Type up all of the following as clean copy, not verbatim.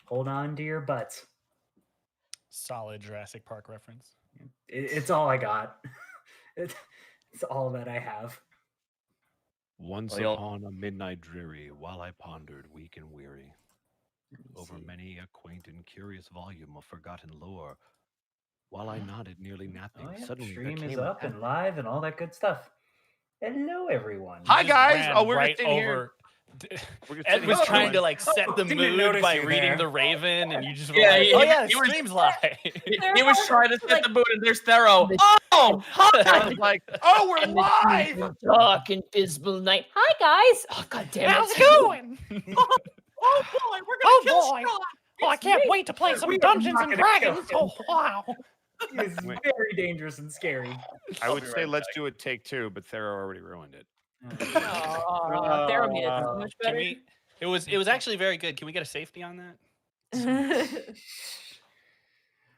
hold on to your butts. Solid Jurassic Park reference. It's all I got. It's all that I have. Once upon a midnight dreary, while I pondered, weak and weary, over many a quaint and curious volume of forgotten lore, while I nodded, nearly napping, Oh, yeah. suddenly Stream there is came up and live and all that good stuff. Hello, everyone. Hi, Just guys. ran Oh, we're right just in here. over. We're just Ed sitting was here trying to chilling. like set the didn't mood notice by you reading there. the Raven, and you just were Yeah, like, he- "Oh he- yeah, the he was- stream's live." He was trying to set the mood, and there's Thero. Oh, I hi! was like, oh, we're live. Dark, invisible night. Hi, guys. Oh, God damn it. How's it going? Oh boy, we're gonna kill boy. Sean. Oh, I can't wait to play some We are Dungeons not and gonna kill Dragons. him. Oh wow! It's Wait. very dangerous and scary. I would say let's do a take two, but Thero already ruined it. Thero made it so much Can better. we? It was actually very good. Can we get a safety on that?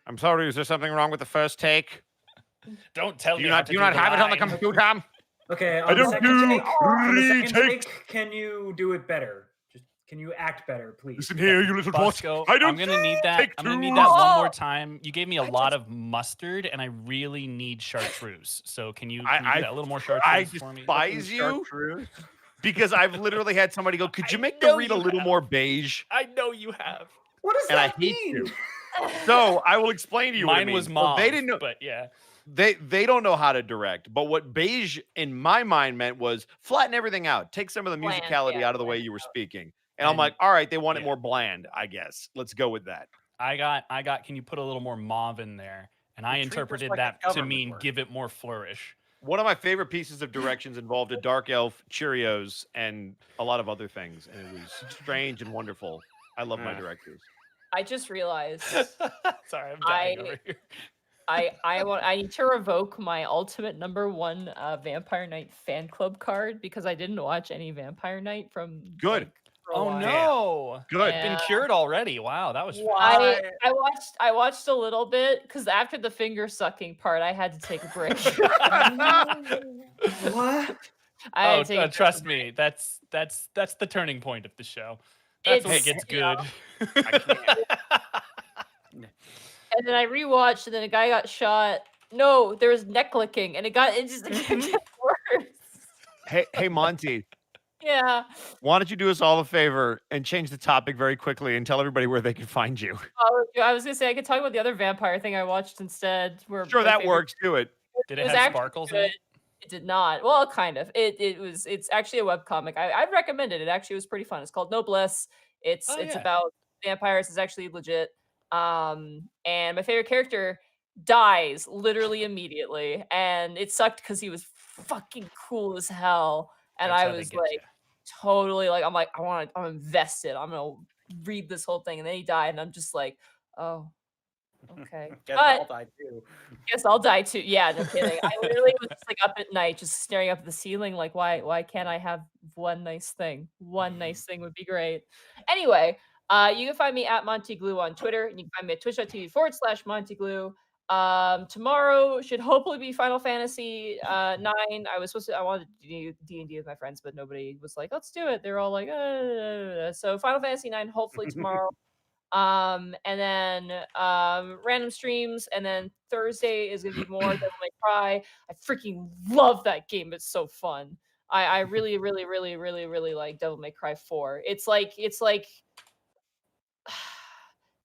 I'm sorry. Is there something wrong with the first take? Don't tell Do me. you how not to do you not have it on the line. computer? Okay, I on the don't second do take, on the second retake. take, can you do it better? Just can you act better, please? Listen here, you little Bosco, bot. I don't I'm gonna need that. take I'm gonna need two. that one Oh! more time. You gave me a lot of mustard, and I really need chartreuse. So can you, I- do that a little more I chartreuse for me? despise you because I've literally had somebody go, could you I make know the read a you little have. more beige? I know you have. What does And I that hate mean? you. So I will explain to you what Mine it was means. mauve. Well, they didn't know. but yeah. They don't know how to direct, but what beige in my mind meant was flatten everything out, take some of the Bland, musicality yeah, out of the way bland you were out. speaking. And I'm And- like, all right, they want it yeah. more bland, I guess. Let's go with that. I got. Can you put a little more mauve in there? And I treat this interpreted like a that to government mean work. give it more flourish. One of my favorite pieces of directions involved a dark elf, Cheerios, and a lot of other things, and it was strange and wonderful. I love my directors. I just realized Sorry, I'm dying I- over here. I need to revoke my ultimate #1 Vampire Knight fan club card because I didn't watch any Vampire Knight from Good. like, for a Oh while. no! Good. Yeah. Been cured already. Wow, that was fast. I watched a little bit because after the finger sucking part, I had to take a break. What? I had Oh, to take a break. trust me, that's the turning point of the show. That's when it It's- gets good. I can't. And then I rewatched, and then a guy got shot. No, there was neck licking, and it just it gets worse. Hey, Monty, Yeah. why don't you do us all a favor and change the topic very quickly and tell everybody where they can find you? Oh, I was gonna say I could talk about the other vampire thing I watched instead. Where Sure, my that favorite- works. Do it. Did It it was have actually sparkles in good. it? It did not. Well, kind of. It's actually a webcomic. I'd recommend it. It actually was pretty fun. It's called No Bliss. It's Oh, yeah. about vampires. It's actually legit. And my favorite character dies literally immediately, and it sucked because he was fucking cool as hell, and That's I how they was get like ya. totally like I'm invested. I'm gonna read this whole thing, and then he died, and I'm just like, oh, okay. Guess But I'll die too. guess I'll die too. Yeah, no kidding. I literally was just like up at night, just staring up at the ceiling, like, why can't I have one nice thing? One nice thing would be great. Anyway, you can find me at Monty Glue on Twitter, and you can find me at twitch.tv/Monty Glue. Tomorrow should hopefully be Final Fantasy 9. I wanted to do D&D with my friends, but nobody was like, let's do it. They're all like, so Final Fantasy 9 hopefully tomorrow. And then random streams, and then Thursday is gonna be more Devil May Cry. I freaking love that game. It's so fun. I really, really, really, really, really like Devil May Cry 4. It's like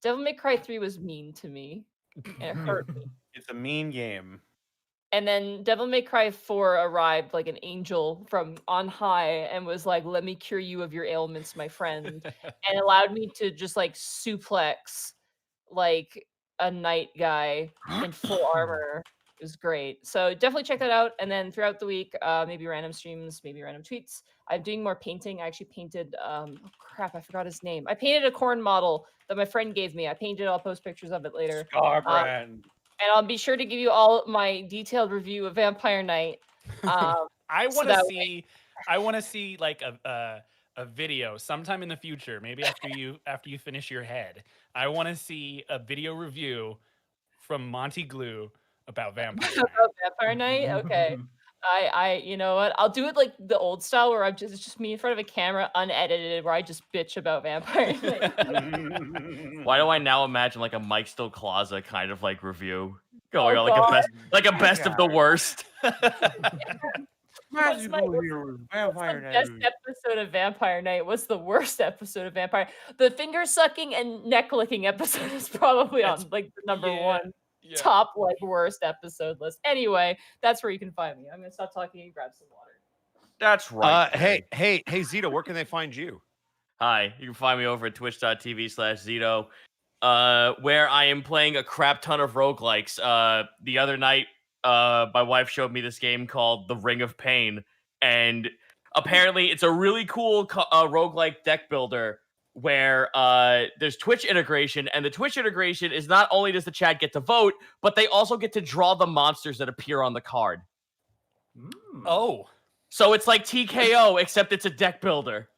Devil May Cry 3 was mean to me. And it hurt me. It's a mean game. And then Devil May Cry 4 arrived like an angel from on high and was like, let me cure you of your ailments, my friend. And allowed me to just like suplex like a knight guy in full armor. It was great. So definitely check that out. And then throughout the week, maybe random streams, maybe random tweets. I'm doing more painting. I actually painted, oh crap, I forgot his name. I painted a corn model that my friend gave me. I painted, I'll post pictures of it later. Scarbrand. And I'll be sure to give you all my detailed review of Vampire Knight. I So want to that see. I want to see like a video sometime in the future, maybe after you finish your head. I want to see a video review from Monty Glue about Vampire Knight. About Vampire Knight? Okay. I you know what? I'll do it like the old style where it's just me in front of a camera, unedited, where I just bitch about Vampire Knight. Why do I now imagine like a Mike Still Closet kind of like review going Oh, on like a best of the worst? What's the best episode of Vampire Night? What's the worst episode of Vampire? The finger sucking and neck licking episode is probably on like the number one top like worst episode list. Anyway, that's where you can find me. I'm gonna stop talking and grab some water. That's right. Hey, Zito, where can they find you? Hi, you can find me over at twitch.tv/Zito, where I am playing a crap ton of roguelikes. The other night, my wife showed me this game called The Ring of Pain, and apparently it's a really cool roguelike deck builder where there's Twitch integration, and the Twitch integration is not only does the chat get to vote, but they also get to draw the monsters that appear on the card. Oh. So it's like TKO, except it's a deck builder.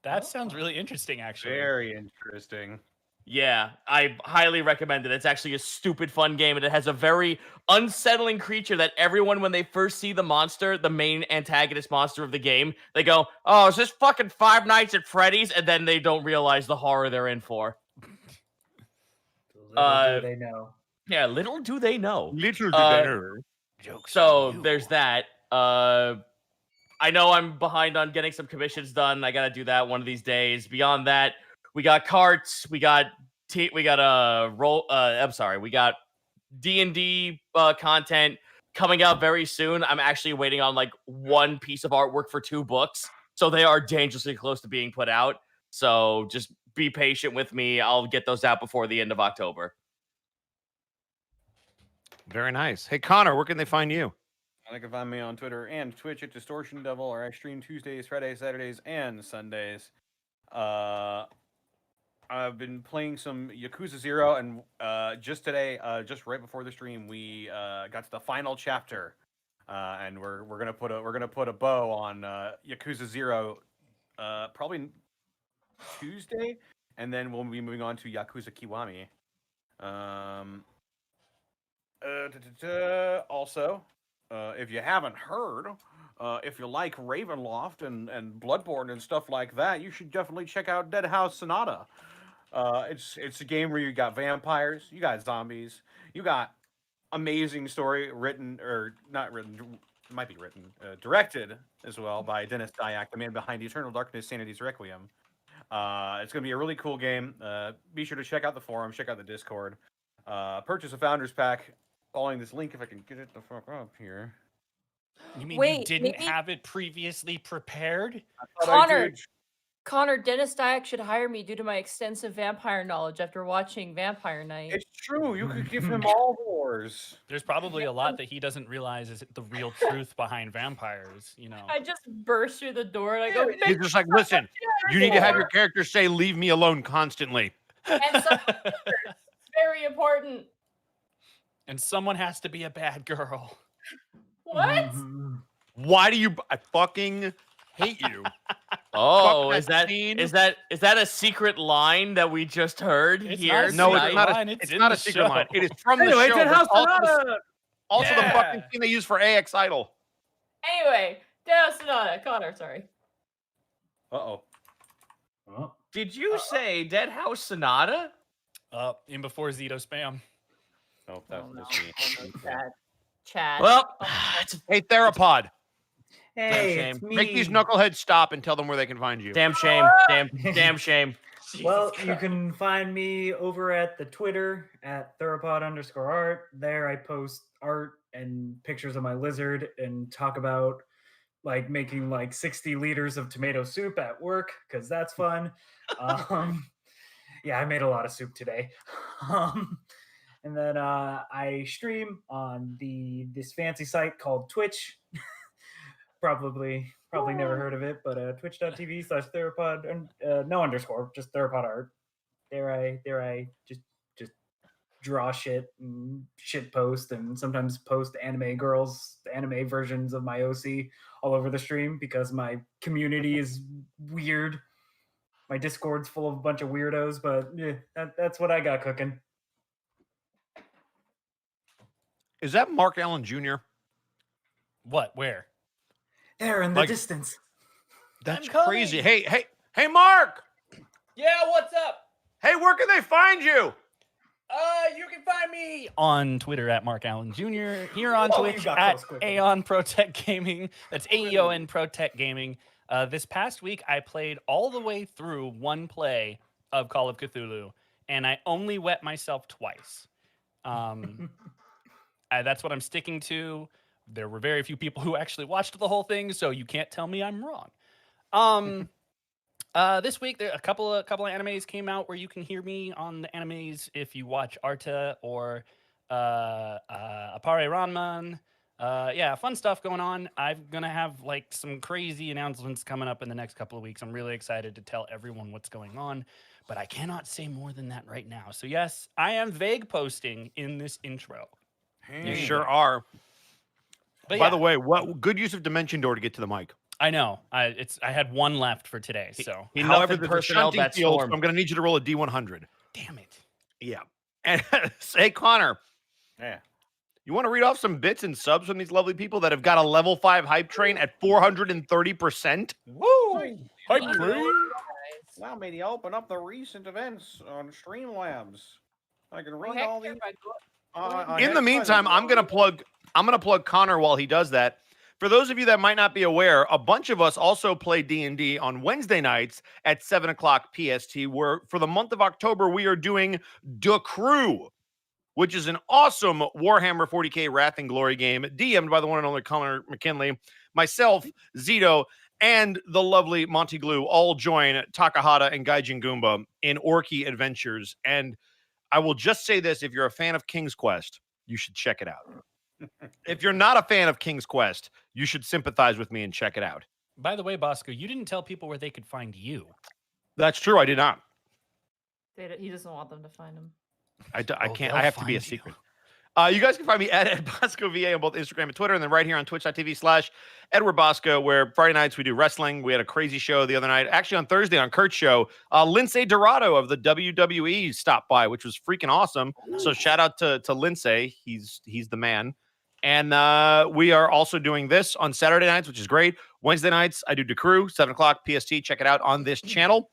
That sounds really interesting, actually. Very interesting. Yeah, I highly recommend it. It's actually a stupid fun game, and it has a very unsettling creature that everyone, when they first see the monster, the main antagonist monster of the game, they go, oh, is this fucking Five Nights at Freddy's? And then they don't realize the horror they're in for. Little do they know. Yeah, little do they know. Little do they know. So there's that. I know I'm behind on getting some commissions done. I gotta do that one of these days. Beyond that, we got carts. We got we got D&D content coming out very soon. I'm actually waiting on like one piece of artwork for 2 books, so they are dangerously close to being put out. So just be patient with me. I'll get those out before the end of October. Very nice. Hey, Connor, where can they find you? They can find me on Twitter and Twitch at Distortion Devil, or I stream Tuesdays, Fridays, Saturdays, and Sundays. I've been playing some Yakuza 0, and just today, just right before the stream, we got to the final chapter, and we're gonna put a bow on Yakuza 0, probably Tuesday, and then we'll be moving on to Yakuza Kiwami. Also, if you haven't heard, if you like Ravenloft and Bloodborne and stuff like that, you should definitely check out Dead House Sonata. It's a game where you got vampires, you got zombies, you got amazing story directed as well by Dennis Dyack, the man behind Eternal Darkness, Sanity's Requiem. It's going to be a really cool game. Be sure to check out the forum, check out the Discord, purchase a Founders Pack following this link if I can get it the fuck up here. You mean Wait, you didn't maybe- have it previously prepared? Connor, Dennis Dyack should hire me due to my extensive vampire knowledge after watching Vampire Night. It's true. You could give him all wars. There's probably a lot that he doesn't realize is the real truth behind vampires, you know. I just burst through the door and I go, He's just like, listen, you need to have your character say, leave me alone constantly. and so very important. And someone has to be a bad girl. What? Why do you? I fucking hate you. Oh, Fuck is that that scene. is that a secret line that we just heard It's here? not a No, secret it's not line, a. it's It's in not the a secret show. line. It is from Anyway, the show. Dead but House Sonata. Also the Yeah. fucking thing they use for AX Idol. Anyway, Dead House Sonata. Connor, sorry. Uh-oh. Oh, Did you say Dead House Sonata? In before Zito spam. Oh, that Oh, was no. me. Chad. Well, Hey, Theropod, hey, shame. it's me. make these knuckleheads stop and tell them where they can find you. damn shame. Damn shame. Well, Jesus you Christ. can find me over at the Twitter at Theropod_art. There I post art and pictures of my lizard and talk about like making like 60 liters of tomato soup at work because that's fun. Yeah, I made a lot of soup today. And then I stream on this fancy site called Twitch. Probably never heard of it, but twitch.tv/Theropod and no underscore, just Theropod art. There I just draw shit and shit post and sometimes post anime versions of my OC all over the stream because my community is weird. My Discord's full of a bunch of weirdos, but yeah, that's what I got cooking. Is that Mark Allen Jr.? What? Where? There in the Like- distance. That's I'm crazy. coming. Hey, Mark. Yeah, what's up? Hey, Hey, where can they find you? You can find me on Twitter at Mark Allen Jr. Here on Oh, you Twitch got at close quickly. Aeon Protect Gaming. That's AEON Protect Gaming. This past week, I played all the way through one play of Call of Cthulhu, and I only wet myself twice. That's what I'm sticking to. There were very few people who actually watched the whole thing, so you can't tell me I'm wrong. This week, there a couple of animes came out where you can hear me on the animes if you watch Arta or Appare Ranman. Yeah, fun stuff going on. I'm gonna have like some crazy announcements coming up in the next couple of weeks. I'm really excited to tell everyone what's going on, but I cannot say more than that right now. So yes, I am vague posting in this intro. You sure are. But By yeah, the way, what good use of Dimension Door to get to the mic. I know. I had one left for today, so Enough However, in there's a personnel shunting that field, so storm. I'm going to need you to roll a D100. damn it. Yeah. And say, Connor, Yeah. you want to read off some bits and subs from these lovely people that have got a level 5 hype train at 430%? Woo! Hype Nice. train. Allow me to open up the recent events on Streamlabs. I can Oh, read heck, all these. In the meantime, I'm gonna plug Connor while he does that. For those of you that might not be aware, a bunch of us also play D&D on Wednesday nights at 7 o'clock PST, where for the month of October, we are doing The Crew, which is an awesome Warhammer 40K Wrath and Glory game, DM'd by the one and only Connor McKinley, myself, Zito, and the lovely Monty Glue all join Takahata and Gaijin Goomba in Orky Adventures. And I will just say this, if you're a fan of King's Quest, you should check it out. If you're not a fan of King's Quest, you should sympathize with me and check it out. By the way, Bosco, you didn't tell people where they could find you. That's true, I did not. He doesn't want them to find him. I Oh, can't. they'll I have to be a find you. secret. You guys can find me at Bosco VA on both Instagram and Twitter, and then right here on twitch.tv/Edward Bosco, where Friday nights we do wrestling. We had a crazy show the other night. Actually, on Thursday on Kurt's show, Lindsay Dorado of the WWE stopped by, which was freaking awesome. So shout out to Lindsay. He's the man. And we are also doing this on Saturday nights, which is great. Wednesday nights, I do The Crew, 7 o'clock PST. Check it out on this channel.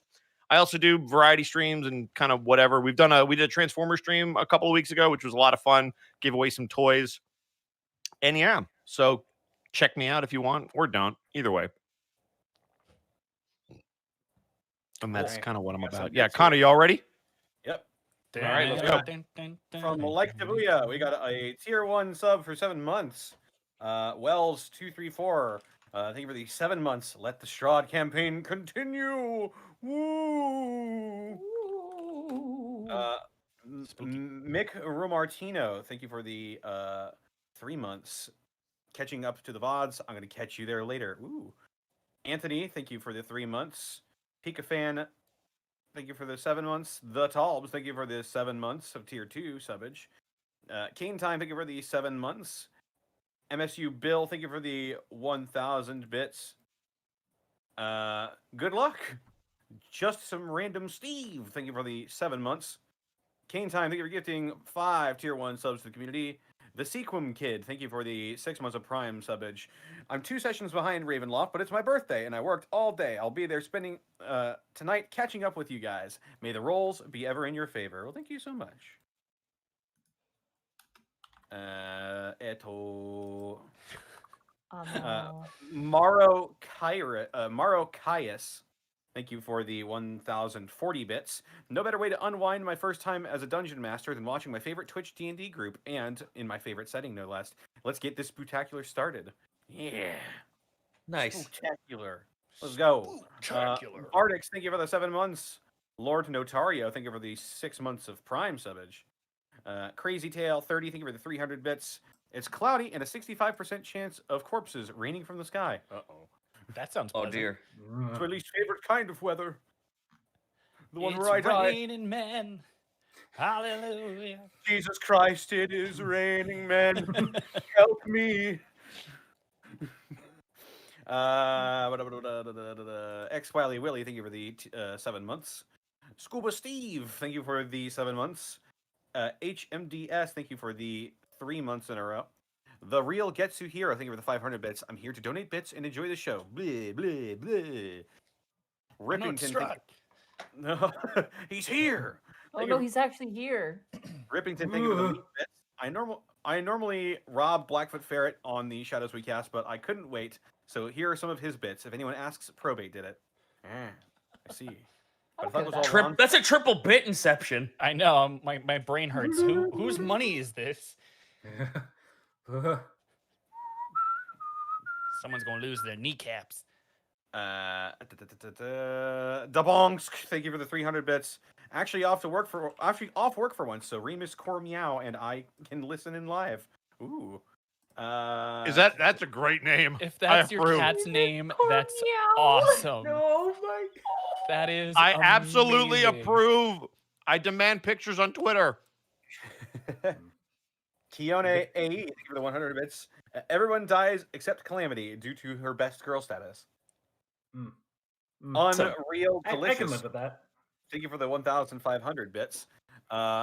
I also do variety streams and kind of whatever. We did a Transformer stream a couple of weeks ago, which was a lot of fun. Gave away some toys. And yeah, so check me out if you want or don't. Either way. And that's Alright. kind of what I'm Got some about. Yeah, bits Connor, you all ready? Yep. All right, let's go. From Like Tabuya, we got a tier 1 sub for 7 months. Wells234, thank you for the 7 months. Let the Strahd campaign continue. Woo! Mick Romartino, thank you for the 3 months. Catching up to the VODs. I'm going to catch you there later. Ooh. Anthony, thank you for the 3 months. Pika Fan, thank you for the 7 months. The Talbs, thank you for the 7 months of tier 2 subbage. Kane Time, thank you for the 7 months. MSU Bill, thank you for the 1,000 bits. Good luck. Just some random Steve, thank you for the 7 months. Kane Time, thank you for gifting 5 tier 1 subs to the community. The Sequim Kid, thank you for the 6 months of Prime subbage. I'm 2 sessions behind Ravenloft, but it's my birthday and I worked all day. I'll be there spending tonight catching up with you guys. May the rolls be ever in your favor. Well, thank you so much. Maro Caius, thank you for the 1,040 bits. No better way to unwind my first time as a dungeon master than watching my favorite Twitch D&D group, and in my favorite setting, no less. Let's get this spectacular started. Yeah. Nice. Spectacular. Let's go. Spectacular. Ardix, thank you for the 7 months. Lord Notario, thank you for the 6 months of Prime subbage. Crazy Tail, 30, thank you for the 300 bits. It's cloudy and a 65% chance of corpses raining from the sky. Uh-oh. That sounds Oh pleasant. dear. It's my least favorite kind of weather. The one It's where I die. raining men. Hallelujah. Jesus Christ, it is raining men. Help me. X Wiley Willie, thank you for the 7 months. Scuba Steve, thank you for the 7 months. HMDS, thank you for the 3 months in a row. The Real Getsu Hero, thank you for the 500 bits. I'm here to donate bits and enjoy the show. Bleh, bleh, bleh. Rippington, Strahd. no, he's here. Oh no, he's actually here. Rippington, thank you for the meat bits. I normally rob Blackfoot Ferret on the Shadows we cast, but I couldn't wait. So here are some of his bits. If anyone asks, Probate did it. I see. But I thought it was all wrong. That's a triple bit inception. I know. My brain hurts. Whose money is this? Someone's gonna lose their kneecaps. Dabongs, thank you for the 300 bits. Actually off work for once, so Remus Core Meow and I can listen in live. Ooh. That's a great name. If that's your cat's name, that's awesome. Oh my god. That is I absolutely amazing. approve. I demand pictures on Twitter. Kione AE, thank you for the 100 bits. Everyone dies except Calamity due to her best girl status. Unreal I Delicious. can live with that. Thank you for the 1,500 bits.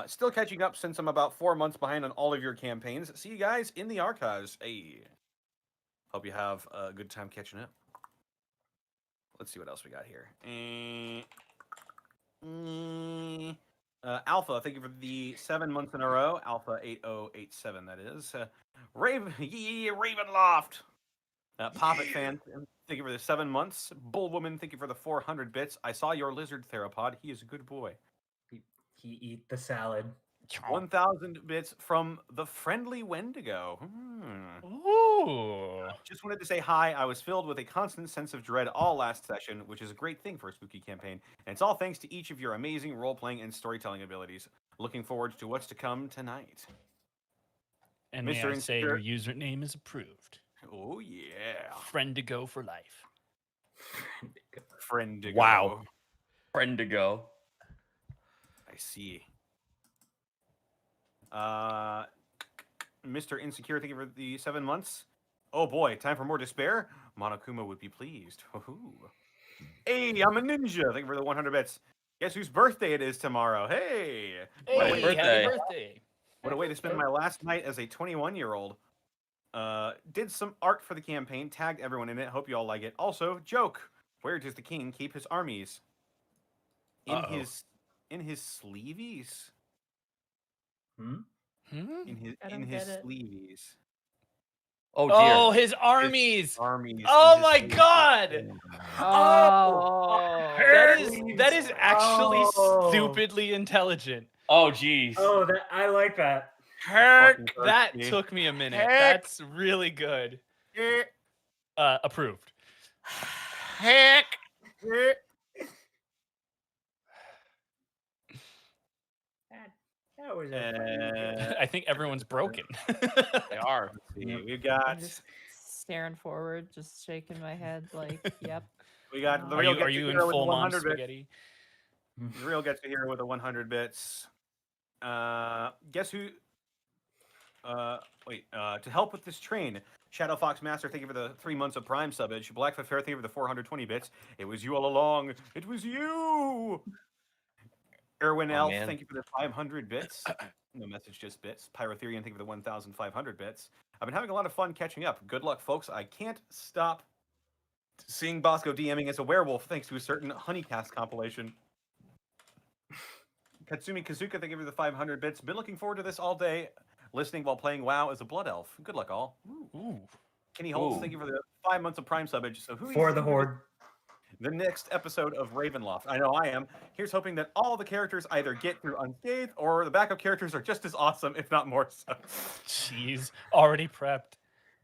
Still catching up since I'm about 4 months behind on all of your campaigns. See you guys in the archives. Hey, hope you have a good time catching up. Let's see what else we got here. Alpha, thank you for the 7 months in a row. Alpha 8087, that is. Ravenloft. Poppet fan, thank you for the 7 months. Bullwoman, thank you for the 400 bits. I saw your lizard Theropod. He is a good boy. He eat the salad. 1,000 bits from the friendly Wendigo. Ooh. Just wanted to say hi. I was filled with a constant sense of dread all last session, which is a great thing for a spooky campaign. And it's all thanks to each of your amazing role-playing and storytelling abilities. Looking forward to what's to come tonight. And may I say your username is approved. Oh, yeah. Friendigo for life. Friendigo. Wow. Friendigo. I see. Mr. Insecure, thank you for the 7 months. Oh boy, time for more despair? Monokuma would be pleased. Ooh. Hey, I'm a ninja. Thank you for the 100 bits. Guess whose birthday it is tomorrow? Hey! Hey, birthday. happy birthday. What a way to spend my last night as a 21-year-old. Did some art for the campaign, tagged everyone in it. Hope you all like it. Also, joke. Where does the king keep his armies? In his sleeveys? Hmm? In his sleeveys. Oh dear. Oh, his armies. Armies. Oh my god. Oh. That is actually Oh. stupidly intelligent. Oh jeez. Oh, I like that. Heck, that took me a minute. Heck. That's really good. Approved. Heck. That was a I think everyone's broken. They are. We got. I'm just staring forward, just shaking my head like, yep. We got the Are real. you, are you in full mom 100 bits. spaghetti? The real gets to hear with the 100 bits. Guess who? To help with this train, Shadow Fox Master, thank you for the 3 months of Prime subbage. Blackfoot Fair, thank you for the 420 bits. It was you all along. It was you. Erwin Elf, man. thank you for the 500 bits. No message, just bits. Pyrotherian, thank you for the 1,500 bits. I've been having a lot of fun catching up. Good luck, folks. I can't stop seeing Bosco DMing as a werewolf thanks to a certain Honeycast compilation. Katsumi Kazuka, thank you for the 500 bits. Been looking forward to this all day, listening while playing WoW as a blood elf. Good luck, all. Ooh. Kenny Holtz, Ooh. thank you for the 5 months of Prime subbage. So who for is the horde. the next episode of Ravenloft? I know I am. Here's hoping that all the characters either get through unscathed or the backup characters are just as awesome, if not more so. Jeez, already prepped.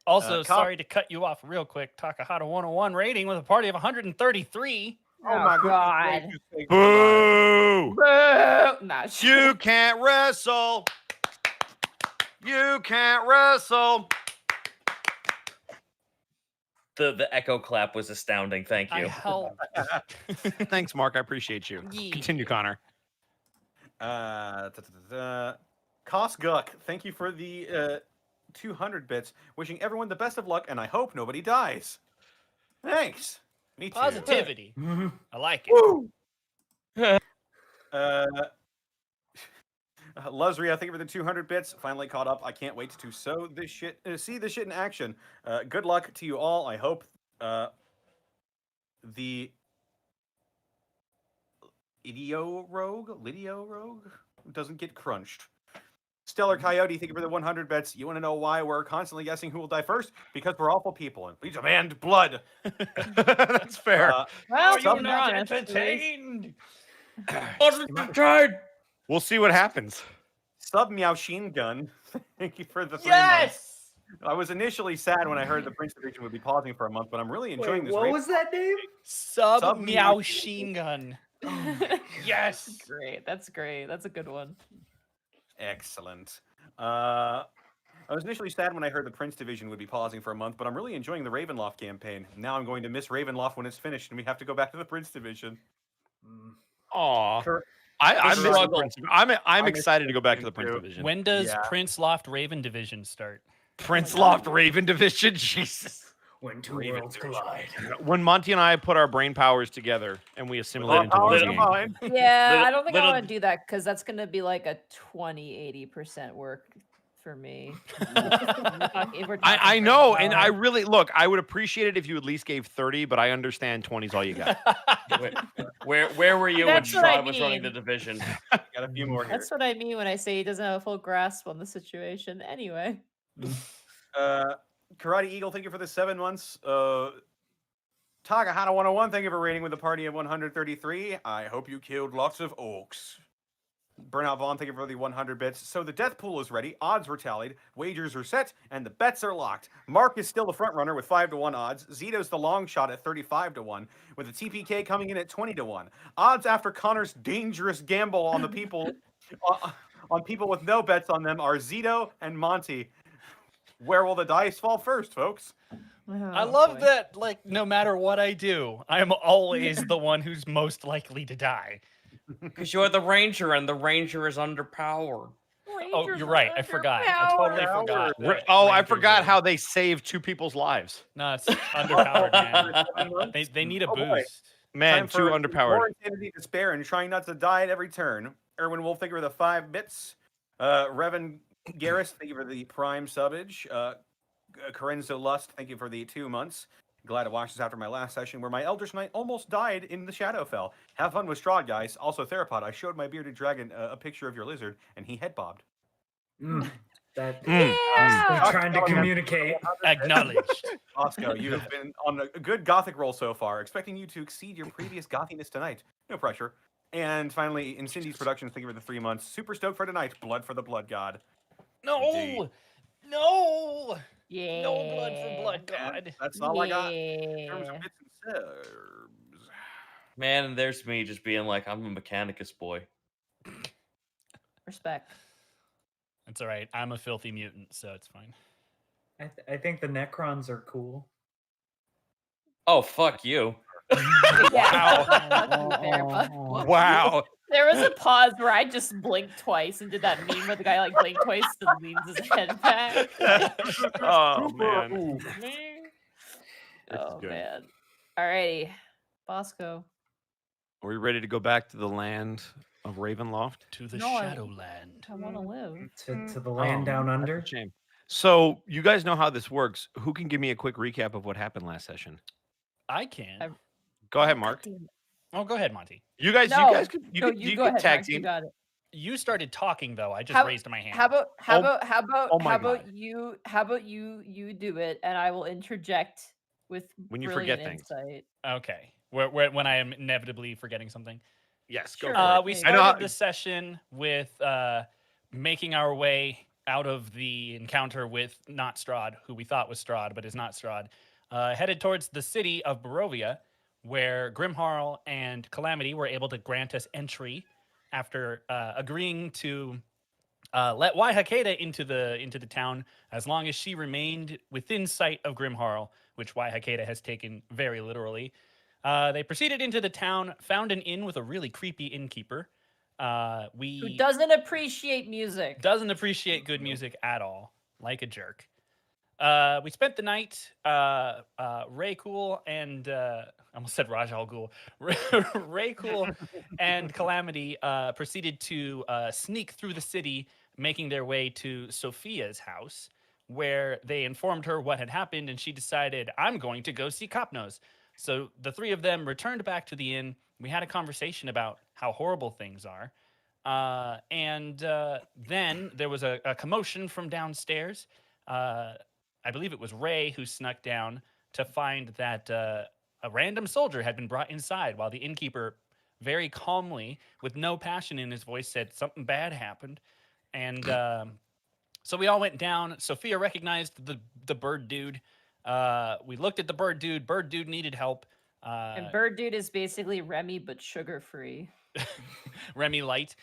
Also, Cop- sorry to cut you off real quick. Takahata 101 rating with a party of 133. Oh my God. goodness. Boo! Boo! Nah, You can't wrestle. You can't wrestle. The echo clap was astounding. Thank I you. helped. Thanks, Mark. I appreciate you. Yeah. Continue, Connor. Kosguk, thank you for the 200 bits. Wishing everyone the best of luck, and I hope nobody dies. Thanks. Me too. Positivity. I like it. Woo! Luzria, thank you for the 200 bits. Finally caught up. I can't wait to see this shit in action. Good luck to you all. I hope the Lydio Rogue doesn't get crunched. Stellar Coyote, thank you for the 100 bits. You want to know why we're constantly guessing who will die first? Because we're awful people and we demand blood. That's fair. Well, you're you're not honest, at least. entertained. We'll see what happens. Sub Meow Sheen Gun, thank you for the 3 months. Yes. I was initially sad when I heard the Prince Division would be pausing for a month, but I'm really enjoying this. What was that name? Sub Meow Meow Sheen Gun. Yes. Yes. Great. That's great. That's a good one. Excellent. I was initially sad when I heard the Prince Division would be pausing for a month, but I'm really enjoying the Ravenloft campaign. Now I'm going to miss Ravenloft when it's finished, and we have to go back to the Prince Division. Aw. Cur- I'm struggle. I'm miss excited to go back to the Division Prince too. Division. When does Yeah. Prince Loft Raven Division start? Prince Loft Raven Division, Jesus. When two worlds collide. When Monty and I put our brain powers together and we assimilate into one being. Yeah, Little- I don't think I little- want to do that because that's going to be like a 20-80% work for me. If we're I talking know, brain and I power. really look. I would appreciate it if you at least gave 30, but I understand 20 is all you got. Where were you when That's what I Strahd was running the mean. division? Got a few more here. That's what I mean when I say he doesn't have a full grasp on the situation. Anyway. Karate Eagle, thank you for the 7 months. Takahata 101, thank you for rating with a party of 133. I hope you killed lots of orcs. Burnout Vaughn, thank you for the 100 bits. So the death pool is ready, odds were tallied, wagers are set, and the bets are locked. Mark is still the front runner with 5-1 odds. Zito's the long shot at 35-1, with the TPK coming in at 20-1. Odds after Connor's dangerous gamble on the people on people with no bets on them are Zito and Monty. Where will the dice fall first, folks? I Oh, love boy. that, like, no matter what I do, I'm always the one who's most likely to die. Because you're the ranger, and the ranger is underpowered. Oh, Rangers you're are right. I forgot. I totally underpowered. forgot. that Oh, I Rangers forgot are- how they saved 2 people's lives. No, it's underpowered, man. They need a Oh, boy. boost. Man, Time 2 for underpowered. More insanity, despair, and trying not to die at every turn. Erwin Wolf, thank you for the 5 bits. Revan Garris, thank you for the prime subbage. Corenzo Lust, thank you for the 2 months. Glad to watch this after my last session where my Eldritch Knight almost died in the Shadowfell. Have fun with Strahd, guys. Also, Theropod, I showed my bearded dragon a picture of your lizard, and he head bobbed. That Yeah. trying to communicate. Acknowledged. Bosco, you have been on a good gothic roll so far. Expecting you to exceed your previous gothiness tonight. No pressure. And finally, in Cindy's Productions, thank you for the 3 months. Super stoked for tonight. Blood for the Blood God. No, Indeed. no, Yeah. no blood for blood And god. that's all I got in terms Yeah. of bits and subs. Man, and there's me just being like, I'm a Mechanicus boy. Respect. That's all right. I'm a filthy mutant, so it's fine. I think the Necrons are cool. Oh, fuck you. Yeah. That's fair, but- Wow. There was a pause where I just blinked twice and did that meme where the guy like blinked twice and leans his head back. Oh, man. Oh good. man. Alrighty. Bosco. Are we ready to go back to the land of Ravenloft? To the No, I- Shadowland. I wanna live. To the land down That's under. a shame. So, you guys know how this works. Who can give me a quick recap of what happened last session? I can. Go ahead, Mark. Damn it. Oh, go ahead, Monty. You guys, No, you guys could, No, you go could ahead. tag Max, you team. got it. You started talking though. I just How- raised my hand. How about Oh my you do it and I will interject with When you brilliant forget things. insight. Okay. When I am inevitably forgetting something. Yes, go Sure. for it. We Maybe. I know started how- the session with making our way out of the encounter with not Strahd, who we thought was Strahd, but is not Strahd, headed towards the city of Barovia, where Grimharl and Calamity were able to grant us entry after agreeing to let Waihakeda into the town as long as she remained within sight of Grimharl, which Waihakeda has taken very literally. They proceeded into the town, found an inn with a really creepy innkeeper. Who doesn't appreciate music? Doesn't appreciate good music at all, like a jerk. We spent the night. Ray Cool and I almost said Raj Al Ghul. Ray Cool and Calamity proceeded to sneak through the city, making their way to Sophia's house, where they informed her what had happened, and she decided, "I'm going to go see Copnose." So the three of them returned back to the inn. We had a conversation about how horrible things are. And then there was a commotion from downstairs. I believe it was Ray who snuck down to find that a random soldier had been brought inside while the innkeeper very calmly, with no passion in his voice, said something bad happened. And so we all went down. Sophia recognized the bird dude. We looked at the bird dude. Bird dude needed help. And Bird Dude is basically Remy, but sugar-free. Remy Light.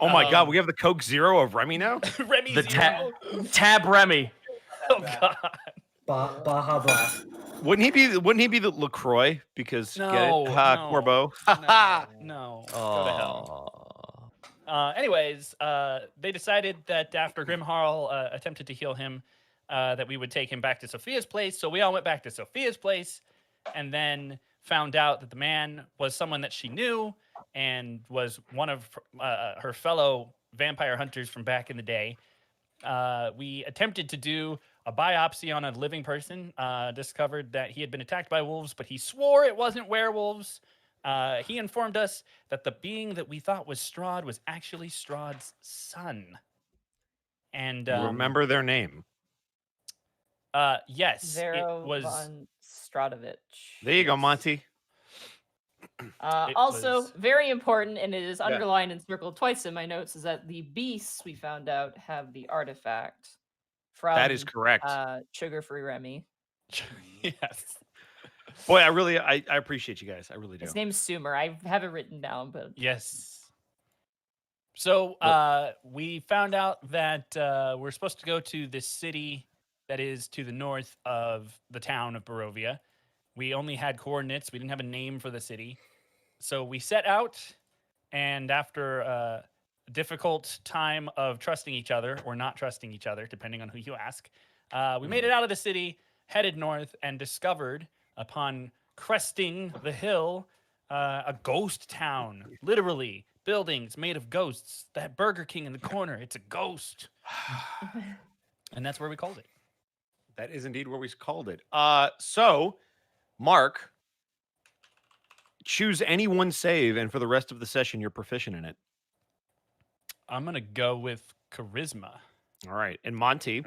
Oh my God, we have the Coke Zero of Remy now. Remy The Zero. Tab Remy. Oh God. Baja Blast. Wouldn't he be the LaCroix? Because No, get it? Ha, no, Corbeau. No. Go to hell. Anyways, they decided that after Grimharl attempted to heal him, that we would take him back to Sophia's place. So we all went back to Sophia's place, and then found out that the man was someone that she knew and was one of her fellow vampire hunters from back in the day. We attempted to do a biopsy on a living person, discovered that he had been attacked by wolves, but he swore it wasn't werewolves. He informed us that the being that we thought was Strahd was actually Strahd's son. And Remember their name. yes, Vero it was. von Stradovich. There you go, Monty. Also, was- very important, and it is underlined and circled twice in my notes, is that the beasts we found out have the artifact from That is correct. Sugar-free Remy. Yes. Boy, I appreciate you guys. I really do. His name's Sumer. I have it written down, but Yes. So we found out that we're supposed to go to this city that is to the north of the town of Barovia. We only had coordinates. We didn't have a name for the city. So we set out, and after a difficult time of trusting each other or not trusting each other, depending on who you ask, we made it out of the city, headed north, and discovered, upon cresting the hill, a ghost town. Literally, buildings made of ghosts. That Burger King in the corner, it's a ghost. And that's where we called it. That is indeed where we called it. So, Mark, choose any one save, and for the rest of the session, you're proficient in it. I'm going to go with charisma. All right. And Monty,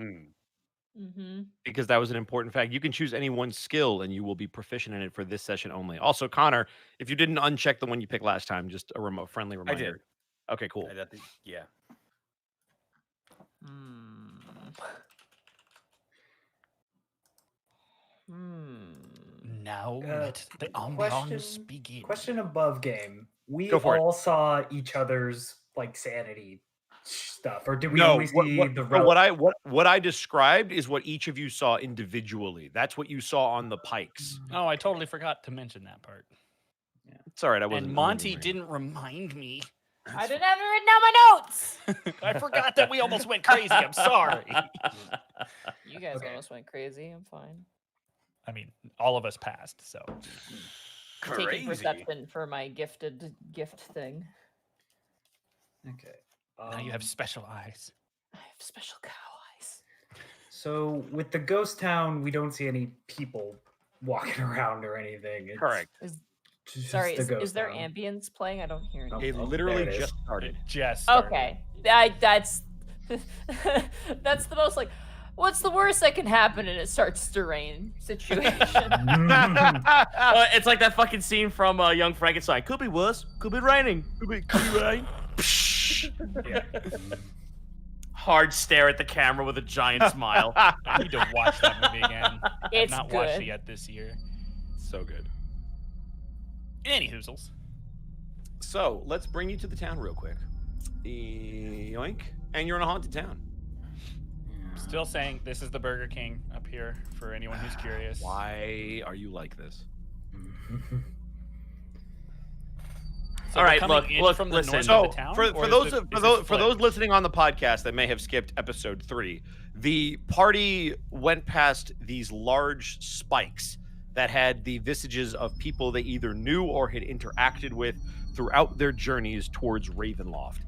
because that was an important fact, you can choose any one skill, and you will be proficient in it for this session only. Also, Connor, if you didn't uncheck the one you picked last time, just a remote friendly reminder. I did. Okay, cool. Yeah. Now let the ambiance begin. Question above game. We Go for it. all saw each other's like sanity stuff, or did we No, only see the what I described is what each of you saw individually. That's what you saw on the pikes. Oh, I totally forgot to mention that part. It's all right. I wasn't. And Monty didn't remind me. I didn't have it written down my notes. I forgot that we almost went crazy. I'm sorry. You guys almost went crazy. I'm fine. I mean, all of us passed, so. Taking perception for my gift thing. Okay. Now you have special eyes. I have special cow eyes. So with the ghost town, we don't see any people walking around or anything. It's Correct. just Sorry, the is ghost there town. ambience playing? I don't hear anything. It Oh, literally there it is. just started. Just started. Okay, that's that's the most like. What's the worst that can happen? And it starts to rain situation. It's like that fucking scene from Young Frankenstein. Could be worse. Could be raining. Could be rain. Yeah. Hard stare at the camera with a giant smile. I need to watch that movie again. It's I've not watched good. it yet this year. So good. Any hoozles. So let's bring you to the town real quick. Yoink. And you're in a haunted town. Still saying this is the Burger King up here for anyone who's curious. Why are you like this? So All we're right, coming look, from the listen. north So of the town, for or those is of- it- for is those it for those split? listening on the podcast that may have skipped episode 3, the party went past these large spikes that had the visages of people they either knew or had interacted with throughout their journeys towards Ravenloft.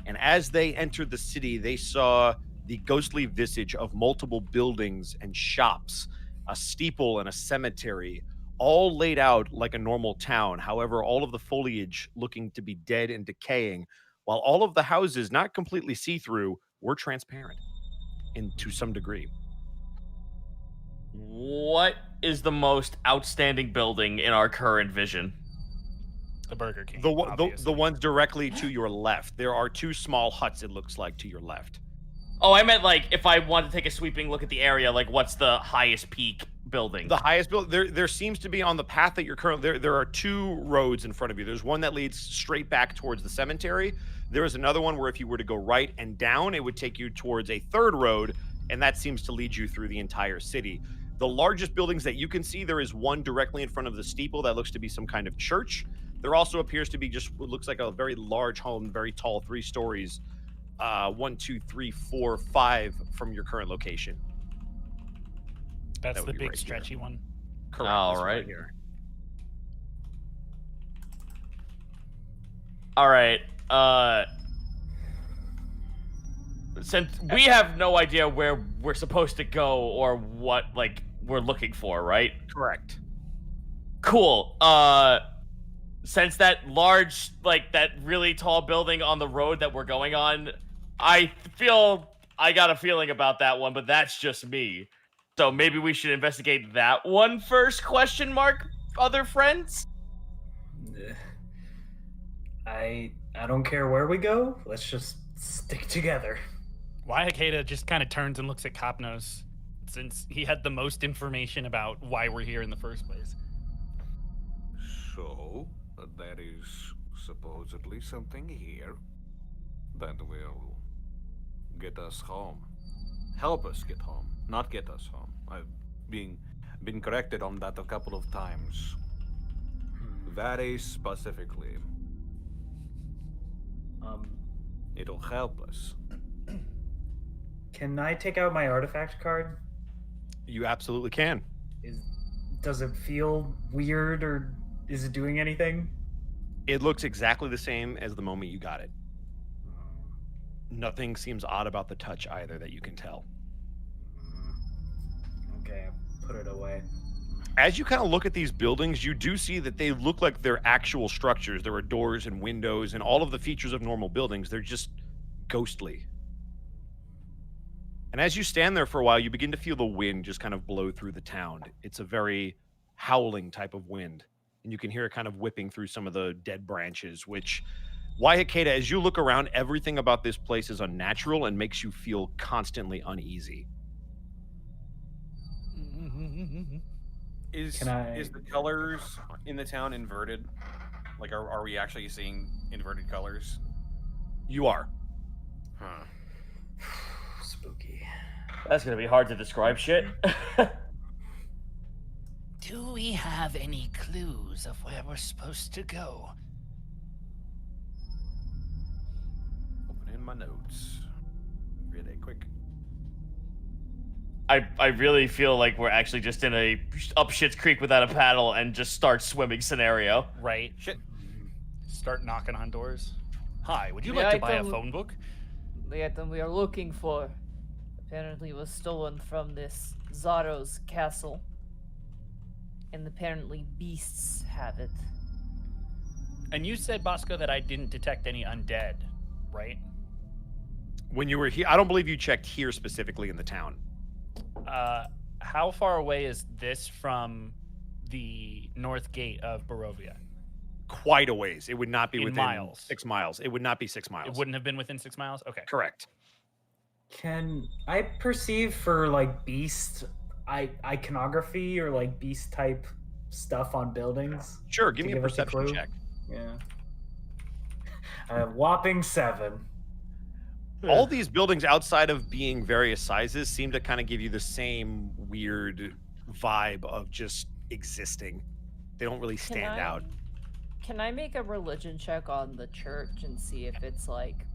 And as they entered the city, they saw the ghostly visage of multiple buildings and shops, a steeple and a cemetery, all laid out like a normal town. However, all of the foliage looking to be dead and decaying, while all of the houses, not completely see-through, were transparent to some degree. What is the most outstanding building in our current vision? The Burger King. The ones directly to your left. There are 2 small huts, it looks like, to your left. Oh, I meant like if I wanted to take a sweeping look at the area, like what's the highest peak building? The highest building, there seems to be on the path that you're currently, there are 2 roads in front of you. There's one that leads straight back towards the cemetery. There is another one where if you were to go right and down, it would take you towards a 3rd road, and that seems to lead you through the entire city. The largest buildings that you can see, there is one directly in front of the steeple that looks to be some kind of church. There also appears to be just what looks like a very large home, very tall, 3 stories. 1, 2, 3, 4, 5 from your current location. That's That the would be big right here. stretchy one. Correct. All this one right. here. All right. Since we have no idea where we're supposed to go or what like we're looking for, right? Correct. Cool. Since that large, like that really tall building on the road that we're going on, I got a feeling about that one, but that's just me. So maybe we should investigate that one first, question mark, other friends? I don't care where we go. Let's just stick together. Waiakeda just kind of turns and looks at Copnos, since he had the most information about why we're here in the first place. So, there is supposedly something here that will get us home. Help us get home, not get us home. I've been corrected on that a couple of times. Very specifically. It'll help us. Can I take out my artifact card? You absolutely can. Does it feel weird or is it doing anything? It looks exactly the same as the moment you got it. Nothing seems odd about the touch either that you can tell. Okay, I'll put it away. As you kind of look at these buildings, you do see that they look like they're actual structures. There are doors and windows and all of the features of normal buildings. They're just ghostly. And as you stand there for a while, you begin to feel the wind just kind of blow through the town. It's a very howling type of wind. And you can hear it kind of whipping through some of the dead branches, which, Waiakeda, as you look around, everything about this place is unnatural and makes you feel constantly uneasy. Is the colors in the town inverted? Like, are we actually seeing inverted colors? You are. Huh. Spooky. That's gonna be hard to describe shit. Do we have any clues of where we're supposed to go? Opening my notes. Really quick. I really feel like we're actually just in a up shit's creek without a paddle and just start swimming scenario. Right. Shit. Start knocking on doors. Hi, would you The like to buy a item- phone book? The item we are looking for apparently was stolen from this Zaro's castle. And apparently beasts have it. And you said, Bosco, that I didn't detect any undead, right? When you were here, I don't believe you checked here specifically in the town. How far away is this from the north gate of Barovia? Quite a ways. It would not be In within miles. 6 miles. It would not be 6 miles. It wouldn't have been within 6 miles? Okay. Correct. Can I perceive for like beast iconography or like beast type stuff on buildings? Sure, give To me a give us a perception clue? check. Yeah. A whopping 7. All these buildings outside of being various sizes seem to kind of give you the same weird vibe of just existing. They don't really stand out. Can I make a religion check on the church and see if it's like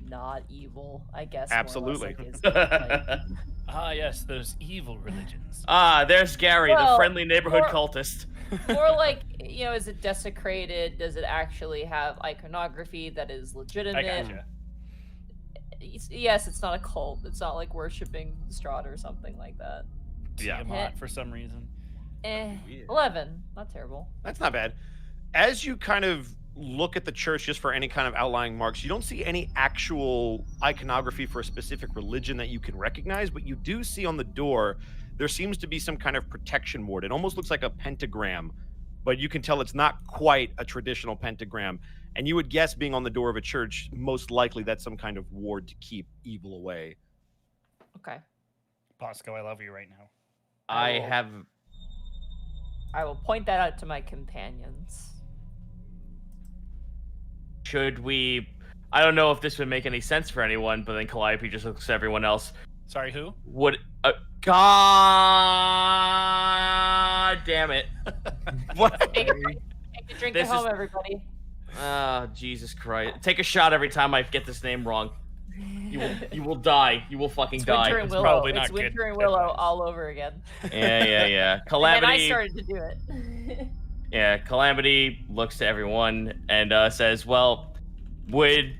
not evil? I guess. more or less, Absolutely. like, is it, like, Ah, yes, those evil religions. There's Gary, the Well, friendly neighborhood or- cultist. or like, you know, is it desecrated? Does it actually have iconography that is legitimate? I gotcha. Yes, it's not a cult. It's not like worshiping Strahd or something like that. Yeah. Tiamat for some reason. Weird. 11. Not terrible. That's not bad. As you kind of look at the church just for any kind of outlying marks, you don't see any actual iconography for a specific religion that you can recognize, but you do see on the door, there seems to be some kind of protection ward. It almost looks like a pentagram, but you can tell it's not quite a traditional pentagram. And you would guess, being on the door of a church, most likely that's some kind of ward to keep evil away. Okay. Bosco, I love you right now. I will point that out to my companions. Should we? I don't know if this would make any sense for anyone, but then Calliope just looks at everyone else. Sorry, who? Would God damn it! What? Take a drink This at home, is- everybody. Jesus Christ! Take a shot every time I get this name wrong. You will die. You will fucking It's die. Winter and It's Willow. probably It's not good Winter and Willow advice. all over again. Yeah. And Calamity. I started to do it. Yeah, Calamity looks to everyone and says, "Well, would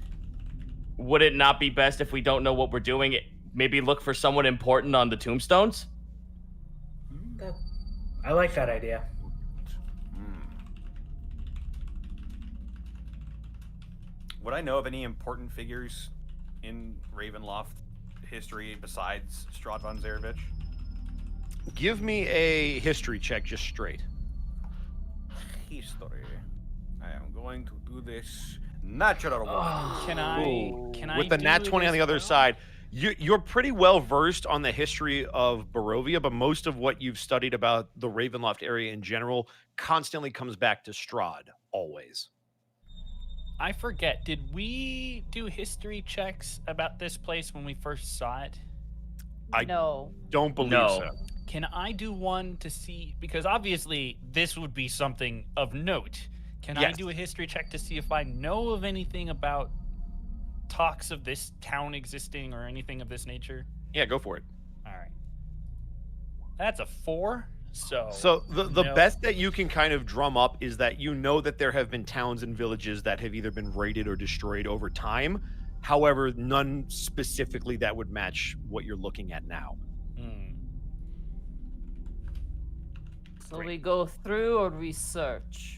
it not be best if we don't know what we're doing? Maybe look for someone important on the tombstones?" I like that idea. Would I know of any important figures in Ravenloft history besides Strahd von Zarovich? Give me a history check, just straight. History. I am going to do this natural one. Can I With the do nat it 20 on as the other well? side, you're pretty well versed on the history of Barovia, but most of what you've studied about the Ravenloft area in general constantly comes back to Strahd, always. I forget. Did we do history checks about this place when we first saw it? I No. don't believe No. so. Can I do one to see? Because obviously this would be something of note. Can I Yes. do a history check to see if I know of anything about talks of this town existing or anything of this nature? Yeah, go for it. All right. That's a 4. So the no. best that you can kind of drum up is that you know that there have been towns and villages that have either been raided or destroyed over time. However, none specifically that would match what you're looking at now. So we go through or research?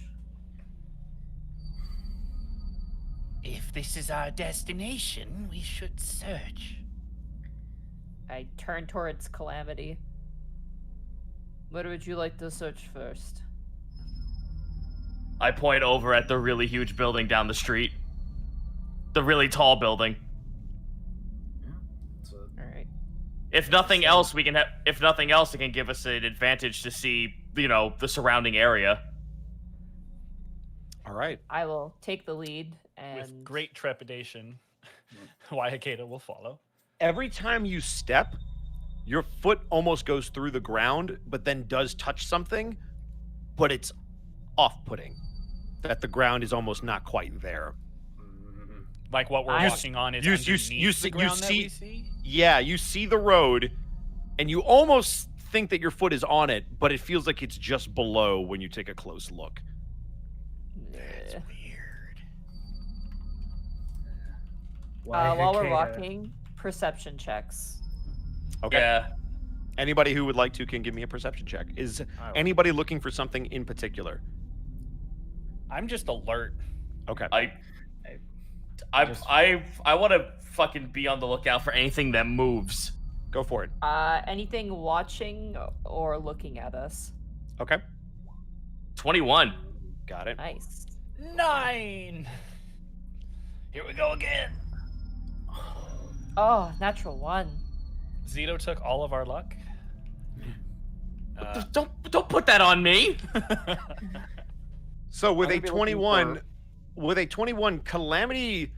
If this is our destination, we should search. I turn towards Calamity. Where would you like to search first? I point over at the really huge building down the street. The really tall building. All right. If nothing else, we can have. If nothing else, it can give us an advantage to see, the surrounding area. All right. I will take the lead and With great trepidation, Waiakeda will follow. Every time you step, your foot almost goes through the ground, but then does touch something, but it's off-putting. That the ground is almost not quite there. Like what we're I- walking on is you underneath see- the you ground that we see- see? Yeah, you see the road, and you almost think that your foot is on it, but it feels like it's just below when you take a close look. That's Eh. weird. while we're Waiakeda. walking, perception checks. Okay. Yeah. Anybody who would like to can give me a perception check. Is I will. anybody looking for something in particular? I'm just alert. Okay. I want to fucking be on the lookout for anything that moves. Go for it. Anything watching or looking at us? Okay. 21. Got it. Nice. 9. Here we go again. Oh, natural 1. Zito took all of our luck. Don't put that on me. So with I'm a gonna be looking 21, Calamity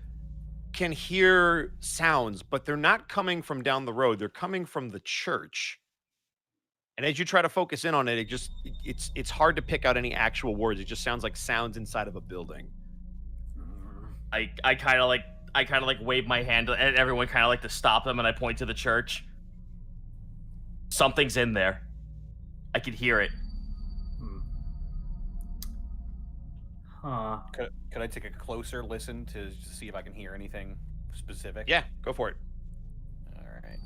can hear sounds, but they're not coming from down the road. They're coming from the church. And as you try to focus in on it, it's hard to pick out any actual words. It just sounds like sounds inside of a building. I kind of like wave my hand and everyone kind of like to stop them, and I point to the church. Something's in there. I could hear it. Huh. Could I take a closer listen to see if I can hear anything specific? Yeah, go for it. All right.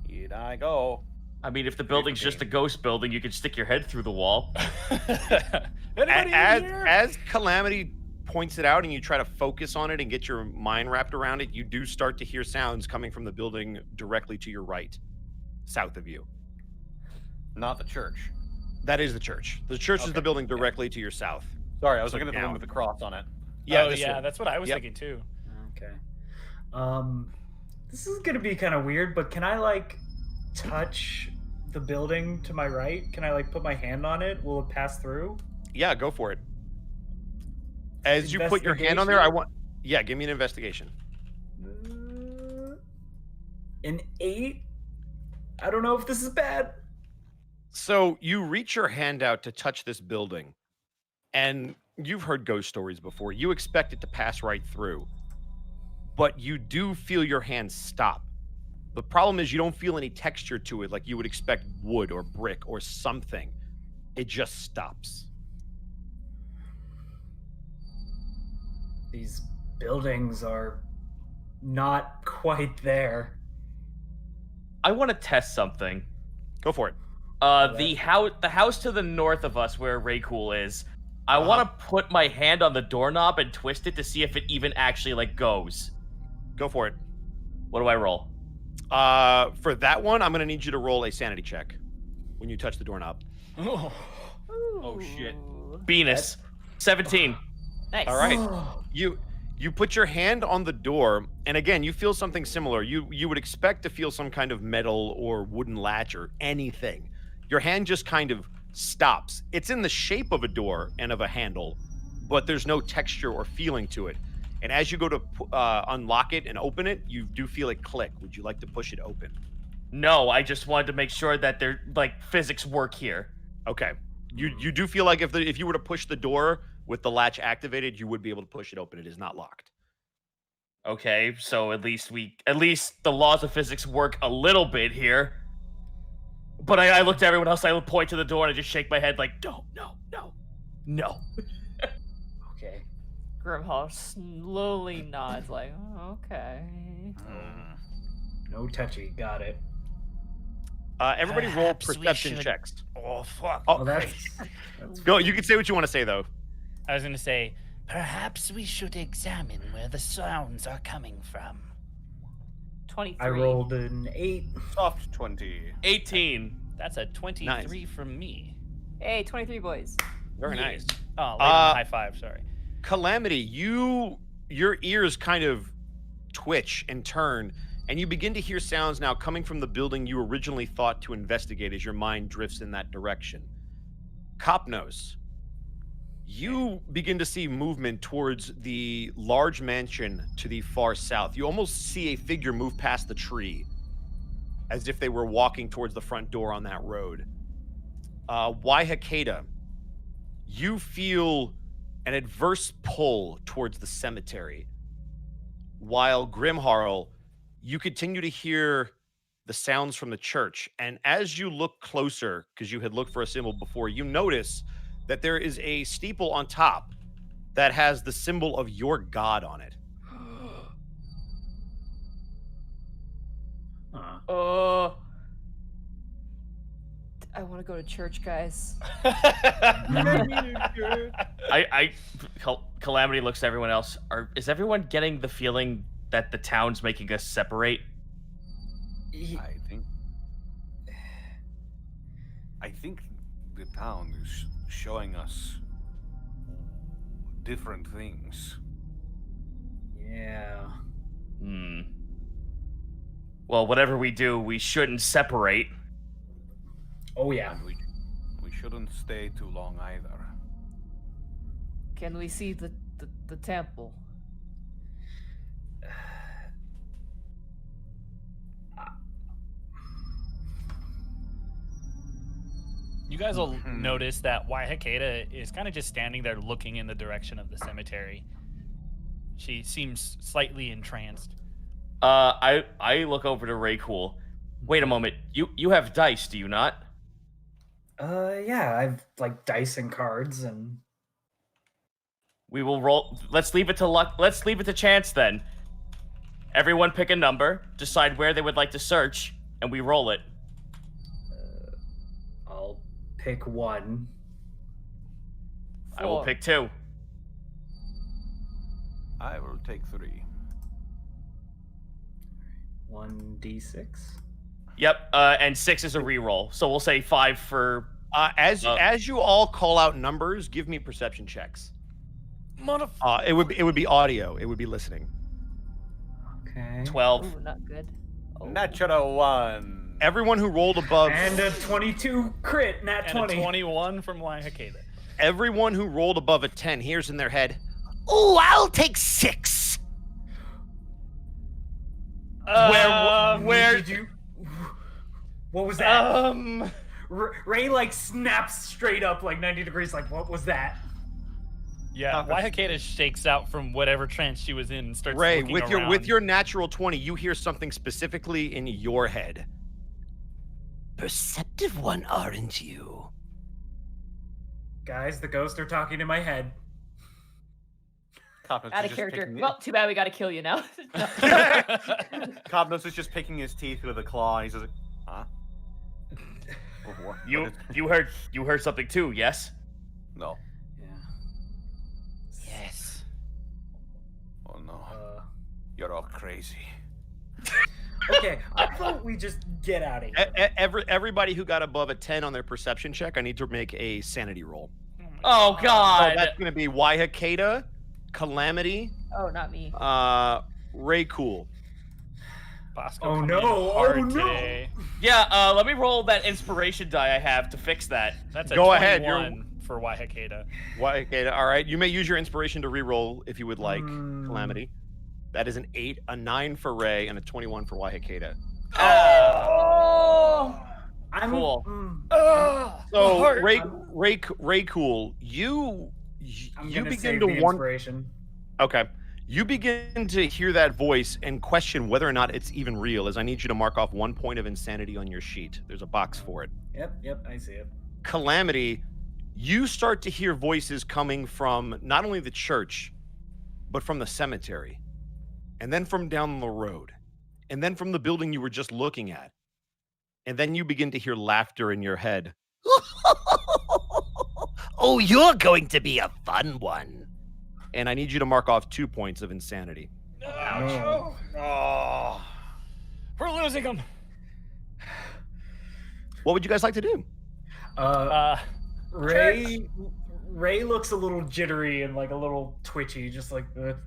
Here I go. I mean, if the building's just a ghost building, you could stick your head through the wall. As Calamity points it out and you try to focus on it and get your mind wrapped around it, you do start to hear sounds coming from the building directly to your right, south of you. Not the church. That is the church. The church is the building directly to your south. Sorry, I was looking at the one with the cross on it. Yeah, that's what I was thinking too. Okay. This is gonna be kind of weird, but can I like touch the building to my right? Can I like put my hand on it? Will it pass through? Yeah, go for it. As you put your hand on there, give me an investigation. An 8? I don't know if this is bad. So you reach your hand out to touch this building, and you've heard ghost stories before. You expect it to pass right through, but you do feel your hand stop. The problem is you don't feel any texture to it like you would expect wood or brick or something. It just stops. These buildings are not quite there. I want to test something. Go for it. The house to the north of us where Raycool is, I want to put my hand on the doorknob and twist it to see if it even actually like goes. Go for it. What do I roll? For that one, I'm gonna need you to roll a sanity check when you touch the doorknob. Oh shit. Venus. 17. Nice. All right. You put your hand on the door, and again, you feel something similar. You would expect to feel some kind of metal or wooden latch or anything. Your hand just kind of stops. It's in the shape of a door and of a handle, but there's no texture or feeling to it. And as you go to unlock it and open it, you do feel it click. Would you like to push it open? No, I just wanted to make sure that there like physics work here. Okay. You do feel like if you were to push the door with the latch activated, you would be able to push it open. It is not locked. Okay, so at least the laws of physics work a little bit here. But I looked at everyone else, I would point to the door and I just shake my head like, no. Okay. Grimharl slowly nods like, oh, okay. No touchy. Got it. Everybody roll Perhaps we perception should- checks. Oh fuck. Oh, that's Go. You can say what you want to say, though. I was gonna say, perhaps we should examine where the sounds are coming from. 23. I rolled an 8. Soft 20. 18. That's a 23 from me. Hey, 23 boys. Very Yeah. nice. Oh, high five. Sorry. Calamity, your ears kind of twitch and turn, and you begin to hear sounds now coming from the building you originally thought to investigate as your mind drifts in that direction. Copnose, you begin to see movement towards the large mansion to the far south. You almost see a figure move past the tree, as if they were walking towards the front door on that road. Waihakeda, you feel an adverse pull towards the cemetery, while Grimharl, you continue to hear the sounds from the church. And as you look closer, because you had looked for a symbol before, you notice that there is a steeple on top that has the symbol of your god on it. I want to go to church, guys. Calamity looks at everyone else. Is everyone getting the feeling that the town's making us separate? I think the town is showing us different things. Yeah. Well, whatever we do, we shouldn't separate. Oh yeah. And we shouldn't stay too long either. Can we see the temple? You guys will notice that Waihakeda is kind of just standing there looking in the direction of the cemetery. She seems slightly entranced. I look over to Raycool. Wait a moment. You have dice, do you not? Yeah, I've like dice and cards and We will roll. Let's leave it to luck. Let's leave it to chance then. Everyone pick a number, decide where they would like to search, and we roll it. pick one. I will pick 2. I will take 3. 1d6. Yep, and 6 is a reroll. So we'll say 5 for... As you all call out numbers, give me perception checks. It would be audio. It would be listening. Okay. 12. Ooh, not good. Oh. Natural 1. Everyone who rolled above And a 22 crit, nat And 20. a 21 from Waihakeda. everyone who rolled above a 10 hears in their head, "Ooh, I'll take 6." Where did you? What was that? Um, Ray like snaps straight up like 90 degrees. Like, what was that? yeah, Waihakeda shakes out from whatever trance she was in and starts Ray, looking with around. your natural 20, you hear something specifically in your head. Perceptive one, aren't you? Guys, the ghosts are talking in my head. Copnos Out is of just character. picking- Well, too bad we gotta kill you now. No. Copnos is just picking his teeth with a claw. And he's just like, huh? What you heard something too, yes? No. Yeah. Yes. Oh no, You're all crazy. Okay, I thought we just get out of here. Everybody who got above a 10 on their perception check, I need to make a sanity roll. Oh So god. that's going to be Waihakeda, Calamity, Oh, not me. Ray Cool. Bosco Oh, coming no. in Oh, hard no. today. Yeah, let me roll that inspiration die I have to fix that. That's a Go 21 ahead, you're- for Waihakeda. Waihakeda, all right. You may use your inspiration to re-roll if you would like, Mm. Calamity. That is an 8, a 9 for Ray, and a 21 for Waihakeda. I'm Cool. So Ray Cool, you I'm you gonna begin save to the wonder. inspiration. Okay. You begin to hear that voice and question whether or not it's even real, as I need you to mark off 1 point of insanity on your sheet. There's a box for it. Yep, I see it. Calamity, you start to hear voices coming from not only the church, but from the cemetery, and then from down the road, and then from the building you were just looking at. And then you begin to hear laughter in your head. Oh, you're going to be a fun one. And I need you to mark off 2 points of insanity. No. Oh, we're losing them. What would you guys like to do? Ray looks a little jittery and like a little twitchy, just like Let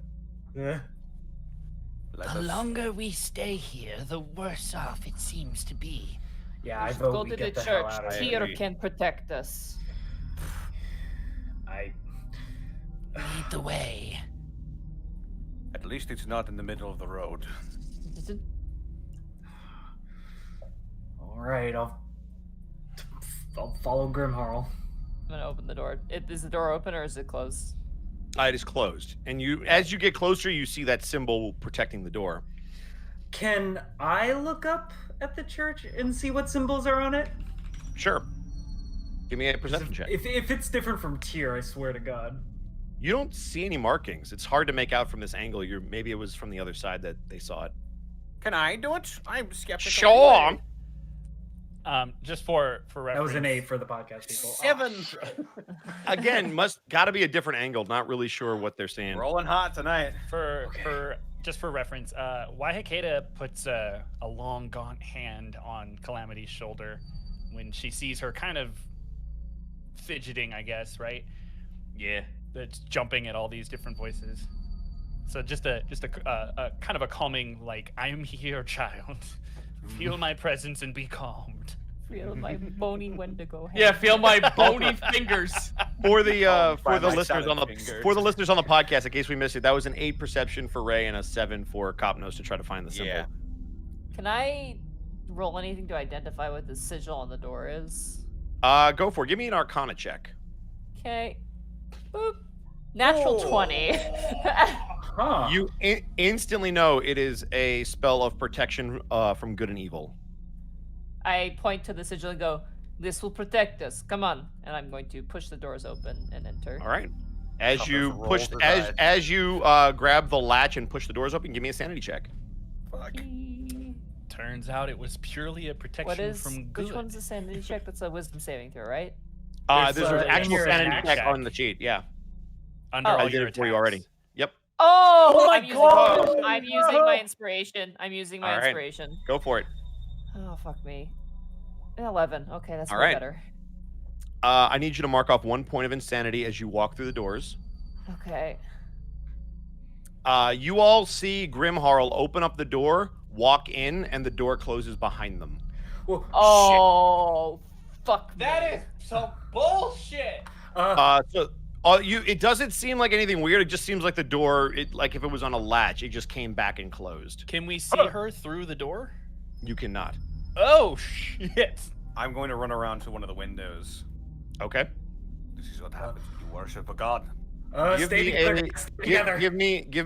The us- longer we stay here, the worse off it seems to be. Yeah, We I should vote go we to the get the hell church. out of Tyr here. can protect us. Lead the way. At least it's not in the middle of the road. All right, I'll follow Grimharl. I'm gonna open the door. Is the door open or is it closed? It is closed. And as you get closer, you see that symbol protecting the door. Can I look up at the church and see what symbols are on it? Sure. Give me a perception check. If it's different from Tyr, I swear to God. You don't see any markings. It's hard to make out from this angle. Maybe it was from the other side that they saw it. Can I do it? I'm skeptical. Sure. anyway. Just for reference. That was an 8 for the podcast people. 7. Again, got to be a different angle. Not really sure what they're saying. Rolling hot tonight. For reference, Waihakeda puts a long gaunt hand on Calamity's shoulder when she sees her kind of fidgeting, I guess, right? Yeah. That's jumping at all these different voices. So just a kind of a calming, like, I am here, child. Feel my presence and be calmed. Feel my bony Wendigo hand. Yeah, feel my bony fingers. For the by my listeners on the fingers. for the listeners on the podcast, in case we missed it, that was an 8 perception for Ray and a 7 for Copnos to try to find the symbol. Yeah. Can I roll anything to identify what the sigil on the door is? Go for it. Give me an Arcana check. Okay. Boop. Natural 20. Huh. You instantly know it is a spell of protection from good and evil. I point to the sigil and go, "This will protect us. Come on!" And I'm going to push the doors open and enter. All right. As Copnos you rolls push, his eyes. as you grab the latch and push the doors open, give me a sanity check. Turns out it was purely a protection What is? from good. Which one's the sanity check? That's a wisdom saving throw, right? There's, There's an in actual your sanity attack check check. on the sheet. Yeah, Under Oh. all I did your it for you already. attacks. Yep. Oh, my I'm using, God. I'm using my inspiration. I'm using my All right. inspiration. Go for it. Oh, fuck me. 11. Okay, that's All way right. better. I need you to mark off 1 point of insanity as you walk through the doors. Okay. You all see Grimharl open up the door, walk in, and the door closes behind them. Well, Oh, fuck me. That is some bullshit. It doesn't seem like anything weird. It just seems like the door, like if it was on a latch, it just came back and closed. Can we see her through the door? You cannot. Oh shit! I'm going to run around to one of the windows. Okay. This is what happens when you worship a god. Give stay me together. give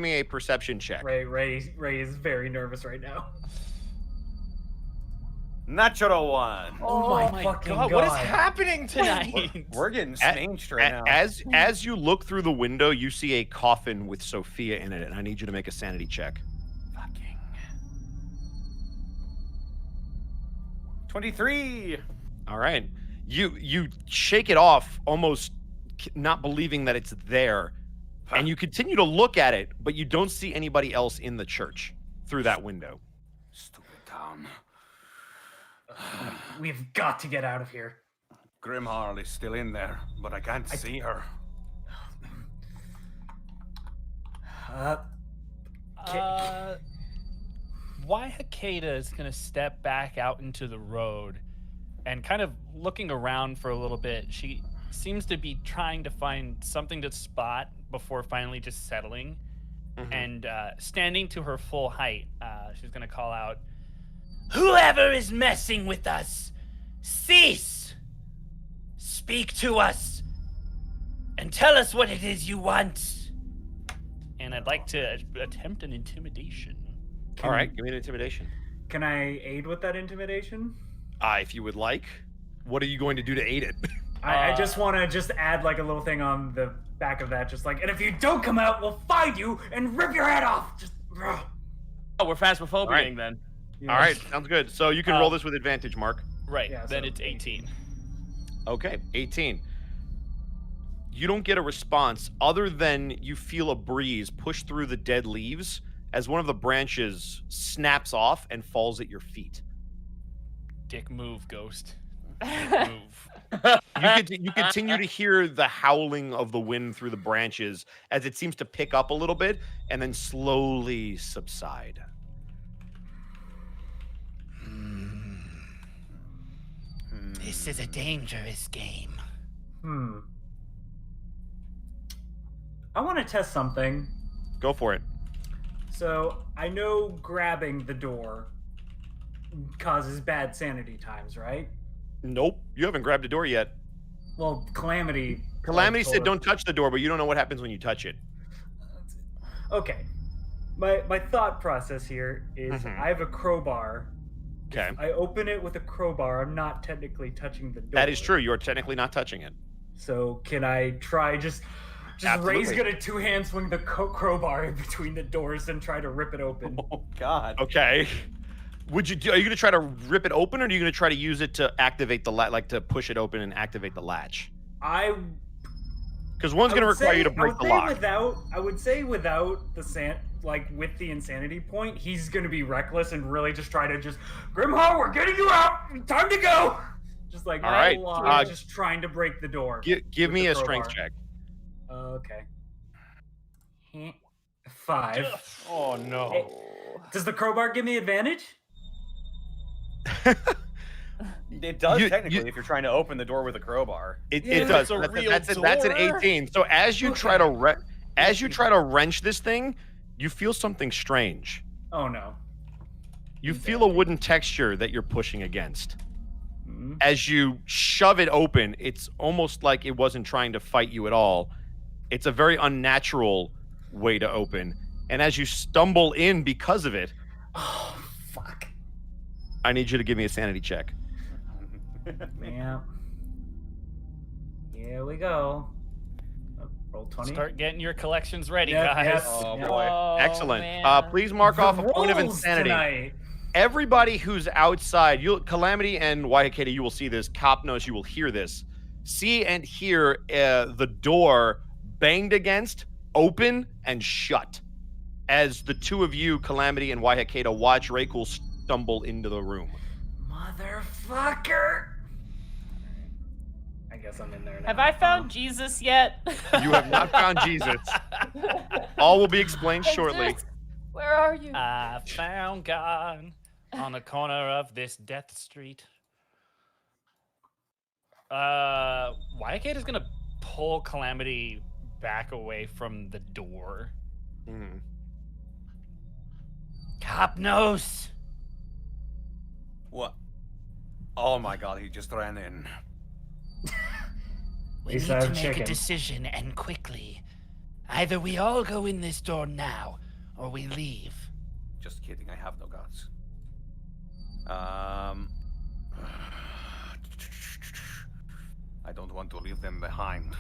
me a perception check. Ray is very nervous right now. Natural 1. Oh my my fucking god, what is happening tonight? We're getting smanged right now. As you look through the window, you see a coffin with Sophia in it, and I need you to make a sanity check. Fucking 23. All right. You shake it off, almost not believing that it's there, and you continue to look at it, but you don't see anybody else in the church through that window. Stupid town. We've got to get out of here. Grimharl is still in there, but I can't see her. Waikeda is gonna step back out into the road and kind of looking around for a little bit. She seems to be trying to find something to spot before finally just settling. And standing to her full height, she's gonna call out, Whoever is messing with us, cease! Speak to us and tell us what it is you want. and I'd like to attempt an intimidation. All right, give me an intimidation. Can I aid with that intimidation? If you would like. What are you going to do to aid it? I just want to just add like a little thing on the back of that, just like, and if you don't come out, we'll find you and rip your head off. Just. Oh, we're phasmophobiaing right. then. Yeah. All right, sounds good. So you can roll this with advantage, Mark. Right, Yeah, then so it's 18. Okay, 18. You don't get a response other than you feel a breeze push through the dead leaves as one of the branches snaps off and falls at your feet. Dick move, ghost. Dick move. You continue to hear the howling of the wind through the branches as it seems to pick up a little bit and then slowly subside. This is a dangerous game. I want to test something. Go for it. So I know grabbing the door causes bad sanity times, right? Nope, you haven't grabbed a door yet. Well, Calamity. Calamity told said us- don't touch the door, but you don't know what happens when you touch it. Okay. My thought process here is Mhm. I have a crowbar. Okay. If I open it with a crowbar, I'm not technically touching the door. That is true. You're technically not touching it. So can I try just Absolutely. Ray's gonna two-hand swing the crowbar in between the doors and try to rip it open. Oh God. Okay. Are you going to try to rip it open, or are you going to try to use it to activate the latch, like to push it open and activate the latch? Because one's going to require you to break the lock. I would say without the with the insanity point, he's gonna be reckless and really just try to Grimharl, we're getting you out. Time to go. Just like All right. just trying to break the door. Give me the a strength crowbar. check. Okay. 5. Oh no. Hey, does the crowbar give me advantage? It does You- technically if you're trying to open the door with a crowbar. It Yeah, does. it's a real That's an door. 18. So as you try Okay. to wrench this thing, you feel something strange. Oh no. You feel a wooden texture that you're pushing against. Mhm. As you shove it open, it's almost like it wasn't trying to fight you at all. It's a very unnatural way to open. And as you stumble in because of it, Oh fuck. I need you to give me a sanity check. Yeah. Here we go. Roll 20. Start getting your collections ready, Yep, guys. yep. Oh Yeah. boy. Oh, Excellent. man. Please mark The off a point of rolls insanity. tonight. Everybody who's outside, Calamity and Waikeda, you will see this. Cop knows you will hear this. see and hear the door banged against, open, and shut as the two of you, Calamity and Waihakeda, watch Reykul stumble into the room. Motherfucker! I guess I'm in there now. Have I found Jesus yet? You have not found Jesus. All will be explained shortly. Where are you? I found God on the corner of this death street. Wyatt is gonna pull Calamity back away from the door. Copnos. What? Oh my god, he just ran in. We Least need I to have make a chicken. decision, and quickly. Either we all go in this door now, or we leave. Just kidding, I have no guts. I don't want to leave them behind.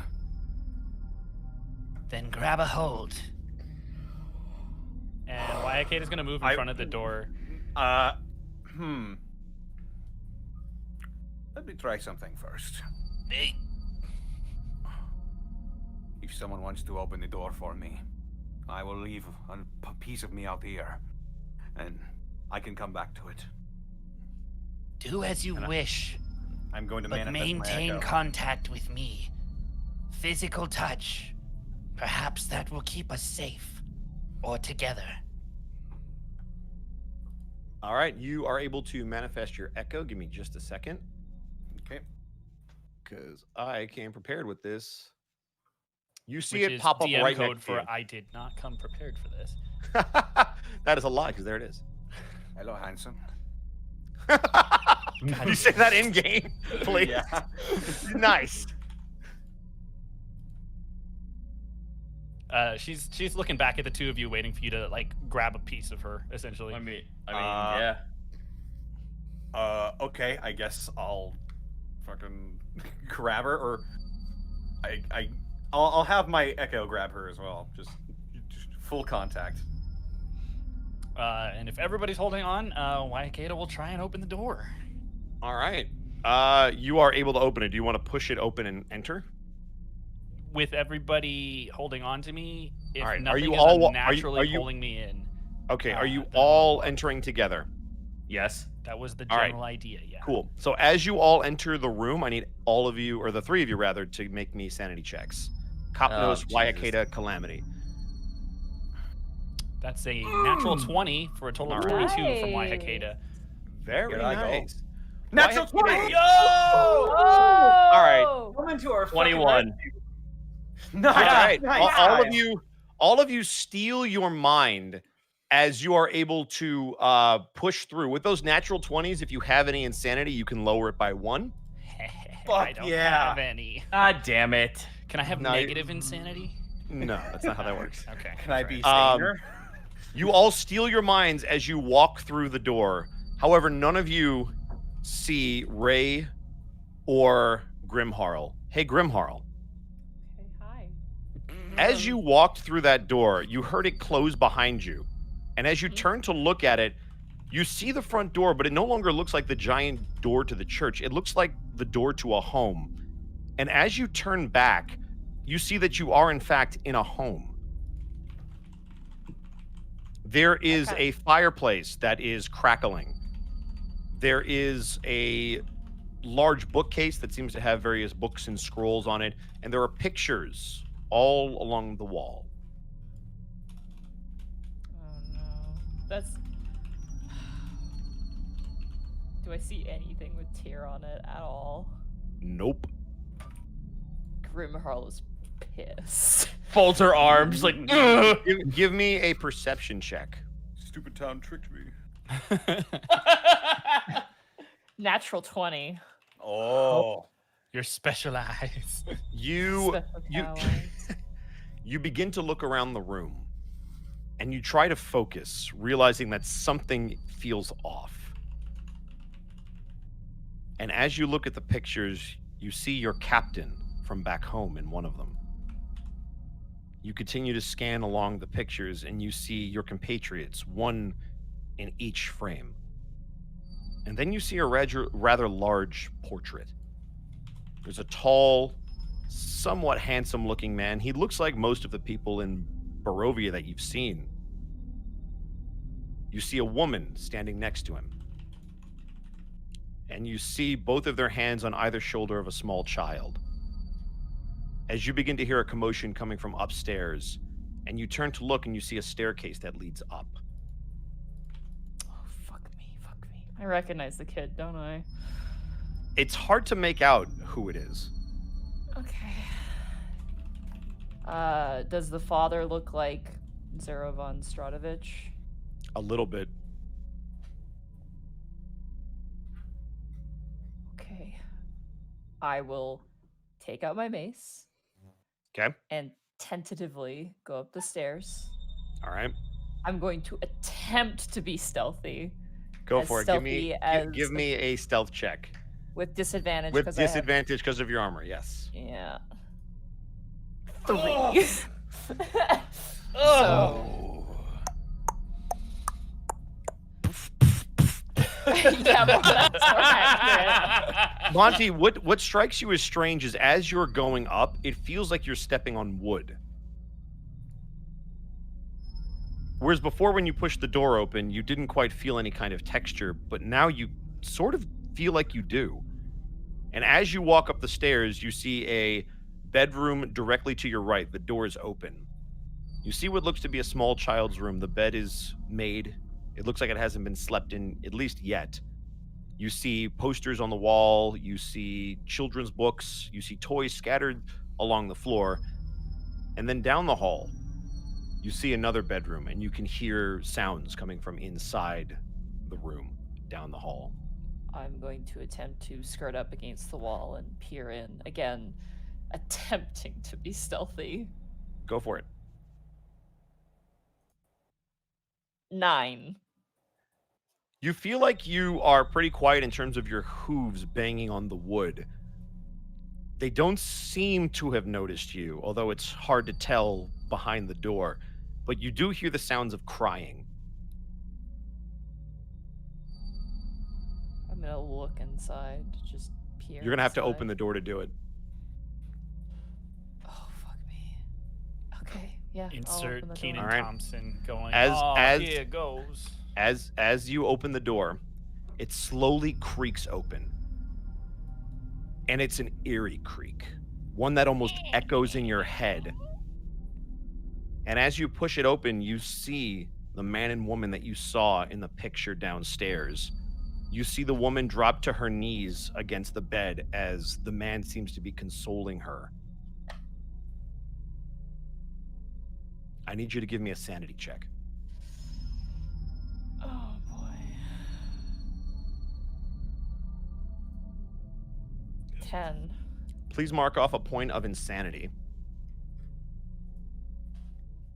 Then grab a hold. And Wyatt is gonna move in front of the door. Let me try something first. If someone wants to open the door for me, I will leave a piece of me out here, and I can come back to it. Do as you wish, I'm going to but manifest my maintain echo. contact with me. Physical touch. Perhaps that will keep us safe. Or together. All right, you are able to manifest your echo. Give me just a second. Okay. Because I came prepared with this. You see Which it is pop up DM right code next for to I did not come prepared for this. you. That is a lie, because there it is. Hello, handsome. You say that in game, please. Yeah. Nice. She's looking back at the two of you, waiting for you to like grab a piece of her, essentially. I mean, yeah. Okay, I guess I'll fucking grab her, or I'll have my echo grab her as well. Just full contact. And if everybody's holding on, Wyatt will try and open the door. All right. You are able to open it. Do you want to push it open and enter? With everybody holding on to me, if All right, are nothing you is all- are you- unnaturally are you- pulling me in. Okay, are you then all entering together? Yes. That was the All right. general idea, yeah. Cool. So as you all enter the room, I need all of you, or the three of you rather, to make me sanity checks. Copnos, Jesus. Wyatt, Calamity. That's a natural 20 for a total of All 22 right. from Wyatt. Very Here I go. nice. Natural Wyatt- 20! Yo! Oh! All right. Come into our 21. Nice. All right. Nice. All of you steal your mind as you are able to push through. With those natural 20s, if you have any insanity, you can lower it by 1. I Fuck don't yeah. have any. Ah, damn it. Can I have No, you- negative insanity? No, that's not how that works. Okay. Can I be Um, saner? You all steal your minds as you walk through the door. However, none of you see Ray or Grimharl. Hey, Grimharl. Okay, hi. As you walked through that door, you heard it close behind you. And as you turn to look at it, you see the front door, but it no longer looks like the giant door to the church. It looks like the door to a home. And as you turn back, you see that you are, in fact, in a home. There is Okay. a fireplace that is crackling. There is a large bookcase that seems to have various books and scrolls on it. And there are pictures all along the wall. Oh no. That's. Do I see anything with tear on it at all? Nope. Grimharl is pissed. Folds her arms like. "Ugh." Give me a perception check. Stupid town tricked me. Natural 20. Oh. Your special eyes. You Special you powers. you begin to look around the room and you try to focus, realizing that something feels off. And as you look at the pictures, you see your captain from back home in one of them. You continue to scan along the pictures and you see your compatriots, one in each frame. And then you see a rather large portrait. There's a tall, somewhat handsome-looking man. He looks like most of the people in Barovia that you've seen. You see a woman standing next to him. And you see both of their hands on either shoulder of a small child. As you begin to hear a commotion coming from upstairs, and you turn to look and you see a staircase that leads up. Oh, fuck me. I recognize the kid, don't I? It's hard to make out who it is. Okay. Does the father look like Zero von Stratovich? A little bit. Okay. I will take out my mace. Okay. And tentatively go up the stairs. All right. I'm going to attempt to be stealthy. Go for it. Give me a stealth check. With disadvantage. With disadvantage because of your armor, yes. Yeah. 3. Oh. Yeah, but that's more accurate. Monty, what strikes you as strange is as you're going up, it feels like you're stepping on wood. Whereas before when you pushed the door open, you didn't quite feel any kind of texture, but now you sort of feel like you do. And as you walk up the stairs, you see a bedroom directly to your right. The door is open. You see what looks to be a small child's room. The bed is made. It looks like it hasn't been slept in, at least yet. You see posters on the wall. You see children's books. You see toys scattered along the floor. And then down the hall, you see another bedroom, and you can hear sounds coming from inside the room down the hall. I'm going to attempt to skirt up against the wall and peer in. Again, attempting to be stealthy. Go for it. 9. You feel like you are pretty quiet in terms of your hooves banging on the wood. They don't seem to have noticed you, although it's hard to tell behind the door. But you do hear the sounds of crying. I'm gonna look inside, just peer. You're gonna have to inside. open the door to do it. Oh, fuck me. Okay, yeah. I'll Insert open the door. Keenan All right. Thompson going, As- here it goes. As you open the door, it slowly creaks open. And it's an eerie creak, one that almost echoes in your head. And as you push it open, you see the man and woman that you saw in the picture downstairs. You see the woman drop to her knees against the bed as the man seems to be consoling her. I need you to give me a sanity check. Oh, boy. 10. Please mark off a point of insanity.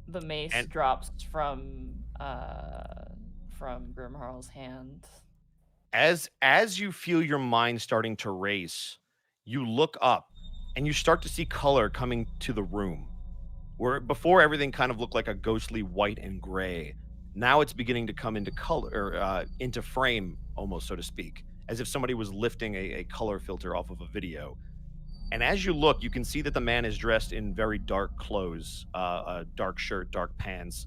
The mace And- drops from Grimharl's hand. As you feel your mind starting to race, you look up and you start to see color coming to the room. Where before everything kind of looked like a ghostly white and gray, now it's beginning to come into color, or into frame almost, so to speak, as if somebody was lifting a color filter off of a video. And as you look, you can see that the man is dressed in very dark clothes, a dark shirt, dark pants,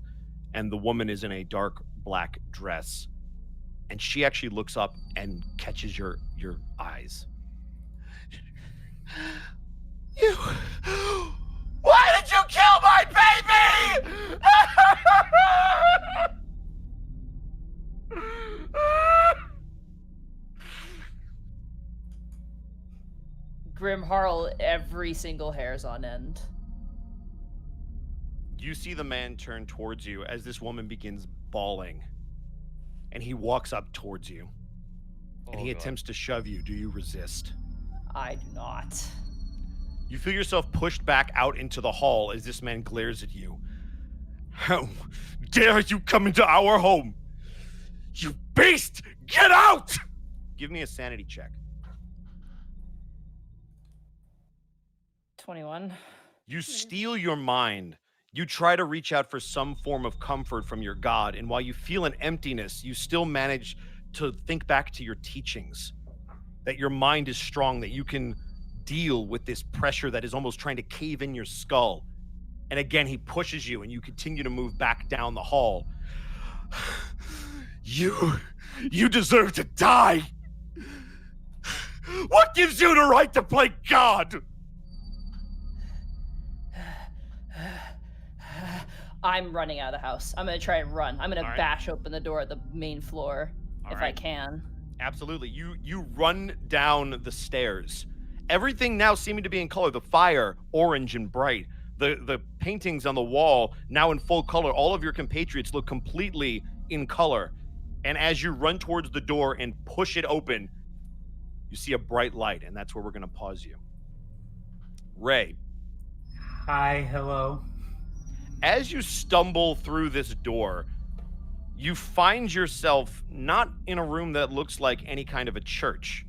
and the woman is in a dark black dress. And she actually looks up and catches your eyes. You... Why did you kill my baby? Grimharl, every single hair's on end. You see the man turn towards you as this woman begins bawling. And he walks up towards you. And he attempts to shove you. Do you resist? I do not. You feel yourself pushed back out into the hall as this man glares at you. How dare you come into our home? You beast! Get out! Give me a sanity check. 21. You steal your mind. You try to reach out for some form of comfort from your God, and while you feel an emptiness, you still manage to think back to your teachings. That your mind is strong, that you can deal with this pressure that is almost trying to cave in your skull. And again, he pushes you and you continue to move back down the hall. You deserve to die. What gives you the right to play God? I'm running out of the house. I'm going to try and run. I'm going to All right. bash open the door at the main floor if I can. Absolutely. You run down the stairs. Everything now seeming to be in color. The fire, orange and bright. The paintings on the wall, now in full color. All of your compatriots look completely in color. And as you run towards the door and push it open, you see a bright light, and that's where we're going to pause you. Ray. Hi, hello. As you stumble through this door, you find yourself not in a room that looks like any kind of a church.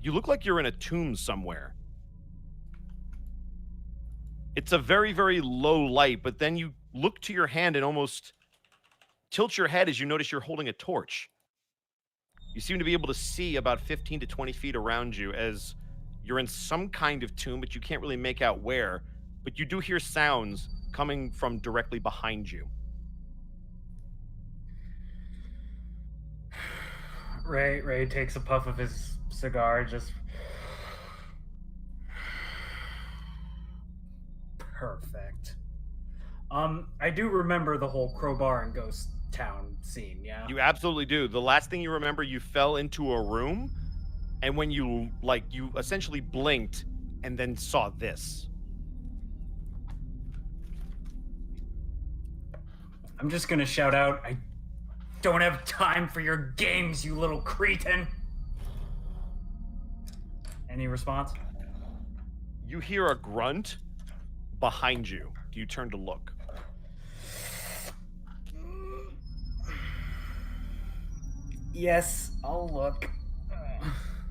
You look like you're in a tomb somewhere. It's a very, very low light, but then you look to your hand and almost tilt your head as you notice you're holding a torch. You seem to be able to see about 15 to 20 feet around you as you're in some kind of tomb, but you can't really make out where. But you do hear sounds coming from directly behind you. Ray takes a puff of his cigar, just... Perfect. I do remember the whole crowbar and ghost town scene, yeah? You absolutely do. The last thing you remember, you fell into a room, and when you essentially blinked and then saw this. I'm just gonna shout out, I don't have time for your games, you little cretin. Any response? You hear a grunt behind you. Do you turn to look? Yes, I'll look.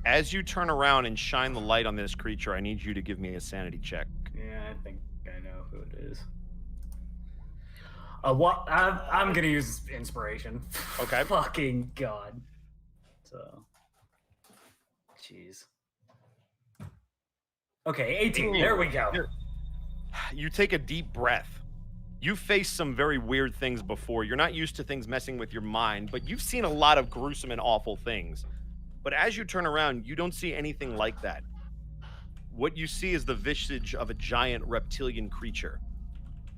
As you turn around and shine the light on this creature, I need you to give me a sanity check. Yeah, I think I know who it is. I'm gonna use inspiration. Okay. Fucking God. So, jeez. Okay, 18. There we go. You take a deep breath. You've faced some very weird things before. You're not used to things messing with your mind, but you've seen a lot of gruesome and awful things. But as you turn around, you don't see anything like that. What you see is the visage of a giant reptilian creature,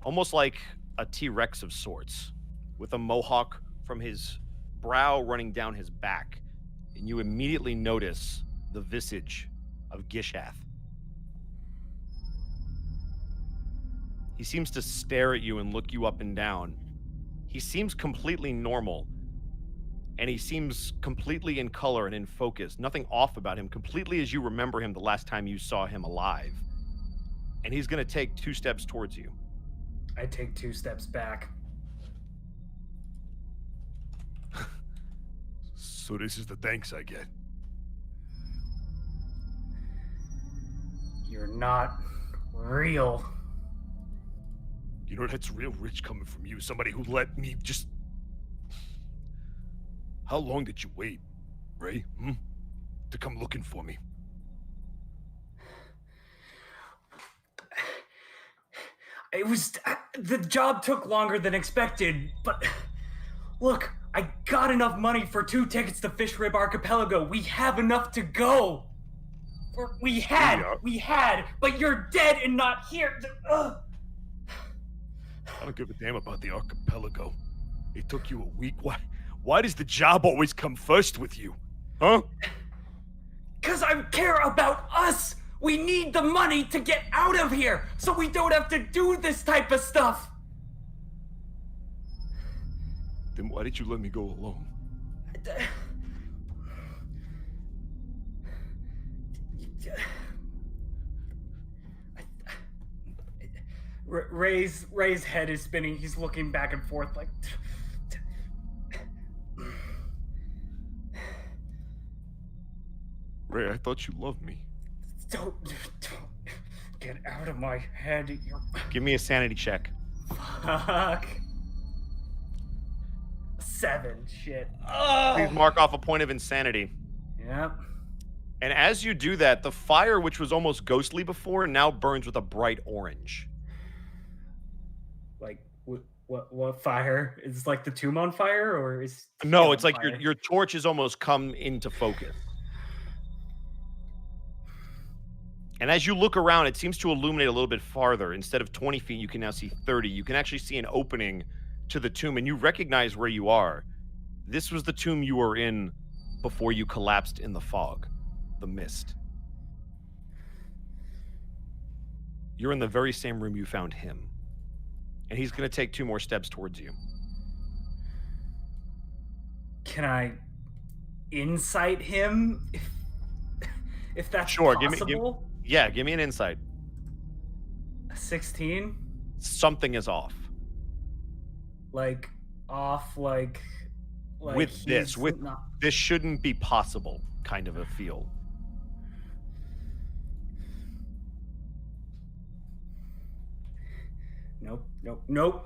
almost like a T-Rex of sorts, with a mohawk from his brow running down his back. And you immediately notice the visage of Gishath. He seems to stare at you and look you up and down. He seems completely normal. And he seems completely in color and in focus. Nothing off about him, completely as you remember him the last time you saw him alive. And he's going to take 2 steps towards you. I take 2 steps back. So this is the thanks I get. You're not real. You know, that's real rich coming from you. Somebody who let me just... How long did you wait, Ray? To come looking for me? It was... The job took longer than expected, but... Look, I got enough money for 2 tickets to Fish Rib Archipelago. We have enough to go. We had, but you're dead and not here. Ugh. I don't give a damn about the archipelago. It took you a week. Why does the job always come first with you? Huh? 'Cause I care about us! We need the money to get out of here, so we don't have to do this type of stuff! Then why did you let me go alone? Ray's head is spinning. He's looking back and forth like... Ray, I thought you loved me. Don't get out of my head. You're... Give me a sanity check. Fuck. 7. Shit. Please mark off a point of insanity. Yep. And as you do that, the fire, which was almost ghostly before, now burns with a bright orange. Like, what fire? Is like the tomb on fire, or is No, it's like your torch has almost come into focus. And as you look around, it seems to illuminate a little bit farther. Instead of 20 feet, you can now see 30. You can actually see an opening to the tomb, and you recognize where you are. This was the tomb you were in before you collapsed in the fog, the mist. You're in the very same room you found him. And he's going to take 2 more steps towards you. Can I insight him if that's Sure, possible? give me an insight. 16? Something is off. Like off, like with this, this shouldn't be possible kind of a feel.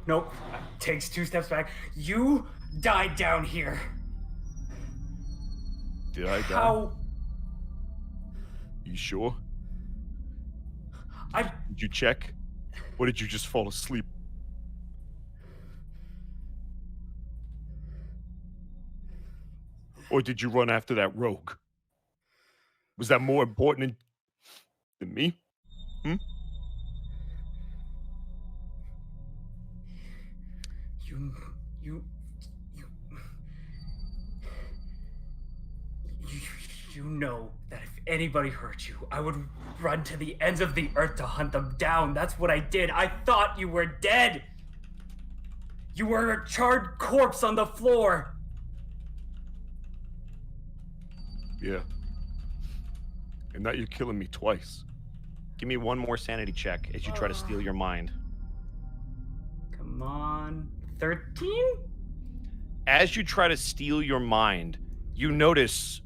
Nope. Takes 2 steps back. You died down here. Did I die? How? You sure? Did you check? Or did you just fall asleep? Or did you run after that rogue? Was that more important than me? You know that if anybody hurt you, I would run to the ends of the earth to hunt them down. That's what I did. I thought you were dead. You were a charred corpse on the floor. Yeah. And now you're killing me twice. Give me 1 more sanity check as you try to steal your mind. Come on. 13? As you try to steal your mind, you notice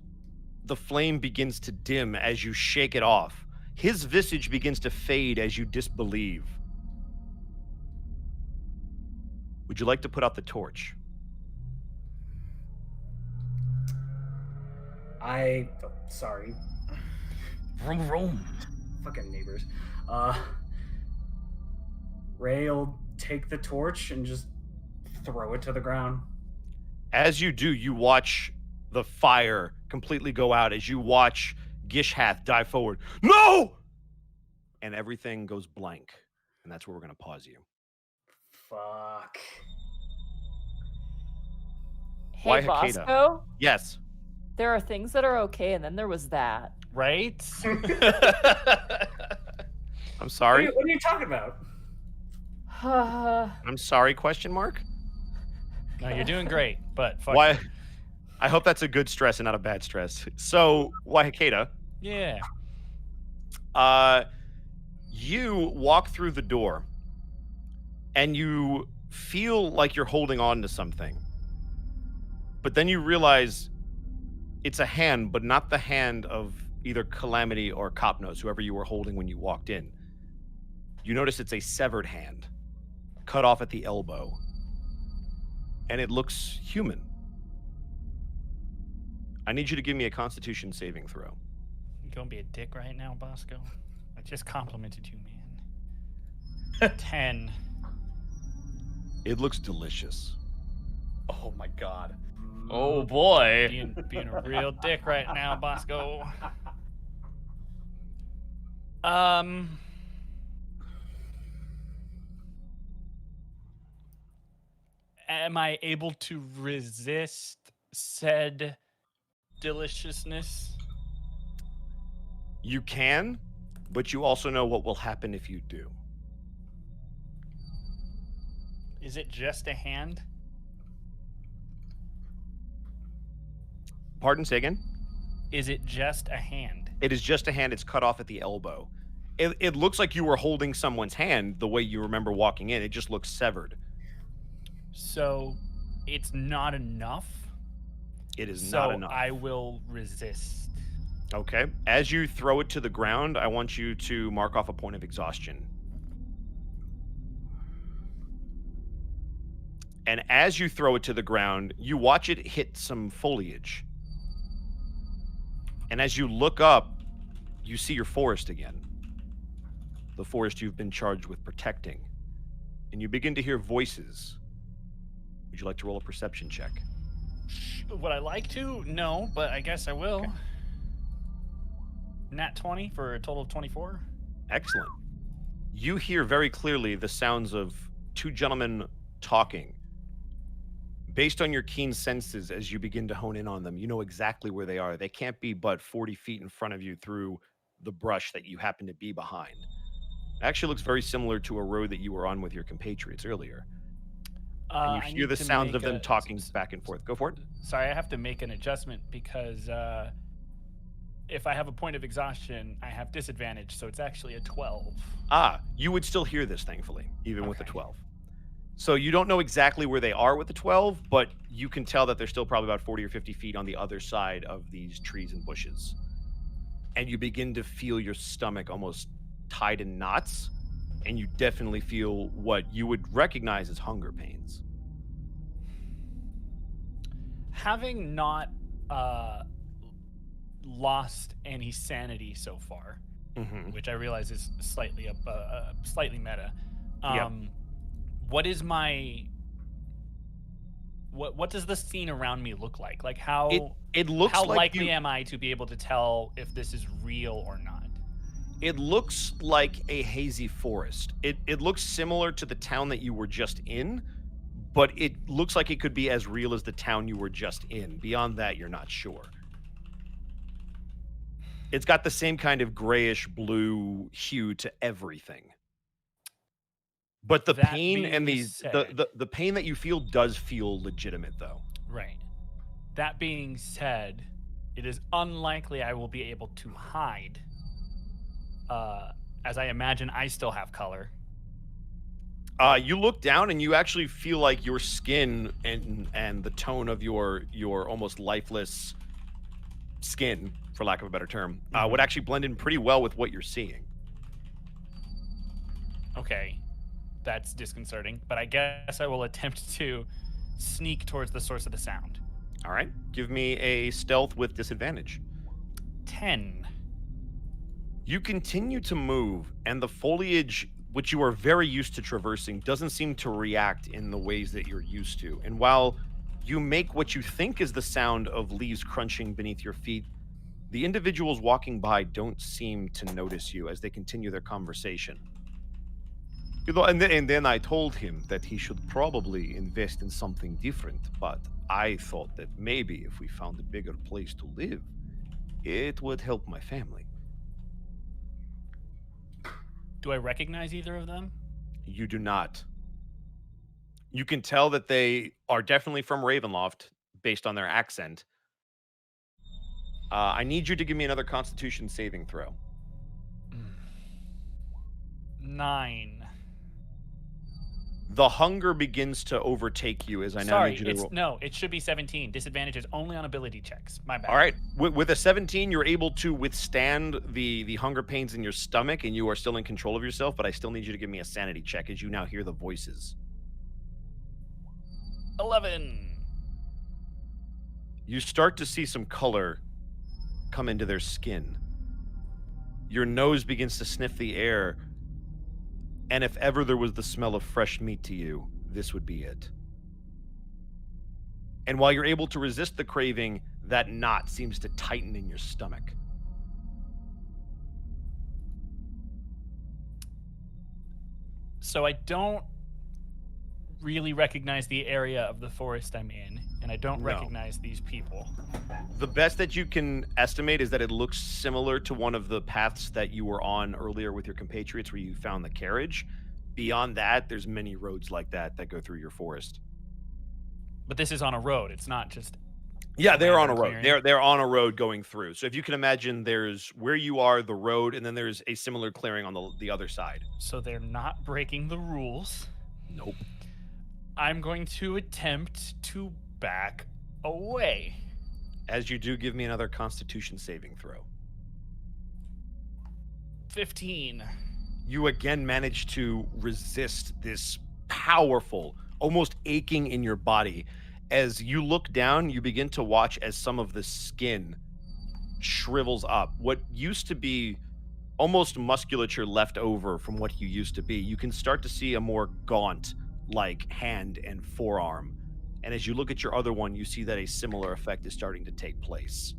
the flame begins to dim as you shake it off. His visage begins to fade as you disbelieve. Would you like to put out the torch? Sorry. Vroom, vroom. Fucking neighbors. Ray'll take the torch and just throw it to the ground. As you do, you watch the fire completely go out as you watch Gishhath dive forward. No! And everything goes blank. And that's where we're going to pause you. Fuck. Hey, Why Hakeda? Bosco? Yes. There are things that are okay, and then there was that. Right? I'm sorry. What are you talking about? I'm sorry, question mark? No, you're doing great, but fuck Why? you. I hope that's a good stress and not a bad stress. So, why Hakeda? Yeah. You walk through the door and you feel like you're holding on to something. But then you realize it's a hand, but not the hand of either Calamity or Copnose, whoever you were holding when you walked in. You notice it's a severed hand, cut off at the elbow. And it looks human. I need you to give me a Constitution saving throw. You gonna be a dick right now, Bosco? I just complimented you, man. 10. It looks delicious. Oh my god. Oh boy. Being a real dick right now, Bosco. Am I able to resist said deliciousness? You can, but you also know what will happen if you do. Is it just a hand? Pardon, say again? Is it just a hand? It is just a hand. It's cut off at the elbow. It looks like you were holding someone's hand the way you remember walking in. It just looks severed. So it's not enough? It is So not enough. I will resist. Okay. As you throw it to the ground, I want you to mark off a point of exhaustion. And as you throw it to the ground, you watch it hit some foliage. And as you look up, you see your forest again. The forest you've been charged with protecting. And you begin to hear voices. Would you like to roll a perception check? Would I like to? No, but I guess I will. Okay. Nat 20 for a total of 24. Excellent. You hear very clearly the sounds of two gentlemen talking. Based on your keen senses, as you begin to hone in on them, you know exactly where they are. They can't be but 40 feet in front of you through the brush that you happen to be behind. It actually looks very similar to a road that you were on with your compatriots earlier. And you hear the sounds of them talking back and forth. Go for it. Sorry, I have to make an adjustment because if I have a point of exhaustion, I have disadvantage, so it's actually a 12. You would still hear this, thankfully, even with the 12. So you don't know exactly where they are with the 12, but you can tell that they're still probably about 40 or 50 feet on the other side of these trees and bushes. And you begin to feel your stomach almost tied in knots, and you definitely feel what you would recognize as hunger pains. Having not lost any sanity so far, which I realize is slightly slightly meta. What is my what does the scene around me look like? Like how it looks how like likely am I to be able to tell if this is real or not? It looks like a hazy forest. It looks similar to the town that you were just in, but it looks like it could be as real as the town you were just in. Beyond that, you're not sure. It's got the same kind of grayish blue hue to everything. But the pain and the pain that you feel does feel legitimate, though. Right. That being said, it is unlikely I will be able to hide, as I imagine I still have color. You look down and you actually feel like your skin and the tone of your almost lifeless skin, for lack of a better term, would actually blend in pretty well with what you're seeing. Okay. That's disconcerting, but I guess I will attempt to sneak towards the source of the sound. All right. Give me a stealth with disadvantage. 10. You continue to move, and the foliage, which you are very used to traversing, doesn't seem to react in the ways that you're used to. And while you make what you think is the sound of leaves crunching beneath your feet, the individuals walking by don't seem to notice you as they continue their conversation. And then I told him that he should probably invest in something different, but I thought that maybe if we found a bigger place to live, it would help my family. Do I recognize either of them? You do not. You can tell that they are definitely from Ravenloft based on their accent. I need you to give me another Constitution saving throw. 9. The hunger begins to overtake you as I now need you to roll. No, it should be 17. Disadvantage is only on ability checks. My bad. All right. With a 17, you're able to withstand the hunger pains in your stomach, and you are still in control of yourself, but I still need you to give me a sanity check as you now hear the voices. 11. You start to see some color come into their skin. Your nose begins to sniff the air, and if ever there was the smell of fresh meat to you, this would be it. And while you're able to resist the craving, that knot seems to tighten in your stomach. So I don't really recognize the area of the forest I'm in, and I don't recognize these people. The best that you can estimate is that it looks similar to one of the paths that you were on earlier with your compatriots where you found the carriage. Beyond that, there's many roads like that that go through your forest. But this is on a road. It's not just... Yeah, they're on a road. They're on a road going through. So if you can imagine, there's where you are, the road, and then there's a similar clearing on the other side. So they're not breaking the rules. Nope. I'm going to attempt to back away. As you do, give me another Constitution saving throw. 15. You again manage to resist this powerful, almost aching in your body. As you look down, you begin to watch as some of the skin shrivels up. What used to be almost musculature left over from what you used to be, you can start to see a more gaunt like hand and forearm. And as you look at your other one, you see that a similar effect is starting to take place.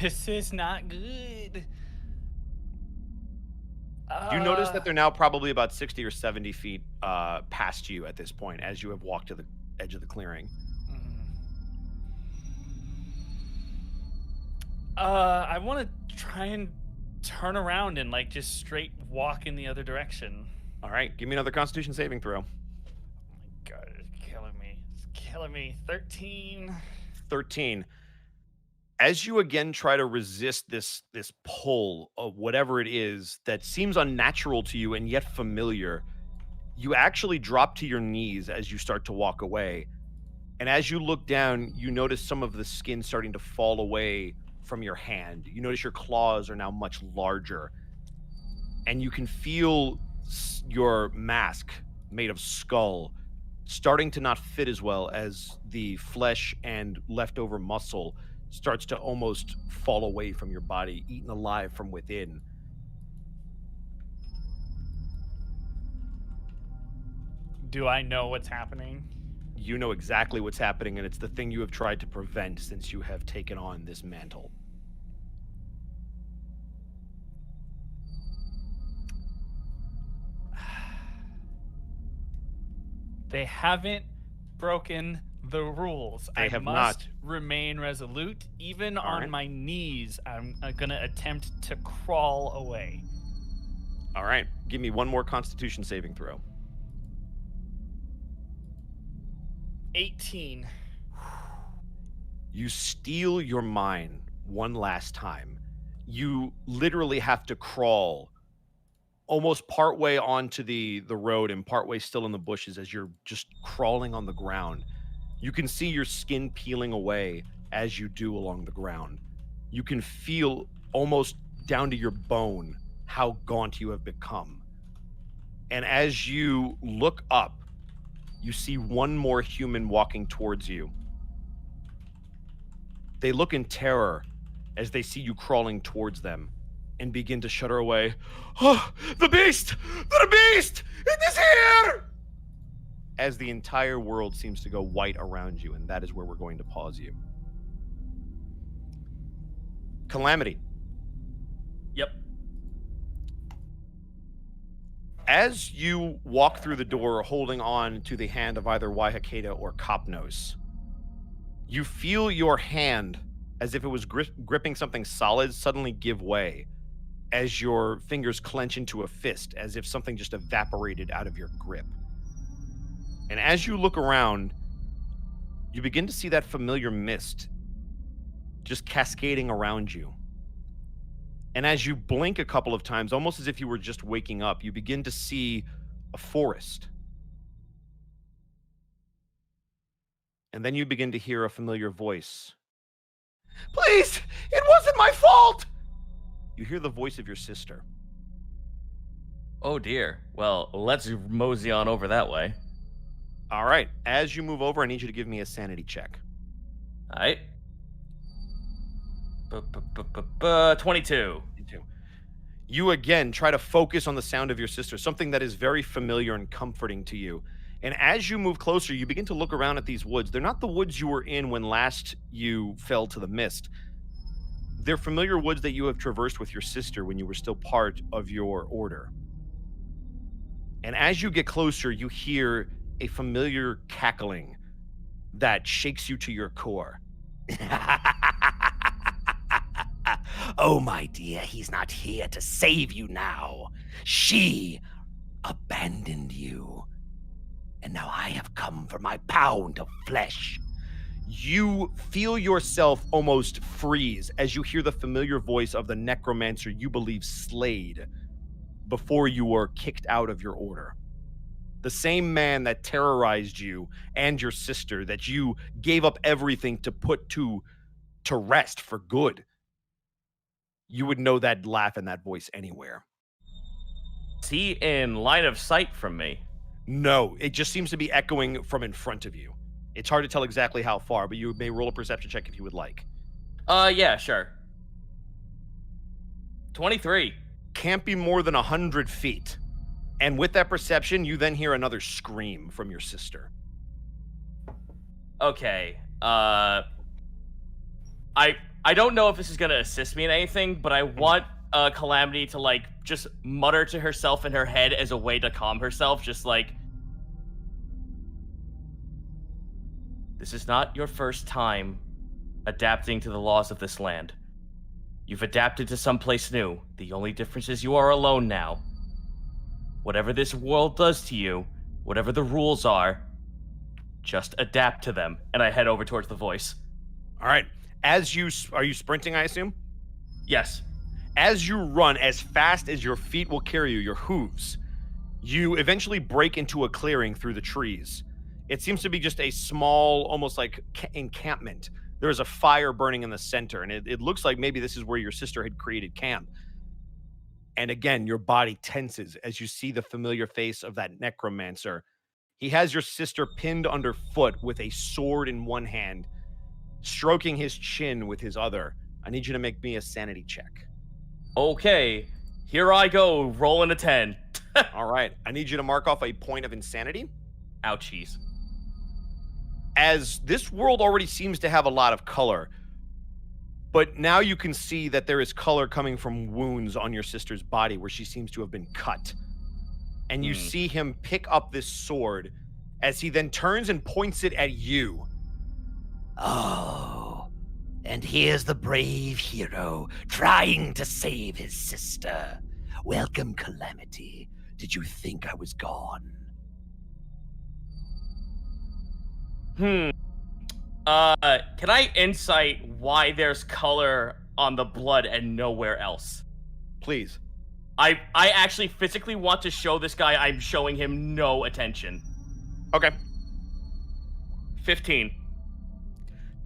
This is not good. You notice that they're now probably about 60 or 70 feet past you at this point as you have walked to the edge of the clearing. I want to try and turn around and like just straight walk in the other direction. All right, give me another Constitution saving throw. Oh my god, it's killing me. It's killing me. 13. 13. As you again try to resist this pull of whatever it is that seems unnatural to you and yet familiar, you actually drop to your knees as you start to walk away. And as you look down, you notice some of the skin starting to fall away from your hand. You notice your claws are now much larger. And you can feel your mask made of skull starting to not fit as well as the flesh and leftover muscle starts to almost fall away from your body, eaten alive from within. Do I know what's happening? You know exactly what's happening, and it's the thing you have tried to prevent since you have taken on this mantle. They haven't broken the rules. They I have must not. Remain resolute. Even All on right. my knees, I'm going to attempt to crawl away. All right, give me one more Constitution saving throw. 18. You steal your mind one last time. You literally have to crawl almost partway onto the road and partway still in the bushes as you're just crawling on the ground. You can see your skin peeling away as you do along the ground. You can feel almost down to your bone how gaunt you have become. And as you look up, you see one more human walking towards you. They look in terror as they see you crawling towards them and begin to shudder away. Oh, the beast! The beast! It is here! As the entire world seems to go white around you, and that is where we're going to pause you. Calamity. Yep. As you walk through the door holding on to the hand of either Waihakeda or Kopnos, you feel your hand, as if it was gripping something solid, suddenly give way as your fingers clench into a fist, as if something just evaporated out of your grip. And as you look around, you begin to see that familiar mist just cascading around you. And as you blink a couple of times, almost as if you were just waking up, you begin to see a forest. And then you begin to hear a familiar voice. Please, it wasn't my fault! You hear the voice of your sister. Oh dear. Well, let's mosey on over that way. All right, as you move over, I need you to give me a sanity check. All right. 22. You again try to focus on the sound of your sister, something that is very familiar and comforting to you. And as you move closer, you begin to look around at these woods. They're not the woods you were in when last you fell to the mist. They're familiar woods that you have traversed with your sister when you were still part of your order. And as you get closer, you hear a familiar cackling that shakes you to your core. Oh, my dear, he's not here to save you now. She abandoned you. And now I have come for my pound of flesh. You feel yourself almost freeze as you hear the familiar voice of the necromancer you believe slayed before you were kicked out of your order. The same man that terrorized you and your sister, that you gave up everything to put to rest for good. You would know that laugh and that voice anywhere. Is he in line of sight from me? No, it just seems to be echoing from in front of you. It's hard to tell exactly how far, but you may roll a perception check if you would like. Yeah, sure. 23. Can't be more than 100 feet. And with that perception, you then hear another scream from your sister. Okay. I don't know if this is gonna assist me in anything, but I want Calamity to like just mutter to herself in her head as a way to calm herself, just like, this is not your first time adapting to the laws of this land. You've adapted to someplace new. The only difference is you are alone now. Whatever this world does to you, whatever the rules are, just adapt to them. And I head over towards the voice. All right. Are you sprinting, I assume? Yes. As you run as fast as your feet will carry you, your hooves, you eventually break into a clearing through the trees. It seems to be just a small, almost like encampment. There's a fire burning in the center, and it looks like maybe this is where your sister had created camp. And again, your body tenses as you see the familiar face of that necromancer. He has your sister pinned underfoot with a sword in one hand, stroking his chin with his other. I need you to make me a sanity check. Okay, here I go, rolling a 10. All right, I need you to mark off a point of insanity. Ouchies. As this world already seems to have a lot of color, but now you can see that there is color coming from wounds on your sister's body where she seems to have been cut. And you see him pick up this sword as he then turns and points it at you. Oh, and here's the brave hero trying to save his sister. Welcome, Calamity. Did you think I was gone? Can I insight why there's color on the blood and nowhere else? Please. I actually physically want to show this guy I'm showing him no attention. Okay. 15.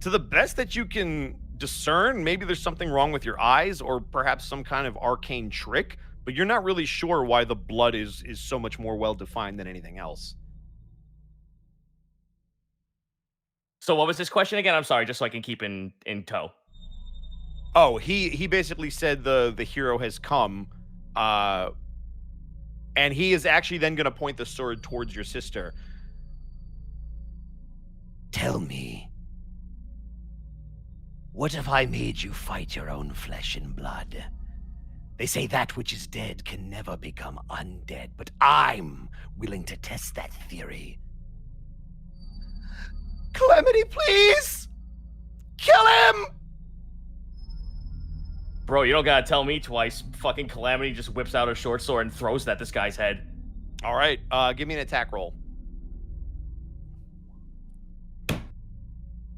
To the best that you can discern, maybe there's something wrong with your eyes or perhaps some kind of arcane trick, but you're not really sure why the blood is so much more well-defined than anything else. So what was this question again? I'm sorry, just so I can keep in tow. Oh, he basically said the hero has come, and he is actually then going to point the sword towards your sister. Tell me, what if I made you fight your own flesh and blood? They say that which is dead can never become undead, but I'm willing to test that theory. Calamity, please! Kill him! Bro, you don't gotta tell me twice. Fucking Calamity just whips out a short sword and throws it at this guy's head. All right, give me an attack roll.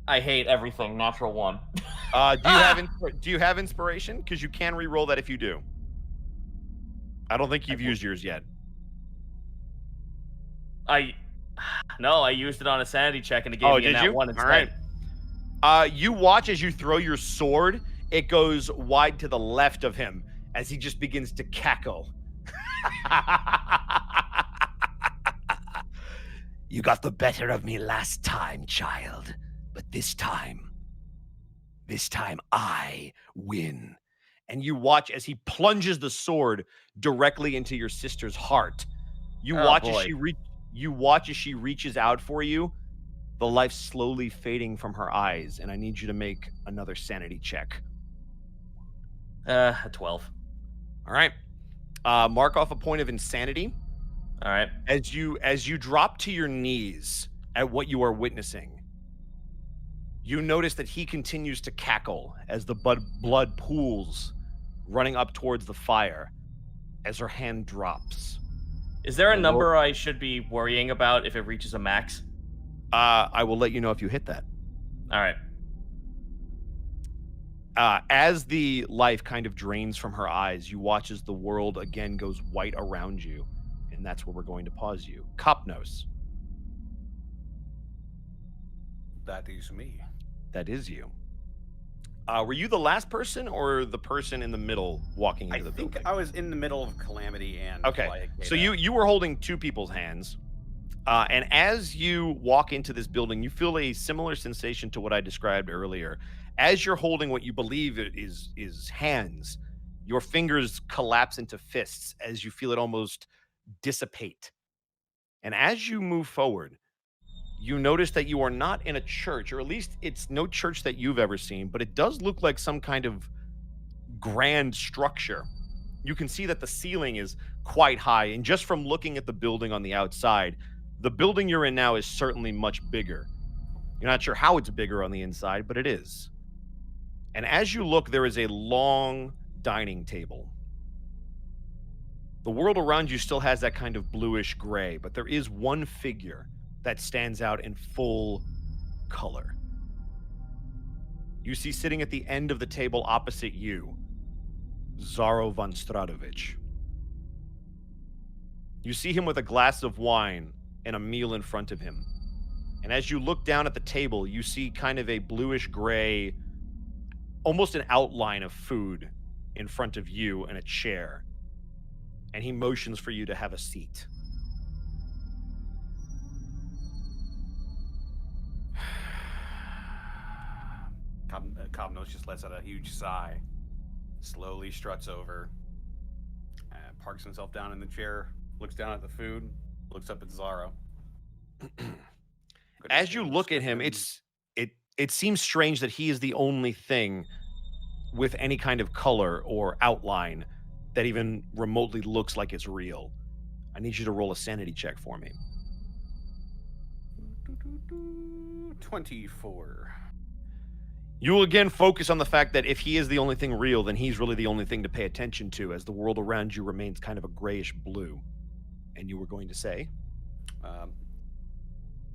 I hate everything. Natural 1. Do you have inspiration? Because you can re-roll that if you do. I don't think you've used yours yet. No, I used it on a sanity check and it gave me that one instead. All right. You watch as you throw your sword. It goes wide to the left of him as he just begins to cackle. You got the better of me last time, child. But this time I win. And you watch as he plunges the sword directly into your sister's heart. You watch as she reaches out for you, the life slowly fading from her eyes, and I need you to make another sanity check. A 12. All right. Mark off a point of insanity. All right. As you drop to your knees at what you are witnessing, you notice that he continues to cackle as the blood pools, running up towards the fire as her hand drops. Is there a number I should be worrying about if it reaches a max? I will let you know if you hit that. All right. As the life kind of drains from her eyes, you watch as the world again goes white around you, and that's where we're going to pause you. Kopnos. That is me. That is you. Were you the last person or the person in the middle walking into the building? I think I was in the middle of Calamity and okay. So you were holding two people's hands. And as you walk into this building, you feel a similar sensation to what I described earlier. As you're holding what you believe is hands, your fingers collapse into fists as you feel it almost dissipate. And as you move forward, you notice that you are not in a church, or at least it's no church that you've ever seen, but it does look like some kind of grand structure. You can see that the ceiling is quite high, and just from looking at the building on the outside, the building you're in now is certainly much bigger. You're not sure how it's bigger on the inside, but it is. And as you look, there is a long dining table. The world around you still has that kind of bluish gray, but there is one figure that stands out in full color. You see sitting at the end of the table opposite you, Zaro von Stradovich. You see him with a glass of wine and a meal in front of him. And as you look down at the table, you see kind of a bluish gray, almost an outline of food in front of you and a chair. And he motions for you to have a seat. Cobnos just lets out a huge sigh, slowly struts over, parks himself down in the chair, looks down at the food, looks up at Zaro. As you look at him, it seems strange that he is the only thing with any kind of color or outline that even remotely looks like it's real. I need you to roll a sanity check for me. 24. You will again focus on the fact that if he is the only thing real, then he's really the only thing to pay attention to, as the world around you remains kind of a grayish blue. And you were going to say?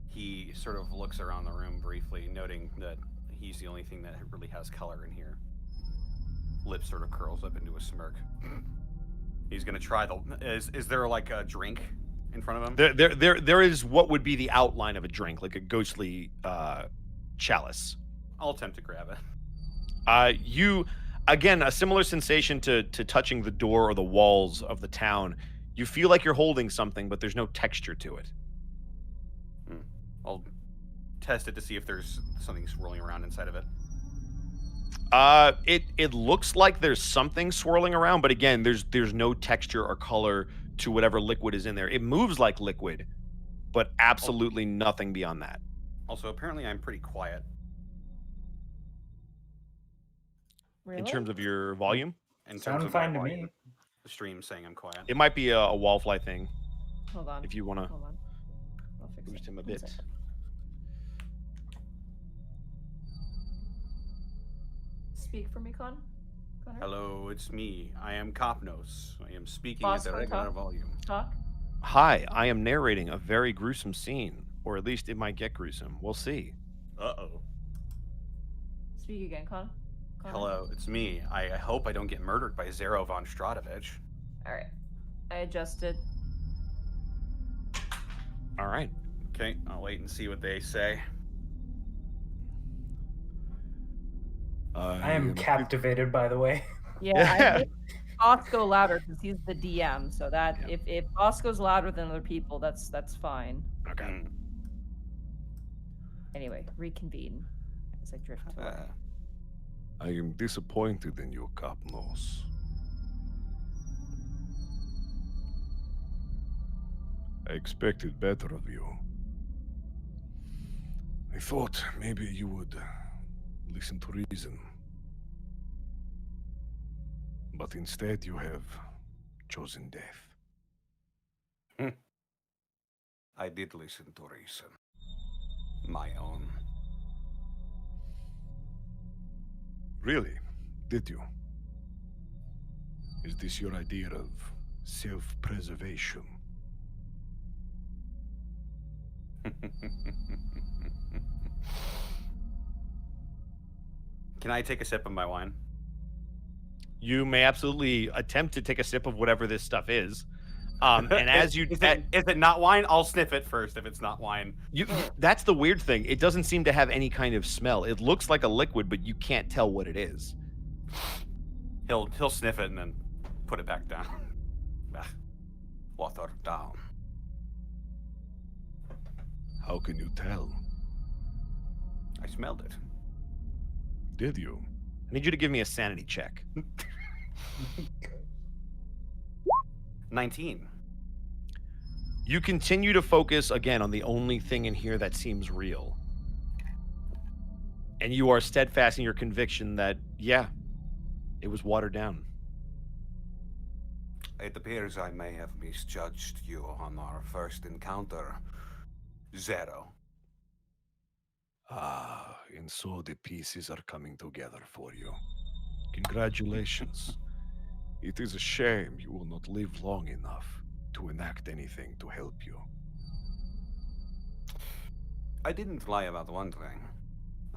He sort of looks around the room briefly, noting that he's the only thing that really has color in here. Lip sort of curls up into a smirk. He's gonna try the. Is there like a drink in front of him? There is what would be the outline of a drink, like a ghostly chalice. I'll attempt to grab it. You, again, a similar sensation to touching the door or the walls of the town. You feel like you're holding something, but there's no texture to it. I'll test it to see if there's something swirling around inside of it. It looks like there's something swirling around, but again, there's no texture or color to whatever liquid is in there. It moves like liquid, but absolutely nothing beyond that. Also, apparently I'm pretty quiet. Really? In terms of your volume? In terms Sound of fine my to volume. me. The stream's saying I'm quiet. It might be a wallfly thing. Hold on. If you want to Hold on. I'll fix boost it. him a One bit. second. Speak for me, Connor. Hello, it's me. I am Copnos. I am speaking Bosco, at the regular talk. volume. Talk. Hi, I am narrating a very gruesome scene, or at least it might get gruesome. We'll see. Uh-oh. Speak again, Connor. Hello, it's me. I hope I don't get murdered by Zaro von Stradovich. All right. I adjusted. All right. Okay, I'll wait and see what they say. I am captivated, by the way. Yeah, I made Bosco louder because he's the DM. So that if Bosco's louder than other people, that's fine. Okay. Anyway, reconvene as I drift away. I am disappointed in you, Copnos. I expected better of you. I thought maybe you would listen to reason. But instead you have chosen death. I did listen to reason. My own. Really? Did you? Is this your idea of self-preservation? Can I take a sip of my wine? You may absolutely attempt to take a sip of whatever this stuff is. And as you... Is it not wine? I'll sniff it first if it's not wine. That's the weird thing. It doesn't seem to have any kind of smell. It looks like a liquid, but you can't tell what it is. He'll sniff it and then put it back down. Water down. How can you tell? I smelled it. Did you? I need you to give me a sanity check. 19. You continue to focus again on the only thing in here that seems real. And you are steadfast in your conviction that, yeah, it was watered down. It appears I may have misjudged you on our first encounter, Zero. Ah, and so the pieces are coming together for you. Congratulations. It is a shame you will not live long enough to enact anything to help you. I didn't lie about one thing.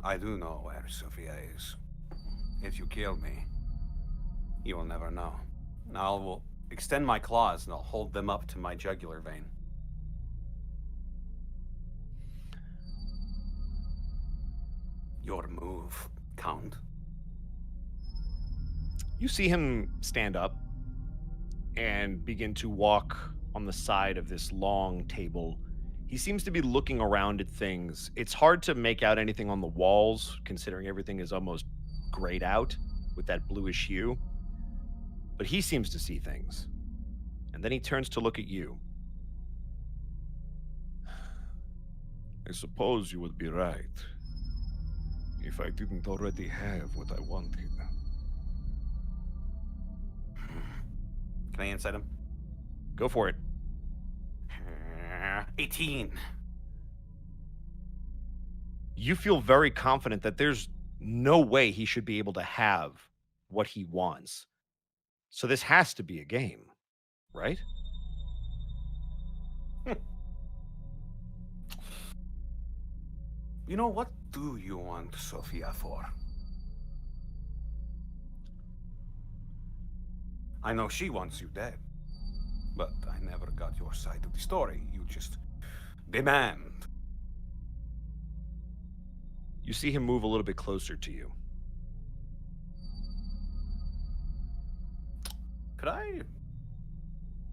I do know where Sophia is. If you kill me, you will never know. I will extend my claws and I'll hold them up to my jugular vein. Your move, Count. You see him stand up and begin to walk on the side of this long table. He seems to be looking around at things. It's hard to make out anything on the walls, considering everything is almost grayed out with that bluish hue. But he seems to see things. And then he turns to look at you. I suppose you would be right. If I didn't already have what I wanted. Can I insight him? Go for it. 18. You feel very confident that there's no way he should be able to have what he wants. So this has to be a game, right? You know, what do you want Sophia for? I know she wants you dead, but I never got your side of the story. You just demand. You see him move a little bit closer to you.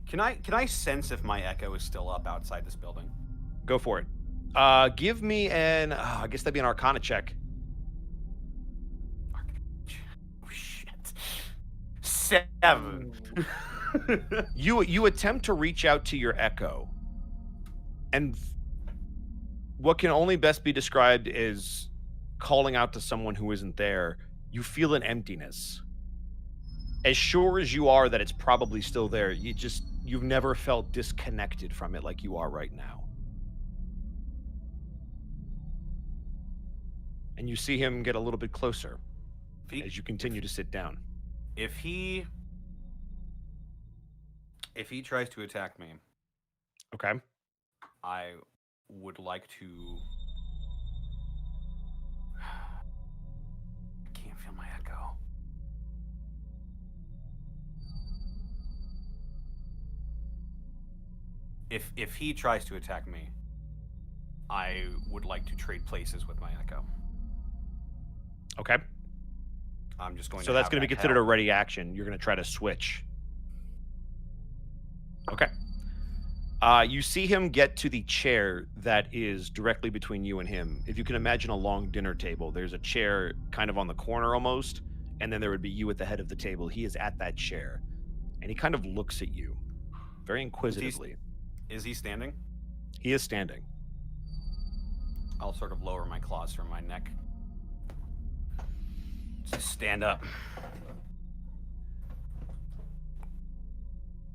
Can I sense if my echo is still up outside this building? Go for it. Give me an, I guess that'd be an Arcana check. Oh, shit. 7. You attempt to reach out to your echo, and what can only best be described as calling out to someone who isn't there. You feel an emptiness. As sure as you are that it's probably still there, you've never felt disconnected from it like you are right now. And you see him get a little bit closer as you continue to sit down. If he tries to attack me, Okay. I would like to. I can't feel my echo. If he tries to attack me, I would like to trade places with my echo. Okay. I'm just going. So that's going to be considered a ready action. You're going to try to switch. Okay. You see him get to the chair that is directly between you and him. If you can imagine a long dinner table, there's a chair kind of on the corner almost, and then there would be you at the head of the table. He is at that chair, and he kind of looks at you very inquisitively. Is he standing? He is standing. I'll sort of lower my claws from my neck. Just stand up.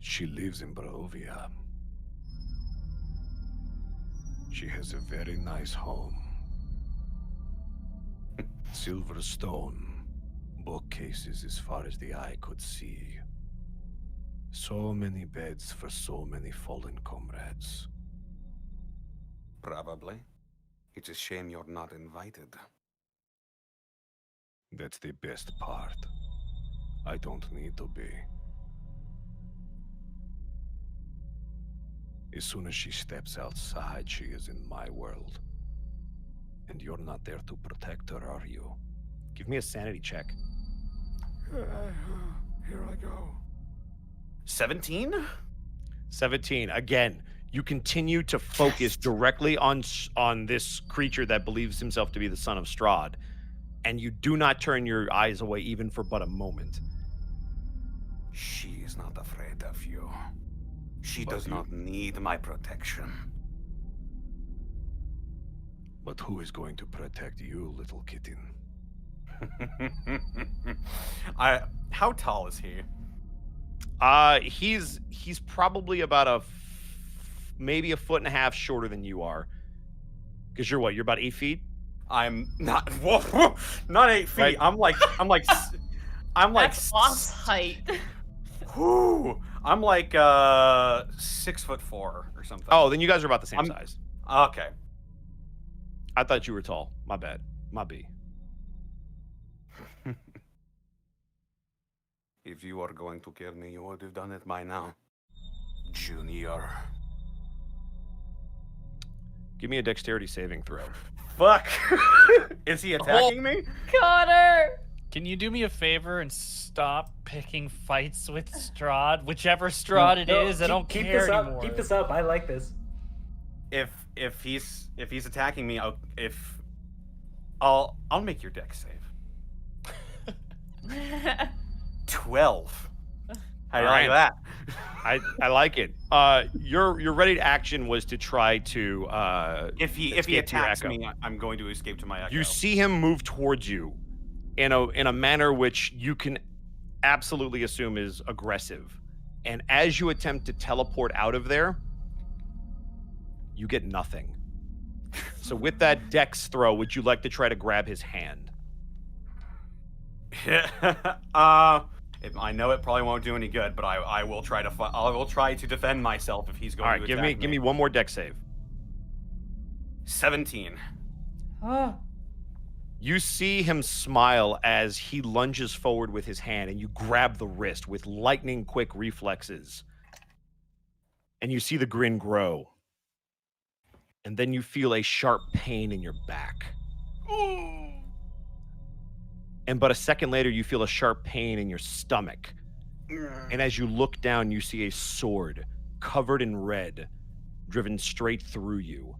She lives in Barovia. She has a very nice home. Silver stone, bookcases as far as the eye could see. So many beds for so many fallen comrades. Probably. It's a shame you're not invited. That's the best part. I don't need to be. As soon as she steps outside, she is in my world. And you're not there to protect her, are you? Give me a sanity check. Here I go. 17? 17. Again, You continue to focus directly on this creature that believes himself to be the son of Strahd, and you do not turn your eyes away even for but a moment. She is not afraid of you. She does not need my protection. But who is going to protect you, little kitten? How tall is he? He's probably about maybe a foot and a half shorter than you are. Because you're what? You're about 8 feet? I'm not. Whoa, not 8 feet. Right. I'm like. That's boss height. Whoo! I'm like 6'4" or something. Oh, then you guys are about the same size. Okay. I thought you were tall. My bad. My B. If you are going to kill me, you would have done it by now. Junior. Give me a dexterity saving throw. Fuck. Is he attacking me? Connor! Can you do me a favor and stop picking fights with Strahd? Whichever Strahd it is, I don't keep care this up. anymore. Keep this up. I like this. If he's attacking me, I'll make your dex save. 12. How do you like that? I like it. Your ready to action was to try to If he escape to your attacks echo. me, I'm going to escape to my echo. You see him move towards you in a manner which you can absolutely assume is aggressive. And as you attempt to teleport out of there, you get nothing. So with that dex throw, would you like to try to grab his hand? I know it probably won't do any good, but I will try to I will try to defend myself if he's going All right, to give attack me one more dex save. 17. You see him smile as he lunges forward with his hand, and you grab the wrist with lightning quick reflexes. And you see the grin grow. And then you feel a sharp pain in your back. And but a second later, you feel a sharp pain in your stomach. And as you look down, you see a sword covered in red, driven straight through you.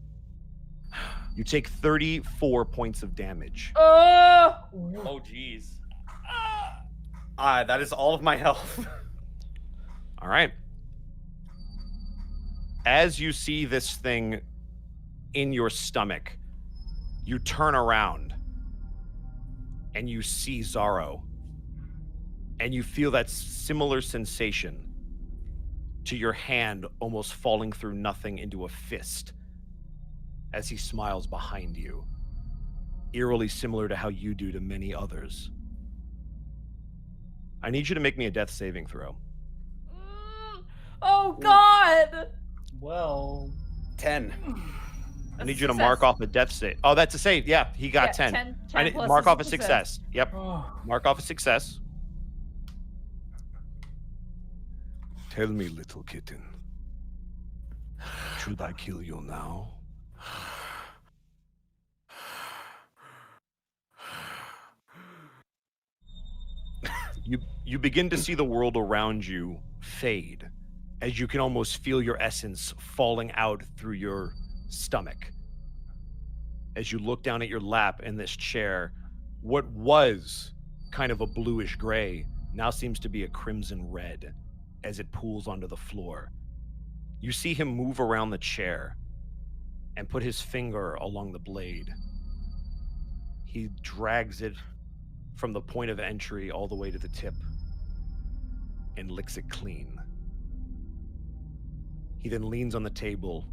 You take 34 points of damage. Oh, jeez. That is all of my health. All right. As you see this thing in your stomach, you turn around and you see Zaro. And you feel that similar sensation to your hand almost falling through nothing into a fist as he smiles behind you, eerily similar to how you do to many others. I need you to make me a death saving throw. Oh, God! Well, 10. I need you to mark off a death save. Oh, that's a save. Yeah, he got 10. 10 I need, plus mark is off a success. success. Yep. Mark off a success. Tell me, little kitten. Should I kill you now? You begin to see the world around you fade as you can almost feel your essence falling out through your stomach. As you look down at your lap in this chair, what was kind of a bluish gray now seems to be a crimson red as it pools onto the floor. You see him move around the chair and put his finger along the blade. He drags it from the point of entry all the way to the tip and licks it clean. He then leans on the table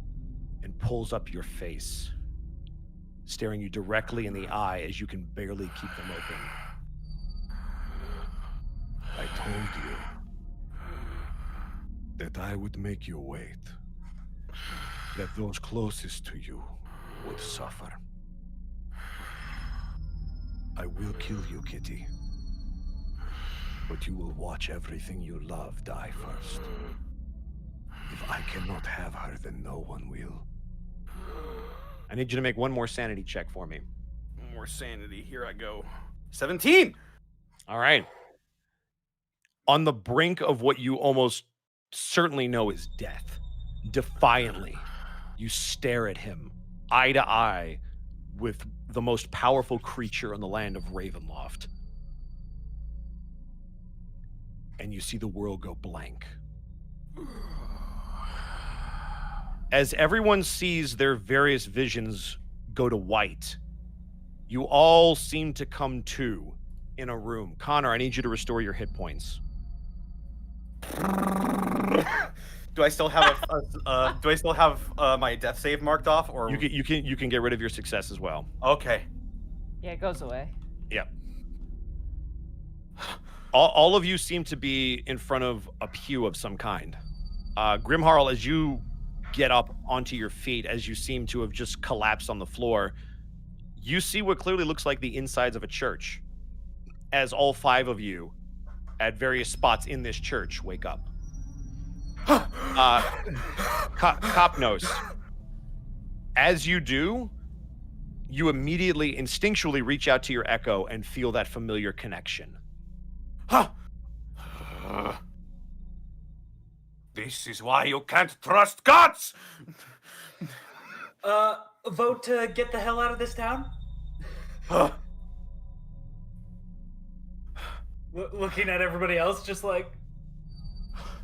and pulls up your face, staring you directly in the eye as you can barely keep them open. I told you that I would make you wait. That those closest to you would suffer. I will kill you, Kitty. But you will watch everything you love die first. If I cannot have her, then no one will. I need you to make one more sanity check for me. More sanity. Here I go. 17. All right. On the brink of what you almost certainly know is death, Defiantly, you stare at him, eye to eye, with the most powerful creature on the land of Ravenloft. And you see the world go blank. As everyone sees their various visions go to white, you all seem to come to in a room. Connor, I need you to restore your hit points. Do I still have my death save marked off, or You can get rid of your success as well. Okay. Yeah, it goes away. Yep. All of you seem to be in front of a pew of some kind. Grimharl, as you get up onto your feet, as you seem to have just collapsed on the floor, you see what clearly looks like the insides of a church, as all 5 of you at various spots in this church wake up. Copnos, as you do, you immediately instinctually reach out to your echo and feel that familiar connection. This is why you can't trust gods! Vote to get the hell out of this town? Looking at everybody else, just like,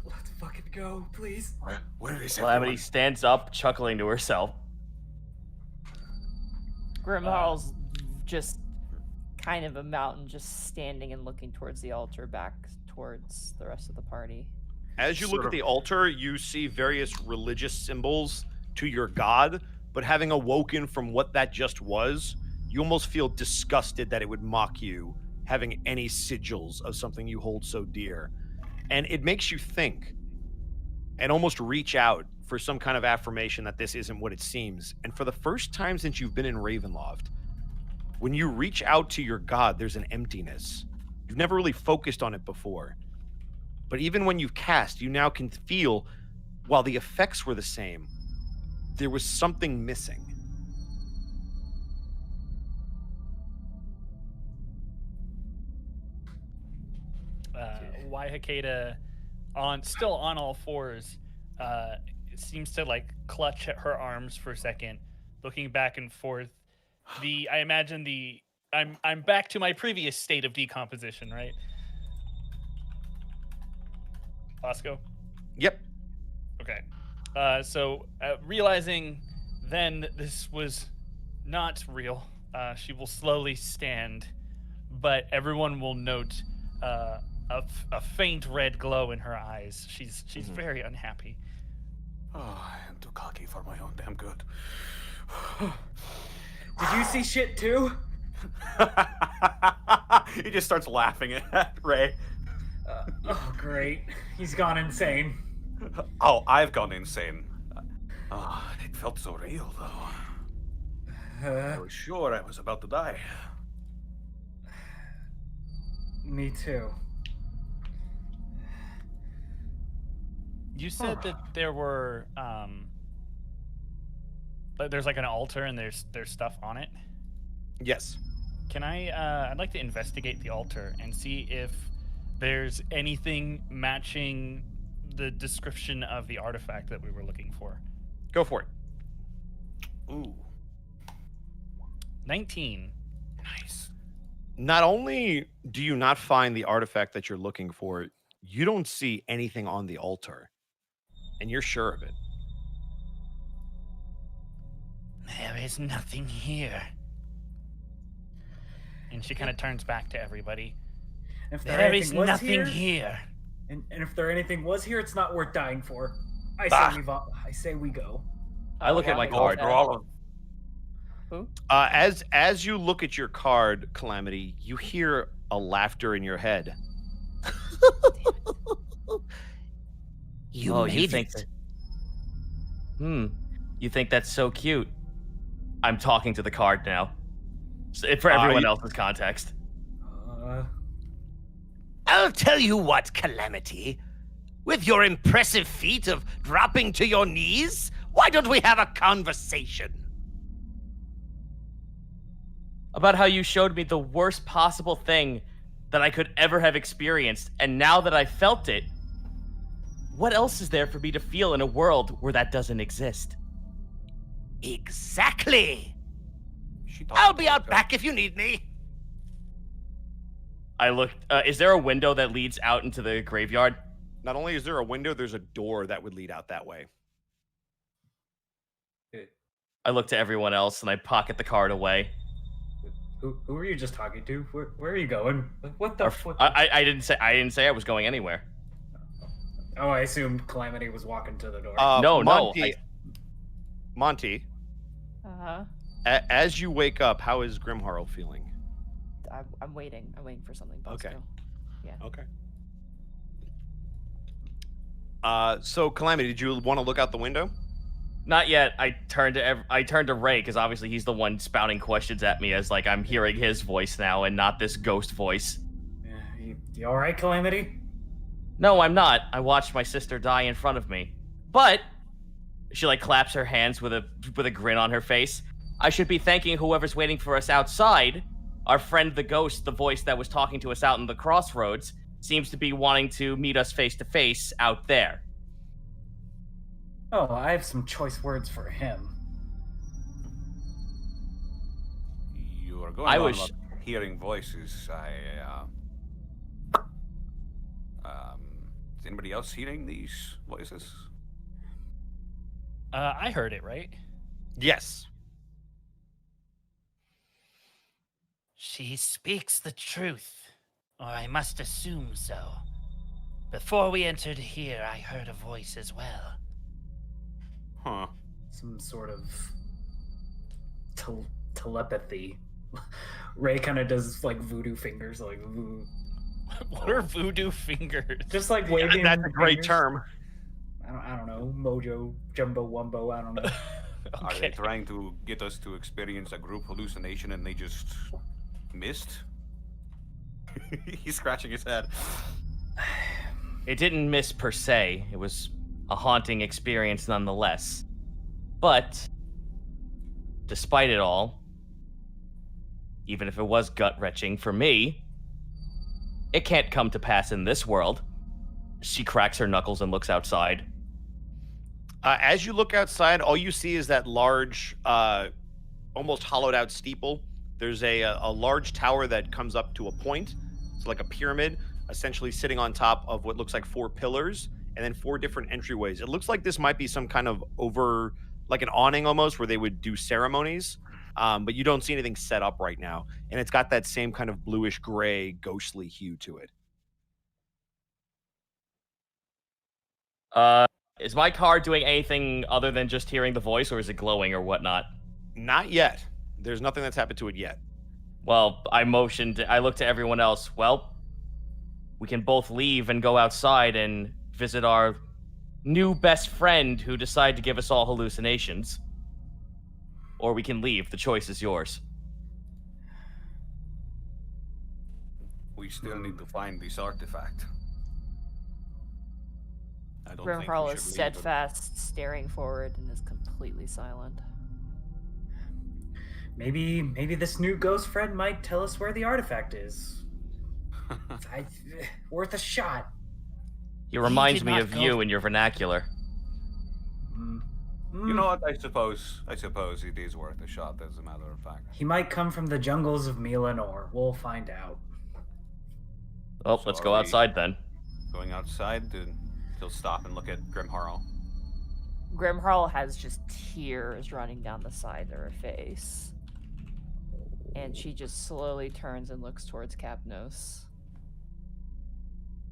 let's fucking go, please. Where is Calamity everyone? stands up, chuckling to herself. Grimharl's just kind of a mountain, just standing and looking towards the altar, back towards the rest of the party. As you look at the altar, you see various religious symbols to your god, but having awoken from what that just was, you almost feel disgusted that it would mock you, having any sigils of something you hold so dear. And it makes you think and almost reach out for some kind of affirmation that this isn't what it seems. And for the first time since you've been in Ravenloft, when you reach out to your god, there's an emptiness. You've never really focused on it before. But even when you've cast, you now can feel, while the effects were the same, there was something missing. Waihakeda, still on all fours, seems to like clutch at her arms for a second, looking back and forth. I imagine I'm back to my previous state of decomposition, right? Bosco? Yep. Okay. So realizing then that this was not real, she will slowly stand, but everyone will note a faint red glow in her eyes. She's very unhappy. Oh, I am too cocky for my own damn good. Did you see shit too? He just starts laughing at Ray. Oh, great. He's gone insane. Oh, I've gone insane. It felt so real, though. I was sure I was about to die. Me too. You said that there were there's like an altar and there's stuff on it. Yes. Can I'd like to investigate the altar and see if there's anything matching the description of the artifact that we were looking for. Go for it. Ooh. 19. Nice. Not only do you not find the artifact that you're looking for, you don't see anything on the altar. And you're sure of it. There is nothing here. And she kind of turns back to everybody. If There is anything was nothing here. And if there anything was here, it's not worth dying for. I say we go. I look at my we card. go. For all of Who? As you look at your card, Calamity, you hear a laughter in your head. You Oh, made you think it. You think that's so cute? I'm talking to the card now. For everyone else's context. I'll tell you what, Calamity. With your impressive feat of dropping to your knees, why don't we have a conversation? About how you showed me the worst possible thing that I could ever have experienced, and now that I felt it, what else is there for me to feel in a world where that doesn't exist? Exactly. She I'll be out back if you need me. I looked. Is there a window that leads out into the graveyard? Not only is there a window, there's a door that would lead out that way. I look to everyone else and I pocket the card away. Who were you just talking to? Where are you going? What the? I didn't say I was going anywhere. Oh, I assumed Calamity was walking to the door. Monty. Monty. Uh-huh. As you wake up, how is Grimharl feeling? I'm waiting. I'm waiting for something. Bosco. Okay. Yeah. Okay. So Calamity, did you want to look out the window? Not yet. I turned to Ray because obviously he's the one spouting questions at me as like I'm hearing his voice now and not this ghost voice. Yeah, you all right, Calamity? No, I'm not. I watched my sister die in front of me. But she like claps her hands with a grin on her face. I should be thanking whoever's waiting for us outside. Our friend the ghost, the voice that was talking to us out in the crossroads, seems to be wanting to meet us face to face out there. Oh, I have some choice words for him. You are going I on was- about hearing voices. Is anybody else hearing these voices? I heard it, right? Yes. She speaks the truth, or I must assume so. Before we entered here, I heard a voice as well. Huh. Some sort of telepathy. Ray kind of does like voodoo fingers, like voodoo. What are voodoo fingers? Just like waving. That's a great fingers. term. I don't know. Mojo, jumbo, wumbo. I don't know. Are they trying to get us to experience a group hallucination and they just missed? He's scratching his head. It didn't miss per se. It was a haunting experience nonetheless. But despite it all, even if it was gut-wrenching for me, it can't come to pass in this world. She cracks her knuckles and looks outside. As you look outside, all you see is that large, almost hollowed out steeple. There's a large tower that comes up to a point. It's like a pyramid, essentially sitting on top of what looks like 4 pillars, and then 4 different entryways. It looks like this might be some kind of like an awning almost, where they would do ceremonies, but you don't see anything set up right now. And it's got that same kind of bluish gray, ghostly hue to it. Is my card doing anything other than just hearing the voice, or is it glowing or whatnot? Not yet. There's nothing that's happened to it yet. Well, I look to everyone else. Well, we can both leave and go outside and visit our new best friend who decided to give us all hallucinations. Or we can leave. The choice is yours. We still need to find this artifact. I don't think we Grimharl should is leave steadfast, staring forward, and is completely silent. Maybe this new ghost friend might tell us where the artifact is. Worth a shot. He reminds did me not of go- you and your vernacular. You know what? I suppose it is worth a shot, as a matter of fact. He might come from the jungles of Milanor. We'll find out. Oh, So let's are go we- outside then. Going outside, he'll stop and look at Grimharl. Grimharl has just tears running down the side of her face. And she just slowly turns and looks towards Capnos.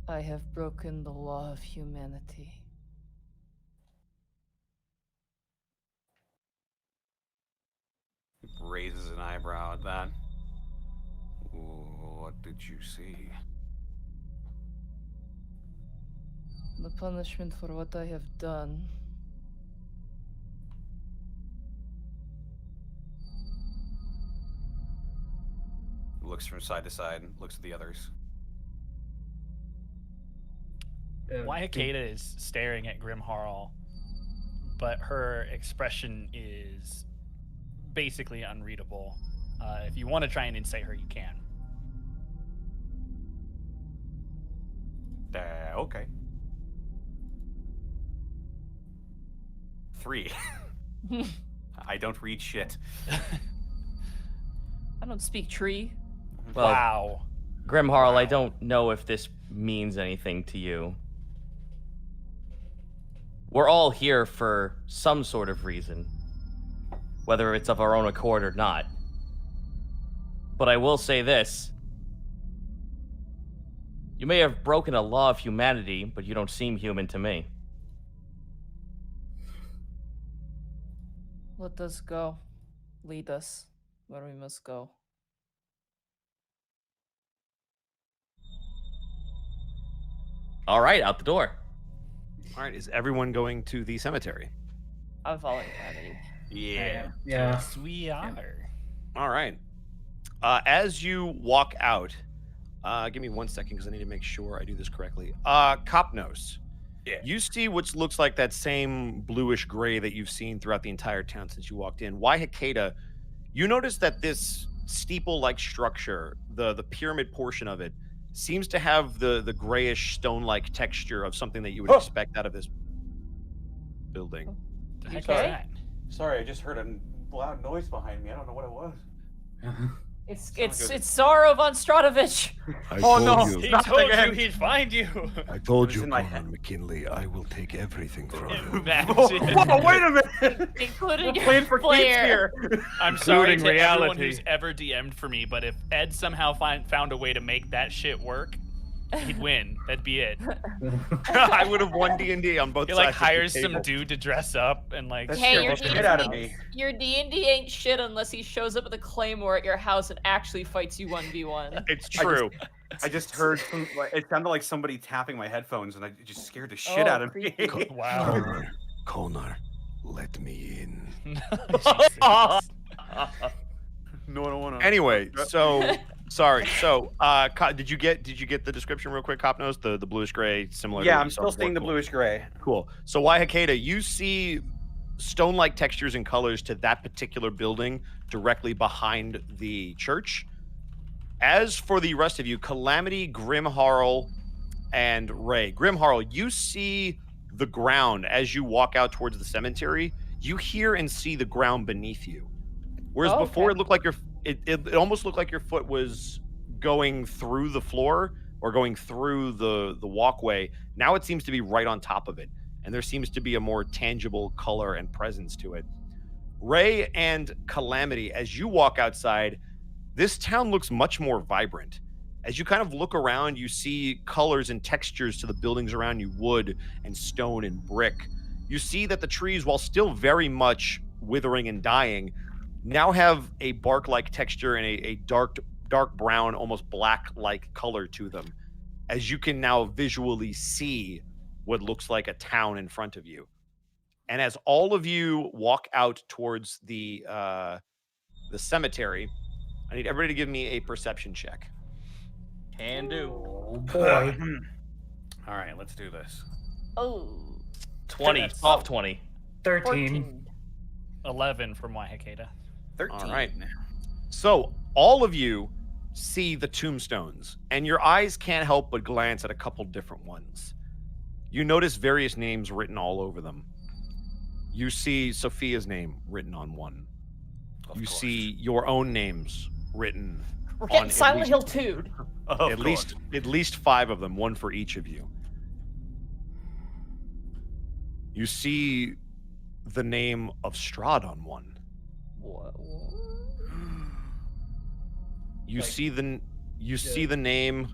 I have broken the law of humanity. Raises an eyebrow at that. What did you see? The punishment for what I have done. Looks from side to side, looks at the others. Waiakeda is staring at Grimharl, but her expression is basically unreadable. If you want to try and insight her, you can. Okay. 3. I don't read shit. I don't speak tree. Well, Wow. Grimharl, I don't know if this means anything to you. We're all here for some sort of reason, whether it's of our own accord or not. But I will say this. You may have broken a law of humanity, but you don't seem human to me. Let us go. Lead us where we must go. All right, out the door. All right, is everyone going to the cemetery? I'm following Calamity. Yeah. Yeah. Yes, we are. All right. As you walk out, give me 1 second because I need to make sure I do this correctly. Copnos. Yeah. You see what looks like that same bluish gray that you've seen throughout the entire town since you walked in. Waihakeda, you notice that this steeple-like structure, the pyramid portion of it, seems to have the grayish stone-like texture of something that you would expect out of this building. The heck is Okay. that? Sorry, I just heard a loud noise behind me. I don't know what it was. It's Tsar von Stradovich. I Oh, no. told He you. Not told again. you he'd find you. I told It was you, in my Conan head. McKinley. I will take everything from you. Imagine. Whoa, wait a minute! Including We're your playing for keeps player. here. I'm sorry to Including everyone reality. who's ever DM'd for me, but if Ed somehow found a way to make that shit work, he'd win. That'd be it. I would have won D&D on both He sides. like of the hires table. some dude to dress up and like. That Hey, scared your the shit out of D&D me. Your D&D ain't shit unless he shows up with a claymore at your house and actually fights you 1v1. It's I just- true. I just heard it sounded like somebody tapping my headphones, and it just scared the shit out of me. creepy. Wow. Connor, let me in. Jesus. No, I don't want to. Anyway, so sorry. So, did you get the description real quick, Copnos? The bluish gray, similar. to Yeah, what I'm you saw still before? seeing the Cool. bluish gray. Cool. So, Waihakeda, you see stone-like textures and colors to that particular building directly behind the church. As for the rest of you, Calamity, Grimharl, and Ray. Grimharl, you see the ground as you walk out towards the cemetery. You hear and see the ground beneath you. Whereas Oh, before, okay. it looked like it almost looked like your foot was going through the floor or going through the walkway. Now it seems to be right on top of it, and there seems to be a more tangible color and presence to it. Ray and Calamity, as you walk outside, this town looks much more vibrant. As you kind of look around, you see colors and textures to the buildings around you, wood and stone and brick. You see that the trees, while still very much withering and dying, now have a bark-like texture and a dark brown, almost black-like color to them, as you can now visually see what looks like a town in front of you. And as all of you walk out towards the cemetery, I need everybody to give me a perception check. Can do. Oh boy. All right, let's do this. Oh. 20. That's- Off 20. 13. 14. 11 from Waihakeda. 13. All right. So all of you see the tombstones, and your eyes can't help but glance at a couple different ones. You notice various names written all over them. You see Sophia's name written on one. Of You course. see your own names written We're on getting at Silent least- Hill 2. Of at course. least 5 of them, one for each of you. You see the name of Strahd on one. What? You Like, see the name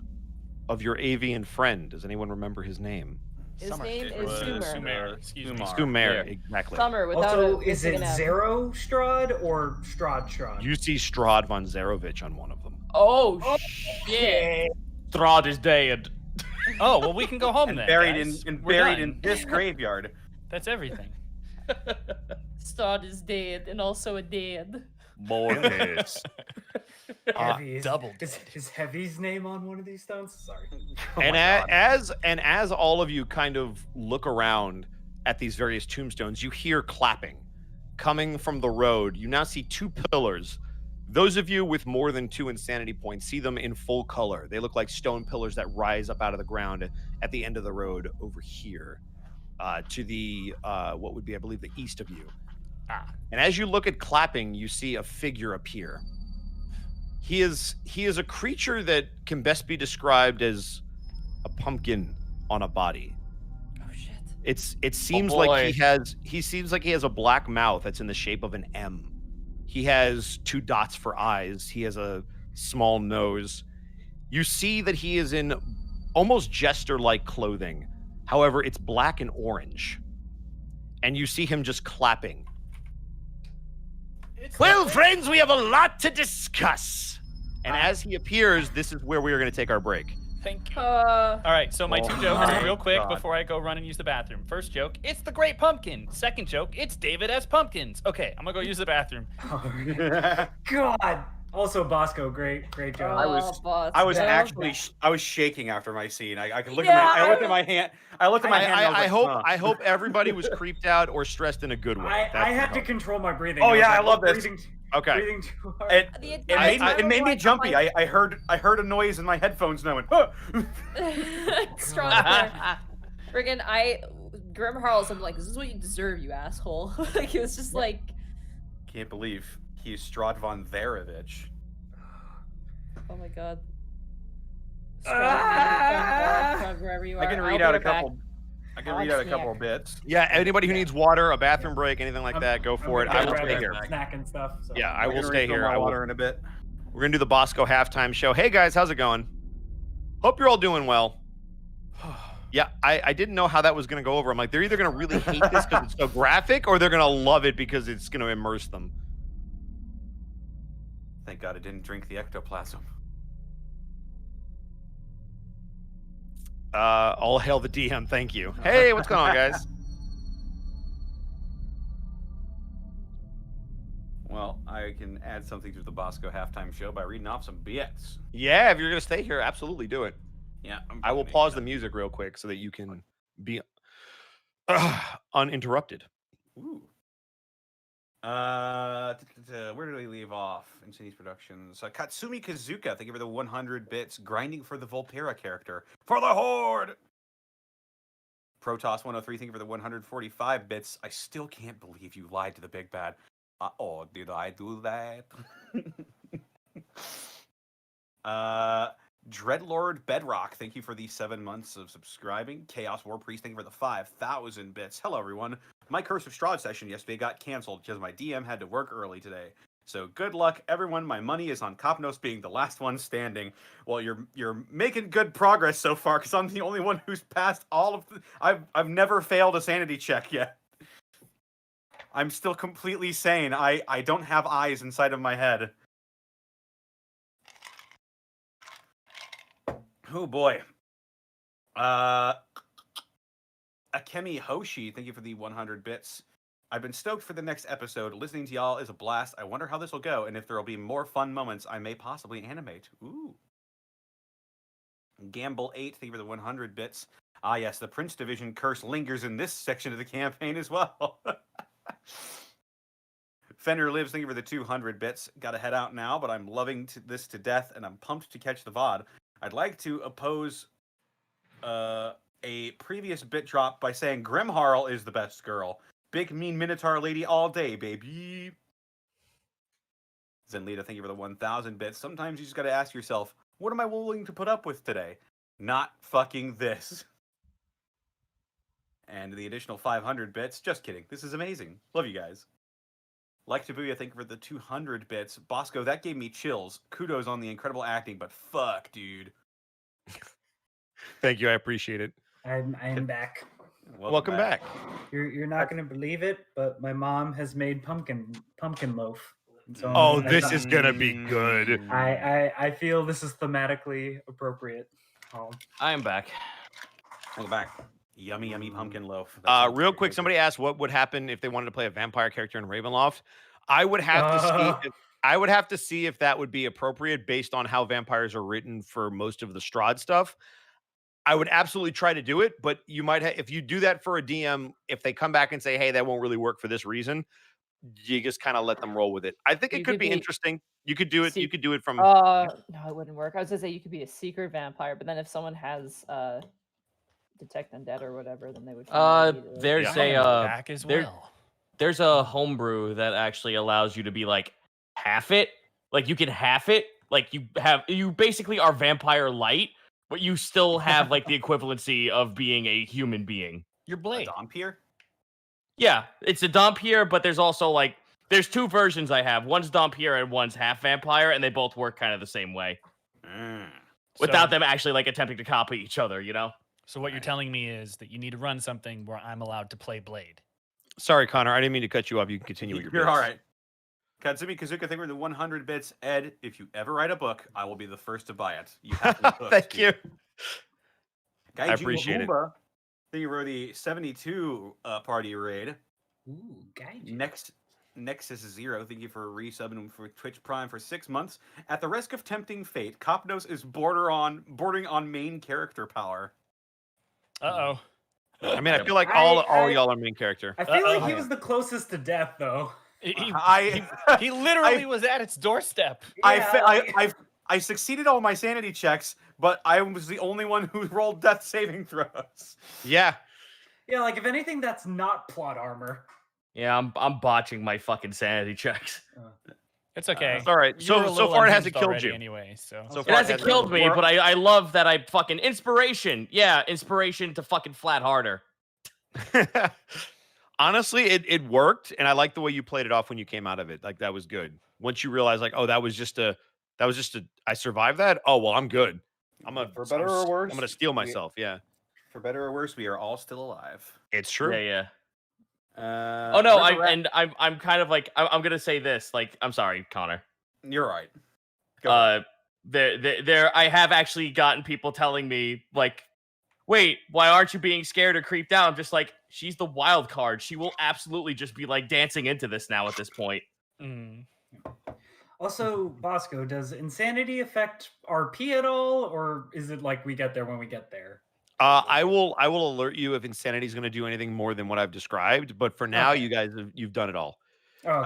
of your avian friend. Does anyone remember his name? His Summer. name It is was Sumer. Sumer. Excuse me. Sumar. Sumer, Yeah. exactly. Summer without Also, a is it missing an M. Zero Strahd or Strahd? You see Strahd von Zarovich on one of them. Oh, Oh, shit. Strahd is dead. Oh well, we can go home And then. buried guys. in We're buried done. in this graveyard. That's everything. Strahd is dead and also a dead. More deads. Heavy. double Is Heavy's name on one of these stones? Sorry. Oh And my God. as all of you kind of look around at these various tombstones, you hear clapping coming from the road. You now see 2 pillars. Those of you with more than 2 insanity points see them in full color. They look like stone pillars that rise up out of the ground at the end of the road over here. to the what would be, I believe, the east of you. Ah. And as you look at clapping, you see a figure appear. He is a creature that can best be described as a pumpkin on a body. Oh shit. It seems like boy. he seems like he has a black mouth that's in the shape of an M. He has 2 dots for eyes. He has a small nose. You see that he is in almost jester-like clothing. However, it's black and orange. And you see him just clapping. Well, friends, we have a lot to discuss. And as he appears, this is where we are going to take our break. Thank you. All right, so my 2 jokes my real quick God. before I go run and use the bathroom. First joke, it's the Great Pumpkin. Second joke, it's David as Pumpkins. Okay, I'm gonna go use the bathroom. God. Also, Bosco, great job. I was actually I was shaking after my scene. I could look at my I looked at my hand. I looked at my hand. And I was like, I hope everybody was creeped out or stressed in a good way. I had to control my breathing. Oh, was yeah, like, I love this. breathing, Okay. Breathing too hard. It made me jumpy. I heard a noise in my headphones and I went, huh. Strong there. Friggin' Grimharl's, I'm like, this is what you deserve, you asshole. Like, it was just like... Can't believe he's Strahd von Therovich. Oh my god. Wherever you are. I can read out a couple. I can read out a couple of bits. Yeah, anybody who needs water, a bathroom break, anything like that, go for it. I will stay here. Snack and stuff. So. Yeah, I will stay here. I water in a bit. We're gonna do the Bosco halftime show. Hey guys, how's it going? Hope you're all doing well. Yeah, I didn't know how that was gonna go over. I'm like, they're either gonna really hate this because it's so graphic, or they're gonna love it because it's gonna immerse them. Thank God I didn't drink the ectoplasm. All hail the DM. Thank you. Hey, what's going on, guys? Well, I can add something to the Bosco halftime show by reading off some BX. Yeah, if you're gonna stay here, absolutely do it. Yeah, I will pause the music real quick so that you can be uninterrupted. Ooh. Where did we leave off? Insidious Productions. Katsumi Kazuka, thank you for the 100 bits. Grinding for the Volpera character. For the Horde! Protoss 103, thank you for the 145 bits. I still can't believe you lied to the big bad. Oh, did I do that? Dreadlord Bedrock, thank you for the 7 months of subscribing. Chaos War Priest, thank you for the 5,000 bits. Hello, everyone. My Curse of Strahd session yesterday got canceled because my DM had to work early today. So good luck, everyone. My money is on Kopnos being the last one standing. Well, you're making good progress so far because I'm the only one who's passed all of the... I've never failed a sanity check yet. I'm still completely sane. I don't have eyes inside of my head. Oh boy. Akemi Hoshi, thank you for the 100 bits. I've been stoked for the next episode. Listening to y'all is a blast. I wonder how this will go, and if there will be more fun moments I may possibly animate. Ooh. Gamble 8, thank you for the 100 bits. Ah yes, the Prince Division curse lingers in this section of the campaign as well. Fender Lives, thank you for the 200 bits. Gotta head out now, but I'm loving this to death, and I'm pumped to catch the VOD. I'd like to oppose a previous bit drop by saying Grimharl is the best girl. Big mean Minotaur lady all day, baby. Zenlita, thank you for the 1,000 bits. Sometimes you just gotta ask yourself, what am I willing to put up with today? Not fucking this. And the additional 500 bits. Just kidding. This is amazing. Love you guys. Like Tabuya, thank you for the 200 bits. Bosco, that gave me chills. Kudos on the incredible acting, but fuck, dude. Thank you. I appreciate it. I am back. Welcome back. You're not going to believe it, but my mom has made pumpkin loaf. So Oh, this is gonna be good. I feel this is thematically appropriate. I am back. Welcome back. Yummy, yummy pumpkin loaf. Real quick, somebody asked what would happen if they wanted to play a vampire character in Ravenloft. I would have to see. I would have to see if that would be appropriate based on how vampires are written for most of the Strahd stuff. I would absolutely try to do it, but you might have, if you do that for a DM, if they come back and say, "Hey, that won't really work for this reason," you just kind of let them roll with it. I think it could be interesting. You could do it. You could do it from. No, it wouldn't work. I was gonna say you could be a secret vampire, but then if someone has detect undead or whatever, then they would. find it immediately. There's back as there- well. there's a homebrew that actually allows you to be like half it. Like you can half it. Like you basically are vampire light, but you still have like the equivalency of being a human being. Your blade. Dompier? Yeah, it's a Dompier, but there's also like there's two versions I have. One's Dompier and one's half vampire, and they both work kind of the same way. Without them actually like attempting to copy each other, you know? So what you're telling me is that you need to run something where I'm allowed to play blade. Sorry, Connor. I didn't mean to cut you off. You can continue with your You're bits. all right. Katsumi Kazuka, thank you for the 100 bits. Ed, if you ever write a book, I will be the first to buy it. You have to book, Thank dude. you. Gaijin I appreciate it. Lumumba, thank you for the 72 party raid. Ooh, Gaijin. Nexus Zero, thank you for resubbing for Twitch Prime for 6 months. At the risk of tempting fate, Copnos is bordering on main character power. Uh-oh. I mean, I feel like all y'all are main character. I feel like he was the closest to death, though. He literally was at its doorstep. I succeeded all my sanity checks, but I was the only one who rolled death saving throws. Yeah. Yeah, like if anything, that's not plot armor. Yeah, I'm botching my fucking sanity checks. It's okay. It's all right. You were a So little far it hasn't unhinged killed already you. anyway. So So It far hasn't killed me, but I love that I fucking inspiration. Yeah, inspiration to fucking flat harder. Honestly, it worked, and I like the way you played it off when you came out of it. Like that was good. Once you realize, like, oh, that was just a I survived that. Oh well, I'm good. For better or worse, I'm gonna steal myself. Yeah, for better or worse, we are all still alive. it's true. Yeah. Oh Oh no, I'm kind of like I'm gonna say this. Like, I'm sorry, Connor. You're right. Go ahead. There I have actually gotten people telling me like, wait, why aren't you being scared or creeped out? I'm just like, she's the wild card. She will absolutely just be like dancing into this now at this point. Also, Bosco, does insanity affect RP at all, or is it like we get there when we get there? I will alert you if insanity is going to do anything more than what I've described. But for now, Okay. you guys you've done it all. Oh,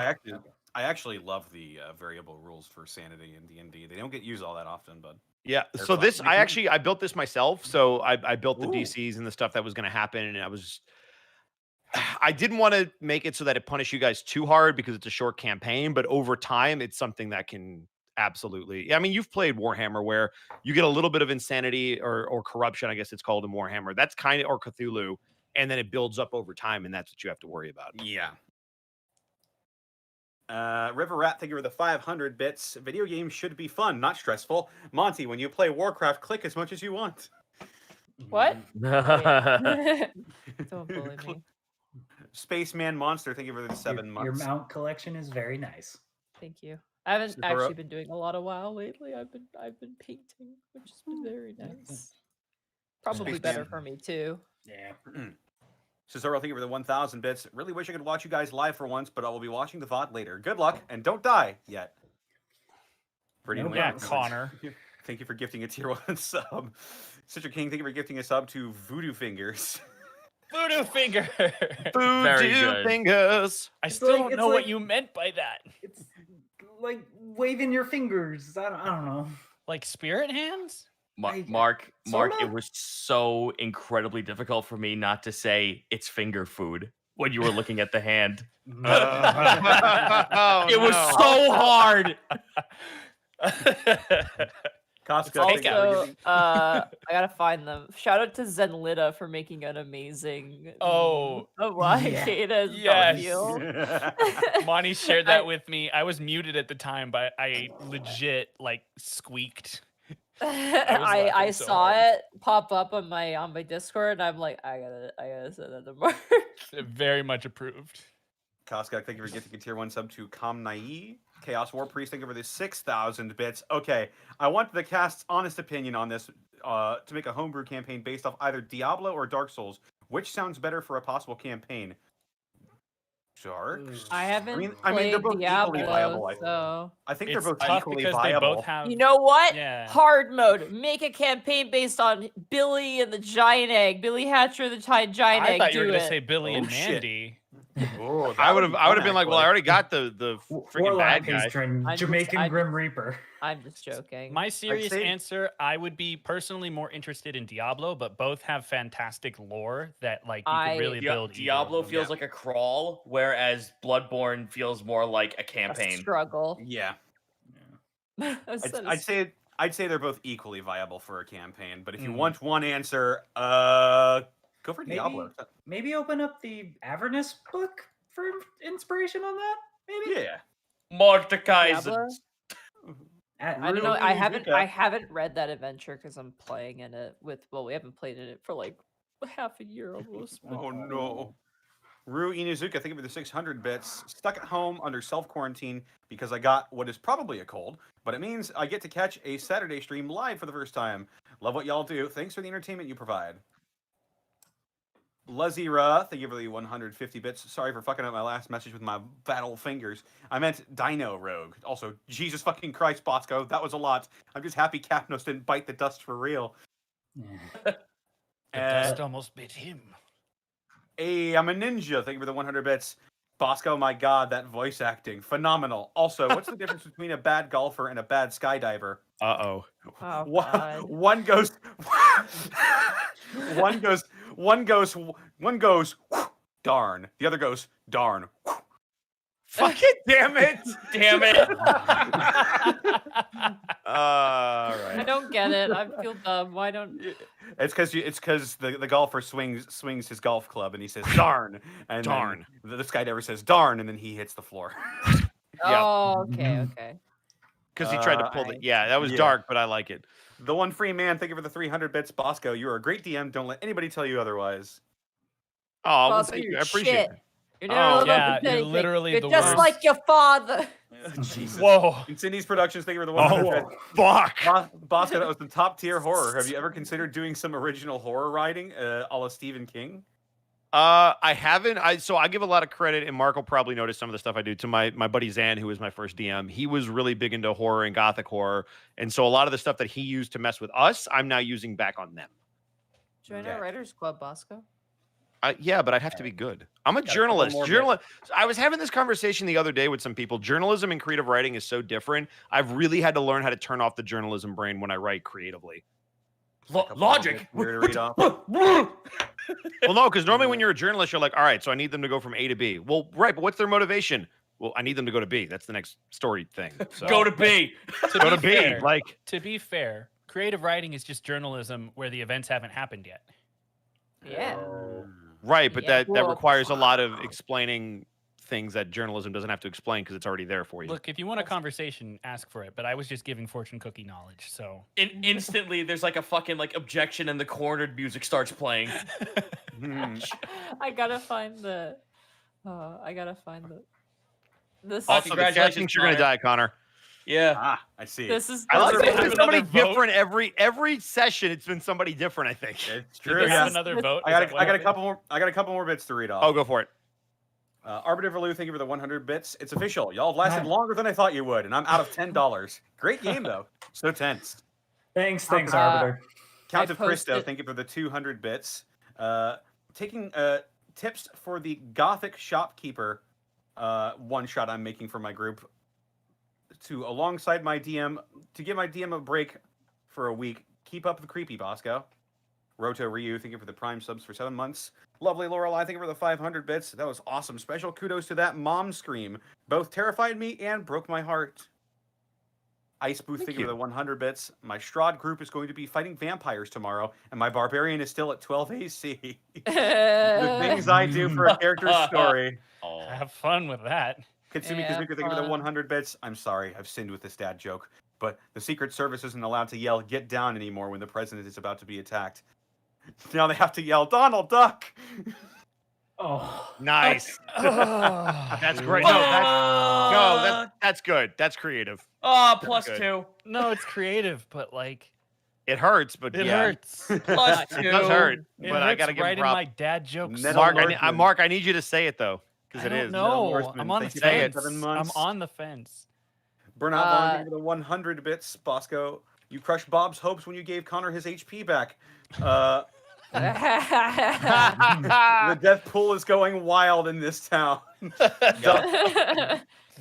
I actually love the variable rules for sanity in D&D. They don't get used all that often, but Yeah. They're So fun. this, They I can- actually, I built this myself. So I built the Ooh. DCs and the stuff that was going to happen. And I didn't want to make it so that it punished you guys too hard because it's a short campaign, but over time, it's something that can absolutely, I mean, you've played Warhammer where you get a little bit of insanity or corruption, I guess it's called in Warhammer. That's kind of, or Cthulhu. And then it builds up over time. And that's what you have to worry about. yeah. River Rat, thank you for the 500 bits. Video games should be fun, not stressful. Monty, when you play Warcraft, click as much as you want. What? That's Don't bully me. Spaceman Monster, thank you for the 7 Your months. mount collection is very nice. Thank you. I haven't Super actually up. been doing a lot of WoW lately. I've been painting, which has been very nice. Probably Spaceman. better for me too. Yeah. Cesaro, thank you for the 1,000 bits. Really wish I could watch you guys live for once, but I will be watching the VOD later. Good luck, and don't die yet. Pretty No Wayne, Yeah, problem. Connor. Thank you for gifting a tier 1 sub. Citric King, thank you for gifting a sub to Voodoo Fingers. Voodoo finger. Very Voodoo good. fingers. I It's still like- don't it's know like- what you meant by that. It's like waving your fingers. I don't know. Like spirit hands? Mark, Sorta? it was so incredibly difficult for me not to say it's finger food when you were looking at the hand. Oh, It was no. so hard. Costco, thank you for Also, giving... I gotta find them. Shout out to Zenlita for making an amazing. Oh, Yeah. Cicadas yes. Battlefield. Monty shared that with me. I was muted at the time, but I legit like squeaked. I laughing so saw hard. it pop up on my Discord, and I'm like, I gotta send that to Mark. Very much approved. Costco, thank you for gifting a tier 1 sub to Kamnai. Chaos War Priest, thank you for the 6,000 bits. Okay, I want the cast's honest opinion on this to make a homebrew campaign based off either Diablo or Dark Souls. Which sounds better for a possible campaign? Dark? I haven't I mean, played they're both equally Diablo, viable, I think. so I think It's they're both tough equally because viable. they both have. you know what? Yeah. Hard mode. Make a campaign based on Billy and the Giant Egg. Billy Hatcher, the Giant I Egg. thought you were do gonna it. say Billy Oh, and shit. Mandy. Ooh, I would have been like, well, I already got the freaking Warlock bad guy. patron, I'm just- Jamaican I'm- Grim Reaper. I'm just joking. My serious say- answer, I would be personally more interested in Diablo, but both have fantastic lore that like you could really build. either of Diablo them. feels like a crawl, whereas Bloodborne feels more like a A campaign. struggle. Yeah, That I'd is- say they're both equally viable for a campaign. But if you Mm. want one answer, go for Maybe, Diablo. maybe open up the Avernus book for inspiration on that. Maybe. Yeah. Mordecai's. Diablo? I don't know. Really I haven't. good. I haven't read that adventure because I'm playing in it with. Well, we haven't played in it for like half a year almost. but- Oh no. Ru Inuzuka, thank you for the 600 bits. Stuck at home under self-quarantine because I got what is probably a cold, but it means I get to catch a Saturday stream live for the first time. Love what y'all do. Thanks for the entertainment you provide. Lazira, thank you for the 150 bits. Sorry for fucking up my last message with my battle fingers. I meant Dino Rogue. Also, Jesus fucking Christ, Bosco, that was a lot. I'm just happy Capnos didn't bite the dust for real. The dust almost bit him. Hey, I'm a ninja. Thank you for the 100 bits. Bosco, my god, that voice acting. Phenomenal. Also, what's the difference between a bad golfer and a bad skydiver? Uh-oh. Oh, One, God. one goes one goes darn. The other goes darn. Fuck it, damn it. Damn it! All I right. don't get it. I feel dumb. Why don't? It's because the golfer swings his golf club and he says darn, and then Darn. the skydiver says darn, and then he hits the floor. Yeah. Oh, okay, okay. Because he tried to pull I- it. Yeah, that was yeah. dark, but I like it. The one free man, thank you for the 300 bits, Bosco. You're a great DM. Don't let anybody tell you otherwise. Oh, well, Bosco, thank you. you're I appreciate shit. it. You're never Oh, living yeah, up to you're anything. literally You're the just worst. like your father. Jesus. Whoa. In Cindy's Productions, thank you for the 100 Oh, bits. fuck. Bosco, that was the top tier horror. Have you ever considered doing some original horror writing, a la Stephen King? I haven't. So I give a lot of credit, and Mark will probably notice some of the stuff I do to my buddy Zan, who was my first DM. He was really big into horror and gothic horror, and so a lot of the stuff that he used to mess with us, I'm now using back on them. Join Yeah. our writers club, Bosco. Yeah, but I'd have to be good. I'm a Got a couple journalist. more Journalist. I was having this conversation the other day with some people. Journalism and creative writing is so different. I've really had to learn how to turn off the journalism brain when I write creatively. Logic. Weird to read off. Well, no, because normally when you're a journalist, you're like, all right, so I need them to go from A to B. Well, right, but what's their motivation? Well, I need them to go to B. That's the next story thing. So. Go to B. Go to B. fair, Like, to be fair, creative writing is just journalism where the events haven't happened yet. Yeah. right, but Yeah, that well, requires a lot of explaining things that journalism doesn't have to explain because it's already there for you. Look, if you want a conversation, ask for it. But I was just giving fortune cookie knowledge, so Instantly, there's like a fucking like objection, and the cornered music starts playing. I gotta find the. I gotta find the. This. Oh, Also, the cat congratulations, thinks you're gonna Connor. die, Connor. Yeah. Ah, I see. This is. I like Does it. it It's have been somebody another vote? different every session. It's been somebody different, I think. It's did true. they have Yeah. another vote? I Is got that a, what I got a happened? couple more. I got a couple more bits to read off. Oh, go for it. Arbiter Valou, thank you for the 100 bits. It's official. Y'all have lasted longer than I thought you would, and I'm out of $10. Great game though. So tense. Thanks, Uh, Arbiter. Count I of Christo, posted- thank you for the 200 bits. Taking tips for the Gothic shopkeeper one shot I'm making for my group to alongside my DM to give my DM a break for a week. Keep up the creepy, Bosco. Roto Ryu, thank you for the Prime subs for 7 months. Lovely Lorelei, thank you for the 500 bits. That was awesome. Special kudos to that mom scream. Both terrified me and broke my heart. Ice Booth, thank you for the 100 bits. My Strahd group is going to be fighting vampires tomorrow, and my Barbarian is still at 12 AC. The things I do for a character's story. Oh. Have fun with that. Katsumi Yeah, Kazuka, thank you for the fun. 100 bits. I'm sorry, I've sinned with this dad joke, but the Secret Service isn't allowed to yell "Get down" anymore when the president is about to be attacked. Now they have to yell "Donald Duck." Oh, Nice. That's That's great. No, that's good. That's creative. Oh, plus good. 2. No, it's creative, but like It hurts, but it yeah, hurts. Plus it 2. does hurt. It But I hurts gotta give him right in props. my dad jokes. Nettle Mark, Northman. Mark, I need you to say it though, because I it don't is. know. Northman, I'm on the thank you for the fence. 7 I'm months. on the fence. Burnout Vaughn, thank you for the 100 bits. Bosco, you crushed Bob's hopes when you gave Connor his HP back. The death pool is going wild in this town.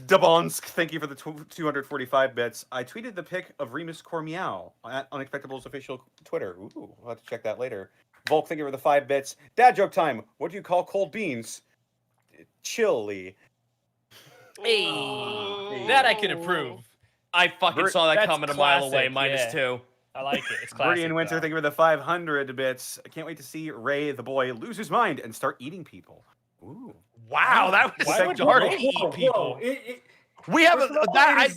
Dabonsk, thank you for the 245 bits. I tweeted the pic of Remus Cormiao at Unexpectables official Twitter. Ooh, I'll have to check that later. Volk, thank you for the 5 bits. Dad joke time. What do you call cold beans? Chili. Hey, that I can approve. I fucking saw that That's coming a mile away. classic, yeah. -2. I like it. It's classic. Birdie and Winter, though. thank you for the 500 bits. I can't wait to see Ray the boy lose his mind and start eating people. Ooh. Wow, that was Why would dark. Ray eat people? We have First of all, that.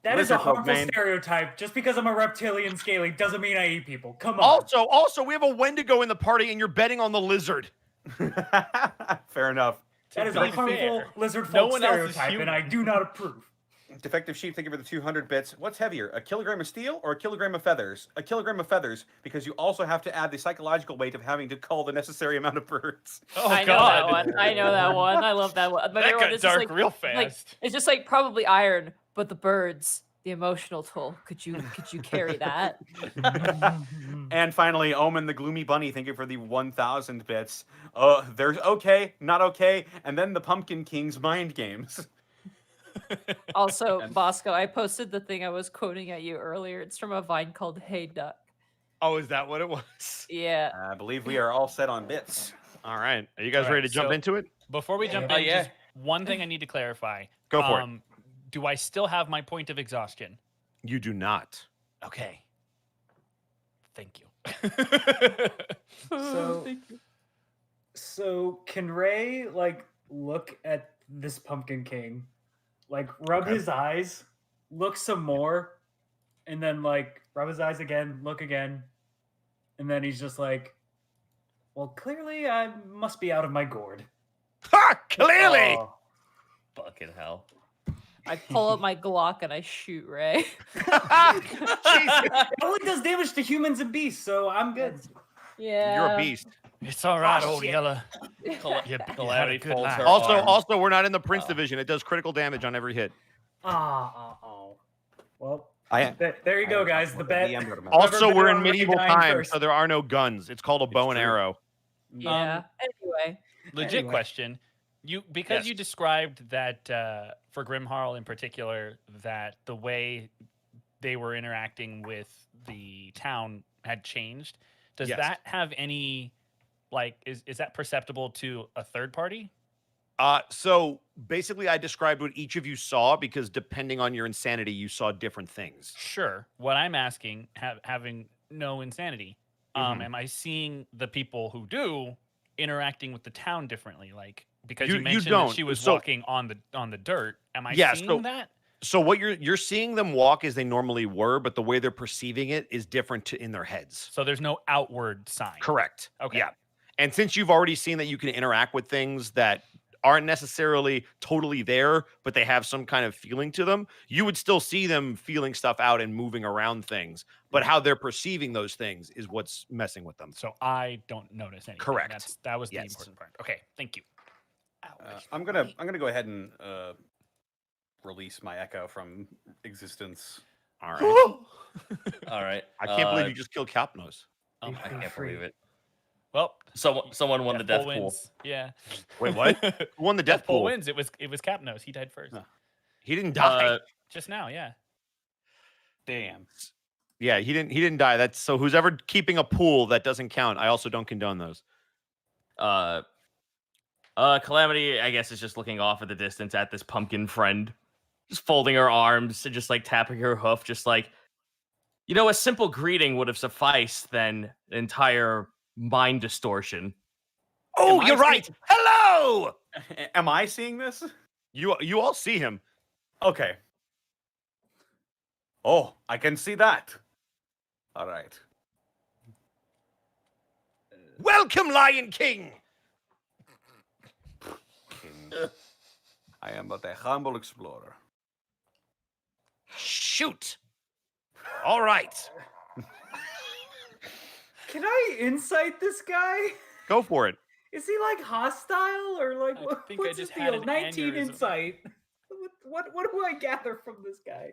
that is a Lizard folk, harmful man. stereotype. Just because I'm a reptilian scaly doesn't mean I eat people. Come on. Also, we have a Wendigo in the party, and you're betting on the lizard. Fair enough. That is To a be harmful fair, lizard no folk one else is stereotype, and I human. do not approve. Defective Sheep, thank you for the 200 bits. What's heavier, a kilogram of steel or a kilogram of feathers? A kilogram of feathers, because you also have to add the psychological weight of having to cull the necessary amount of birds. Oh I know God, that one. I know that one. I love that one. My that favorite one got is just dark like, real like fast. it's just like probably iron, but the birds, the emotional toll. Could you carry that? And finally, Omen the Gloomy Bunny, thank you for the 1,000 bits. There's okay, not okay, and then the Pumpkin King's mind games. Also, Bosco, I posted the thing I was quoting at you earlier. It's from a Vine called Hey Duck. Oh, is that what it was? Yeah. I believe we are all set on bits. All right. Are you guys All right, ready to jump so- into it? Before we jump Oh, in, yeah. just one thing I need to clarify. Go for it. Do I still have my point of exhaustion? You do not. Okay. Thank you. So, so can Ray like look at this Pumpkin King, like rub his eyes, look some more, and then like rub his eyes again, look again, and then he's just like, "Well, clearly I must be out of my gourd." Ha! Clearly. Oh. Fucking hell. I pull up my Glock and I shoot Ray. Jesus. It only does damage to humans and beasts, so I'm good. Yeah. You're a beast. It's all right, Oh, old shit. yella. Calamity good folds laugh. her Also, arms. we're not in the Prince division. It does critical damage on every hit. Oh. Well, I there you go, guys. The bet. Also, Whoever we're bid in on Ray medieval dying times, first. so there are no guns. It's called a bow and true. arrow. Yeah. Anyway. Legit Anyway. question. Because Yes. you described that for Grimharl in particular, that the way they were interacting with the town had changed. Does Yes. that have any is that perceptible to a third party? So basically, I described what each of you saw because depending on your insanity, you saw different things. Sure. What I'm asking, having no insanity, Mhm. am I seeing the people who do interacting with the town differently? Like because You you mentioned don't. that she was So- walking on the dirt. Am I Yeah, seeing so- that? So what you're seeing them walk as they normally were, but the way they're perceiving it is different in their heads. So there's no outward sign. Correct. Okay. Yeah. And since you've already seen that you can interact with things that aren't necessarily totally there, but they have some kind of feeling to them, you would still see them feeling stuff out and moving around things. But how they're perceiving those things is what's messing with them. So I don't notice anything. Correct. That was the Yes. important part. Okay, thank you. Ow, I'm gonna go ahead and release my echo from existence. All right. All right. I can't believe you just killed Capnos. I can't believe it. Well, Someone won the death pool. wins. Yeah. Wait, what? Who won the death pool? wins. It was Capnos. He died first. No. He didn't die. Just now, yeah. Damn. Yeah, he didn't die. That's so who's ever keeping a pool that doesn't count. I also don't condone those. Calamity, I guess, is just looking off at the distance at this pumpkin friend, just folding her arms and just like tapping her hoof, just like, a simple greeting would have sufficed than entire mind distortion. Oh, Am I you're right. Hello. Am I seeing this? You all see him. Okay. Oh, I can see that. All right. Welcome, Lion King. I am but a humble explorer. Shoot. All right. Can I insight this guy? Go for it. Is he like hostile or like I what, think I what's his just had deal? an 19 aneurysm. insight. What do I gather from this guy?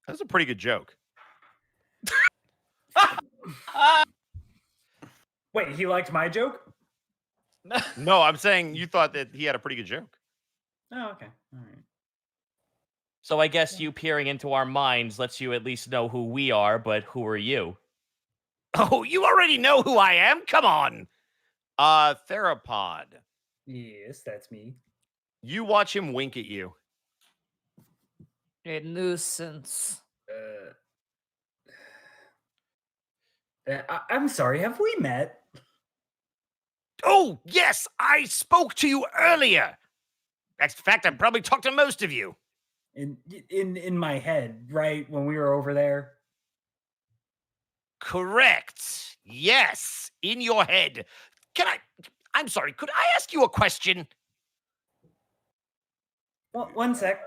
That's a pretty good joke. Wait, he liked my joke? No, I'm saying you thought that he had a pretty good joke. Oh, okay. All right. So I guess you peering into our minds lets you at least know who we are, but who are you? Oh, you already know who I am? Come on. Theropod. Yes, that's me. You watch him wink at you. A nuisance. I'm sorry, have we met? Oh, yes, I spoke to you earlier. In fact, I probably talked to most of you. In my head, right, when we were over there? Correct. Yes, in your head. I'm sorry, could I ask you a question? Well, one sec.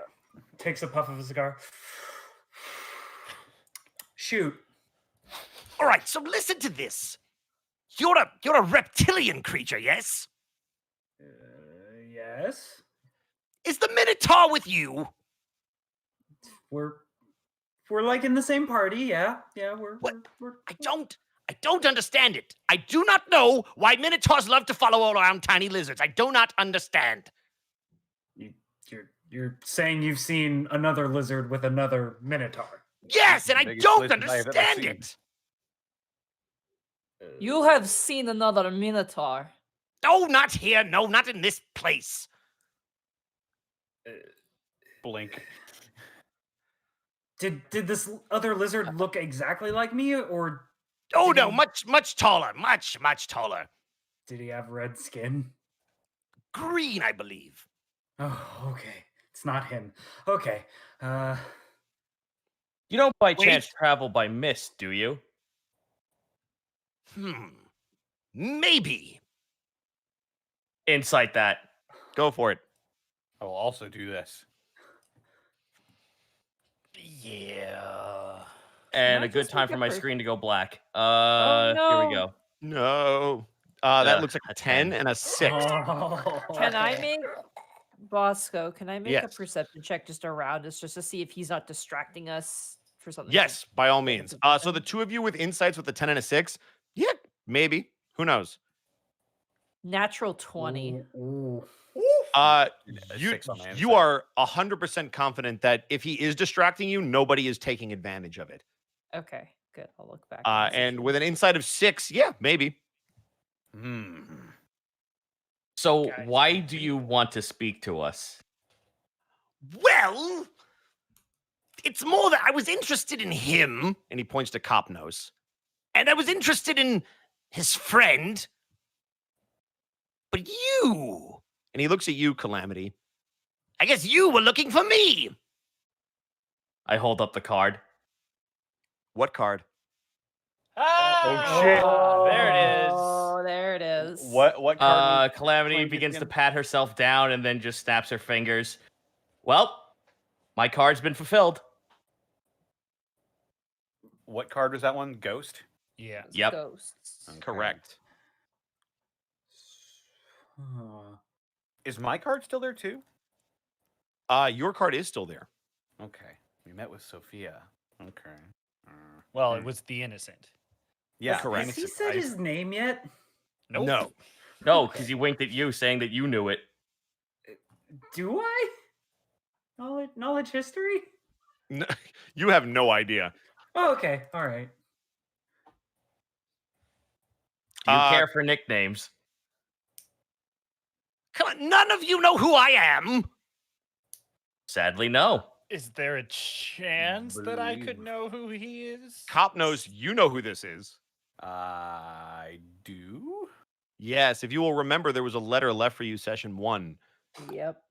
Takes a puff of a cigar. Shoot. All right, so listen to this. You're a reptilian creature, yes? Yes. Is the Minotaur with you? We're like in the same party, yeah. Yeah, we're I don't understand it. I do not know why Minotaurs love to follow around tiny lizards. I do not understand. You're saying you've seen another lizard with another minotaur. Yes, and I Biggest don't lizard I have ever understand seen. it. You have seen another Minotaur. Oh, not here. No, not in this place. Blink. Did this other lizard look exactly like me, or Oh, Did no, he- much taller. Much taller. did he have red skin? Green, I believe. Oh, okay. It's not him. Okay. You don't by Wait. chance travel by mist, do you? Maybe. Insight that. Go for it. I will also do this. Yeah. And I a good just time make for a my per- screen to go black. Oh, Here we no. go. No. That Ugh, looks like a a 10 10. and a 6. Can I make Bosco? Can I make a Yes. perception check just around us, just to see if he's not distracting us for something? Yes, by all Like a means. So position? the two of you with insights with a 10 and a 6, yeah, maybe. Who knows? Natural 20. Ooh. A You 6 on my you insight. are 100% confident that if he is distracting you, nobody is taking advantage of it. Okay, good. I'll look back. and see. And with an insight of 6, yeah, maybe. So Guys, why do you want to speak to us? Well, it's more that I was interested in him, And he points to Copnose. and I was interested in his friend. But you, And he looks at you, Calamity. I guess you were looking for me. I hold up the card. What card? Ah, shit. There it is. Oh, there it is. What card? Calamity playing begins to again? pat herself down and then just snaps her fingers. Well, my card's been fulfilled. What card was that one? Ghost. Yeah. It's Yep. Ghosts. Okay. Correct. Is my card still there too? Your card is still there. Okay. We met with Sophia. Okay. Well, it was the innocent. Yeah. correct. Has he said his name yet? Nope. No. No, because he winked at you saying that you knew it. Do I? Knowledge history? No, you have no idea. Oh, okay. All right. Do you Uh, care for nicknames? Come on, none of you know who I am. Sadly, no. Is there a chance that I could Believe. know who he is? Copnose, you know who this is. I do. Yes, if you will remember, there was a letter left for you, session 1. Yep.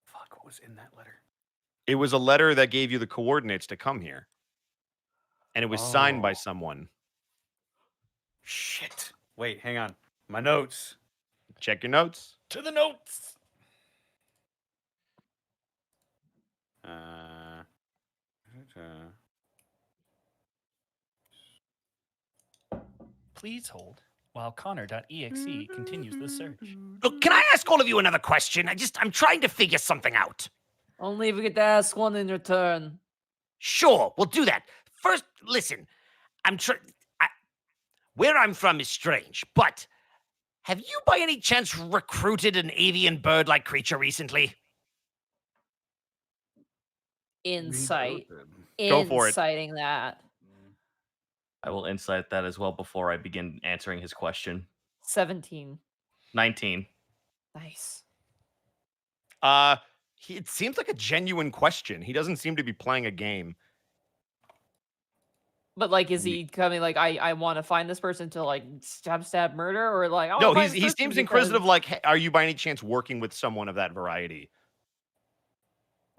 Fuck, what was in that letter? It was a letter that gave you the coordinates to come here. And it was signed by Oh. someone. Shit. Wait, hang on. My notes. Check your notes. To the notes. Please hold while Connor.exe continues the search. Look, can I ask all of you another question? I'm trying to figure something out. Only if we get to ask one in return. Sure, we'll do that. First, listen. where I'm from is strange, but have you by any chance recruited an avian bird-like creature recently? Insight. Go for it. Inciting that. I will insight that as well before I begin answering his question. 17. 19. Nice. It seems like a genuine question. He doesn't seem to be playing a game. But like, is he coming like I want to find this person to like stab murder, or like I wanna No, find this he person seems because- inquisitive. Like, hey, are you by any chance working with someone of that variety?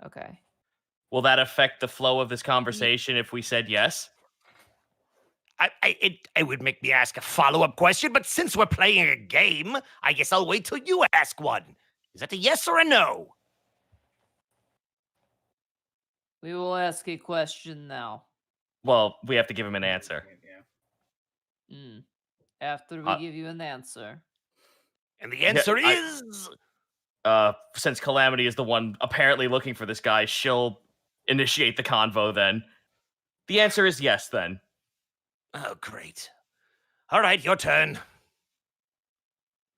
Okay. Will that affect the flow of this conversation if we said yes? It would make me ask a follow-up question, but since we're playing a game, I guess I'll wait till you ask one. Is that a yes or a no? We will ask a question now. Well, we have to give him an answer. After we give you an answer. And the answer Yeah, is... Since Calamity is the one apparently looking for this guy, she'll initiate the convo then. The answer is yes, then. Oh, great. All right, your turn.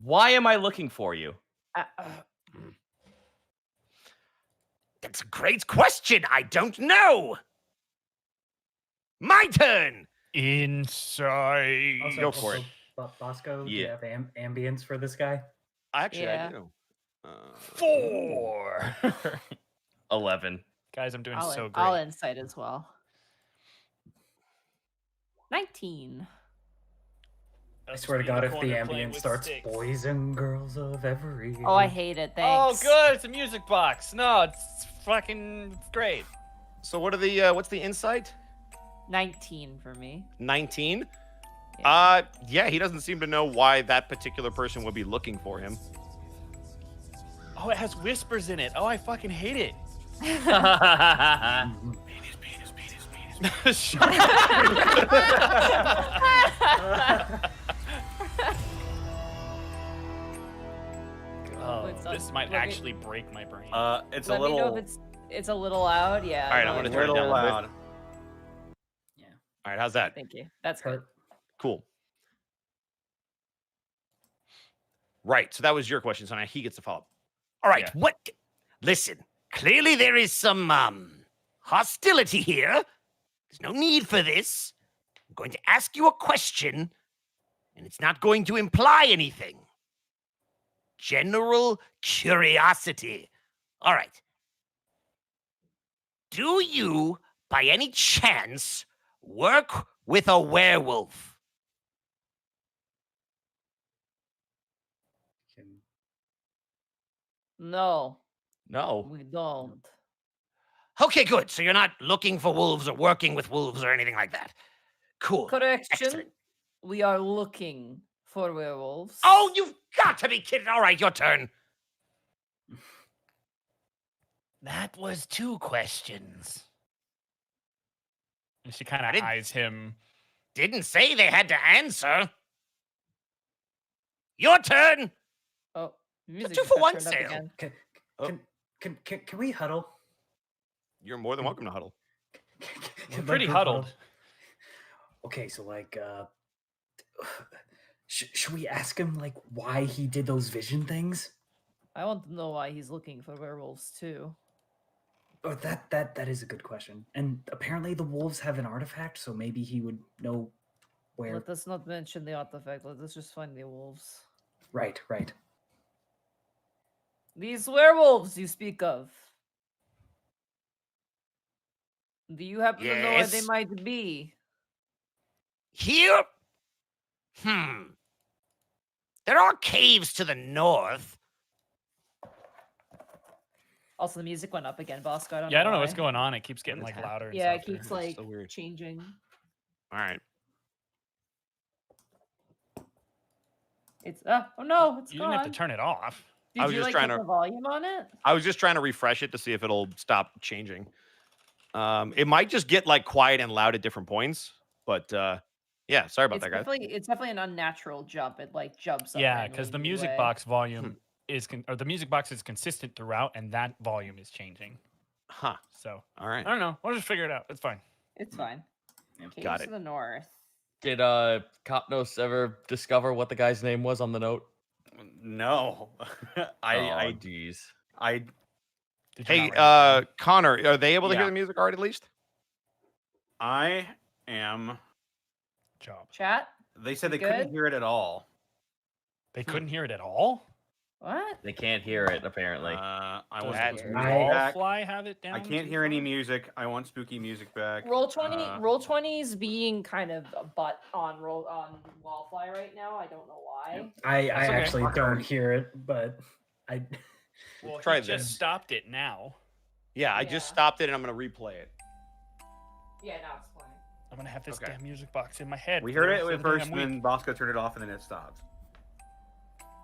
Why am I looking for you? That's a great question. I don't know. My turn. Inside. Also, Go for also, Bosco, do you Yeah. have ambience for this guy? Actually, I Yeah. do. 4. 11. Guys, I'm doing I'll, so I'll great. insight as well. 19. I swear to God, if the ambience starts, boys and girls of every. Oh, I hate it. Oh, Thanks. good. It's a music box. No, it's fucking great. So what are the what's the insight? 19 for me. 19. Yeah. Yeah, he doesn't seem to know why that particular person would be looking for him. Oh, it has whispers in it. Oh, I fucking hate it. Shut Oh, It's this on- might let me- actually break my brain. It's Let a me know little, if it's a little loud. Yeah. All right, I'm no, gonna turn it little down a bit. loud. All right, how's that? Thank you. That's good. Cool. Right, so that was your question, so now he gets to follow up. All right, Yeah. what? Listen, clearly there is some hostility here. There's no need for this. I'm going to ask you a question, and it's not going to imply anything. General curiosity. All right. Do you, by any chance, work with a werewolf? No, No. we don't. Okay, good. So you're not looking for wolves or working with wolves or anything like that. Cool. Correction. Excellent. We are looking for werewolves. Oh, you've got to be kidding. All right, your turn. That was 2 questions. And she kind I of didn't- eyes him. Didn't say they had to answer. Your turn. Oh, music 2 just for got 1 turned up sale. again. Can we huddle? You're more than welcome to huddle. We're pretty huddled. Okay, so like, should we ask him like why he did those vision things? I want to know why he's looking for werewolves too. Oh, that is a good question. And apparently the wolves have an artifact, so maybe he would know where. Let us not mention the artifact. Let us just find the wolves. Right. These werewolves you speak of. Do you happen to know where they Yes. might be? Here? There are caves to the north. Also, the music went up again, Bosco. Yeah, I don't know what's why. going on. It keeps getting is like happening? louder. And Yeah, it softer. keeps like so weird. changing. All right. It's oh no, it's You gone. didn't have to turn it off. Did I was you just like trying put to- the volume on it? I was just trying to refresh it to see if it'll stop changing. It might just get like quiet and loud at different points, but yeah, sorry about It's that, guys. definitely an unnatural jump. It like jumps up. Yeah, because the randomly music anyway. box volume is the music box is consistent throughout, and that volume is changing. Huh. So All right. I don't know. We'll just figure it out. It's fine. It's fine. Yep, Caves got to it. the north. Did Kopnos ever discover what the guy's name was on the note? No. I Jeez. Did you Hey, not write it down? Connor, are they able to hear Yeah. the music already at least? I am. Job. Chat? They said they We couldn't good? hear it at all. They couldn't hear it at all? What? They can't hear it apparently. I Does want that spooky weird? music back. Wallfly have it down? I can't too hear any far? music. I want spooky music back. Roll 20's being kind of a butt on Wallfly right now. I don't know why. I That's okay. actually don't hear it, but I. Well, Try he just this. stopped it now. Yeah, I just Yeah. stopped it and I'm going to replay it. Yeah, now it's playing. I'm gonna have this Okay. damn music box in my head. We for heard the it rest at of the first, damn and week. then Bosco turned it off, and then it stopped.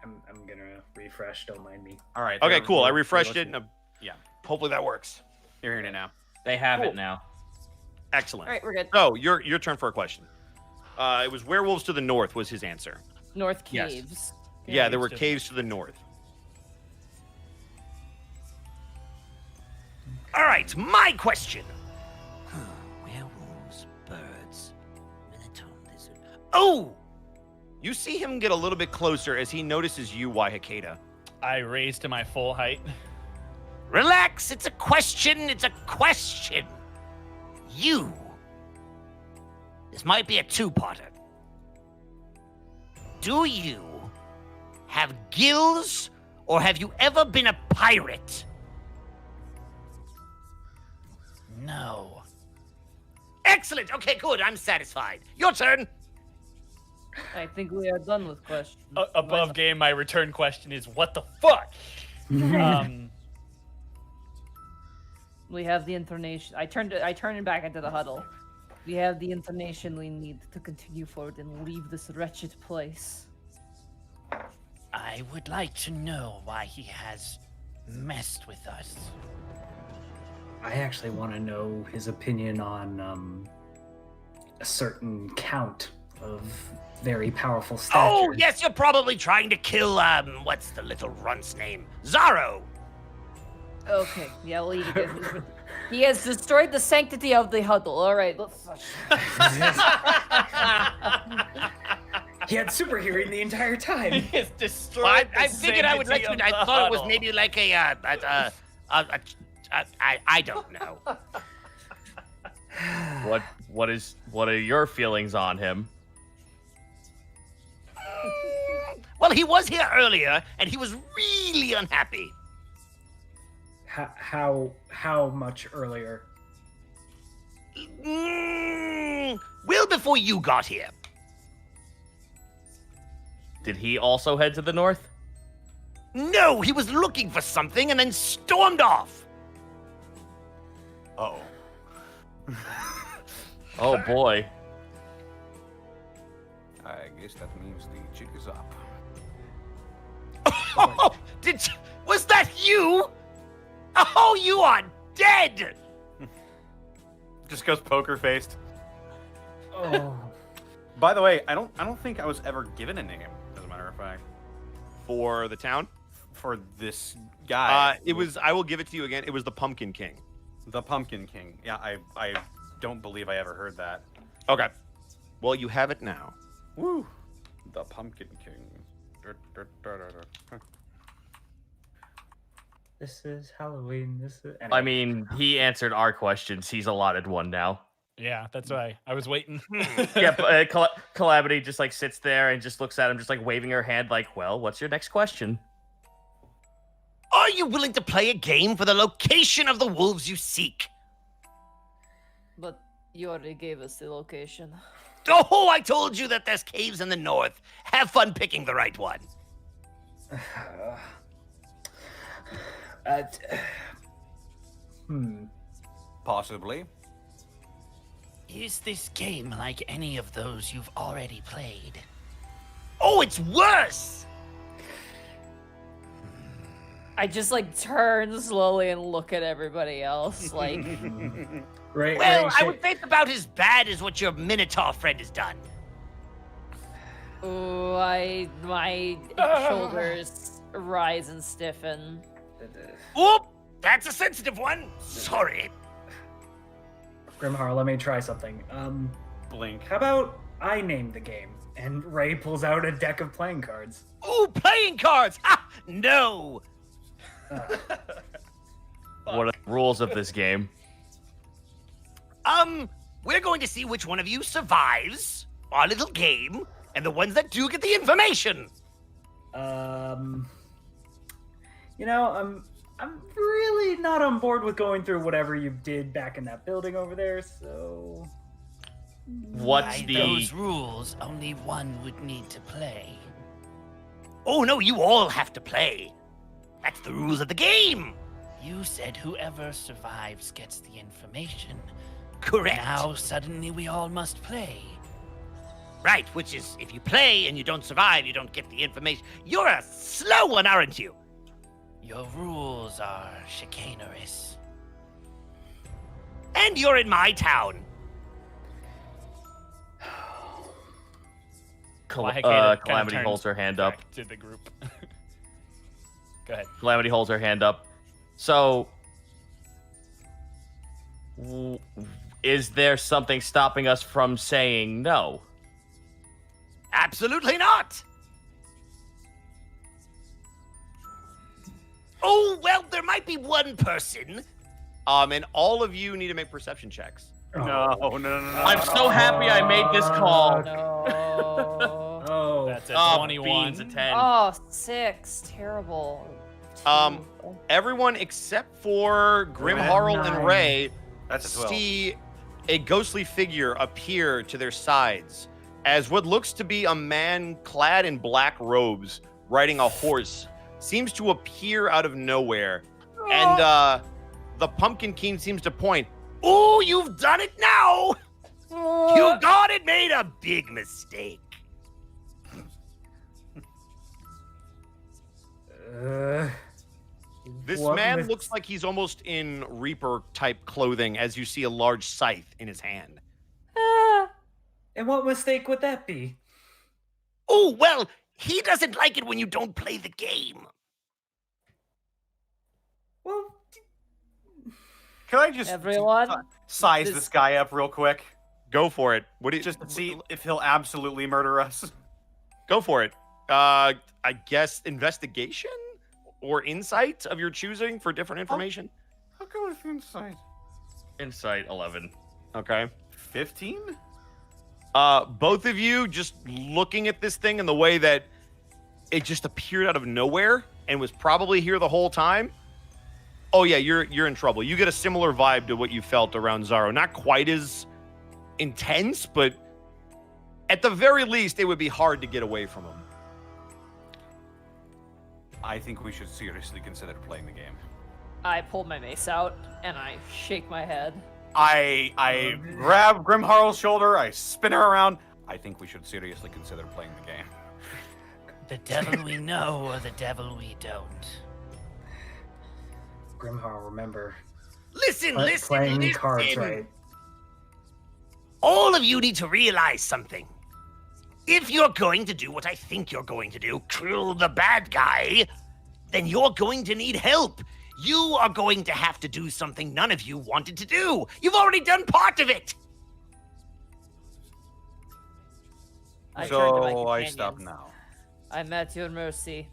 I'm gonna refresh. Don't mind me. All right. Okay, there- cool. I we're refreshed it listening. and Yeah. hopefully that works. You're hearing it now. They have Cool. it now. Excellent. All right, we're good. So, your turn for a question. It was werewolves to the north was his answer. North Yes. Caves. Yeah, there were Caves to the caves to the north. All right, my question. Werewolves, birds, minotaur lizard. Oh! You see him get a little bit closer as he notices you, Waihakeda. I raised to my full height. Relax, it's a question, it's a question. You. This might be a two-parter. Do you have gills, or have you ever been a pirate? No. Excellent, okay, good, I'm satisfied. Your turn. I think we are done with questions. Above game, my return question is, what the fuck? We have the information. I turned it back into the huddle. We have the information we need to continue forward and leave this wretched place. I would like to know why he has messed with us. I actually want to know his opinion on a certain count of very powerful stature. Oh, yes, you're probably trying to kill, what's the little runt's name? Zaro! Okay, yeah, we'll leave it. He has destroyed the sanctity of the huddle. All right, let's. He had super hearing the entire time. He has destroyed Well, the I figured I would let you. sanctity I of the thought it was huddle. maybe like I don't know. What are your feelings on him? Well, he was here earlier, and he was really unhappy. How much earlier? Well before you got here. Did he also head to the north? No, he was looking for something and then stormed off. Oh. Oh boy. I guess that means the jig is up. Was that you? Oh, you are dead. Just goes poker faced. Oh. By the way, I don't think I was ever given a name, as a matter of fact, For the town? for this guy. It was, I will give it to you again, it was the Pumpkin King. The Pumpkin King. Yeah, I don't believe I ever heard that. Okay. Well, you have it now. Woo! The Pumpkin King. This is Halloween. This is. I mean, he answered our questions. He's allotted one now. Yeah, that's why I was waiting. Yeah, but, Calamity just like sits there and just looks at him, just like waving her hand, like, "Well, what's your next question?" Are you willing to play a game for the location of the wolves you seek? But you already gave us the location. Oh, I told you that there's caves in the north. Have fun picking the right one. Possibly. Is this game like any of those you've already played? Oh, it's worse! I just like turn slowly and look at everybody else. Like, Right. Well, right, I would say it's about as bad as what your Minotaur friend has done. ooh, my shoulders rise and stiffen. Oop! That's a sensitive one. Sorry. Grimharl, let me try something. Blink. How about I named the game. And Ray pulls out a deck of playing cards. Ooh, playing cards! Ha! No! What are the rules of this game? We're going to see which one of you survives our little game, and the ones that do get the information. You know, I'm really not on board with going through whatever you did back in that building over there, so... What's By the those rules, only one would need to play. Oh, no, you all have to play. That's the rules of the game. You said whoever survives gets the information. Correct. Now suddenly we all must play. Right, which is, if you play and you don't survive, you don't get the information. You're a slow one, aren't you? Your rules are chicanerous. And you're in my town. Calamity holds her hand up. Back to the group. Go ahead. Calamity holds her hand up. So, is there something stopping us from saying no? Absolutely not. Oh, well, there might be one person. And all of you need to make perception checks. No. I'm so happy I made this call. No. Oh. That's a 21. Beans a 10. Oh, 6. Terrible. Um, Everyone except for Grimharl and Nine. Ray That's a 12. see a ghostly figure appear to their sides as what looks to be a man clad in black robes riding a horse seems to appear out of nowhere. And the Pumpkin King seems to point. Oh, you've done it now. You got it, made a big mistake. This What man mis- looks like he's almost in Reaper type clothing as you see a large scythe in his hand. And what mistake would that be? Oh, well, he doesn't like it when you don't play the game. Well, Can I just Everyone, size this- this guy up real quick? Go for it. What do you Just to see if he'll absolutely murder us. Go for it. I guess investigation or insight of your choosing for different information. How come it's inside? Insight 11. Okay. 15? Both of you just looking at this thing in the way that it just appeared out of nowhere and was probably here the whole time. Oh yeah, you're in trouble. You get a similar vibe to what you felt around Zaro. Not quite as intense, but at the very least, it would be hard to get away from him. I think we should seriously consider playing the game. I pull my mace out and I shake my head. I grab Grimharl's shoulder, I spin her around. I think we should seriously consider playing the game. The devil we know or the devil we don't. Grimharl, remember. Listen, Playing listen. cards right. All of you need to realize something. If you're going to do what I think you're going to do, kill the bad guy, then you're going to need help. You are going to have to do something none of you wanted to do. You've already done part of it. I turn to my So I stop companions. now. I'm at your mercy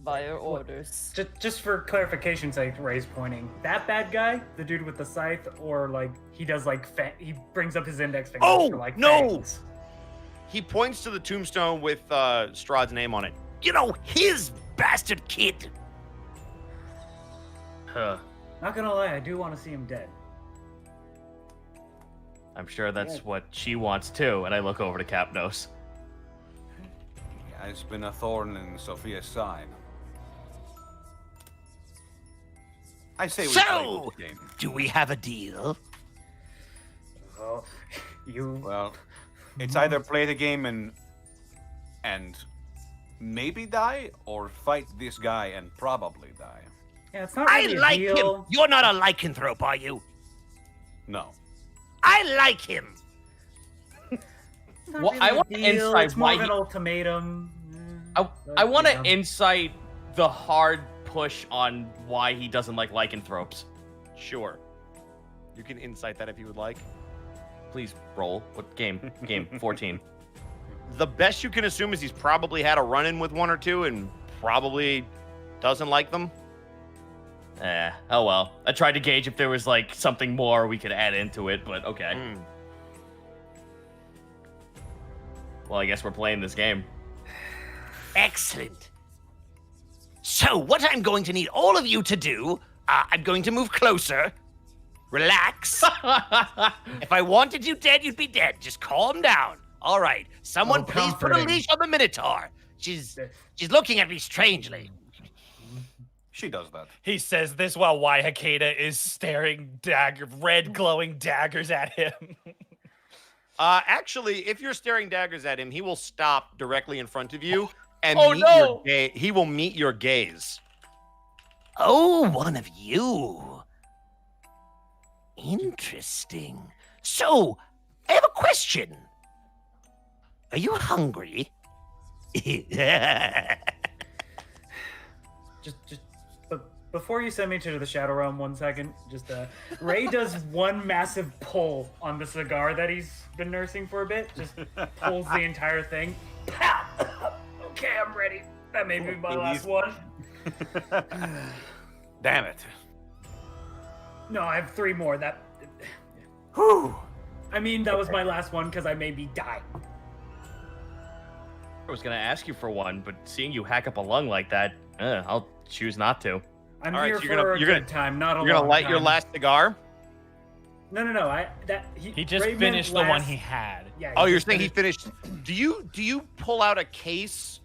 by your orders. Just for clarification's sake, Ray's pointing. That bad guy, the dude with the scythe, or like he does like he brings up his index finger Oh, for like no! fangs. He points to the tombstone with Strahd's name on it. You know, his bastard kid. Huh. Not gonna lie, I do want to see him dead. I'm sure that's what she wants too. And I look over to Capnos. He has been a thorn in Sophia's side. I say we play So, this game. do we have a deal? Well, you. Well, it's either play the game and maybe die, or fight this guy and probably die. Yeah, it's not I really a like deal. him. You're not a lycanthrope, are you? No. I like him. It's not Well, really I a want deal, insight It's more why of an he- ultimatum. I want to to insight the hard push on why he doesn't like lycanthropes. Sure. You can insight that if you would like. Please roll. What game? Game 14. the best you can assume is he's probably had a run-in with one or two and probably doesn't like them. Oh well. I tried to gauge if there was like something more we could add into it, but okay. Well, I guess we're playing this game. Excellent. So, what I'm going to need all of you to do, I'm going to move closer. Relax. If I wanted you dead, you'd be dead. Just calm down. All right. Someone please put a comforting. leash on the Minotaur. She's looking at me strangely. She does that. He says this while Waihakeda is staring red glowing daggers at him. Actually, if you're staring daggers at him, he will stop directly in front of you and he will meet your gaze. Oh, one of you. Interesting. So, I have a question. Are you hungry? But before you send me to the Shadow Realm 1 second, Ray does one massive pull on the cigar that he's been nursing for a bit. Just pulls the entire thing. Pow! Okay, I'm ready. That may be my last one. Damn it. No, I have 3 more. Whew. I mean, that was my last one because I may be dying. I was gonna ask you for one, but seeing you hack up a lung like that, I'll choose not to. I'm All right, here so for a good time, not a long You're gonna light time. your last cigar? No. He just Ray meant finished the one last- he had. Yeah. Oh, you're just saying he finished. Do you pull out a case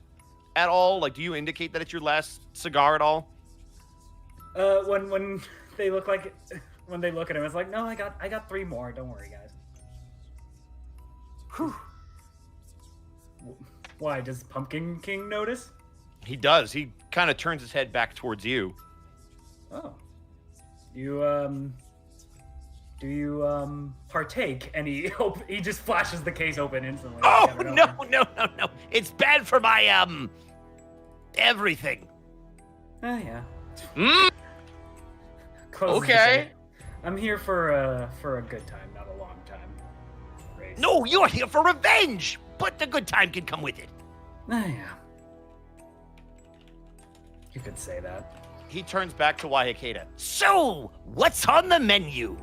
at all? Like, do you indicate that it's your last cigar at all? When they look like it, when they look at him, it's like, no, I got 3 more. Don't worry, guys. Whew. Why does Pumpkin King notice? He does. He kind of turns his head back towards you. Oh. Do you partake? And he just flashes the case open instantly. Oh, Never know. no. It's bad for my, everything. Oh, yeah. Mm, Closes the okay. door. I'm here for a good time, not a long time. Race. No, you're here for revenge, but the good time can come with it. Ah, yeah. You could say that. He turns back to Waihakeda. So, what's on the menu?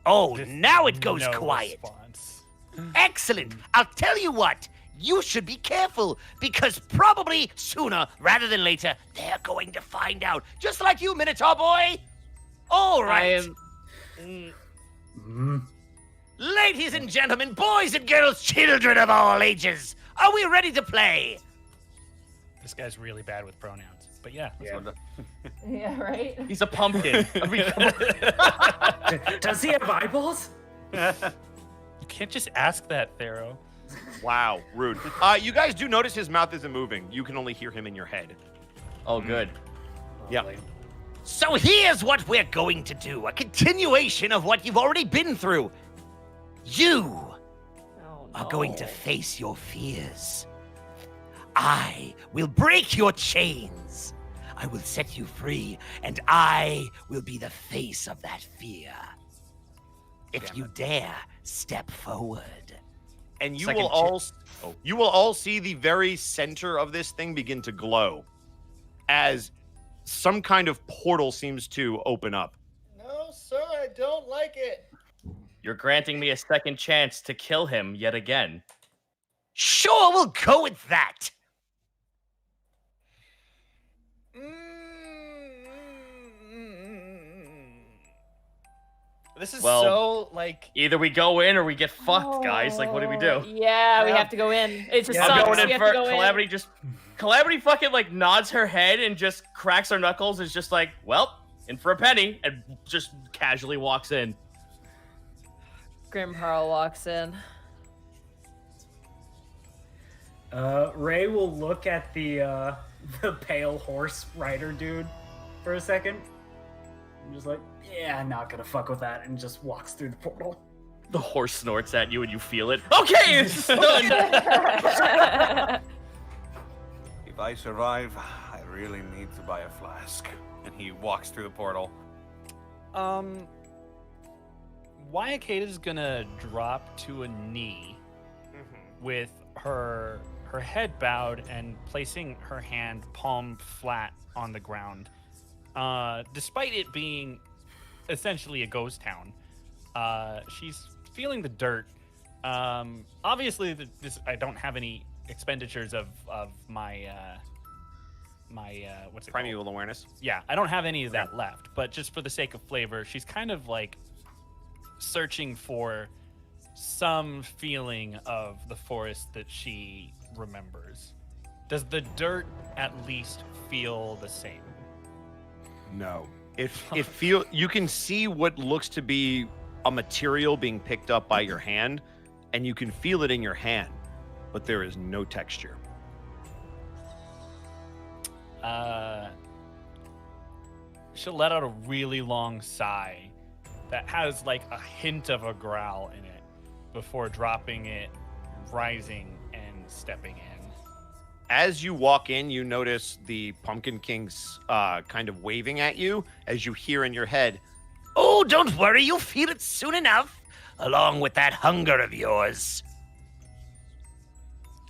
Oh, Just now it goes no quiet. response. Excellent. I'll tell you what. You should be careful, because probably sooner rather than later, they're going to find out. Just like you, Minotaur boy. All right. Ladies and gentlemen, boys and girls, children of all ages, are we ready to play? This guy's really bad with pronouns. But yeah. Yeah, right? He's a pumpkin. I mean, come on. Does he have eyeballs? You can't just ask that, Thero. Wow, rude. You guys do notice his mouth isn't moving. You can only hear him in your head. Oh, good. Yeah. So here's what we're going to do. A continuation of what you've already been through. You are going to face your fears. I will break your chains. I will set you free, and I will be the face of that fear. If you dare, step forward. And you Second will all see the very center of this thing begin to glow as some kind of portal seems to open up. No, sir, I don't like it. You're granting me a second chance to kill him yet again. Sure, we'll go with that. This is Well, so, like... Either we go in or we get fucked, guys. Like, what do we do? Yeah, we have to go in. It just Yeah, sucks. I'm going We in have for to go in. Calamity. Calamity fucking like nods her head and just cracks her knuckles. Is just like, well, in for a penny, and just casually walks in. Grimharl walks in. Ray will look at the pale horse rider dude for a second. I'm just like, yeah, I'm not gonna fuck with that, and just walks through the portal. The horse snorts at you and you feel it. Okay, it's done. If I survive, I really need to buy a flask. And he walks through the portal. Wyakeda's gonna drop to a knee with her head bowed and placing her hand palm flat on the ground. Despite it being essentially a ghost town, she's feeling the dirt. Obviously, I don't have any expenditures of my what's it Primeval called? awareness. Yeah, I don't have any of that left. But just for the sake of flavor, she's kind of like searching for some feeling of the forest that she remembers. Does the dirt at least feel the same? No. It feel you can see what looks to be a material being picked up by your hand, and you can feel it in your hand, but there is no texture. She'll let out a really long sigh that has like a hint of a growl in it before dropping it, rising, and stepping in. As you walk in, you notice the Pumpkin Kings kind of waving at you as you hear in your head, Oh, don't worry, you'll feel it soon enough, along with that hunger of yours.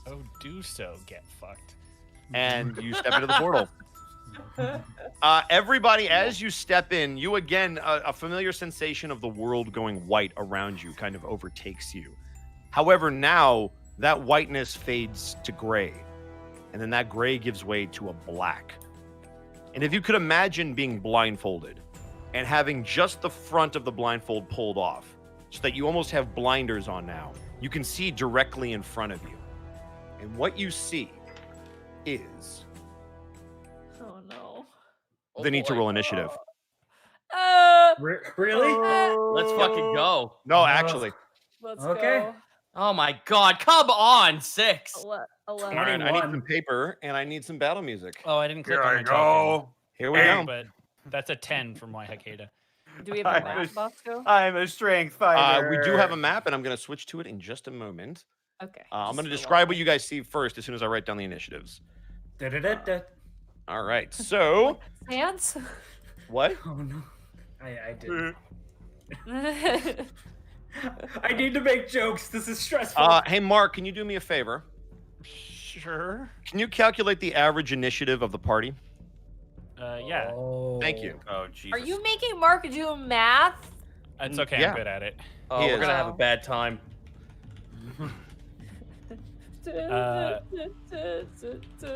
Oh, do so, get fucked. and you step into the portal. Everybody, as you step in, you again, a familiar sensation of the world going white around you kind of overtakes you. However, now that whiteness fades to gray, and then that gray gives way to a black. And if you could imagine being blindfolded and having just the front of the blindfold pulled off, so that you almost have blinders on now, you can see directly in front of you. And what you see is... Oh no. They need to roll initiative. Really? Let's fucking go. No, actually. Let's Okay. go. Oh my god, come on, 6. 11. All right, I need some paper and I need some battle music. Oh, I didn't click Here on I my token. go. Here we go. But that's a 10 from Wyakeda. Do we have a map, Bosco? I'm a strength fighter. We do have a map, and I'm going to switch to it in just a moment. Okay. I'm going to describe what you guys see first as soon as I write down the initiatives. Da-da-da-da. All right, so... Hands? What? Oh no, I didn't. I need to make jokes. This is stressful. Hey, Mark, can you do me a favor? Sure. Can you calculate the average initiative of the party? Yeah. Thank you. Oh, Jesus. Are you making Mark do math? It's okay, Yeah. I'm good at it. Oh, He we're is. gonna have a bad time.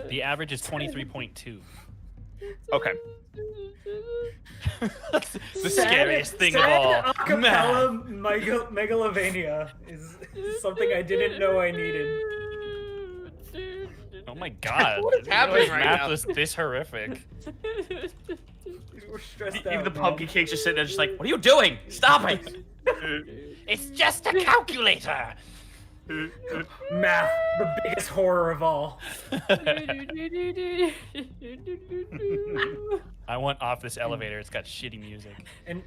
The average is 23.2. Okay. The scariest thing of all. Acapella megalovania is something I didn't know I needed. Oh my god. What is happening right math now? was this horrific. We're stressed Even out, the man. pumpkin cakes just sitting there just like, what are you doing? Stop it! It's just a calculator. Math, the biggest horror of all. I want off this elevator. It's got shitty music. And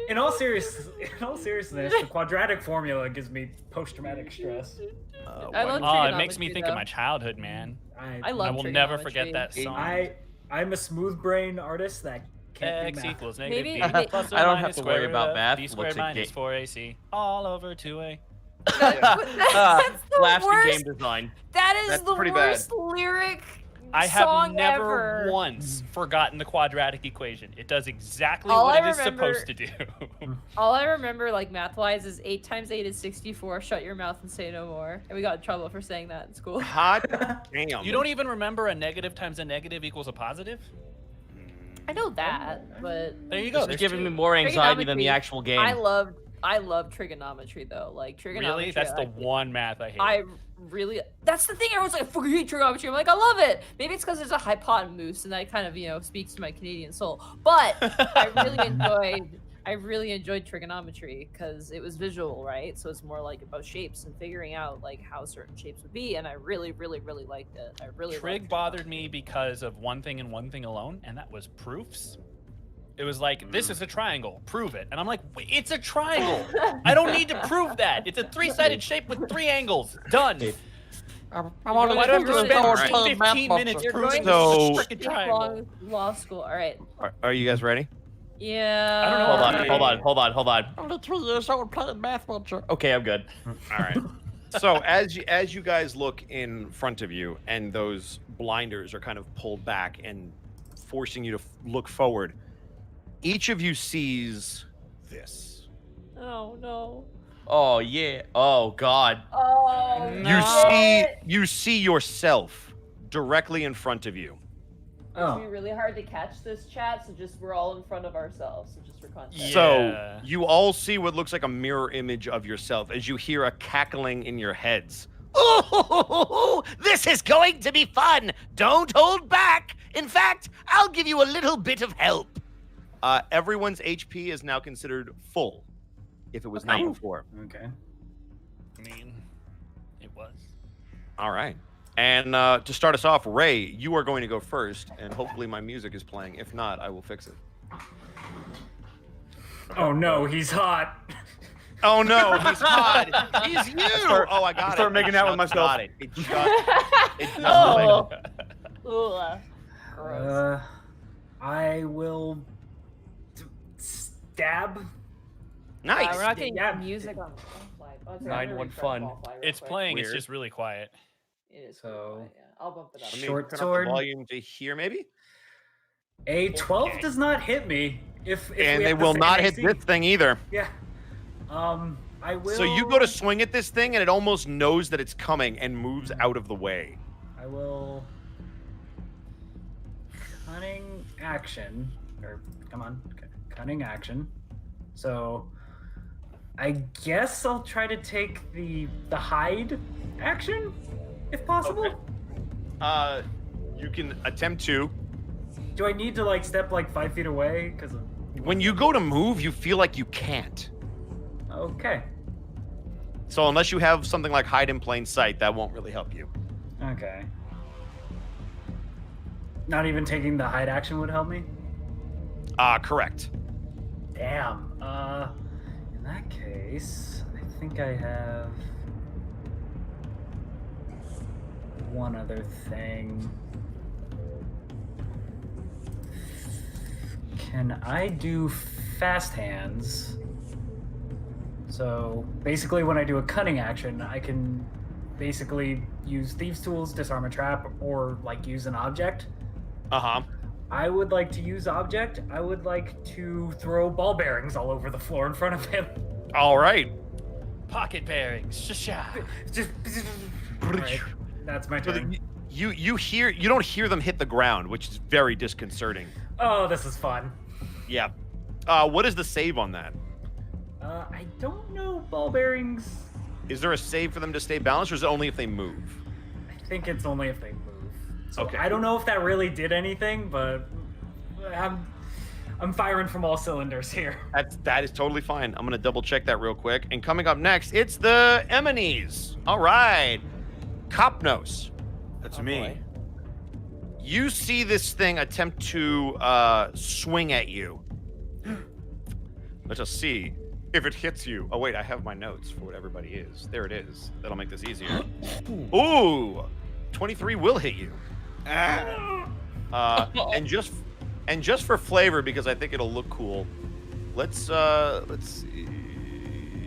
in all seriousness, the quadratic formula gives me post-traumatic stress. I love Oh, it makes me trigonometry, think of though. my childhood, man. I love I will never trigonometry. forget that song. I'm a smooth brain artist that can't X do math. equals negative Maybe- b maybe- plus or I don't have minus to worry square about root of math. b Looks squared like minus ga- 4ac all over 2a. That's the Collapsed in worst. game design. That is That's the pretty bad. worst lyric I have song never ever. once forgotten the quadratic equation. It does exactly All what I it is remember- supposed to do. All I remember, like math-wise, is 8 times 8 is 64. Shut your mouth and say no more. And we got in trouble for saying that in school. Hot damn. You don't even remember a negative times a negative equals a positive? I know that, but There you go. This is there's giving two. me more anxiety than the Trigonometry. actual game. I love trigonometry though. Like trigonometry. Really? That's the like, one math I hate. I really. That's the thing. Everyone's like, I fucking hate trigonometry. I'm like, I love it. Maybe it's because there's a hypotenuse, and that kind of speaks to my Canadian soul. But I really enjoyed trigonometry because it was visual, right? So it's more like about shapes and figuring out like how certain shapes would be, and I really, really, really liked it. I really. Trig liked bothered me because of one thing and one thing alone, and that was proofs. It was like, this is a triangle, prove it. And I'm like, wait, it's a triangle. I don't need to prove that. It's a 3-sided shape with 3 angles. Done. I Why do I have to spend 15 minutes You're proving going this to is a freaking triangle? law school. All right. Are you guys ready? Yeah. I don't know. Hold on. I'm only 3 years old playing math monster. Okay, I'm good. All right. So as you guys look in front of you, and those blinders are kind of pulled back and forcing you to look forward, each of you sees this. Oh no. Oh yeah. Oh god. Oh You see yourself directly in front of you. It's gonna be really hard to catch this chat, so just we're all in front of ourselves, so just for context. So you all see what looks like a mirror image of yourself as you hear a cackling in your heads. Oh, this is going to be fun. Don't hold back. In fact, I'll give you a little bit of help. Everyone's HP is now considered full, if it was not before. Okay. I mean, it was. All right. And to start us off, Ray, you are going to go first, and hopefully my music is playing. If not, I will fix it. Oh no, he's hot. Oh no, he's hot. He's you. I got it. Start making out with myself. Got it. It just Gross. I will stab. Nice. We're not getting music on live. Oh, sorry, 9-1 fun. It's playing. Weird. It's just really quiet. It is So- quiet, yeah. I'll bump it up. Let me Short turn up sword. the volume to hear, maybe. A 12 does not hit me. If And we they have the will same not hit AC. this thing either. Yeah. I will. So you go to swing at this thing, and it almost knows that it's coming and moves out of the way. I will. Cunning action. Or, come on. Cunning action. So, I guess I'll try to take the hide action, if possible. Okay. You can attempt to. Do I need to like step like 5 feet away? Because When you go to move, you feel like you can't. okay. So unless you have something like hide in plain sight, that won't really help you. Okay. Not even taking the hide action would help me? Correct. Damn. In that case, I think I have one other thing. Can I do fast hands? So basically when I do a cunning action, I can basically use thieves' tools, disarm a trap, or like use an object. Uh-huh. I would like to use object. I would like to throw ball bearings all over the floor in front of him. All right. Pocket bearings. Just right. That's my turn. You don't hear them hit the ground, which is very disconcerting. Oh, this is fun. Yeah. What is the save on that? I don't know ball bearings. Is there a save for them to stay balanced, or is it only if they move? I think it's only if they move. So Okay. I don't know if that really did anything, but I'm firing from all cylinders here. That is totally fine. I'm gonna double check that real quick. And coming up next, it's the Eminees. All right. Kopnos. That's me. boy. You see this thing attempt to swing at you. Let us see if it hits you. Oh, wait, I have my notes for what everybody is. There it is. That'll make this easier. Ooh, 23 will hit you. And just for flavor, because I think it'll look cool, let's see.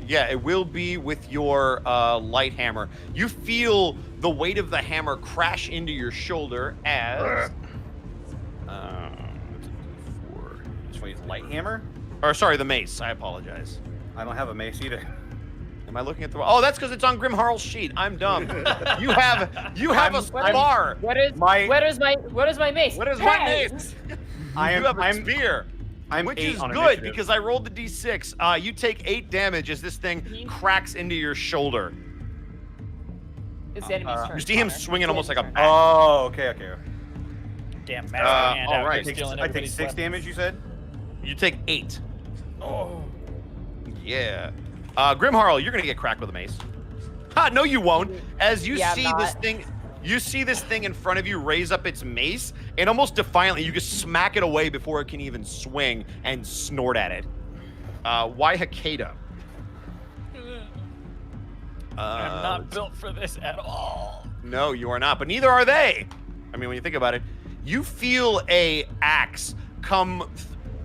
Yeah, it will be with your light hammer. You feel the weight of the hammer crash into your shoulder as Wait, light hammer? or sorry, the mace. I apologize. I don't have a mace either. Am I looking at the? Oh, that's because it's on Grimharl's sheet. I'm dumb. You have a spar. What is my mace? What is my Hey! mace? I'm You have a spear. I'm Which 8 is on good initiative. because I rolled the d6. You take 8 damage as this thing cracks into your shoulder. It's the enemy's turn. You see him Connor. swinging It's almost the like a enemy's bat. Oh, okay. Damn, master hand all out, right. just stealing I take everybody's 6 weapons. damage, you said? You take 8. Oh. Yeah. Grimharl, you're gonna get cracked with a mace. Ha! No, you won't. As you Yeah, I'm see not. this thing. You see this thing in front of you raise up its mace, and almost defiantly, you just smack it away before it can even swing and snort at it. Why Hakeda? I'm not built for this at all. No, you are not, but neither are they. I mean, when you think about it, you feel a axe come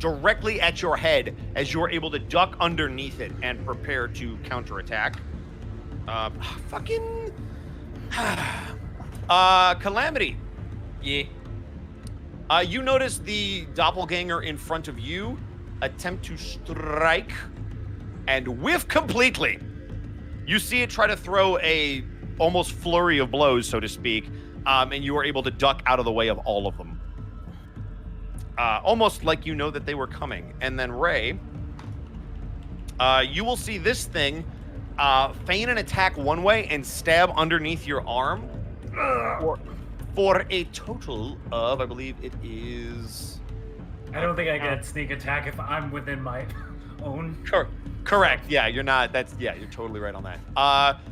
directly at your head as you're able to duck underneath it and prepare to counterattack. Calamity. Yeah. You notice the doppelganger in front of you attempt to strike and whiff completely. You see it try to throw a almost flurry of blows, so to speak, and you are able to duck out of the way of all of them. Almost like you know that they were coming. And then Ray, you will see this thing feign an attack one way and stab underneath your arm for a total of, I believe it is... I don't think I get sneak attack if I'm within my own. Correct. Yeah, you're not. You're totally right on that.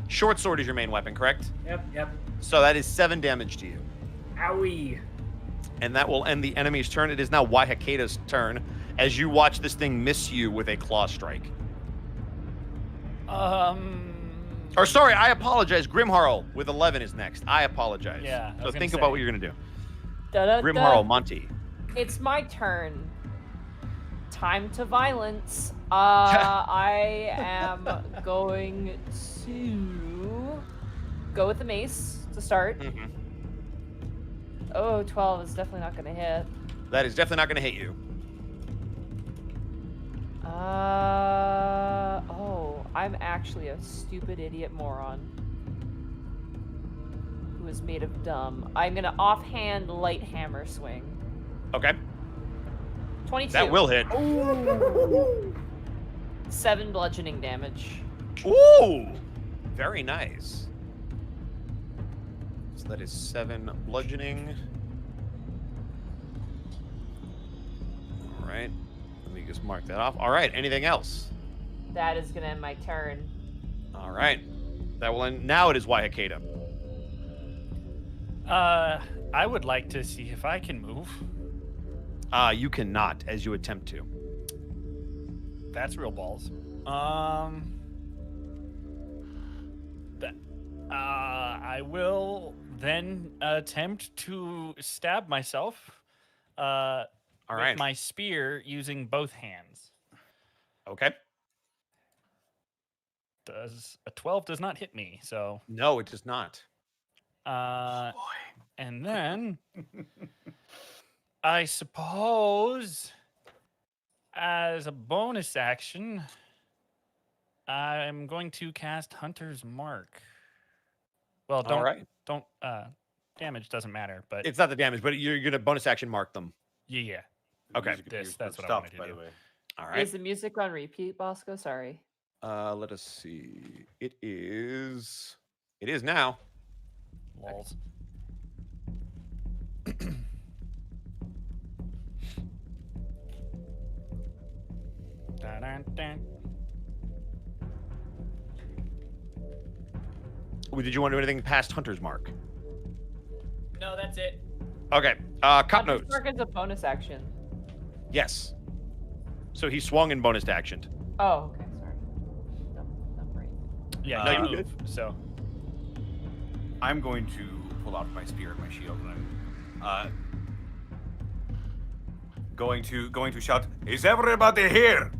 Short sword is your main weapon, correct? Yep. So that is 7 damage to you. Owie. And that will end the enemy's turn. It is now Waihaketa's turn as you watch this thing miss you with a claw strike. Or sorry, I apologize. Grimharl with 11 is next. I apologize. Yeah. So think about what you're going to do. Da-da-da. Grimharl, Monty. It's my turn. Time to violence. I am going to go with the mace to start. Mm-hmm. Oh, 12 is definitely not going to hit. That is definitely not going to hit you. Oh, I'm actually a stupid idiot moron who is made of dumb. I'm going to offhand light hammer swing. Okay. 22. That will hit. Ooh. 7 bludgeoning damage. Ooh! Very nice. So that is 7 bludgeoning. All right. Let me just mark that off. All right. Anything else? That is going to end my turn. All right. That will end. Now it is Waihaketa. I would like to see if I can move. You cannot, as you attempt to. That's real balls. I will then attempt to stab myself. All right. With my spear using both hands. Okay. A 12 does not hit me, so. No, it does not. Oh boy. And then I suppose as a bonus action, I'm going to cast Hunter's Mark. Well, don't damage doesn't matter, but It's not the damage, but you're going to bonus action mark them. yeah. Okay. That's what I wanted to do. By the way. All right. Is the music on repeat, Bosco? Sorry. Let us see. It is now. Walls. Did you want to do anything past Hunter's Mark? No, that's it. Okay. Cut Hunter's notes. Mark is a bonus action. Yes. So he swung and bonus actioned. Oh, okay. Sorry. Dumb brain. Yeah, No, you you're move. So I'm going to pull out my spear and my shield, and I'm going to shout, "Is everybody here?"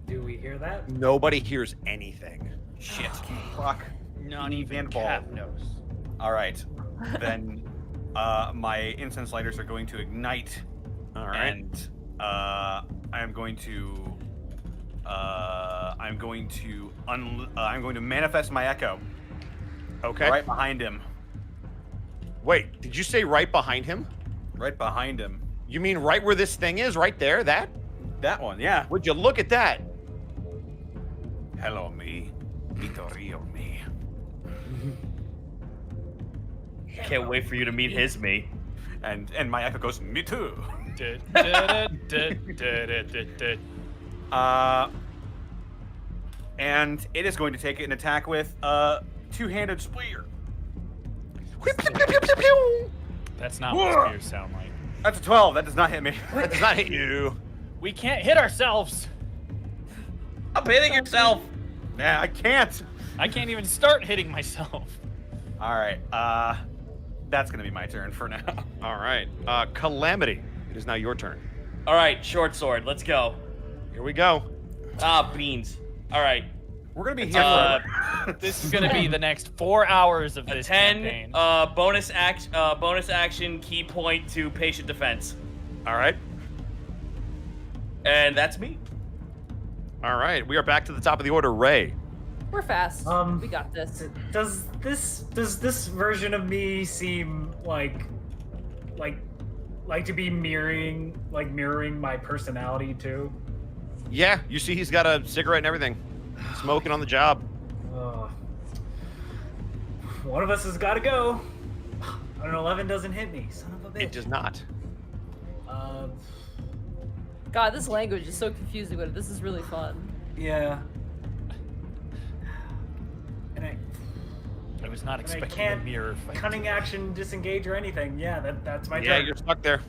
Do we hear that? Nobody hears anything. Shit. Fuck. not even Handball. Cap knows. All right. Then my incense lighters are going to ignite. All right. And I'm going to manifest my echo. Okay. Right behind him. Wait, did you say right behind him? Right behind him. You mean right where this thing is? Right there? That? That one, yeah. Would you look at that? Hello, me. Meet the real me. Can't wait for you to meet his me. And my echo goes, me too. And it is going to take an attack with two-handed spear. That's not what spears sound like. That's a 12. That does not hit me. That does not hit you. We can't hit ourselves. Stop hitting yourself. Yeah, I can't. I can't even start hitting myself. All right. That's gonna be my turn for now. All right. Calamity. It is now your turn. All right, short sword. Let's go. Here we go. Ah, beans. All right. We're gonna be here forever. This is gonna be the next 4 hours of A this 10 campaign. bonus action key point to patient defense. All right. And that's me. All right. We are back to the top of the order. Ray. We're fast. We got this. Does this version of me seem like to be mirroring my personality too? Yeah, you see he's got a cigarette and everything. Smoking on the job. One of us has got to go. An 11 doesn't hit me, son of a bitch. It does not. God, this language is so confusing, but this is really fun. Yeah. And I was not I expecting can't a mirror fight. cunning action, disengage, or anything. Yeah, that's my turn. Yeah, you're stuck there.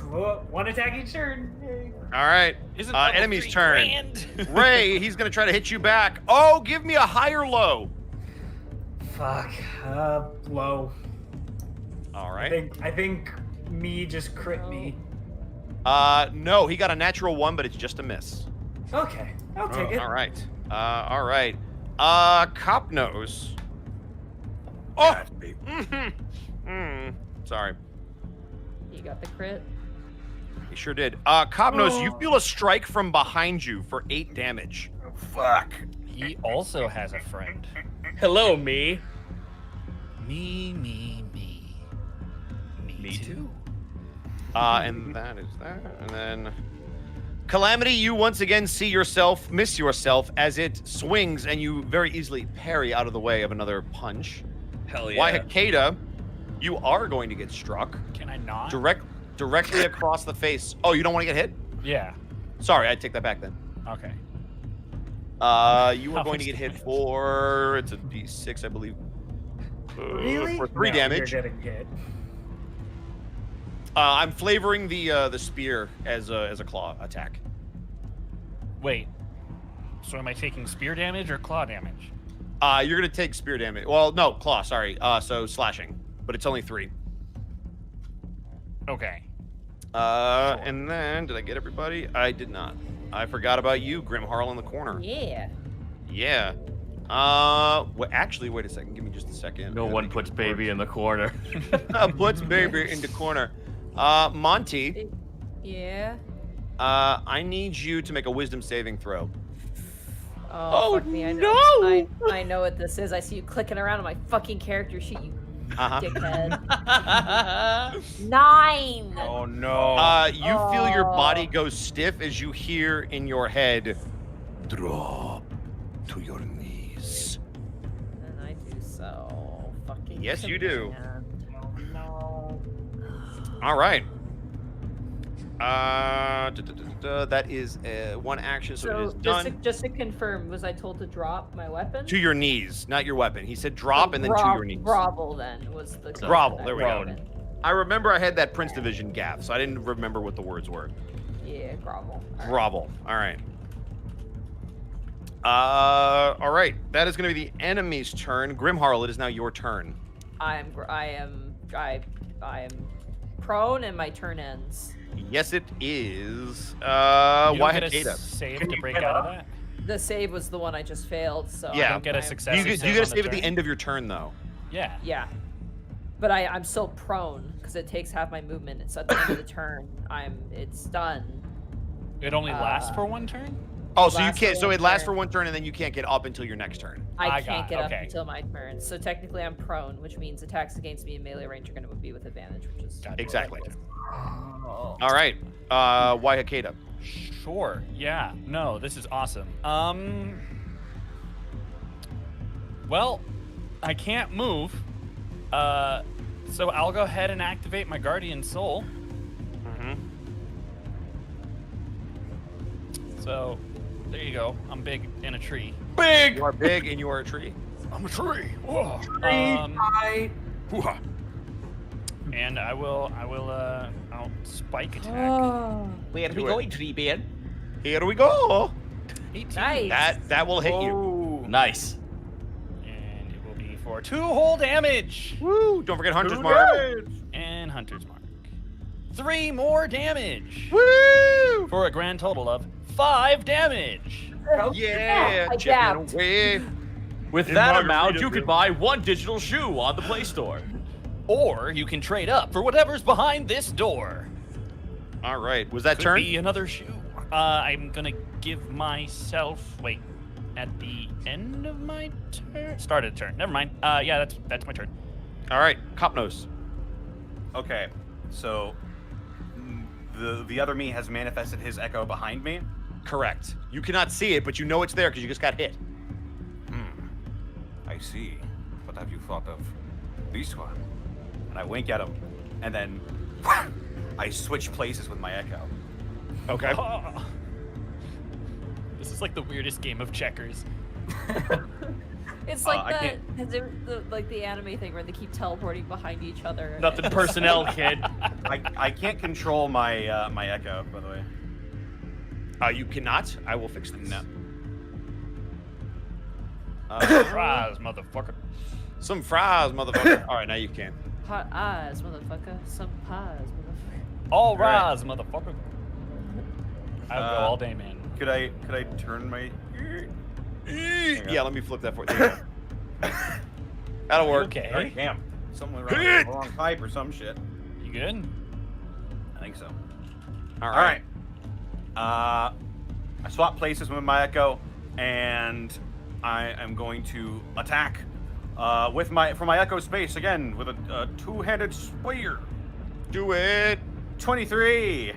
One attack each turn. Yay. All right. Isn't level Enemy's 3 turn. grand? Ray, he's gonna try to hit you back. Oh, give me a higher low. Fuck. Low. All right. I think me just crit me. No, he got a natural 1, but it's just a miss. Okay, I'll take it. All right. All right. Cop nose. Oh. Sorry. You got the crit. He sure did. Cop nose, you feel a strike from behind you for 8 damage. Fuck. He also has a friend. Hello, me. Me too. And that is that. And then Calamity, you once again miss yourself as it swings and you very easily parry out of the way of another punch. Hell yeah. Waihakeda, you are going to get struck. Can I not? Directly across the face. Oh, you don't want to get hit? Yeah. Sorry, I take that back then. Okay. You are going to get hit for it's a D6, I believe. Really? For 3 No, damage. You're getting hit. I'm flavoring the spear as a claw attack. Wait. So am I taking spear damage or claw damage? You're gonna take spear damage. Well, no, claw. Sorry. So slashing, but it's only 3. Okay. And then did I get everybody? I did not. I forgot about you, Grimharl in the corner. Yeah. Yeah. Actually, wait a second. Give me just a second. No one puts baby in the corner. Puts baby in the corner. Monty. Yeah. I need you to make a wisdom saving throw. Oh fuck me! I know. I know what this is. I see you clicking around on my fucking character sheet, you dickhead. 9. Oh no. You feel your body go stiff as you hear in your head, drop to your knees. And I do so. Fucking. Yes, you do. command. No. All right. That is one action, so it is done. Just to confirm, was I told to drop my weapon? To your knees, not your weapon. He said drop and then to your knees. Grovel then was the Grovel, there we go. weapon. I remember I had that Prince Division gap, so I didn't remember what the words were. Yeah, grovel. Grovel. All right. All right. That is going to be the enemy's turn. Grimharl, it is now your turn. I am prone and my turn ends. Yes, it is. You don't get a Waihakeda. save to break out of that? The save was the one I just failed, so Yeah. I don't get a success. You get a save at the end of your turn, though. Yeah. Yeah. But I'm still prone because it takes half my movement. It's at the end of the turn. It's done. It only lasts for 1 turn? Oh, so you lasts can't. for So one it lasts for turn. 1 turn, and then you can't get up until your next turn. I can't get up okay. until my turn. So technically I'm prone, which means attacks against me in melee range are going to be with advantage, which is Exactly. Oh. All right. Waihakeda. Sure. Yeah. No, this is awesome. Well, I can't move. So I'll go ahead and activate my Guardian Soul. So, there you go. I'm big in a tree. Big! You are big and you are a tree. I'm a tree. Whoa. And I'll spike attack. Where are we going, Tree Bear? Here we go. 18. Nice. That will hit you. Nice. And it will be for 2 whole damage. Woo! Don't forget Hunter's Mark. And Hunter's Mark. 3 more damage. Woo! For a grand total of 5 damage. Yeah, I chipping dabbed. away. With In that margarita, amount, you bro. could buy 1 digital shoe on the Play Store. Or you can trade up for whatever's behind this door. All right, was that Could turn? be another shoe. I'm gonna give myself. Wait, at the end of my turn. Started turn. Never mind. Yeah, that's my turn. All right, cop nose. Okay, so the other me has manifested his echo behind me. Correct. You cannot see it, but you know it's there because you just got hit. I see. What have you thought of this one? And I wink at him, and then I switch places with my echo. Okay. This is like the weirdest game of checkers. It's I like can't- like the anime thing where they keep teleporting behind each other. Nothing personnel, kid. I can't control my my echo, by the way. You cannot. I will fix this. No. Fries, motherfucker. Some fries, motherfucker. All right, now you can. Hot eyes, motherfucker. Some pies, motherfucker. All rise, motherfucker. I'll go all day, man. Could I turn my? Yeah, let me flip that for you. There you go. That'll work. Okay. All right, damn. Something wrong with the wrong pipe or some shit. You good? I think so. All All right. I swap places with my echo, and I am going to attack from my echo space again with a two-handed spear. Do it. 23.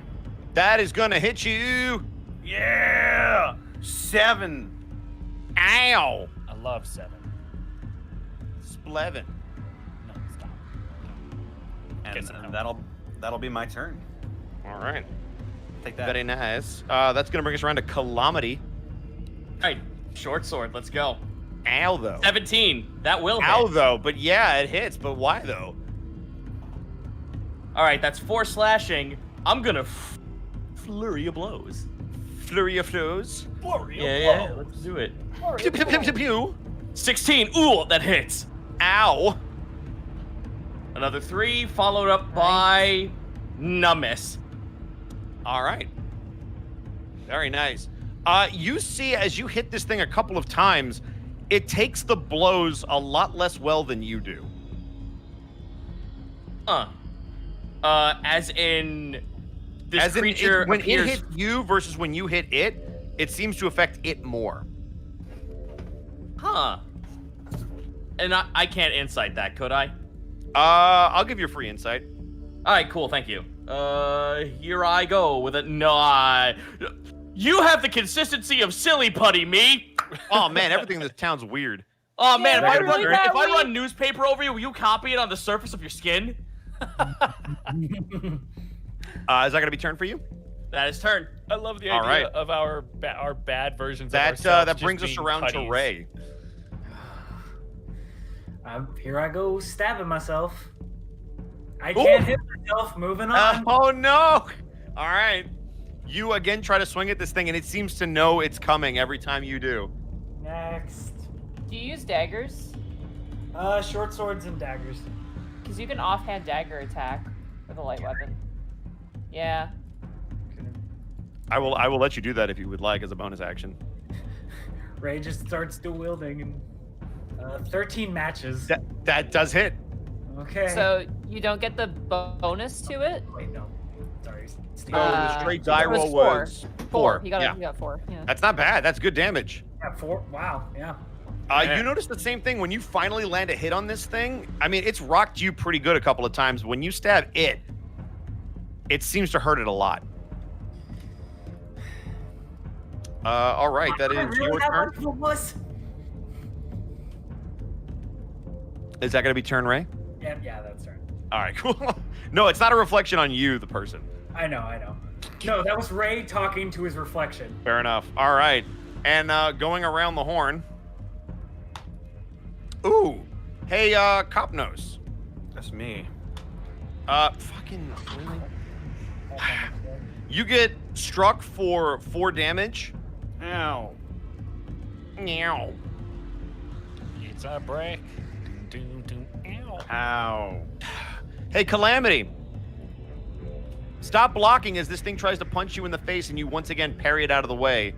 That is gonna hit you. Yeah. 7. Ow. I love 7. Splevin. No, stop. And Get some help. that'll be my turn. All right. Take that. Very nice. That's gonna bring us around to Calamity. All right, short sword. Let's go. Ow though. 17. That will hit. Ow though. But yeah, it hits. But why though? All right, that's 4 slashing. I'm gonna flurry of blows. Flurry of flows. Yeah, let's do it. Pew, pew, pew, pew, pew. 16. Ooh, that hits. Ow. Another 3, followed up by numbness. All right. Very nice. You see, as you hit this thing a couple of times, it takes the blows a lot less well than you do. As in this As in, creature when appears. it hits you versus when you hit it, it seems to affect it more. Huh. And I can't insight that, could I? I'll give you a free insight. All right, cool, thank you. Here I go with it. No, you have the consistency of silly putty, me. Oh man, everything in this town's weird. Oh man, Yeah, if really I that run newspaper over you, will you copy it on the surface of your skin? Is that gonna be turn for you? That is turn. I love the All idea right. of our bad versions That of ourselves. that just brings us being around to putties. Ray. Here I go stabbing myself. I can't hit myself. Moving on. Oh no! All right. You again try to swing at this thing, and it seems to know it's coming every time you do. Next. Do you use daggers? Short swords and daggers. Because you can offhand dagger attack with a light weapon. Yeah. I will let you do that if you would like as a bonus action. Ray just starts dual wielding and 13 matches. That does hit. Okay. So you don't get the bonus to it? Wait, no. Sorry. Steve. The straight die it was roll four. was 4. You got, Yeah. you got 4. Yeah. That's not bad. That's good damage. Yeah, 4. Wow. Yeah. You notice the same thing when you finally land a hit on this thing. I mean, it's rocked you pretty good a couple of times. When you stab it, it seems to hurt it a lot. All right, that is your turn. Is that going to be turn, Ray? Yeah, that's right. All right, cool. No, it's not a reflection on you, the person. I know. No, that was Ray talking to his reflection. Fair enough. All right, and going around the horn. Ooh, hey, Cop Nose. That's me. Fucking really? You get struck for 4 damage. Ow. Meow. It's a break. Doom, doom, ow. Ow. Hey, Calamity. Stop blocking as this thing tries to punch you in the face, and you once again parry it out of the way.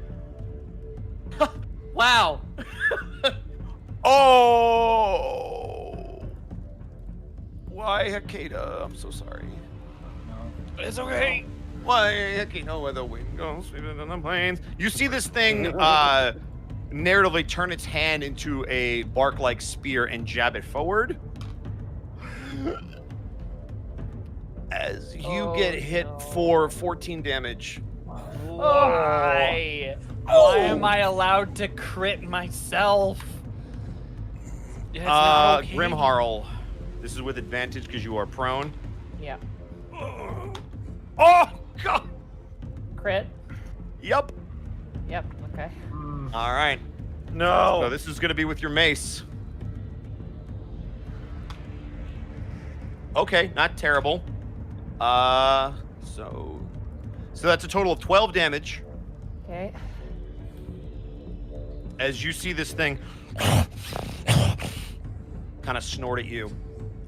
Wow. Oh! Why, Hakeda? I'm so sorry. It's okay. Why, Hakeda, where the wind goes sweeping in the plains. You see this thing narratively turn its hand into a bark-like spear and jab it forward. As you get hit for 14 damage. Why? Why am I allowed to crit myself? It's not okay. Grimharl. This is with advantage because you are prone. Yeah. Oh, God! Crit? Yep. Yep, okay. All right. No. So this is going to be with your mace. Okay, not terrible. So that's a total of 12 damage. Okay. As you see this thing kind of snort at you.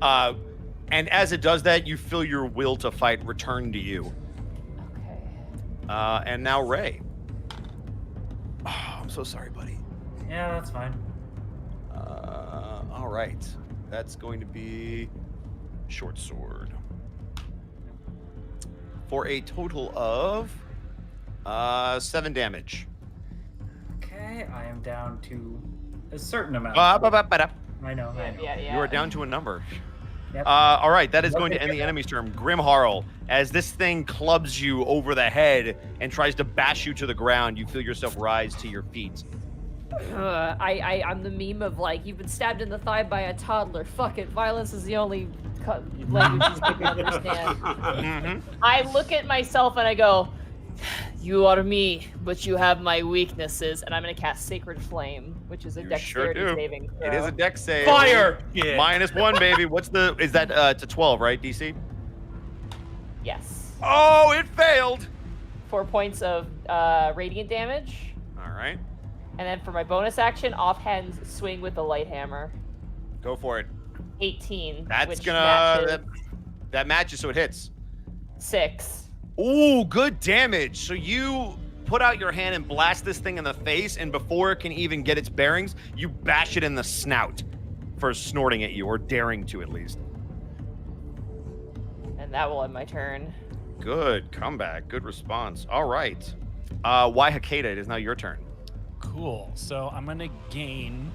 And as it does that, you feel your will to fight return to you. Okay. And now Ray. Oh, I'm so sorry, buddy. Yeah, that's fine. All right. That's going to be short sword. For a total of 7 damage. Okay, I am down to a certain amount. I know. Yeah. You are down to a number. Yep. All right, that is going to end the enemy's turn. Grimharl, as this thing clubs you over the head and tries to bash you to the ground, you feel yourself rise to your feet. I'm the meme of like, you've been stabbed in the thigh by a toddler. Fuck it, violence is the only language these people understand. I look at myself and I go, you are me, but you have my weaknesses, and I'm gonna cast Sacred Flame, which is a dexterity saving throw. It is a dex save. Fire! Yeah. -1, baby. What's the? Is that to 12, right? DC. Yes. Oh, it failed. 4 points of radiant damage. All right. And then for my bonus action, offhand swing with the light hammer. Go for it. 18. That's which gonna matches that matches, so it hits. 6. Ooh, good damage. So you put out your hand and blast this thing in the face, and before it can even get its bearings, you bash it in the snout for snorting at you, or daring to at least. And that will end my turn. Good comeback. Good response. All right. Why Hakeda? It is now your turn. Cool. So I'm gonna gain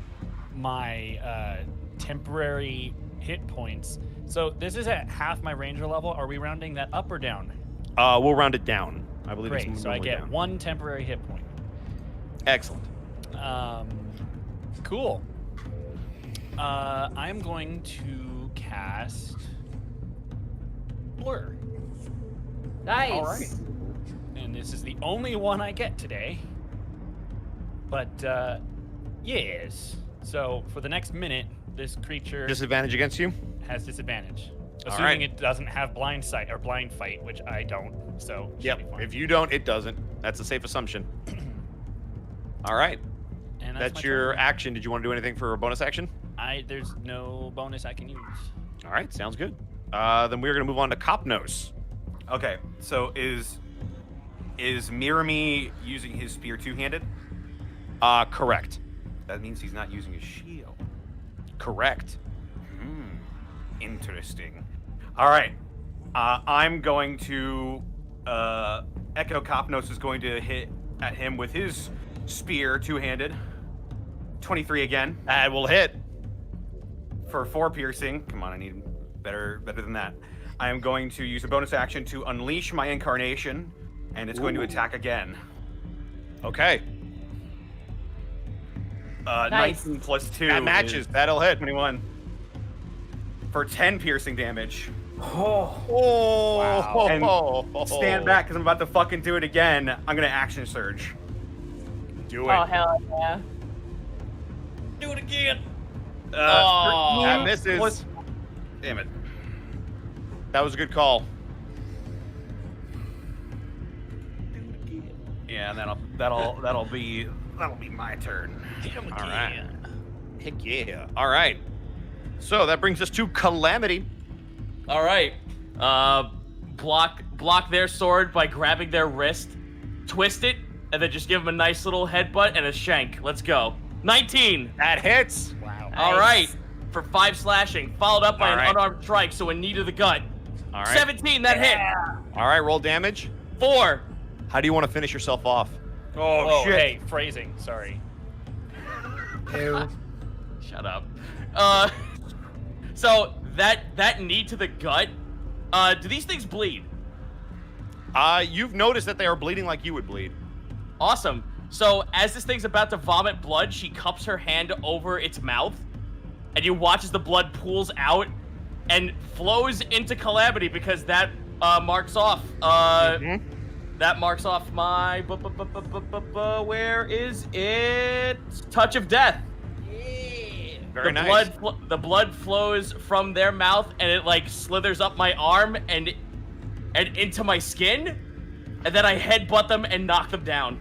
my temporary hit points. So this is at half my ranger level. Are we rounding that up or down? We'll round it down. I believe Great. it's So I get down. 1 temporary hit point. Excellent. Cool. I'm going to cast Blur. Nice. All right. And this is the only one I get today. But, yes. So for the next minute, this creature Disadvantage against you? has disadvantage. All Assuming right. it doesn't have blind sight or blind fight, which I don't. So should be Yep. fine. If you don't, it doesn't. That's a safe assumption. All right. And That's my your turn. action. Did you want to do anything for a bonus action? There's no bonus I can use. All right. Sounds good. Then we're going to move on to Copnos. Okay, so is Mirami using his spear two-handed? Correct. That means he's not using his shield. Correct. Interesting. All right, I'm going to Echo Copnos is going to hit at him with his spear two-handed. 23 again. That will hit. For 4 piercing. Come on, I need better than that. I am going to use a bonus action to unleash my incarnation, and it's going to attack again. Okay. Nice. 19 plus 2. That matches. is That'll hit. 21. For 10 piercing damage. Oh. Wow. And stand back because I'm about to fucking do it again. I'm going to action surge. Do it. Oh, hell yeah. Do it again. That misses. Plus- Damn it. That was a good call. Yeah, and that'll be my turn. All right. Heck yeah. All right. So that brings us to Calamity. All right. block their sword by grabbing their wrist, twist it, and then just give them a nice little headbutt and a shank. Let's go. 19. That hits. Wow. All right, for 5 slashing, followed up by All an right. unarmed strike, so a knee to the gut. All right. 17, that hit. All right, roll damage. 4. How do you want to finish yourself off? Oh, hey, phrasing. Sorry. Ew. Shut up. So that knee to the gut. Do these things bleed? You've noticed that they are bleeding like you would bleed. Awesome. So as this thing's about to vomit blood, she cups her hand over its mouth, and you watch as the blood pools out and flows into Calamity because that marks off. That marks off my. Where is it? Touch of death. Very nice. The blood flows from their mouth and it like slithers up my arm and into my skin, and then I headbutt them and knock them down.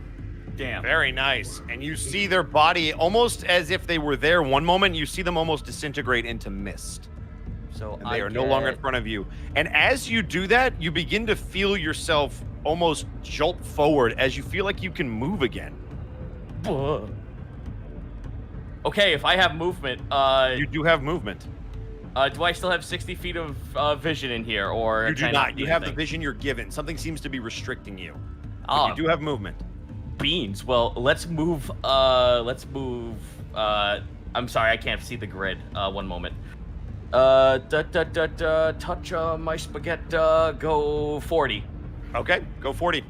Damn. Very nice. And you see their body almost as if they were there one moment. You see them almost disintegrate into mist. So And they are no longer in front of you. And as you do that, you begin to feel yourself almost jolt forward as you feel like you can move again. Okay, if I have movement, You do have movement. do I still have 60 feet of vision in here, or You can I do not. do You have the anything? vision you're given. Something seems to be restricting you. But Ah, you do have movement. beans. Well, let's move. I'm sorry, I can't see the grid. One moment. Touch my spaghetti. Go 40. Okay, go 40.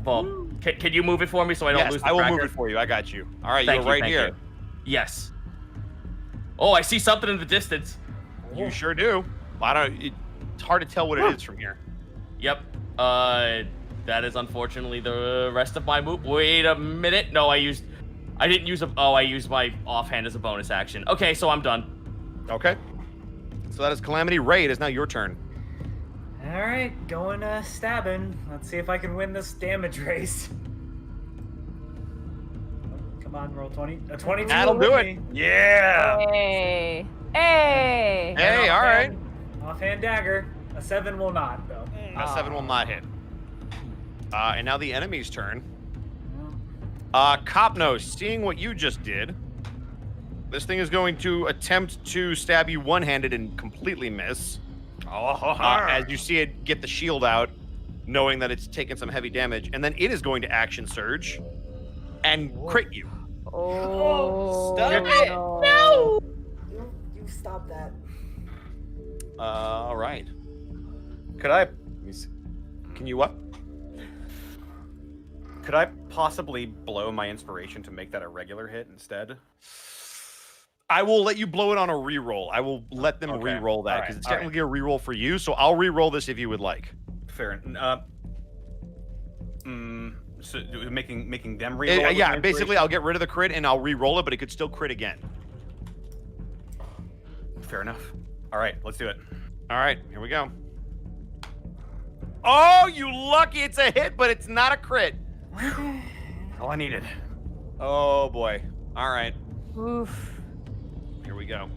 Well, can you move it for me so I don't Yes, lose the I will tracker? move it for you. I got you. All right, Thank you're right thank here. you. Yes. Oh, I see something in the distance. You sure do. It's hard to tell what it is from here. Yep. That is unfortunately the rest of my move. Wait a minute. No, I used my offhand as a bonus action. Okay, so I'm done. Okay. So that is Calamity. Ray, it is now your turn. All right, going stabbing. Let's see if I can win this damage race. Come on, roll 20. A 22. That'll will do hit it. me. Yeah. Hey. Hey. Hey, all right. Offhand dagger. A 7 will not, though. A 7 will not hit. And now the enemy's turn. Copnose, seeing what you just did, this thing is going to attempt to stab you one-handed and completely miss. As you see it get the shield out, knowing that it's taken some heavy damage, and then it is going to action surge and crit you. Oh. Stop it. No. You stop that. All right. Could I Can you what? could I possibly blow my inspiration to make that a regular hit instead? I will let you blow it on a reroll. I will let them Okay. reroll that All because right. it's All right. technically a reroll for you. So I'll reroll this if you would like. Fair. So making them reroll. with Yeah, my basically inspiration? I'll get rid of the crit and I'll reroll it, but it could still crit again. Fair enough. All right, let's do it. All right, here we go. Oh, you lucky! It's a hit, but it's not a crit. All I needed. Oh boy. All right, Oof. here we go.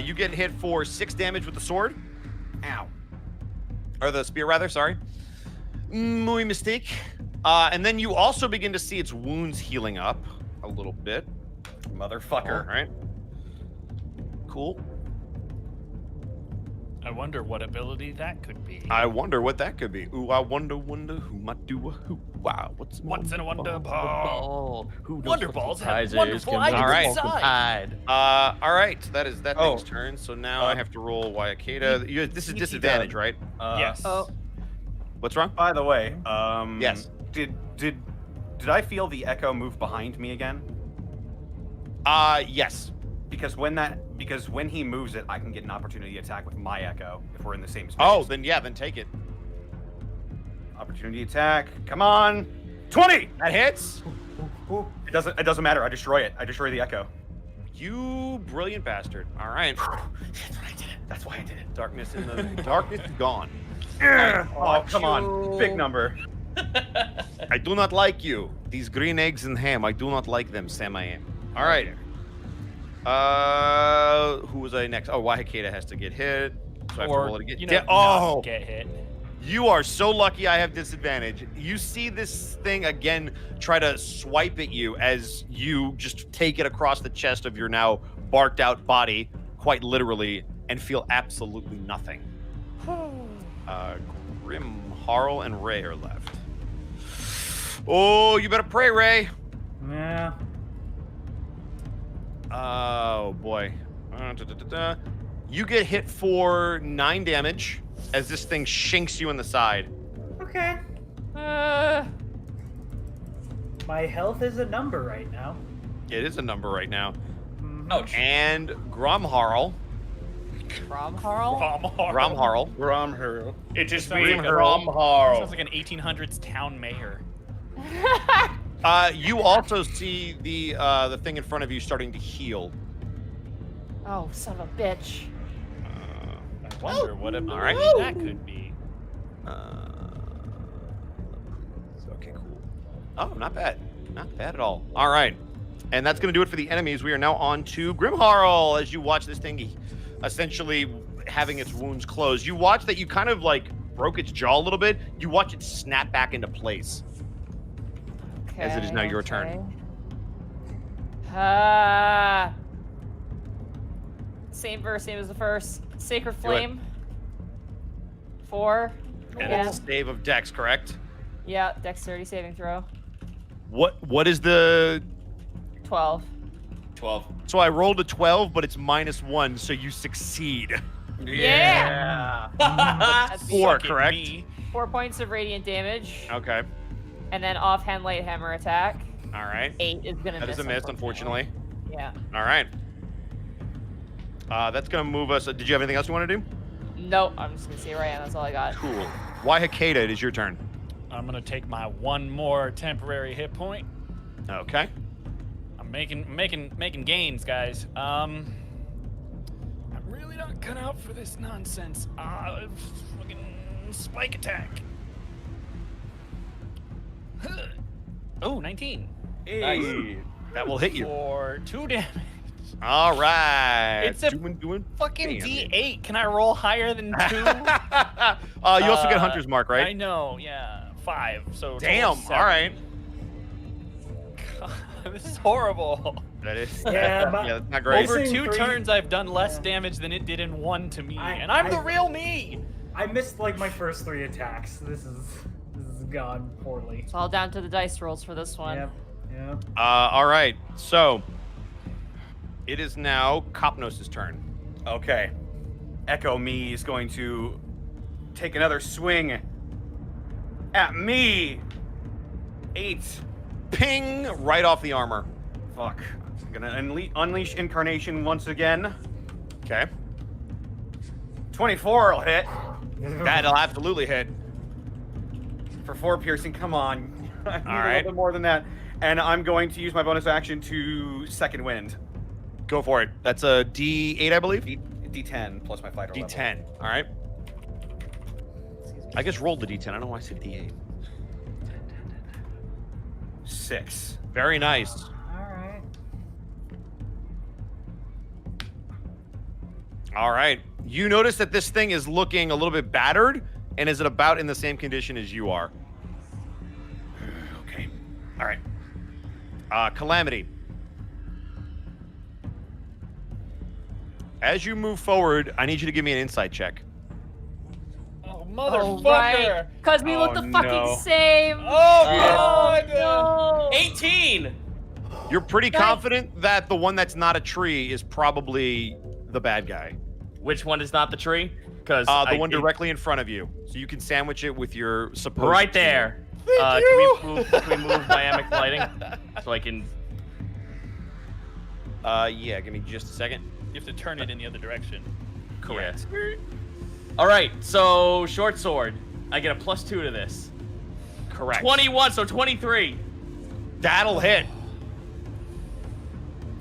You get hit for 6 damage with the sword. Ow. Or the spear, rather, sorry. Muy mistake. And then you also begin to see its wounds healing up a little bit. Motherfucker. All right. Cool. I wonder what ability that could be. I wonder what that could be. Ooh, I wonder who might do a who. Wow, what's Once in a wonder ball. Ball. Who knows Wonder what balls have surprises wonderful can items All right. inside. all right. That is that Oh. thing's turn. So now I have to roll Wayakeda. This is disadvantage, right? Yes. Oh. What's wrong? By the way, Yes. Did I feel the echo move behind me again? Yes. Because when he moves it, I can get an opportunity attack with my echo if we're in the same space. Oh, then take it. Opportunity attack. Come on. 20. That hits. It doesn't matter. I destroy it. I destroy the echo. You brilliant bastard. All right. That's why I did it. Darkness in the darkness is gone. Oh, come on. Big number. I do not like you. These green eggs and ham. I do not like them, Sam. I am. All right. Who was I next? Oh, Wahikeda has to get hit. So So I have to roll Or, it again. you know, Oh, not get hit. you are so lucky I have disadvantage. You see this thing again try to swipe at you as you just take it across the chest of your now barked out body, quite literally, and feel absolutely nothing. Grimharl and Ray are left. Oh, you better pray, Ray. Yeah. Oh, boy. You get hit for 9 damage as this thing shinks you in the side. Okay. My health is a number right now. It is a number right now. Ouch. And Grimharl. Grimharl? Grimharl. It just means means Sounds Grimharl. like an 1800s town mayor. You also see the thing in front of you starting to heal. Oh, son of a bitch. I wonder what ability All right. that could be. Okay, cool. Oh, not bad. Not bad at all. All right. And that's going to do it for the enemies. We are now on to Grimharl as you watch this thing essentially having its wounds closed. You watch that you kind of like broke its jaw a little bit. You watch it snap back into place. Okay, As it is now your turn. Same verse, same as the first. Sacred Do it. Flame. 4. And Yeah. it's a save of Dex, correct? Yeah, dexterity saving throw. What is the... 12. 12. So I rolled a 12, but it's -1, so you succeed. Yeah. That's 4, Fucking correct? me. 4 points of radiant damage. Okay. And then offhand light hammer attack. All right. 8 is gonna That miss. is a miss, unfortunately. Yeah. All right. That's going to move us. Did you have anything else you want to do? Nope, I'm just gonna see where I am. That's all I got. Cool. Why Hakeda? It is your turn. I'm gonna take my one more temporary hit point. Okay. I'm making gains, guys. I'm really not cut out for this nonsense. Fucking spike attack. Oh, 19. Nice. That will hit you. For 2 damage. All right. It's a doing fucking damage. D8. Can I roll higher than 2? You also get Hunter's Mark, right? I know, yeah. 5. So total Damn. 7. All right. God, this is horrible. That is. Yeah, but Yeah, that's not great. Over Missing 2 3 turns, I've done less Yeah. damage than it did in 1 to me, I- and I'm the I- real me. I missed like my first 3 attacks. This is gone poorly. It's all down to the dice rolls for this one. Yep. Yep. All right. So it is now Kopnos' turn. Okay. Echo Me is going to take another swing at me. 8. Ping! Right off the armor. Fuck. I'm gonna unleash Incarnation once again. Okay. 24 will hit That'll absolutely hit. for 4 piercing. Come on. I need a right. little bit more than that. And I'm going to use my bonus action to Second Wind. Go for it. That's a D8, I believe. D10 plus my fighter level. D10. All right. I just rolled the D10. I don't know why I said D8. 6. Very nice. All right. All right. You notice that this thing is looking a little bit battered, and is it about in the same condition as you are? Okay. All right. Calamity. As you move forward, I need you to give me an insight check. Oh, Oh, motherfucker! right. Because we look Oh, the fucking no. same. Oh, God! No. 18! You're pretty Guys. confident that the one that's not a tree is probably the bad guy. Which one is not the tree? Because The one directly in front of you. So you can sandwich it with your supposed right there. teammate. Can we move dynamic lighting so I can? Yeah, give me just a second. You have to turn it in the other direction. Correct. All right. So short sword. I get a +2 to this. Correct. 21. So 23. That'll hit.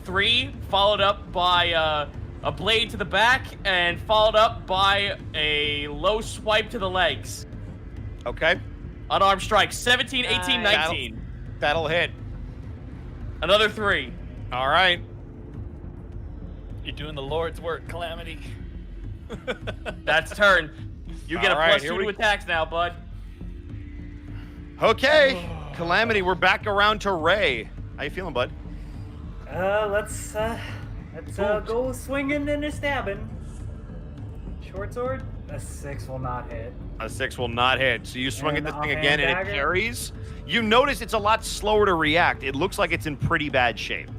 3 followed up by a blade to the back and followed up by a low swipe to the legs. Okay. Unarmed strike. 17, 18, Nice. 19. That'll hit. Another 3. All right. You're doing the Lord's work, Calamity. That's turn. You get All a right, plus here 2 we- to attacks now, bud. Okay, Calamity, we're back around to Ray. How you feeling, bud? Let's go swinging and a stabbing. Short sword. A 6 will not hit. A 6 will not hit. So you swing at And this thing offhand again, and it dagger? parries. You notice it's a lot slower to react. It looks like it's in pretty bad shape.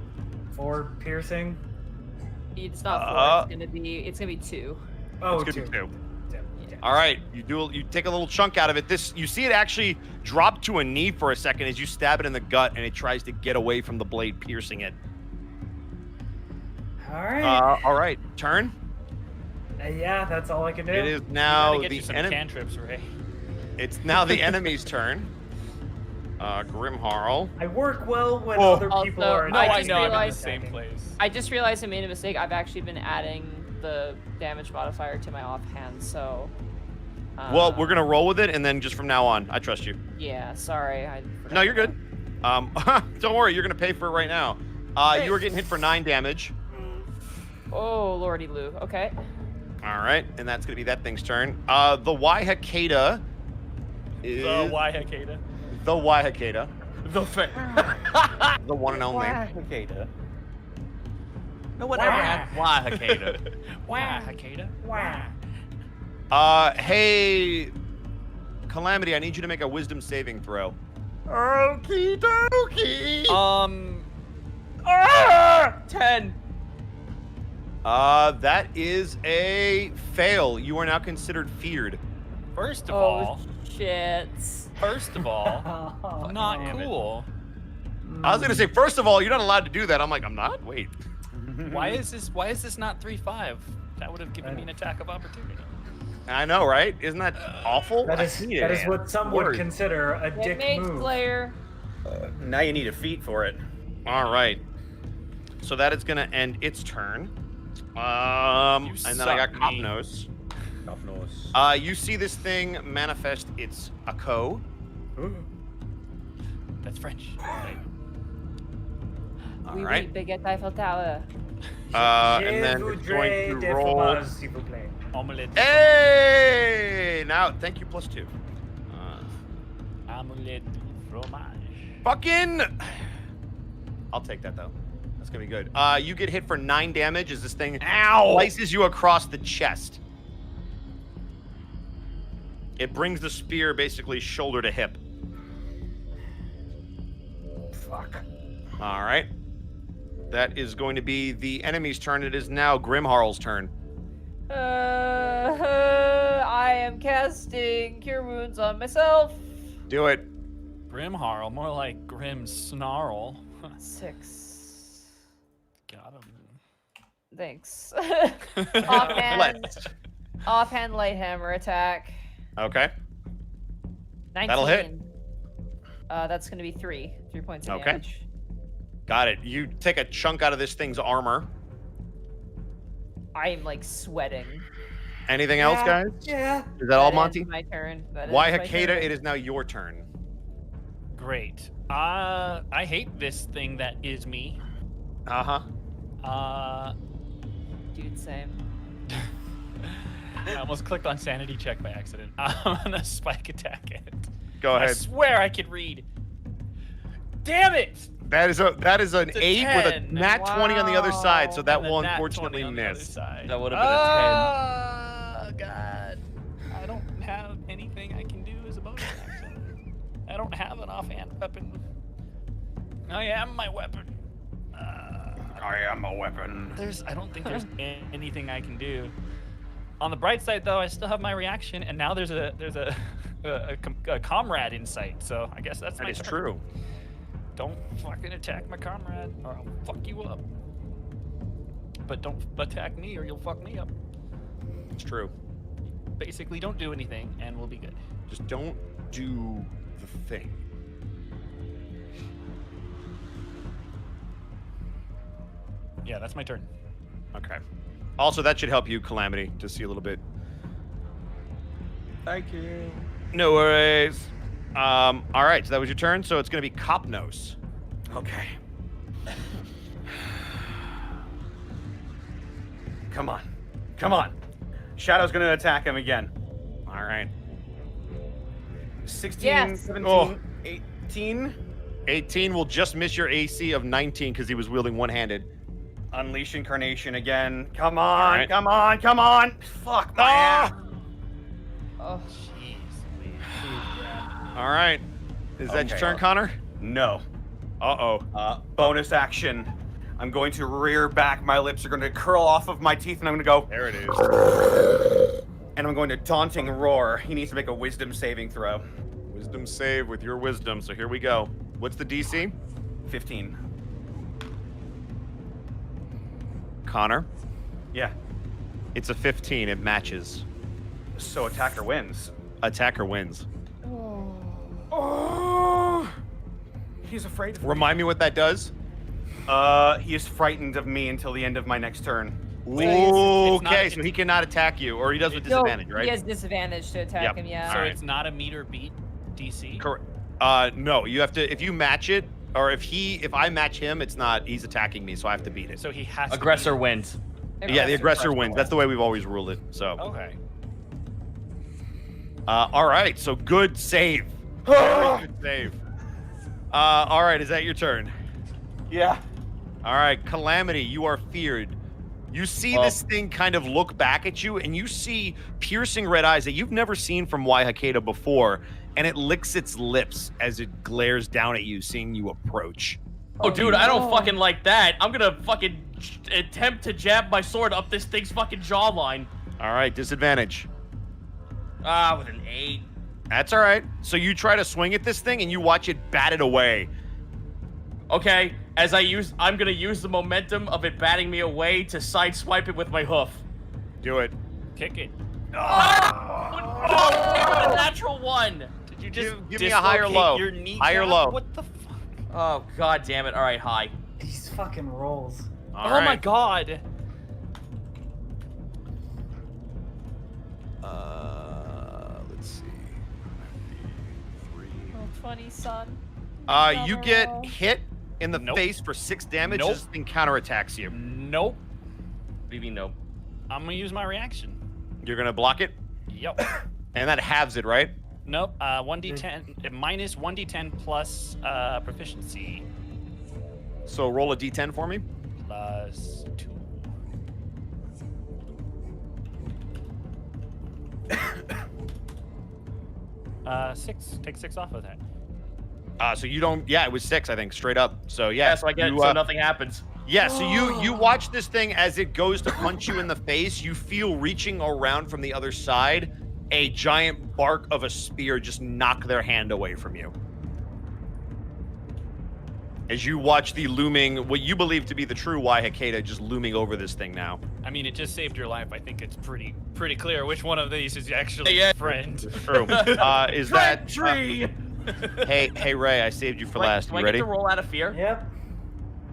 4 piercing. It's not 4. It's gonna be 2. Oh, It's gonna 2. be 2. All right, you take a little chunk out of it. You see it actually drop to a knee for a second as you stab it in the gut, and it tries to get away from the blade piercing it. All right, turn. Yeah, that's all I can do. It is You now gotta get the you some enemy. cantrips, Ray. It's now the enemy's turn. Grimharl. I work well when Oh. other people Also, are. no, I attacking just know I'm in the realized- same place. I just realized I made a mistake. I've actually been adding the damage modifier to my offhand, so. Well, we're gonna roll with it, and then just from now on, I trust you. Yeah, sorry. I forgot No, you're that. good. Don't worry, you're gonna pay for it right now. You are getting hit for 9 damage. Oh, lordy Lou. Okay. All right, and that's gonna be that thing's turn. The Waihakeda is The Waihakeda. the Waihakeda, The the one and only. Waihakeda. No one ever had Waihakeda. Waihakeda. Hey, Calamity, I need you to make a wisdom saving throw. Okie dokie. 10. That is a fail. You are now considered feared. First of Oh, all, shit. not Damn it. cool. I was gonna say, first of all, you're not allowed to do that. I'm like, I'm not. Wait. Why is this not 3-5? That would have given me an attack of opportunity. I know, right? Isn't that awful? That I is hate it, that is man. what some Word. would consider a Get dick mage move. player. Now you need a feat for it. All right. So that is gonna end its turn. You And then I got suck, me. Copnos. Copnos. You see this thing manifest its Ako. That's French. All Oui, right. oui, Baguette Eiffel Tower. And then it's going to roll. S'il vous plaît. Omelette. Hey! Now, thank you, +2. Omelette du fromage. Fucking. I'll take that though. That's gonna be good. You get hit for 9 damage as this thing slices you across the chest. It brings the spear basically shoulder to hip. Fuck. All right. That is going to be the enemy's turn. It is now Grimharl's turn. I am casting Cure Wounds on myself. Do it. Grimharl, more like Grim Snarl. 6. Got him. Thanks. Blessed. Offhand light hammer attack. Okay. 19. That'll hit. That's gonna be 3 points of Okay. damage. Got it. You take a chunk out of this thing's armor. I am like sweating. Anything else, guys? Yeah. Is that all, ends Monty? My turn. That ends Why my Hakeda? turn. It is now your turn. Great. I hate this thing that is me. Uh-huh. Dude, same. I almost clicked on sanity check by accident. I'm gonna spike attack it. Go I ahead. swear I could read. Damn it! That is an It's a 8 with a 10. nat 20 on the other side, so that And a will nat 20 unfortunately on the other miss. side. That would have been a 10. Oh, God. I don't have anything I can do as a bonus action. I don't have an offhand weapon. I am my weapon. I am a weapon. I don't think there's anything I can do. On the bright side, though, I still have my reaction, and now there's a comrade in sight. So I guess that's That my is turn. true. Don't fucking attack my comrade, or I'll fuck you up. But don't attack me, or you'll fuck me up. It's true. Basically, don't do anything, and we'll be good. Just don't do the thing. Yeah, that's my turn. Okay. Also, that should help you, Calamity, to see a little bit. Thank you. No worries. All right, so that was your turn. So it's going to be Copnos. Okay. Come on. Come on. Shadow's gonna attack him again. All right. 16, Yes. 17, 18. 18 will just miss your AC of 19 because he was wielding one-handed. Unleash Incarnation again. Come on, Alright. come on, come on. Fuck my ass. Oh, All right. Is that your Okay. turn, Connor? No. Uh-oh. Bonus action. I'm going to rear back. My lips are going to curl off of my teeth, and I'm going to go. There it is. And I'm going to Daunting Roar. He needs to make a Wisdom saving throw. Wisdom save with your wisdom. So here we go. What's the DC? 15. Connor? Yeah. It's a 15. It matches. So attacker wins. Attacker wins. Oh. He's afraid of me. Remind me what that does? He is frightened of me until the end of my next turn. Okay, so he cannot attack you, or he does with disadvantage, no, right? He has disadvantage to attack Yep. him, yeah. So Alright. it's not a meet or beat DC? Correct. No, you have to, if you match it, or if I match him, it's not, he's attacking me, so I have to beat it. So he has Aggressor to beat wins. Yeah, the aggressor wins. That's the way we've always ruled it, so. Okay. All right, so good save. Very good save. All right, is that your turn? Yeah. All right, Calamity, you are feared. You see this thing kind of look back at you, and you see piercing red eyes that you've never seen from Waihakeda before, and it licks its lips as it glares down at you, seeing you approach. Oh, dude, I don't fucking like that. I'm gonna fucking attempt to jab my sword up this thing's fucking jawline. All right, disadvantage. With an 8. That's all right. So you try to swing at this thing, and you watch it bat it away. Okay, I'm gonna use the momentum of it batting me away to sideswipe it with my hoof. Do it. Kick it. A natural 1. Did you just Give me a high or low. Your kneecap? High or low. What the fuck? Oh, god damn it. All right, high. These fucking rolls. All oh right. my god. Let's see. 3. Oh, funny, son. You get hit in the Nope. face for 6 damage Nope. as this thing counterattacks you. Nope. What do you mean, nope? I'm gonna use my reaction. You're gonna block it, Yep. and that halves it, right? Nope. 1d10 minus 1d10 plus proficiency So roll a d10 for me. plus 2. Six. Take 6 off of that. So you don't. Yeah, it was 6, I think, straight up. So Yeah, yeah, so I get you, so nothing happens. Yeah, so you watch this thing as it goes to punch you in the face. You feel reaching around from the other side, a giant bark of a spear just knock their hand away from you. As you watch the looming, what you believe to be the true Waihakeda just looming over this thing now. I mean, it just saved your life. I think it's pretty clear which one of these is actually Yeah. friend. True. Is that Tree. Hey Ray, I saved you for last. Do You I ready? get to roll out of fear? Yep.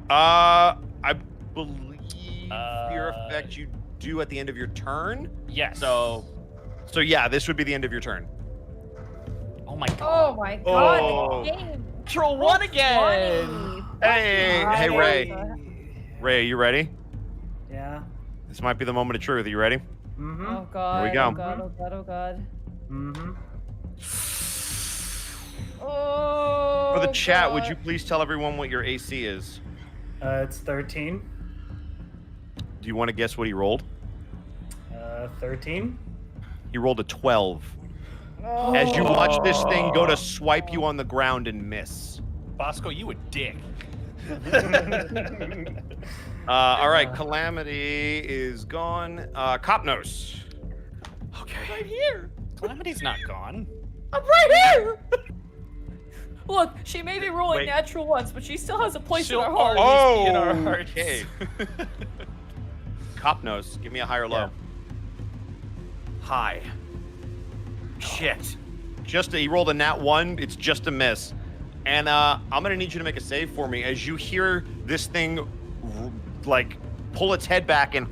I believe fear effect you do at the end of your turn. Yes. So yeah, this would be the end of your turn. Oh my god. Oh my god, Oh. the game. Troll 1 again. Hey Ray. Ray, are you ready? Yeah. This might be the moment of truth. Are you ready? Mm-hmm. Oh god. Here we go. Oh god, oh god, oh god. Mm-hmm. Oh. For the chat, would God. you please tell everyone what your AC is? It's 13. Do you want to guess what he rolled? 13. He rolled a 12. As you watch this thing go to swipe you on the ground and miss. Bosco, you a dick. All right, Calamity is gone. Copnos. Okay. Right here. Calamity's not gone. I'm right here. Look, she may be rolling Wait. natural ones, but she still has a place She'll in her heart. always be in our hearts. Okay. Copnos, give me a high or low. Yeah. High. Shit. He rolled a nat 1. It's just a miss. And I'm gonna need you to make a save for me as you hear this thing like pull its head back and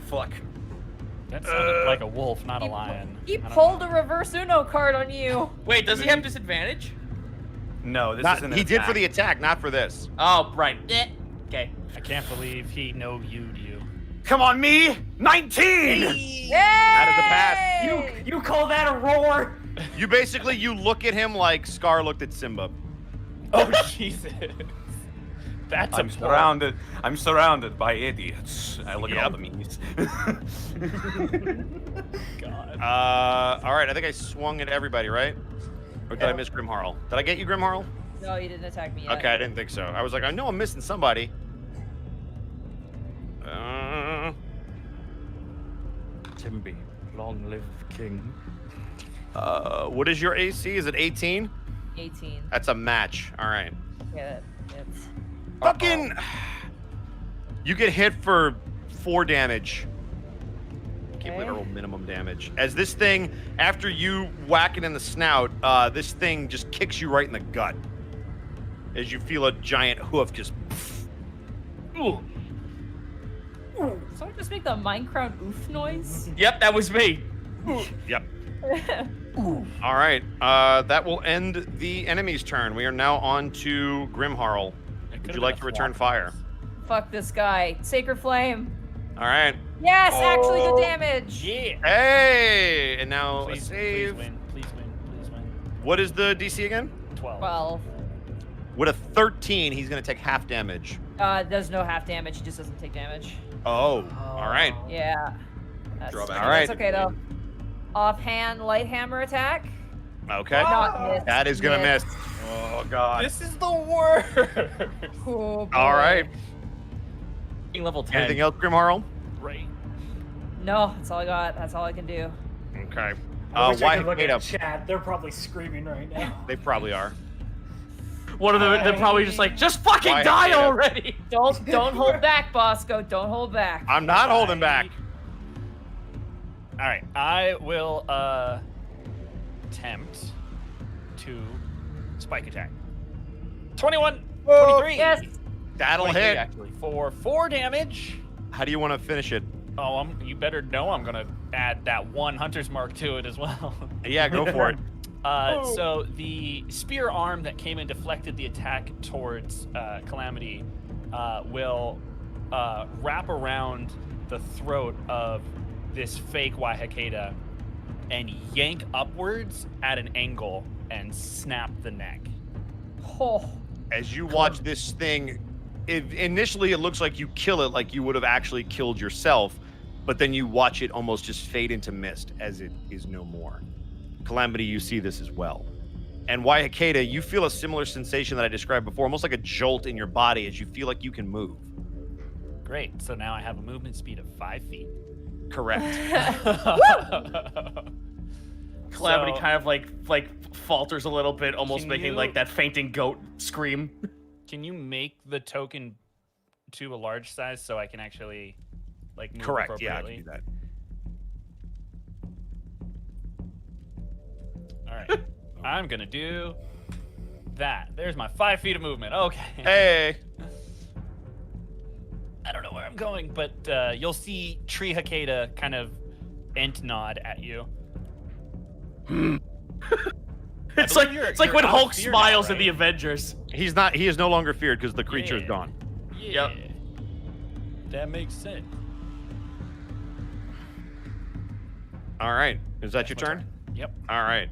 Fuck. That sounded like a wolf, not a lion. He I don't pulled know. a reverse Uno card on you. Wait, does he have disadvantage? No, this not, isn't. he did for the attack, not for this. Oh, right. Okay. I can't believe he no-viewed you. Come on, me! 19! That is a pass. You call that a roar? You basically you look at him like Scar looked at Simba. Oh Jesus. That's I'm surrounded. I'm surrounded by idiots. I look at all the memes. God. All right, I think I swung at everybody, right? Or did I miss Grimharl? Did I get you, Grimharl? No, you didn't attack me yet. Okay, I didn't think so. I was like, I know I'm missing somebody. Timby, long live the king. What is your AC? Is it 18? 18. That's a match. All right. Yeah, it's... Fucking. You get hit for 4 damage. Can't believe I rolled minimum damage. As this thing, after you whack it in the snout, this thing just kicks you right in the gut. As you feel a giant hoof just. Ooh. Someone just make the Minecraft oof noise? Yep, that was me. Yep. All right. That will end the enemy's turn. We are now on to Grimharl. Would you like to return fire? Fuck this guy. Sacred Flame. All right. Yes, actually good damage. Yeah. Hey, and now Please, a save. please win. Please win. Please win. What is the DC again? 12. 12. With a 13, he's going to take half damage. There's no half damage. He just doesn't take damage. Oh, all right. Yeah. That's, Drawback. All right. That's okay though. Offhand light hammer attack. Okay. Not miss. That is going to miss. Oh, God. This is the worst. Oh, boy. All right. Level 10. Anything else, Grimharl? Right. No, that's all I got. That's all I can do. Okay. I wish I could look Why at chat. They're probably screaming right now. They probably are. One of them, they're probably just like, just fucking Why die Hecata? already. Don't hold back, Bosco. Don't hold back. I'm not holding back. All right. I will attempt to spike attack. 21, 23. Yes. That'll 23 hit. actually for 4 damage. How do you want to finish it? Oh, you better know I'm gonna add that 1 hunter's mark to it as well. Yeah, go for it. So the spear arm that came and deflected the attack towards Calamity will wrap around the throat of this fake Waihakeda and yank upwards at an angle and snap the neck. Oh. As you watch this thing, initially it looks like you kill it like you would have actually killed yourself, but then you watch it almost just fade into mist as it is no more. Calamity, you see this as well. And Waihakeda, you feel a similar sensation that I described before, almost like a jolt in your body as you feel like you can move. Great. So now I have a movement speed of 5 feet. Correct. Calamity So- kind of like falters a little bit, almost Can making you- like that fainting goat scream. Can you make the token to a large size so I can actually like move Correct. Yeah, I appropriately? can do that. All right. I'm gonna do that. There's my 5 feet of movement. Okay. Hey. I don't know where I'm going, but you'll see Tree Hakeda kind of ent nod at you. It's believe like you're when out of Hulk fear now, smiles in right? the Avengers. He's not. He is no longer feared because the creature is Yeah. gone. Yeah. That makes sense. All right. Is that your That's my turn? Yep. All right.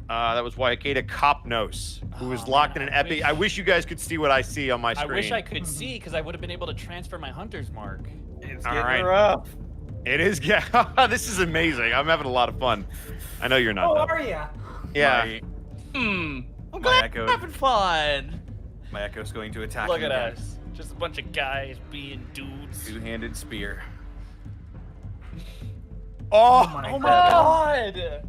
That was Waihakeda Copnos, who is Oh, locked man, in an I epi. wish- I wish you guys could see what I see on my I screen. wish I could see because I would have been able to transfer my hunter's mark. It's All getting right. rough. It is. Yeah. This is amazing. I'm having a lot of fun. I know you're not. Oh, though. are ya? Yeah. I'm My glad echo. you're having fun. My echo's going to attack Look him at again. us. Just a bunch of guys being dudes. Two-handed spear. Oh. my Oh my God. god!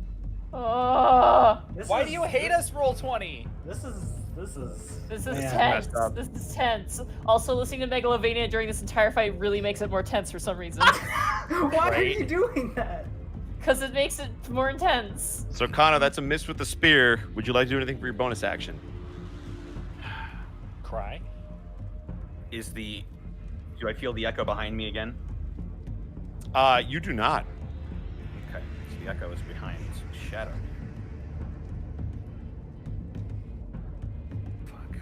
Oh. This Why is- do you hate us, Roll 20? This is This is man. tense. messed up. This is tense. Also, listening to Megalovania during this entire fight really makes it more tense for some reason. Why are you doing that? Because it makes it more intense. So Connor, that's a miss with the spear. Would you like to do anything for your bonus action? Cry. Do I feel the echo behind me again? You do not. Okay. So the echo is behind Shadow. Fuck.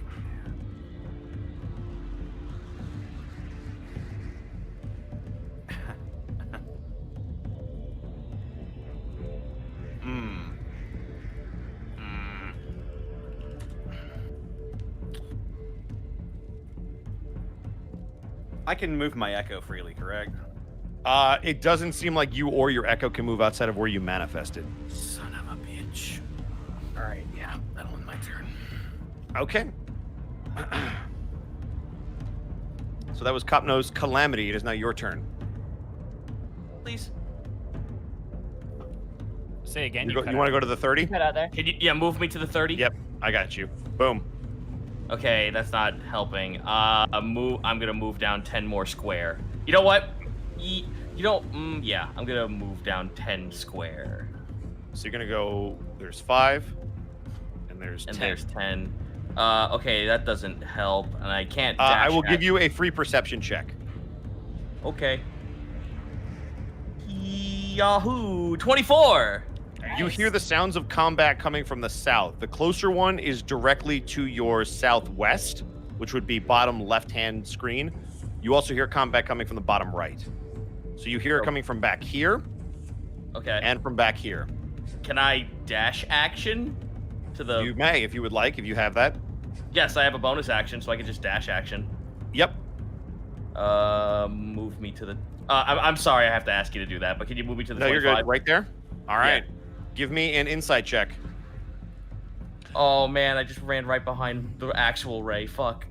I can move my echo freely, correct? It doesn't seem like you or your echo can move outside of where you manifested. Son of a bitch. All right. Yeah, that'll end my turn. Okay. So that was Copno's Calamity. It is now your turn. Please. Say again. You want to go to the 30? Cut out there. Can you move me to the 30? Yep, I got you. Boom. Okay, that's not helping. I'm gonna move down 10 more square. You know what? Yeah, I'm gonna move down 10 square. So you're gonna go. There's 5, and there's 10. There's 10. Okay, that doesn't help, and I can't. I will give you a free perception check. Okay. Yahoo! 24. You hear the sounds of combat coming from the south. The closer one is directly to your southwest, which would be bottom left-hand screen. You also hear combat coming from the bottom right. So you hear it coming from back here. Okay. And from back here. Can I dash action to the? You may, if you would like, if you have that. Yes, I have a bonus action, so I can just dash action. Yep. Move me to the. I'm sorry, I have to ask you to do that, but can you move me to the? No, 25? you're good. Right there. All right. Yeah. Give me an insight check. Oh man, I just ran right behind the actual Ray. Fuck.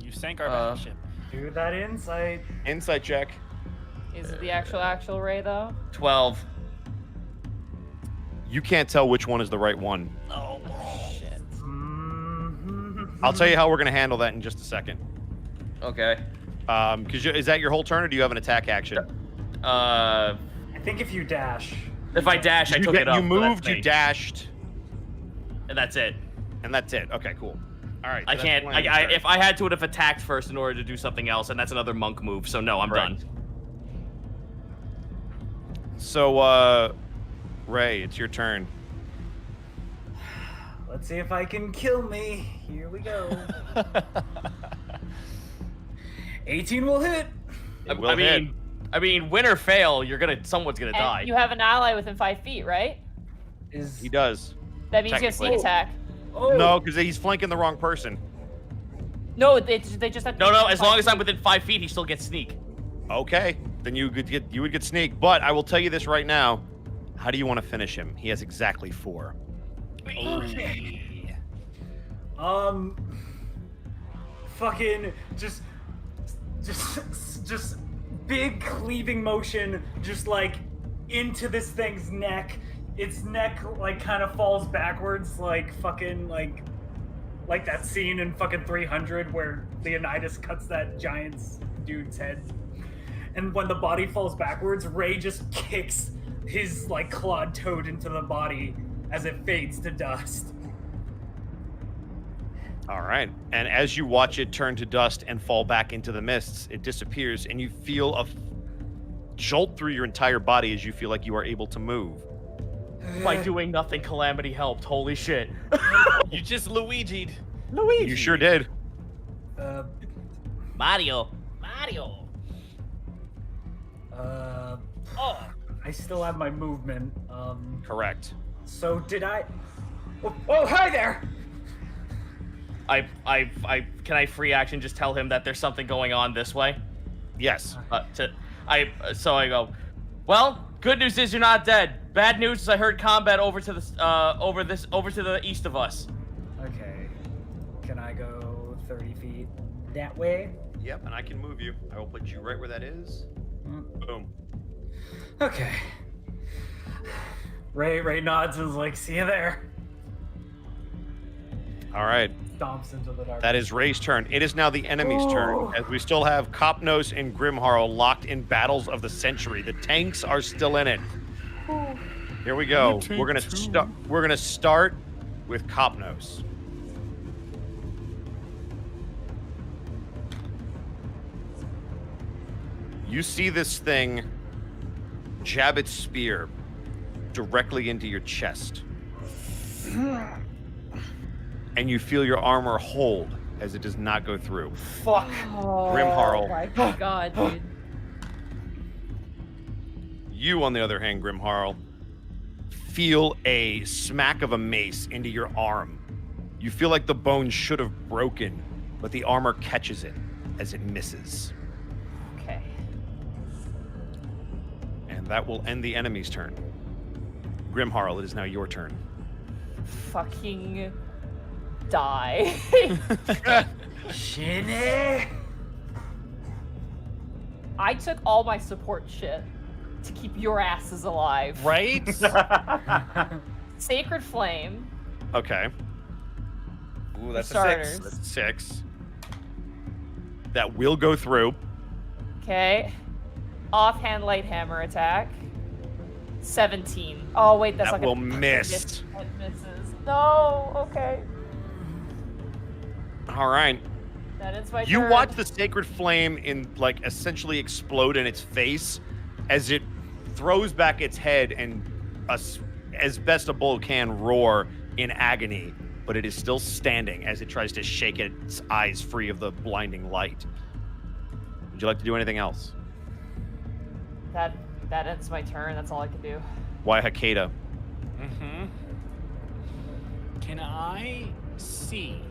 You sank our battleship. Do that insight. Insight check. Is it the actual Ray though? 12. You can't tell which one is the right one. Oh shit. I'll tell you how we're going to handle that in just a second. Okay. Because is that your whole turn, or do you have an attack action? I think if you dash. If I dash, I took it up. You so that's moved, you me. dashed, And that's it. and that's it. Okay, cool. All right. I so can't. that's Flame's turn. If I had to, would have attacked first in order to do something else, and that's another monk move. So no, I'm Correct. done. So, Ray, it's your turn. Let's see if I can kill me. Here we go. 18 will hit. It will hit. I mean, win or fail, someone's gonna And die. you have an ally within 5 feet, right? He does. That means you have sneak Technically. attack. Oh. No, because he's flanking the wrong person. No, they just have to. No, as long as I'm within 5 feet, he still gets sneak. Okay, then you would get sneak. But I will tell you this right now. How do you want to finish him? He has exactly 4. Okay. Fucking just big cleaving motion, just like into this thing's neck. Its neck like kind of falls backwards, like fucking like that scene in fucking 300 where Leonidas cuts that giant dude's head. And when the body falls backwards, Ray just kicks his like clawed toad into the body as it fades to dust. All right. And as you watch it turn to dust and fall back into the mists, it disappears, and you feel a jolt through your entire body as you feel like you are able to move. By doing nothing, Calamity helped. Holy shit. You just Luigi'd. You sure did. Mario. I still have my movement. Correct. So did I? Oh, hi there. Can I free action just tell him that there's something going on this way? Yes. So I go, well, good news is you're not dead. Bad news is I heard combat over to the east of us. Okay. Can I go 30 feet that way? Yep, and I can move you. I will put you right where that is. Boom. Okay. Ray nods and is like, see you there. All right. Stomps into the dark. That is Ray's turn. It is now the enemy's turn, as we still have Copnos and Grimharl locked in battles of the century. The tanks are still in it. Here we go. We're gonna start with Copnos. You see this thing jab its spear directly into your chest. And you feel your armor hold as it does not go through. Fuck. Grimharl. Oh my god, dude. You, on the other hand, Grimharl, feel a smack of a mace into your arm. You feel like the bone should have broken, but the armor catches it as it misses. That will end the enemy's turn. Grimharl, it is now your turn. Fucking die. Shinny. I took all my support shit to keep your asses alive. Right? Sacred Flame. Okay. Ooh, that's a starters. 6. That's 6. That will go through. Okay. Offhand light hammer attack. 17. Oh wait, that's That not will gonna miss. It misses. No. Okay. All right. That ends my You turn. watch the sacred flame essentially explode in its face as it throws back its head and as best a bull can roar in agony, but it is still standing as it tries to shake its eyes free of the blinding light. Would you like to do anything else? That ends my turn. That's all I can do. Why Hakeda? Mm-hmm. Can I see?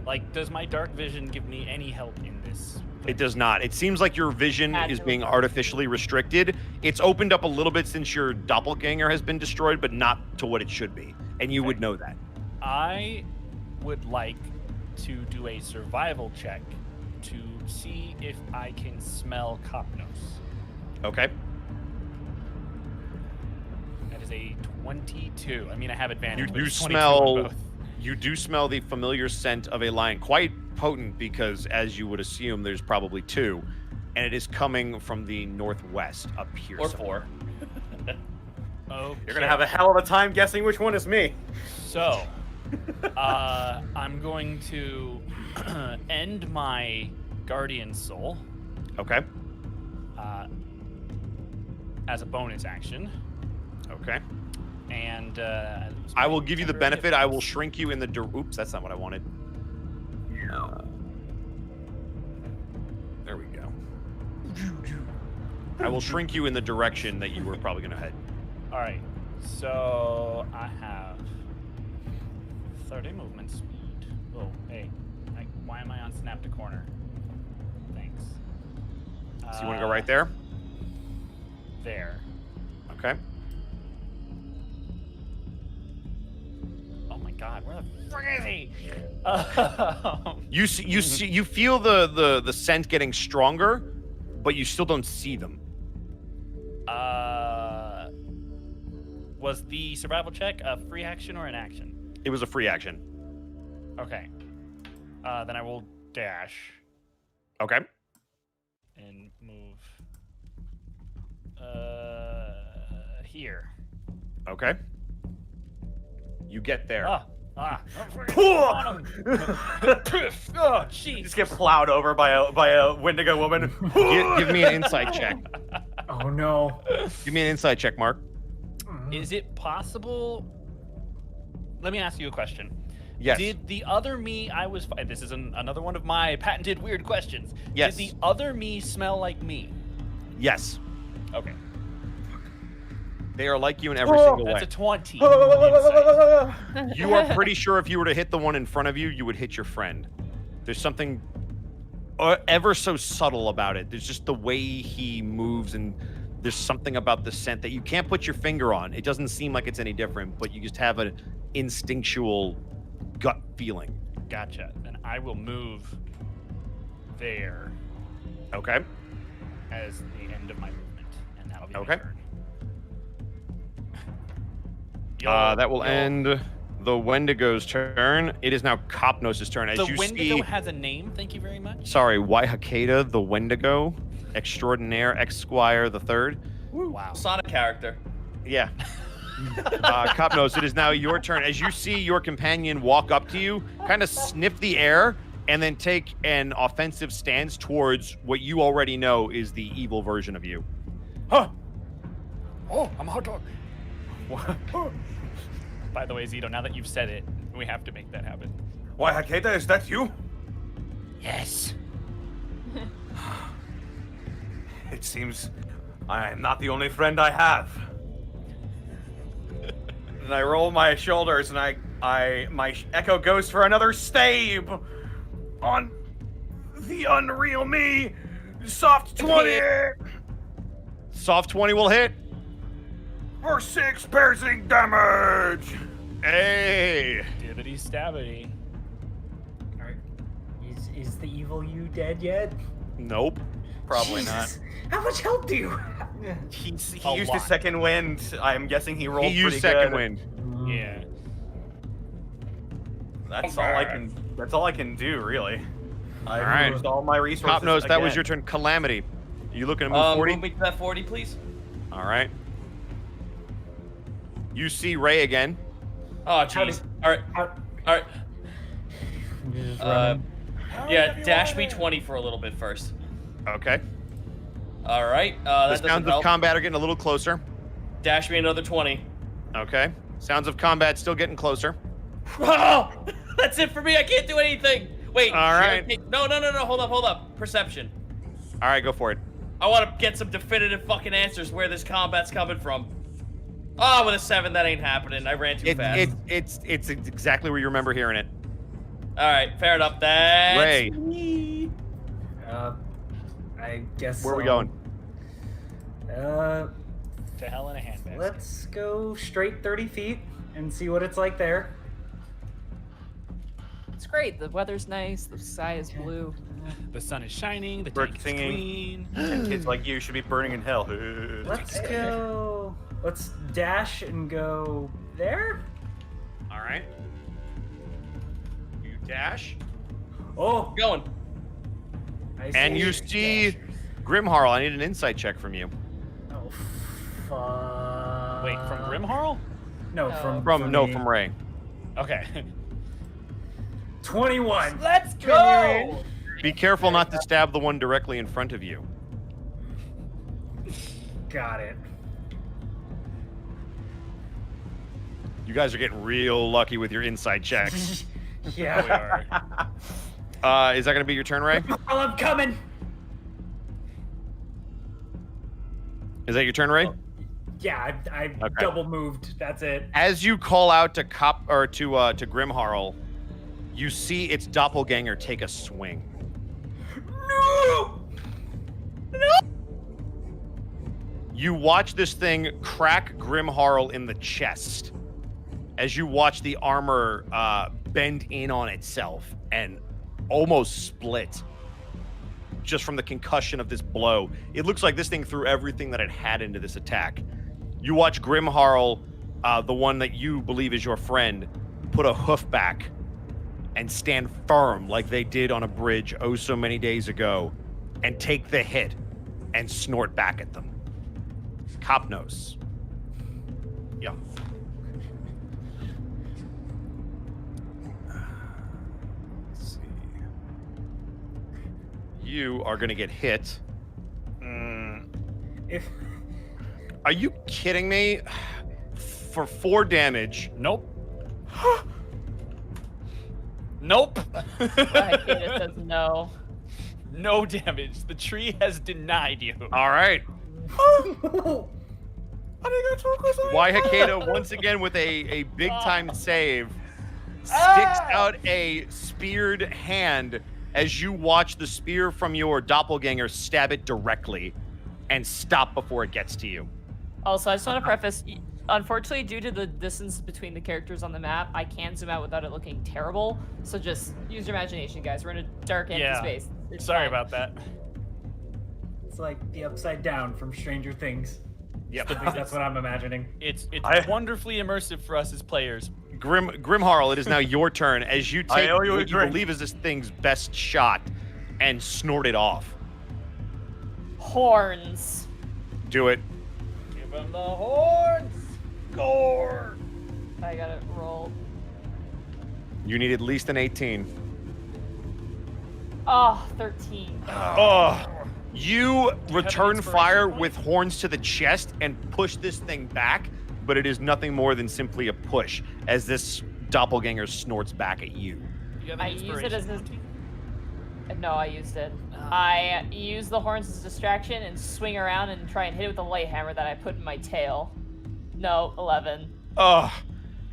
Like, does my dark vision give me any help in this? It does not. It seems like your vision is being artificially restricted. It's opened up a little bit since your doppelganger has been destroyed, but not to what it should be. And you would know that. I would like to do a survival check to see if I can smell Kopnos. Okay. That is a 22. I mean, I have advantage. You but do it's 22 on smell. both. You do smell the familiar scent of a lion, quite potent because, as you would assume, there's probably 2, and it is coming from the northwest up here. Or somewhere. 4. Okay. You're gonna have a hell of a time guessing which one is me. So, I'm going to end my guardian soul. Okay. As a bonus action. Okay. And I will give you the temporary benefit. I will difference. shrink you in the. Oops, that's not what I wanted. There we go. I will shrink you in the direction that you were probably going to head. All right. So I have 30 movement speed. Oh, hey. Why am I on snap to corner? Thanks. So you want to go right there? There. Okay. Oh my God, where the frick is he? You feel the scent getting stronger, but you still don't see them. Was the survival check a free action or an action? It was a free action. Okay. Then I will dash Okay. and move here. Okay. You get there. Oh, jeez. Just get plowed over by a Wendigo woman. Give me an insight check. Oh no. Give me an insight check, Mark. Is it possible? Let me ask you a question. Yes. Did the other me I was... This is another one of my patented weird questions. Yes. Did the other me smell like me? Yes. Okay. They are like you in every single That's way. a 20. Insight. You are pretty sure if you were to hit the one in front of you, you would hit your friend. There's something ever so subtle about it. There's just the way he moves, and there's something about the scent that you can't put your finger on. It doesn't seem like it's any different, but you just have an instinctual gut feeling. Gotcha. Then I will move there Okay. as the end of my movement, and that'll be my Okay. turn. That will end the Wendigo's turn. It is now Kopnos' turn. As The you Wendigo see, has a name. Thank you very much. sorry, Waihakeda, the Wendigo, extraordinaire, ex-squire the third. Wow. Sonata character. Yeah. Kopnos, it is now your turn. As you see your companion walk up to you, kind of sniff the air, and then take an offensive stance towards what you already know is the evil version of you. Huh. Oh, I'm a hot dog. By the way, Zito, now that you've said it, we have to make that happen. Why, Hakeda, is that you? Yes. It seems I am not the only friend I have. And I roll my shoulders, and my echo goes for another stave on the unreal me. Soft 20. Soft 20 will hit. For 6 piercing damage! Hey! Dibbity stabbity. All right. Is the evil you dead yet? Nope. Probably not. Jesus, how much health do you have? He used his lot. second wind. I'm guessing he rolled He used pretty second good. wind. Yeah. That's all I can. That's all I can do, really. I've right. used all my resources. Top nose, that was your again. turn. Calamity. You looking to move 40? Move me to that 40, please. All right. You see Ray again. Oh, jeez. All right. How- All right. Just Uh, running. yeah, dash me 20 for a little bit first. Okay. All right. The That doesn't sounds of help. combat are getting a little closer. Dash me another 20. Okay. Sounds of combat still getting closer. Oh, that's it for me. I can't do anything. Wait. All right. No. Hold up. Perception. All right, go for it. I want to get some definitive fucking answers where this combat's coming from. Oh, with a 7, that ain't happening. I ran too fast. It's exactly where you remember hearing it. All right, fair enough. That's Ray. me. I guess. Where are we going? Uh, To hell in a handbag. let's go straight 30 feet and see what it's like there. It's great. The weather's nice. The sky is blue. The sun is shining. The Bird tank is singing. clean. And kids like you should be burning in hell. Let's go. Let's dash and go there. All right. You dash. Oh, Going. I And you see. see Grimharl. I need an insight check from you. Oh, fuck. Wait, from Grimharl? No, No. from me. From Ray. Okay. 21. Let's go. Be careful not to stab the one directly in front of you. Got it. You guys are getting real lucky with your insight checks. Yeah. We are. Is that going to be your turn, Ray? Oh, I'm coming. Is that your turn, Ray? Yeah, I Okay. double moved. That's it. As you call out to to Grimharl, you see its doppelganger take a swing. No! You watch this thing crack Grimharl in the chest as you watch the armor bend in on itself and almost split just from the concussion of this blow. It looks like this thing threw everything that it had into this attack. You watch Grimharl, the one that you believe is your friend, put a hoof back and stand firm like they did on a bridge oh so many days ago and take the hit and snort back at them. Cop nose. Yeah. Let's see. You are going to get hit. If Are you kidding me? For 4 damage. Nope. Nope. It says no. No damage. The tree has denied you. All right. Why Hakeda once again with a big time save sticks out a speared hand as you watch the spear from your doppelganger stab it directly and stop before it gets to you. Also, I just want to preface, unfortunately, due to the distance between the characters on the map, I can't zoom out without it looking terrible. So just use your imagination, guys. We're in a dark, empty Yeah. space. It's Sorry fine. about that. it's like the upside down from Stranger Things. Yep. At least that's what I'm imagining. It's I- wonderfully immersive for us as players. Grimharl, it is now your turn as you I take owe you a what you drink. believe is this thing's best shot and snort it off. Horns. Do it. Give him the horns. Gore. I got it rolled. You need at least an 18. Oh, 13. Oh, you return inspiration fire point? with horns to the chest and push this thing back, but it is nothing more than simply a push as this doppelganger snorts back at you. You have I an use it inspiration as a... point? No, I used it. I use the horns as a distraction and swing around and try and hit it with a light hammer that I put in my tail. No, 11. Ugh.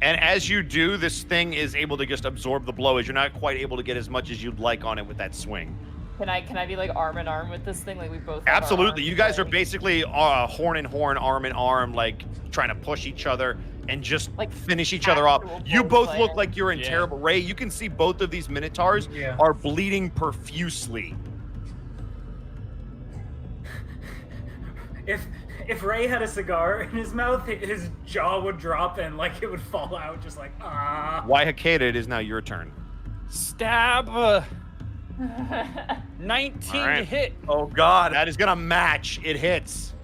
And as you do, this thing is able to just absorb the blow as you're not quite able to get as much as you'd like on it with that swing. Can I be like arm in arm with this thing? Like we both. Have our Absolutely. arms You guys are like- basically horn in horn, arm in arm, like trying to push each other and just Like finish each other off. actual You both look bullfighting. like you're in Yeah. terrible. Ray, you can see both of these minotaurs Yeah. are bleeding profusely. If Ray had a cigar in his mouth, his jaw would drop and like it would fall out, just like ah. Why, Hakeda, it is now your turn. Stab. 19 All right. to hit. Oh God. That is gonna match. It hits.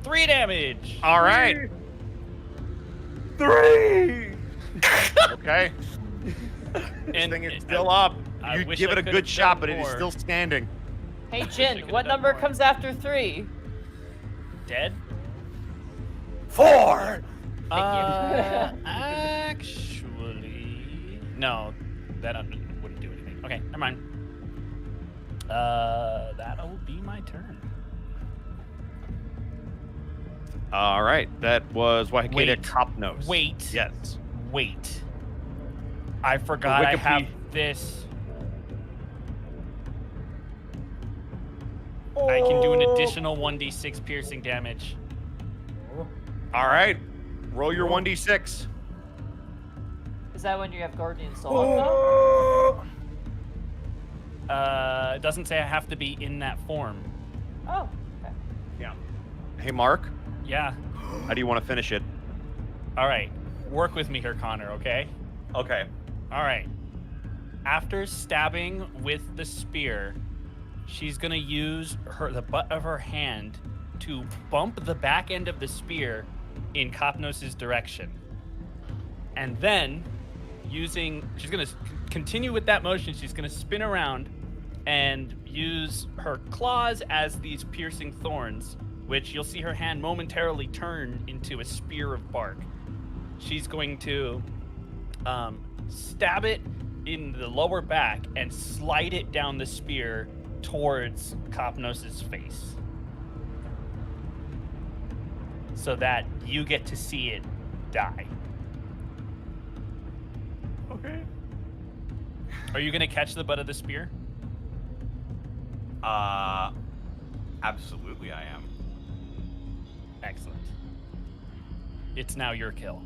3 damage. All right. 3. Okay. This And thing is still up. I You wish give I it a could good have shot, done but it is more. still standing. Hey I Jin, could've what done number more. comes after 3? Dead. 4. Actually, no, that wouldn't do anything. Okay, never mind. That'll be my turn. All right. That was Wahikeda Wait. Kopnos. Wait. Yes. Wait. I forgot I have Wikipedia- this. I can do an additional 1d6 piercing damage. All right. Roll your 1d6. Is that when you have Guardian Soul? It doesn't say I have to be in that form. Oh. Okay. Yeah. Hey, Mark. Yeah. How do you want to finish it? All right. Work with me here, Connor, okay? Okay. All right. After stabbing with the spear, she's going to use the butt of her hand to bump the back end of the spear in Kopnos' direction. And then, she's going to continue with that motion. She's going to spin around and use her claws as these piercing thorns, which you'll see her hand momentarily turn into a spear of bark. She's going to stab it in the lower back and slide it down the spear towards Kopnos' face, so that you get to see it die. Okay. Are you gonna catch the butt of the spear? Absolutely I am. Excellent. It's now your kill.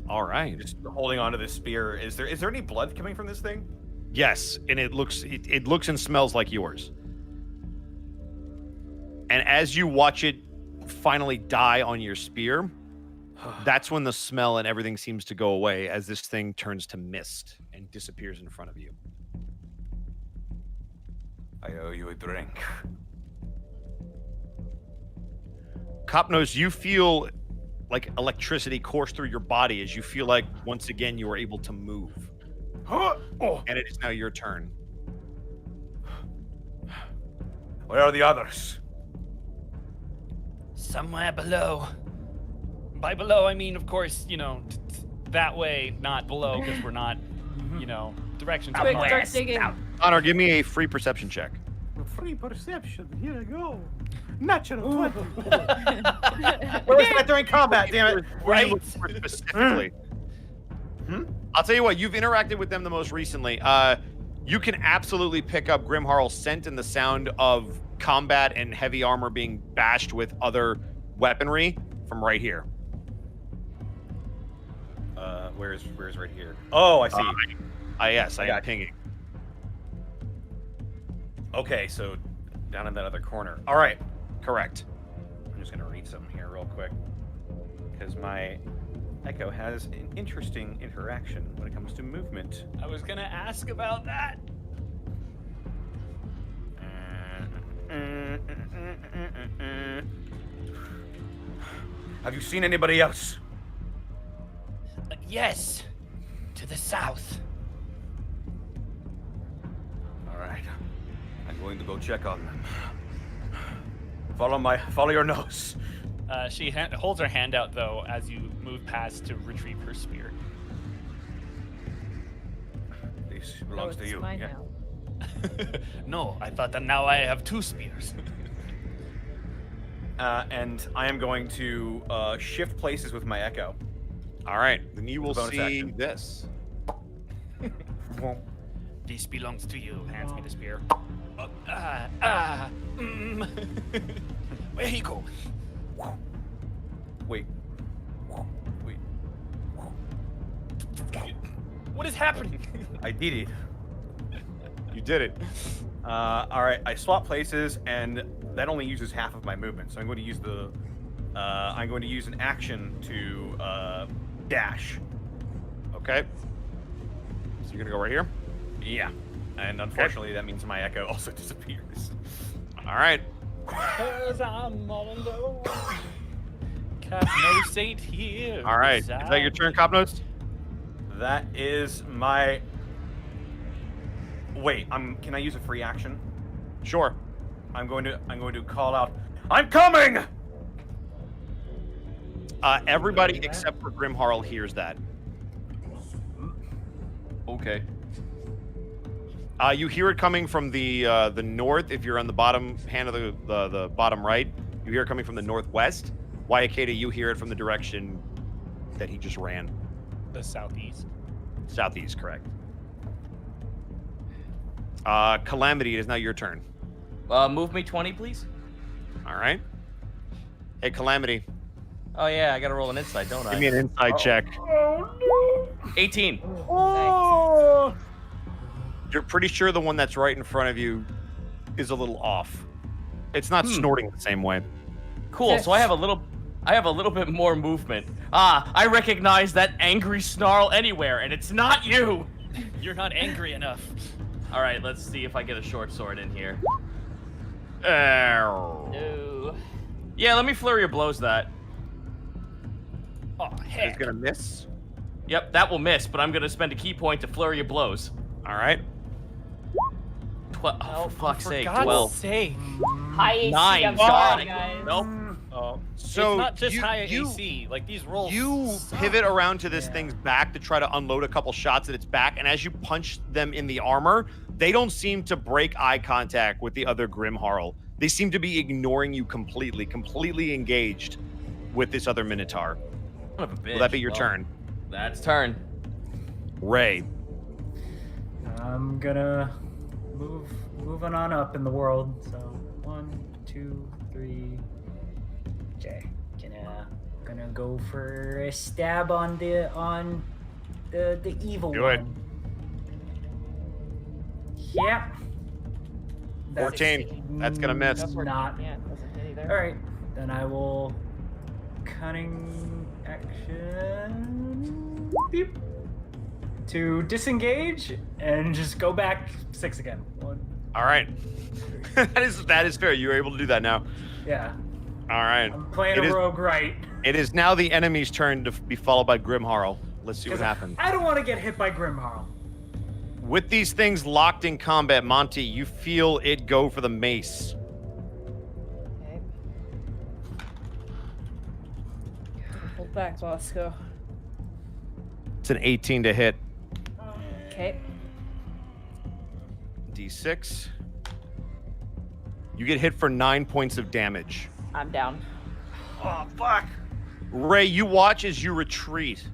All right. Just holding onto this spear. Is there any blood coming from this thing? Yes, and it looks and smells like yours. And as you watch it finally die on your spear, that's when the smell and everything seems to go away as this thing turns to mist and disappears in front of you. I owe you a drink. Kopnos, you feel like electricity course through your body as you feel like once again you are able to move. And it is now your turn. Where are the others? Somewhere below. By below, I mean, of course, that way, not below, because we're not, directions. Quick, are start digging. Connor, give me a free perception check. Free perception. Here I go. Natural 20. Where was that during combat? Damn it. Right. Specifically. I'll tell you what, you've interacted with them the most recently. You can absolutely pick up Grimharl's scent and the sound of combat and heavy armor being bashed with other weaponry from right here. Where's right here? Oh, I see. Yes, I am got you. pinging. Okay, so down in that other corner. All right. Correct. I'm just gonna read something here real quick because my Echo has an interesting interaction when it comes to movement. I was gonna ask about that. Have you seen anybody else? Yes, to the south. All right. I'm going to go check on them. Follow your nose. She holds her hand out, though, as you move past to retrieve her spear. This Oh, belongs to it's you. mine Yeah. now. No, I thought that now I have 2 spears. And I am going to shift places with my Echo. All right, then you will Bonus see action. this. This belongs to you. Hands me the spear. Where he go? Wait. What is happening? I did it. You did it. All right, I swap places, and that only uses half of my movement. So I'm going to use an action to dash. Okay. So you're gonna go right here. Yeah, and unfortunately, that means my echo also disappears. All right. 'Cause I'm all alone. Capnos ain't here. All right. Is that your turn, Copnos? That is my. Wait, can I use a free action? Sure. I'm going to call out. I'm coming. Everybody except for Grimharl hears that. Okay. You hear it coming from the north. If you're on the bottom hand of the bottom right, you hear it coming from the northwest. Waiakeda, you hear it from the direction that he just ran. The southeast. Southeast, correct. Calamity, it is now your turn. Move me 20, please. All right. Hey, Calamity. Oh yeah, I gotta roll an insight, don't I? Give me an insight check. 18. Oh. You're pretty sure the one that's right in front of you is a little off. It's not snorting the same way. Cool. So I have a little bit more movement. I recognize that angry snarl anywhere, and it's not you. You're not angry enough. All right, let's see if I get a short sword in here. No. Yeah, let me flurry of blows that. Oh, He's heck. gonna miss. Yep, that will miss, but I'm gonna spend a key point to flurry of blows. All right. Oh, for fuck's sake, God's 12. sake. High AC. 9. I'm God. sorry, guys. Nope. So it's not just you- high you- AC. Like these rolls. You suck. pivot around to this thing's back to try to unload a couple shots at its back, and as you punch them in the armor, they don't seem to break eye contact with the other Grimharl. They seem to be ignoring you completely engaged with this other Minotaur. Son of a bitch. Will that be your Well, turn? That's turn. Ray. I'm gonna moving on up in the world. So 1, 2, 3. Okay, gonna go for a stab on the evil Do one. it. Yeah. 14. That's gonna miss. That's Not. Yeah, it doesn't hit either. All right, then I will cunning action. Beep. To disengage and just go back 6 again. 1. All right. that is fair. You're able to do that now. Yeah. All right. I'm playing It a is- rogue right. It is now the enemy's turn to be followed by Grimharl. Let's see what 'Cause happens. I don't want to get hit by Grimharl. With these things locked in combat, Monty, you feel it go for the mace. Okay. Hold back, Bosco. It's an 18 to hit. Okay. D6. You get hit for 9 points of damage. I'm down. Oh fuck! Ray, you watch as you retreat,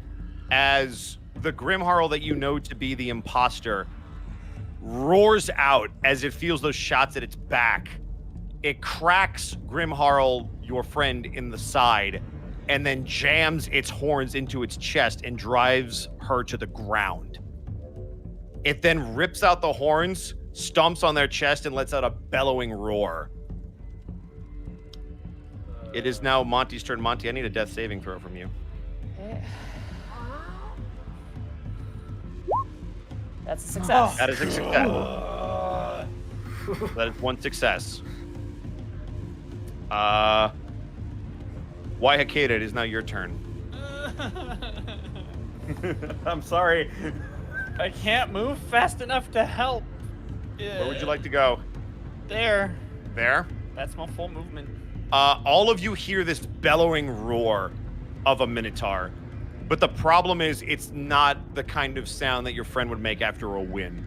as the Grimharl that you know to be the imposter roars out as it feels those shots at its back. It cracks Grimharl, your friend, in the side, and then jams its horns into its chest and drives her to the ground. It then rips out the horns, stomps on their chest, and lets out a bellowing roar. It is now Monty's turn. Monty, I need a death saving throw from you. Okay. That's a success. That is a success. That is one success. Waiakeda, it is now your turn. I'm sorry. I can't move fast enough to help. Where would you like to go? There. There? That's my full movement. All of you hear this bellowing roar of a Minotaur. But the problem is, it's not the kind of sound that your friend would make after a win.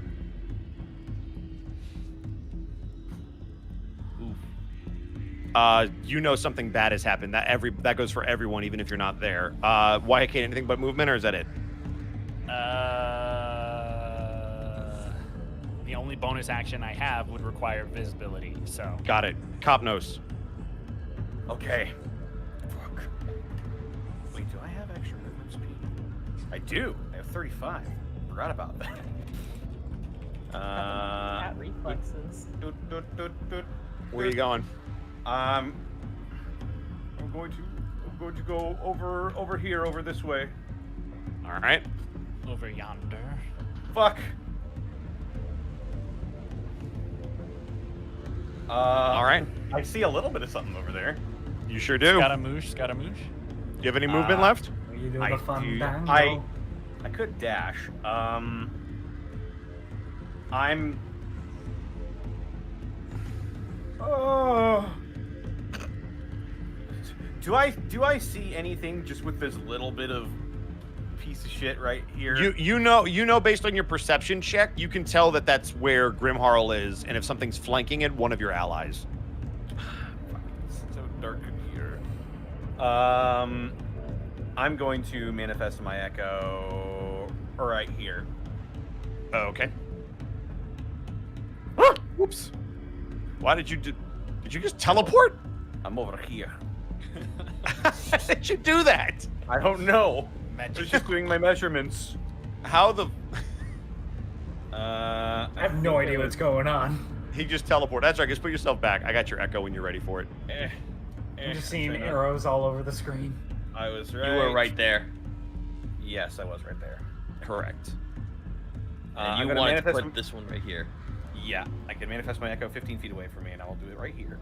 you know something bad has happened. That goes for everyone, even if you're not there. YK, anything but movement, or is that it? The only bonus action I have would require visibility, so. Got it. Cop nose. Okay. Fuck. Wait, do I have extra movement speed? I do. I have 35. Forgot about that. Cat reflexes. Where are you going? I'm going to go over here, over this way. All right. Over yonder. Fuck. All right. I see a little bit of something over there. You sure do. Scaramouche. Do you have any movement left? Are you doing I a fun do. dango? I could dash. I'm. Oh. Do I see anything just with this little bit of piece of shit right here? You know based on your perception check, you can tell that that's where Grimharl is, and if something's flanking it, one of your allies. It's so dark in here. I'm going to manifest my echo right here. Oh, okay. Whoops. Why did you did you just teleport? I'm over here. How did you do that? I don't know. I Magic. was just doing my measurements. How the I have no idea what's going on. he just teleported. That's right, just put yourself back. I got your echo when you're ready for it. I'm just seeing arrows all over the screen. I was right. You were right there. Yes, I was right there. Correct. And I'm you gonna wanted to manifest put this one right here. Yeah, I can manifest my echo 15 feet away from me, and I will do it right here.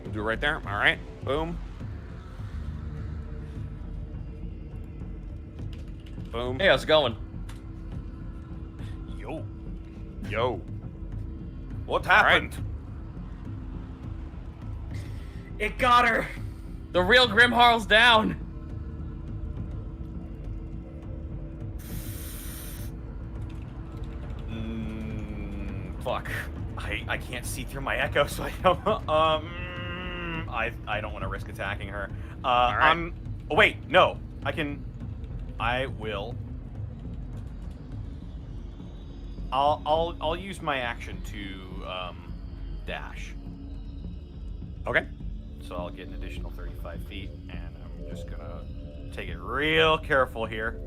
We'll do it right there. All right. Boom. Boom. Hey, how's it going? Yo. What happened? It got her. The real Grimharl's down. Fuck. I can't see through my echo, so I don't. I don't want to risk attacking her. right. Oh wait, no. I will. I'll use my action to dash. Okay. So I'll get an additional 35 feet, and I'm just gonna take it real careful here.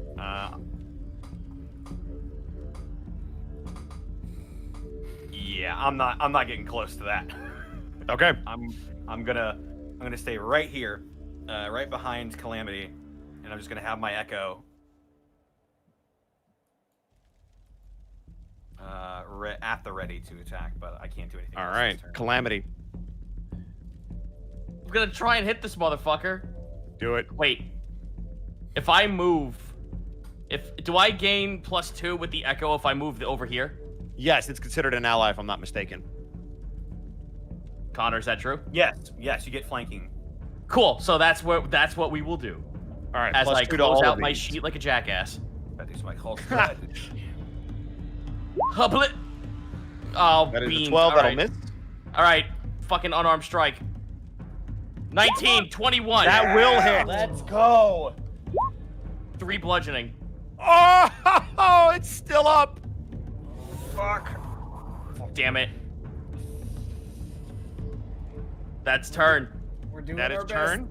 Yeah, I'm not getting close to that. Okay. I'm gonna stay right here, right behind Calamity, and I'm just gonna have my echo at the ready to attack, but I can't do anything. All else right. this turn. Calamity. I'm gonna try and hit this motherfucker. Do it. Wait. If I move, do I gain +2 with the echo if I move over here? Yes, it's considered an ally if I'm not mistaken. Connor, is that true? Yes, you get flanking. Cool. So that's what we will do. All right. As +2 I to close all out of my these. sheet like a jackass. That is my whole strategy. Hublet. Oh, That is beans. a 12. All That'll right. miss. All right. Fucking unarmed strike. 19, 21. That will hit. Let's go. 3 bludgeoning. Oh, it's still up. Fuck. Damn it. That's turn. We're doing That our is best. turn.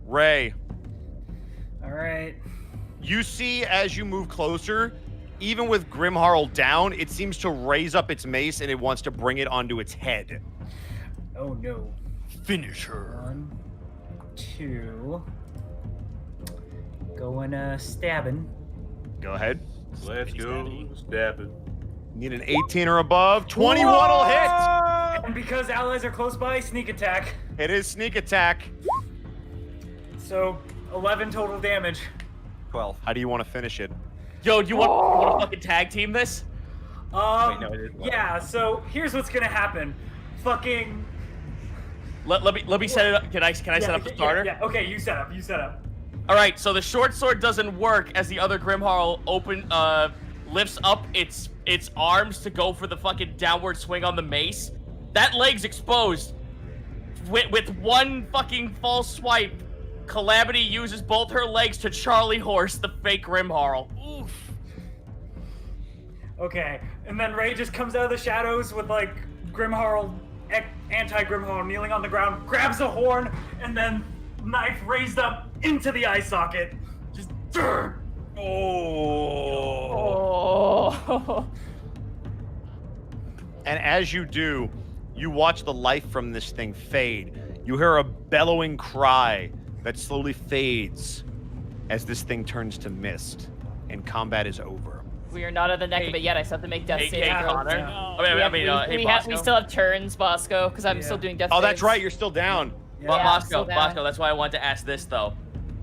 Ray, All right. you see as you move closer, even with Grimharl down, it seems to raise up its mace and it wants to bring it onto its head. Oh no. Finish her. 1, 2. Going stabbing. Go ahead. Let's go stabbing. Need an 18 or above. 21 will hit. And because allies are close by, sneak attack. It is sneak attack. So 11 total damage. 12. How do you want to finish it? Yo, do you want to fucking tag team this? Wait, no, it is 11. Yeah. So here's what's gonna happen. Fucking. Let me set it up. Can I set up the starter? Yeah. Okay. You set up. All right. So the short sword doesn't work as the other Grimharl lifts up its arms to go for the fucking downward swing on the mace. That leg's exposed. with one fucking false swipe, Calamity uses both her legs to Charlie horse the fake Grimharl. Oof. Okay, and then Ray just comes out of the shadows with like Grimharl, anti-Grimharl kneeling on the ground, grabs a horn, and then knife raised up into the eye socket. Just Oh. And as you do, you watch the life from this thing fade. You hear a bellowing cry that slowly fades as this thing turns to mist, and combat is over. We are not at the neck of it yet. I still have to make death Hey, saving throws. Connor. No. Hey, Bosco. We still have turns, Bosco, because I'm still doing death Oh, that's saves. right. You're still down. Bosco, still Bosco, down. that's why I wanted to ask this, though.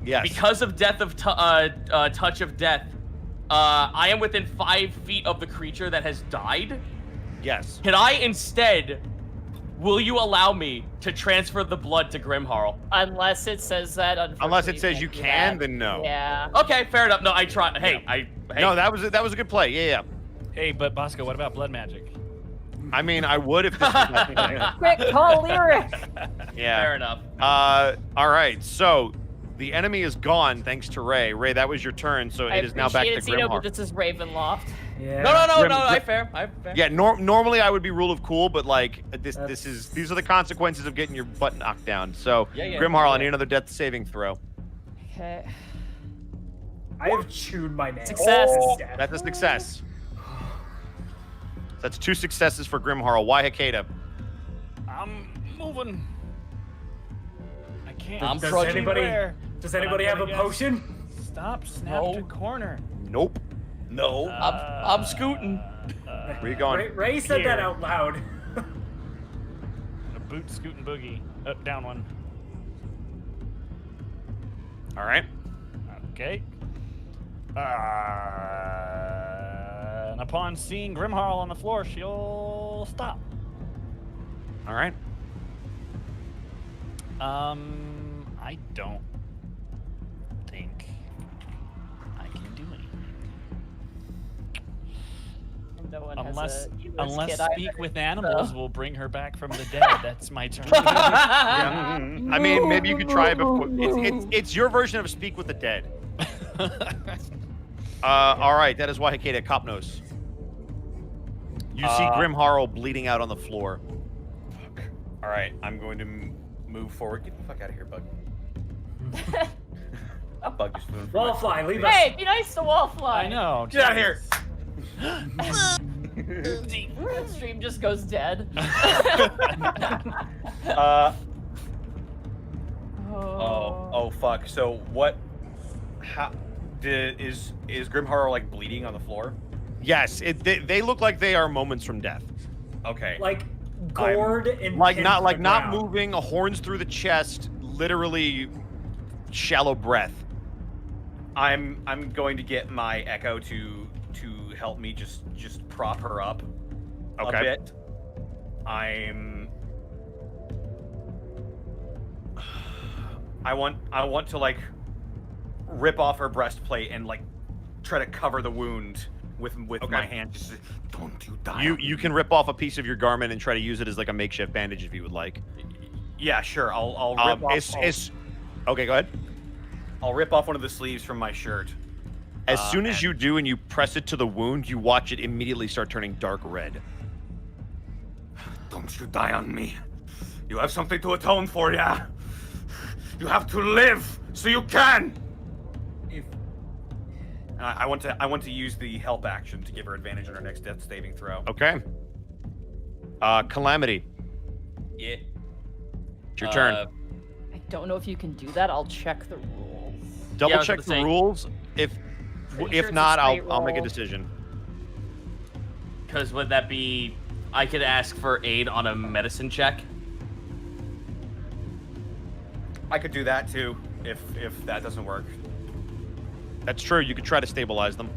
Yes. Because of Touch of Death, I am within 5 feet of the creature that has died. Yes. Can I instead, will you allow me to transfer the blood to Grimharl? Unless it says that, Unless it unfortunately, says you can't do can, that. then no. Yeah. Okay, fair enough. No, I tried. Hey. No, that was a good play. Yeah. Hey, but Bosco, what about blood magic? I mean, I would if this was my thing. Quick, call lyric. Yeah. Fair enough. All right. So the enemy is gone thanks to Ray. Ray, that was your turn, so it is now back to appreciate it, Zito, Grimharl. but this is Ravenloft. Yeah. No, fair. Yeah, normally I would be rule of cool, but like these are the consequences of getting your butt knocked down. So Grimharl, I need another death saving throw. Okay. I have chewed my nails. Success. That's a success. That's 2 successes for Grimharl. Why Hakeda? I'm moving. I can't. I'm Does trudging anybody where, does but anybody I'm have a gonna potion? Stop, snap to corner. Nope. No, I'm scooting. Where you going? Ray said that Here. out loud. A boot, scoot, and boogie. Down one. All right. Okay. And upon seeing Grimharl on the floor, she'll stop. All right. I don't think I can do anything. No one Unless has a useless unless kid speak either, with animals so. will bring her back from the dead. That's my turn. Yeah. I mean, maybe you could try it before. It's your version of Speak with the Dead. All right, that is why Hakeda cop nose. You see Grimharl bleeding out on the floor. Fuck. All right, I'm going to move forward. Get the fuck out of here, Bug. A bug just moving. Wallfly, leave us. Hey, be nice to Wallfly. I know. Get out of here. The stream just goes dead. Oh fuck. So what? How is Grimharl like bleeding on the floor? Yes, they look like they are moments from death. Okay. Like gored and Like pinned not to like the not ground. moving, horns through the chest, literally shallow breath. I'm going to get my Echo to help me just prop her up a bit. I want to like rip off her breastplate and like try to cover the wound with my hand. Just don't you die. You can rip off a piece of your garment and try to use it as like a makeshift bandage if you would like. Yeah, sure. I'll rip off. Okay, go ahead. I'll rip off one of the sleeves from my shirt. As soon as you do and you press it to the wound, you watch it immediately start turning dark red. Don't you die on me. You have something to atone for, yeah? You have to live so you can. I want to use the help action to give her advantage on her next death saving throw. Okay. Calamity. Yeah. It's your turn. I don't know if you can do that. I'll check the rules. Double check the rules. Pretty sure If it's a not, straight I'll make a roll. decision. Because would that be? I could ask for aid on a medicine check. I could do that too if that doesn't work. That's true. You could try to stabilize them.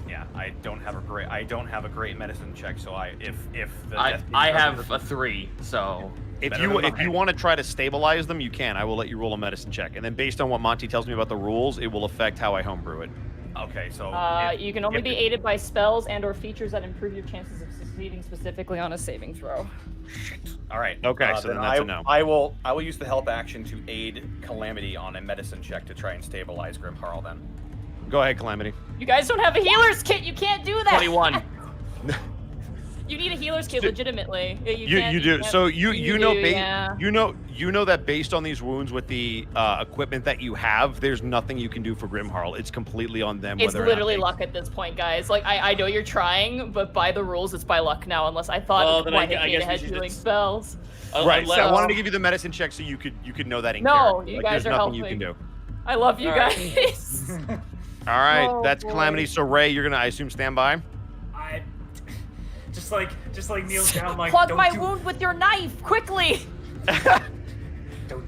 Yeah, I don't have a great medicine check, so I have a 3, so If you want to try to stabilize them, you can. I will let you roll a medicine check, and then based on what Monty tells me about the rules, it will affect how I homebrew it. Okay, so You can only be aided by spells and/or features that improve your chances of succeeding specifically on a saving throw. Shit. All right. Okay, so then that's a no. I will use the help action to aid Calamity on a medicine check to try and stabilize Grimharl. Then. Go ahead, Calamity. You guys don't have a healer's kit. You can't do that. 21. You need a healer's kit, legitimately. You do. So you know yeah. you know that based on these wounds with the equipment that you have, there's nothing you can do for Grimharl. It's completely on them. It's whether literally or not luck at this point, guys. Like I know you're trying, but by the rules, it's by luck now. Unless I thought I Hikita guess had we should healing just- spells. Right. So I wanted to give you the medicine check so you could know that in No, character. you Like, guys there's are nothing helping. you can do. I love you All right. guys. All right, Oh, that's boy. Calamity. So Ray, you're gonna, I assume, stand by. I just like kneel down like. Plug don't my do- wound with your knife, quickly. Don't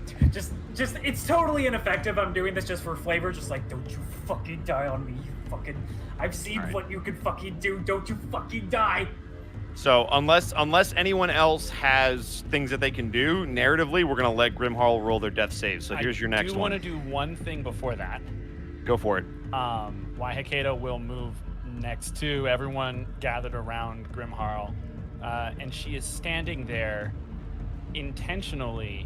just it's totally ineffective. I'm doing this just for flavor. Just like, don't you fucking die on me, you fucking. I've seen Alright. what you can fucking do. Don't you fucking die. So unless anyone else has things that they can do, narratively, we're gonna let Grimharl roll their death save. So here's your next I do one. want to do one thing before that. Go for it. Waihakeda will move next to everyone gathered around Grimharl, and she is standing there intentionally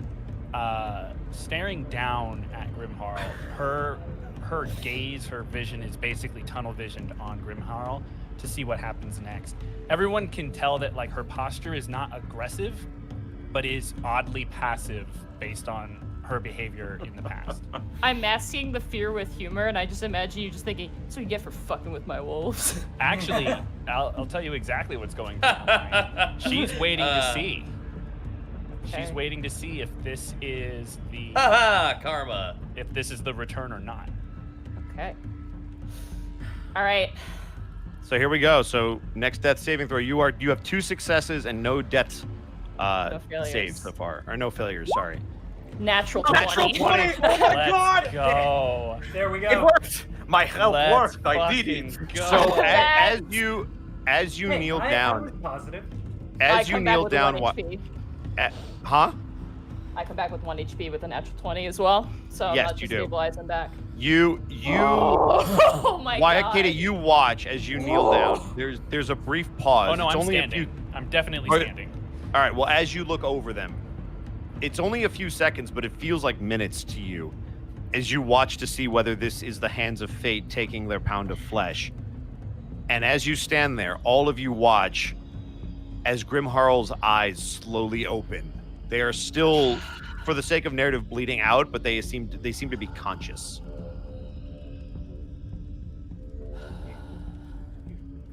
staring down at Grimharl. Her gaze, her vision is basically tunnel visioned on Grimharl to see what happens next. Everyone can tell that like her posture is not aggressive, but is oddly passive based on her behavior in the past. I'm masking the fear with humor, and I just imagine you just thinking, "So you get for fucking with my wolves." Actually, I'll tell you exactly what's going on. She's waiting to see. She's Okay. waiting to see if this is the Karma. if this is the return or not. Okay. All right. So here we go. So next death saving throw. You have 2 successes and no death failures. saves so far, or no failures. Sorry. Natural 20. Natural 20. Oh my Let's god! go. There we go. It worked. My help Let's worked. I did it. fucking go. So Yes. as you Hey, kneel I down, was positive. as you come back kneel with down, 1 HP. huh? I come back with 1 HP with a natural 20 as well, so I'm Yes, not you just do. stabilized and back. You Oh my god. Waihakeda, you watch as you kneel down. There's a brief pause. Oh no, It's I'm only standing. a few. I'm definitely Okay. standing. All right. Well, as you look over them, it's only a few seconds, but it feels like minutes to you, as you watch to see whether this is the hands of fate taking their pound of flesh. And as you stand there, all of you watch as Grimharl's eyes slowly open. They are still, for the sake of narrative, bleeding out, but they seem to be conscious.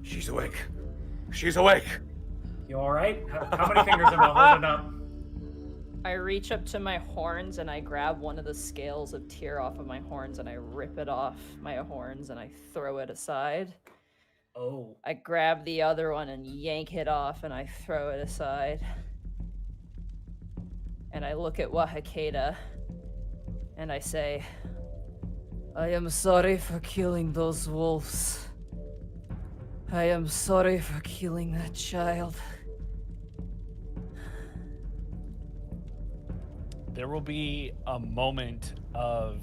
She's awake. She's awake. You all right? How many fingers am I holding up? I reach up to my horns and I grab one of the scales of tear off of my horns and I rip it off my horns and I throw it aside. Oh. I grab the other one and yank it off and I throw it aside. And I look at Waihakeda and I say, I am sorry for killing those wolves. I am sorry for killing that child. There will be a moment of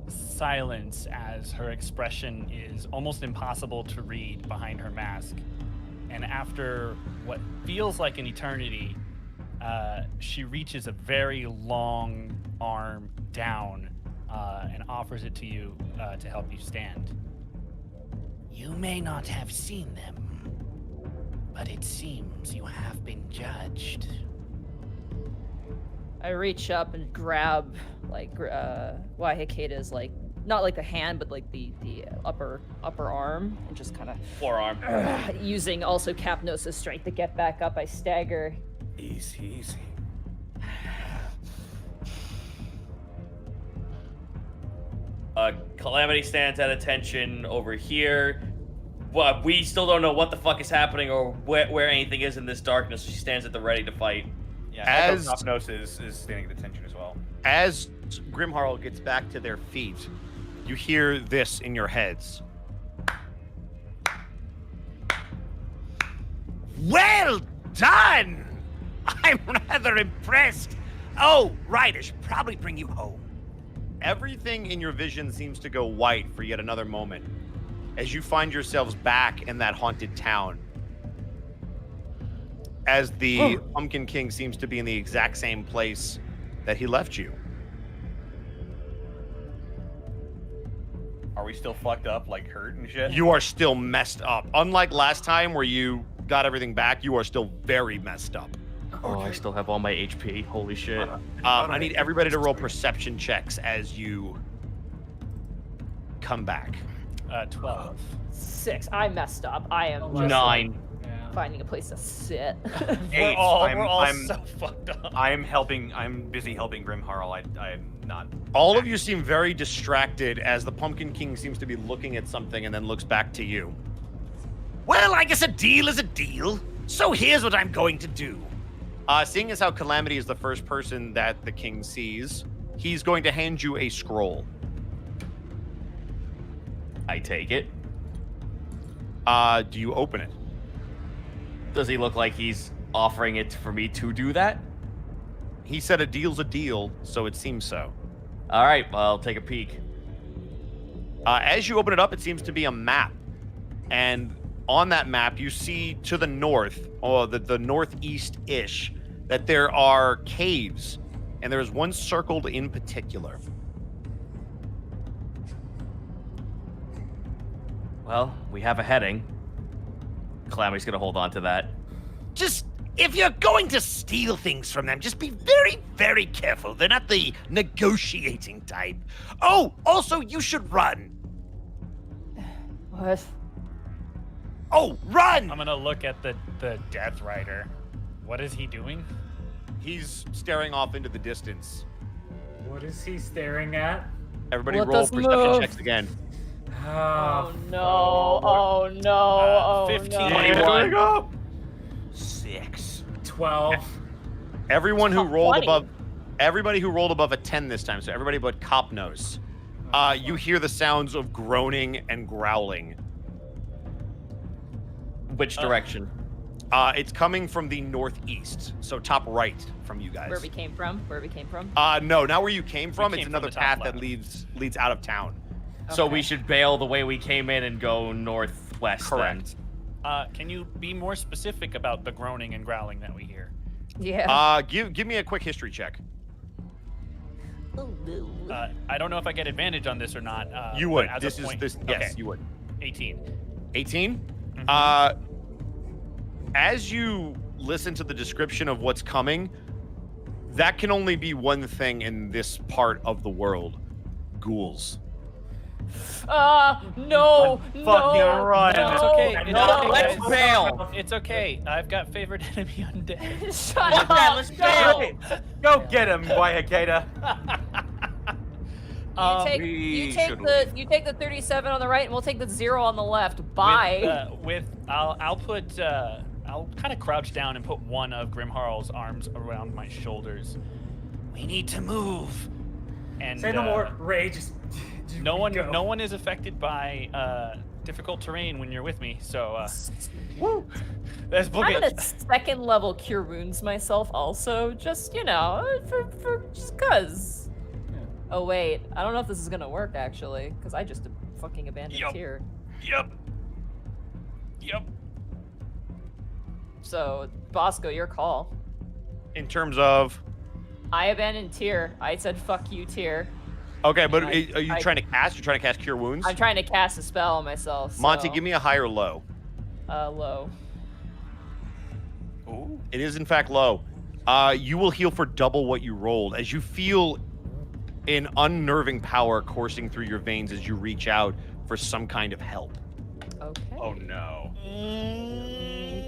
silence as her expression is almost impossible to read behind her mask. And after what feels like an eternity, she reaches a very long arm down and offers it to you to help you stand. You may not have seen them, but it seems you have been judged. I reach up and grab like Waihakeda's like not like the hand but like the upper arm and just kind of Forearm. using also Capnos' strength to get back up. I stagger. Easy. Calamity stands at attention over here. But we still don't know what the fuck is happening or where anything is in this darkness. She stands at the ready to fight. Yeah, As- Capnos is standing at attention as well. As Grimharl gets back to their feet, you hear this in your heads. Well done! I'm rather impressed. Oh, right, I should probably bring you home. Everything in your vision seems to go white for yet another moment as you find yourselves back in that haunted town. as the Pumpkin King seems to be in the exact same place that he left you. Are we still fucked up, like hurt and shit? You are still messed up. Unlike last time where you got everything back, you are still very messed up. Oh, I still have all my HP. Holy shit. I need everybody to roll perception checks as you come back. 12. 6. I messed up. I am just 9. finding a place to sit. 8. We're all I'm so fucked up. I'm busy helping Grimharl. I'm not. All of you seem very distracted as the Pumpkin King seems to be looking at something and then looks back to you. Well, I guess a deal is a deal. So here's what I'm going to do. Seeing as how Calamity is the first person that the king sees, he's going to hand you a scroll. I take it. Do you open it? Does he look like he's offering it for me to do that? He said a deal's a deal, so it seems so. All right, well, I'll take a peek. As you open it up, it seems to be a map. And on that map, you see to the north, or the northeast-ish, that there are caves. And there's one circled in particular. Well, we have a heading. Calamity's gonna hold on to that. Just, if you're going to steal things from them, just be very, very careful. They're not the negotiating type. Oh, also, you should run. What? Oh, run! I'm gonna look at the Death Rider. What is he doing? He's staring off into the distance. What is he staring at? Everybody What roll does perception move? checks again. Oh no! Oh no! Oh 15. no! 21. 6. 12. Everyone who Top rolled 20. above, everybody who rolled above a 10 this time, so everybody but Cop knows. You hear the sounds of groaning and growling. Which direction? It's coming from the northeast, so top right from you guys. Where we came from? Where we came from? No, not where you came from. came It's from another the top path left. that leads out of town. So Okay. we should bail the way we came in and go northwest. Correct. Can you be more specific about the groaning and growling that we hear? Yeah. Give me a quick history check. I don't know if I get advantage on this or not. You but would. as a This is point- this. okay. Yes, you would. 18. 18. Mhm. As you listen to the description of what's coming, that can only be one thing in this part of the world: ghouls. No! Fucking No! run. No! It's okay. It's No! okay, let's guys. bail. It's okay. I've got favorite enemy undead. Shut up! Yeah, let's bail. Go get him, Wayakeda. You take the 37 on the right, and we'll take the 0 on the left. Bye. I'll put I'll kind of crouch down and put one of Grimharl's arms around my shoulders. We need to move. And Say no more. Ray, just no go. one is affected by difficult terrain when you're with me. So Woo. let's book I'm it. gonna second level cure wounds myself also, just for just cause. Oh wait, I don't know if this is gonna work actually, because I just fucking abandoned Yup. tier. Yep. So Bosco, your call. In terms of, I abandoned tier. I said fuck you tier. okay, but I- are you trying to cast? You're trying to cast Cure Wounds. I'm trying to cast a spell on myself. Monty, so, give me a high or low. low. It is in fact low. You will heal for double what you rolled as you feel an unnerving power coursing through your veins as you reach out for some kind of help. Okay. Oh no. Okay.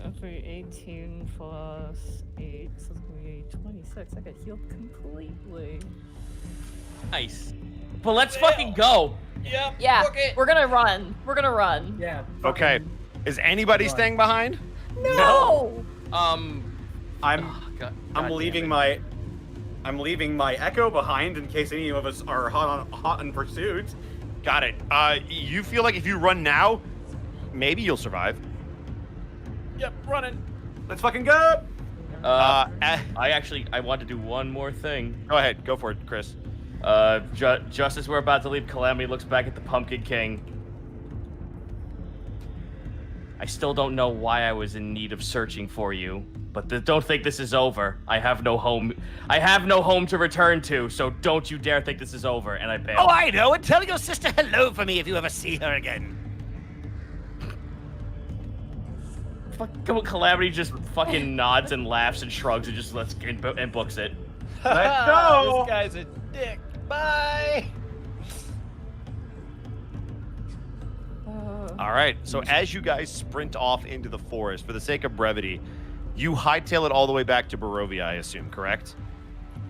That's gonna be 18 plus 8, so it's gonna be 26. I got healed completely. Nice. But let's fucking go. Yeah, we're gonna run. We're gonna run. Yeah. Okay. fucking- Is anybody Run. staying behind? No! I'm God leaving damn my leaving my echo behind in case any of us are hot in pursuit. Got it. You feel like if you run now, maybe you'll survive. Yep, running. Let's fucking go. I want to do one more thing. Go ahead. Go for it, Chris. Just as we're about to leave, Calamity looks back at the Pumpkin King. I still don't know why I was in need of searching for you, but don't think this is over. I have no home. I have no home to return to, so don't you dare think this is over. And I bail. Oh, I know, and tell your sister hello for me if you ever see her again. Calamity just fucking nods and laughs and shrugs and just and books it. Let's go. This guy's a dick. Bye. All right. So as you guys sprint off into the forest, for the sake of brevity, you hightail it all the way back to Barovia, I assume, correct?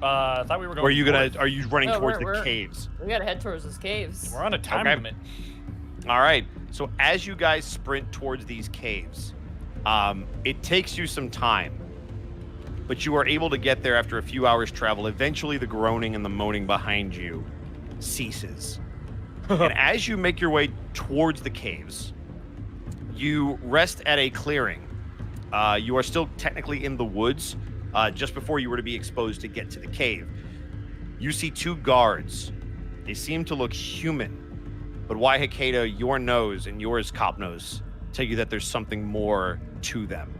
I thought we were going. Or are you north. are you running No, towards the we're- caves? We gotta head towards those caves. We're on a time Okay. limit. All right. So as you guys sprint towards these caves, it takes you some time, but you are able to get there after a few hours travel. Eventually, the groaning and the moaning behind you ceases. And as you make your way towards the caves, you rest at a clearing. You are still technically in the woods, just before you were to be exposed to get to the cave. You see two guards. They seem to look human, but Waihakeda, your nose and yours, Cop Nose, tell you that there's something more to them.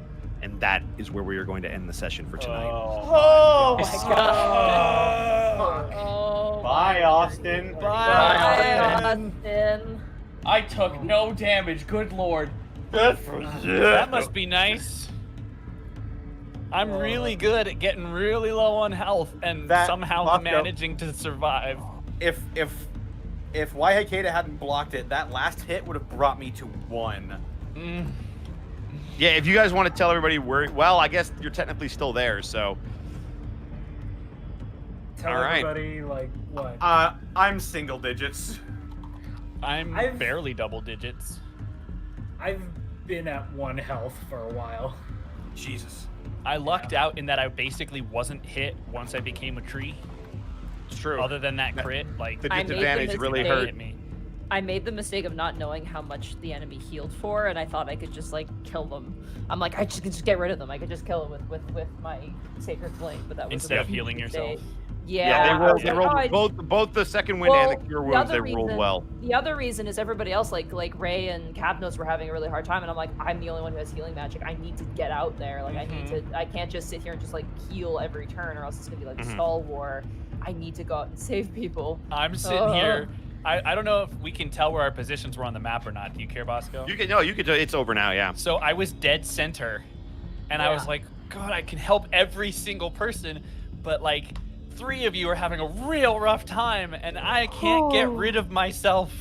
And that is where we are going to end the session for tonight. Oh my God. Oh, Bye, Austin. Bye, Austin. I took no damage. Good lord. That must be nice. I'm really good at getting really low on health and somehow Bosco, managing to survive. If Waihakeda hadn't blocked it, that last hit would have brought me to 1. Yeah, if you guys want to tell everybody where, well, I guess you're technically still there, so. Tell All right. everybody, like, what? I'm single digits. I'm barely double digits. I've been at 1 health for a while. Jesus. I lucked out in that I basically wasn't hit once I became a tree. It's true. Other than that crit, like The I made the disadvantage really mistake. hurt me. I made the mistake of not knowing how much the enemy healed for, and I thought I could just like kill them. I'm like, I just could just get rid of them. I could just kill them with my sacred flame, but that was Instead of healing yourself. Yeah, they rolled both the second wind and the cure wounds. They rolled well. The other reason is everybody else, like Ray and Capnos, were having a really hard time, and I'm like, I'm the only one who has healing magic. I need to get out there. Like, I can't just sit here and just like heal every turn, or else it's gonna be like a stall war. I need to go out and save people. I'm sitting here. I don't know if we can tell where our positions were on the map or not. Do you care, Bosco? You can it's over now, yeah. So I was dead center, and I was like, God, I can help every single person, but like 3 of you are having a real rough time, and I can't get rid of myself.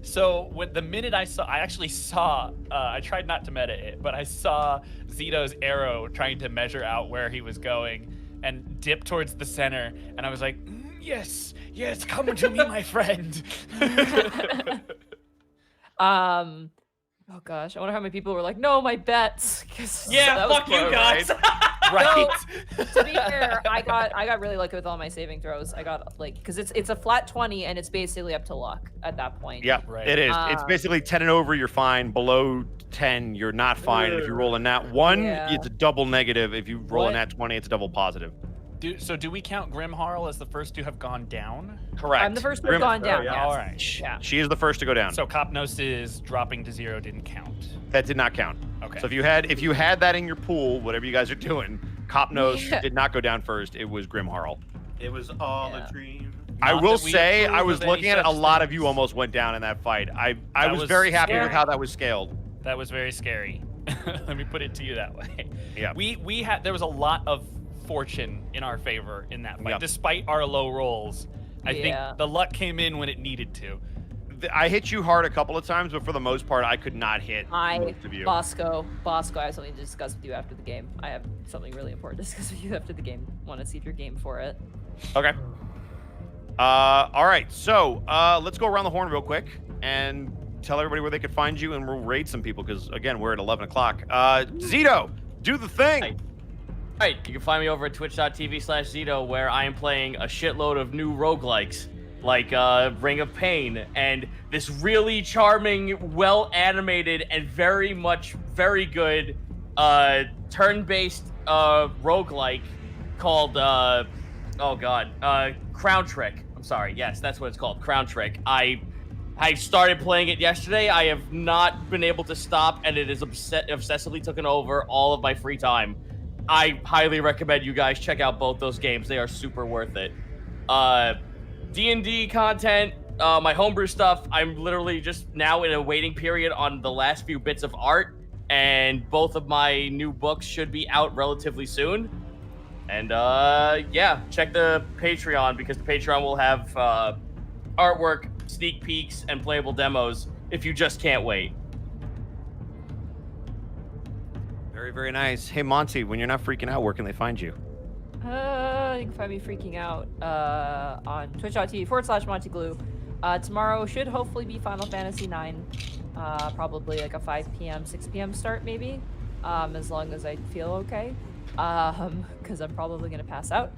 So the minute I actually saw, I tried not to meta it, but I saw Zito's arrow trying to measure out where he was going and dip towards the center, and I was like, yes, come to me, my friend. Oh gosh, I wonder how many people were like, no, my bets. Yeah, fuck you guys. Right. So, to be fair, I got really lucky with all my saving throws. I got like, because it's a flat 20 and it's basically up to luck at that point. Yeah, Right. it is. It's basically 10 and over, you're fine. Below 10, you're not fine. And if you roll a nat 1, it's a double negative. If you roll a nat 20, it's a double positive. Do we count Grimharl as the first to have gone down? Correct. I'm the first to have gone down. yeah. yes. All right. Yeah. She is the first to go down. So Copnos' dropping to 0 didn't count. That did not count. Okay. So if you had that in your pool, whatever you guys are doing, Copnos did not go down first. It was Grimharl. It was all a dream. I Not will that we say, approve I was of any looking at it, a such lot of things. you almost went down in that fight. I That was was very happy with scary. how that was scaled. That was very scary. Let me put it to you that way. Yeah. We had there was a lot of fortune in our favor in that fight, Yep. despite our low rolls. I Yeah. think the luck came in when it needed to. I hit you hard a couple of times, but for the most part, I could not hit most of you. Bosco, I have something to discuss with you after the game. I have something really important to discuss with you after the game. Want to see if you're game for it. Okay. All right. So let's go around the horn real quick and tell everybody where they could find you, and we'll raid some people because again we're at 11 o'clock. Zito, do the thing. Hi. Alright, you can find me over at twitch.tv/Zito, where I am playing a shitload of new roguelikes, like Ring of Pain, and this really charming, well-animated, and very good turn-based roguelike called, Crown Trick. I'm sorry, yes, that's what it's called, Crown Trick. I I started playing it yesterday. I have not been able to stop, and it is obsessively taken over all of my free time. I highly recommend you guys check out both those games. They are super worth it. D&D content, my homebrew stuff, I'm literally just now in a waiting period on the last few bits of art, and both of my new books should be out relatively soon. And yeah, check the Patreon, because the Patreon will have artwork, sneak peeks, and playable demos if you just can't wait. Very, very nice. Hey, Monty, when you're not freaking out, where can they find you? You can find me freaking out on twitch.tv/MontyGlue. Tomorrow should hopefully be Final Fantasy IX. Probably like a 5 p.m., 6 p.m. start maybe, as long as I feel okay, because I'm probably going to pass out.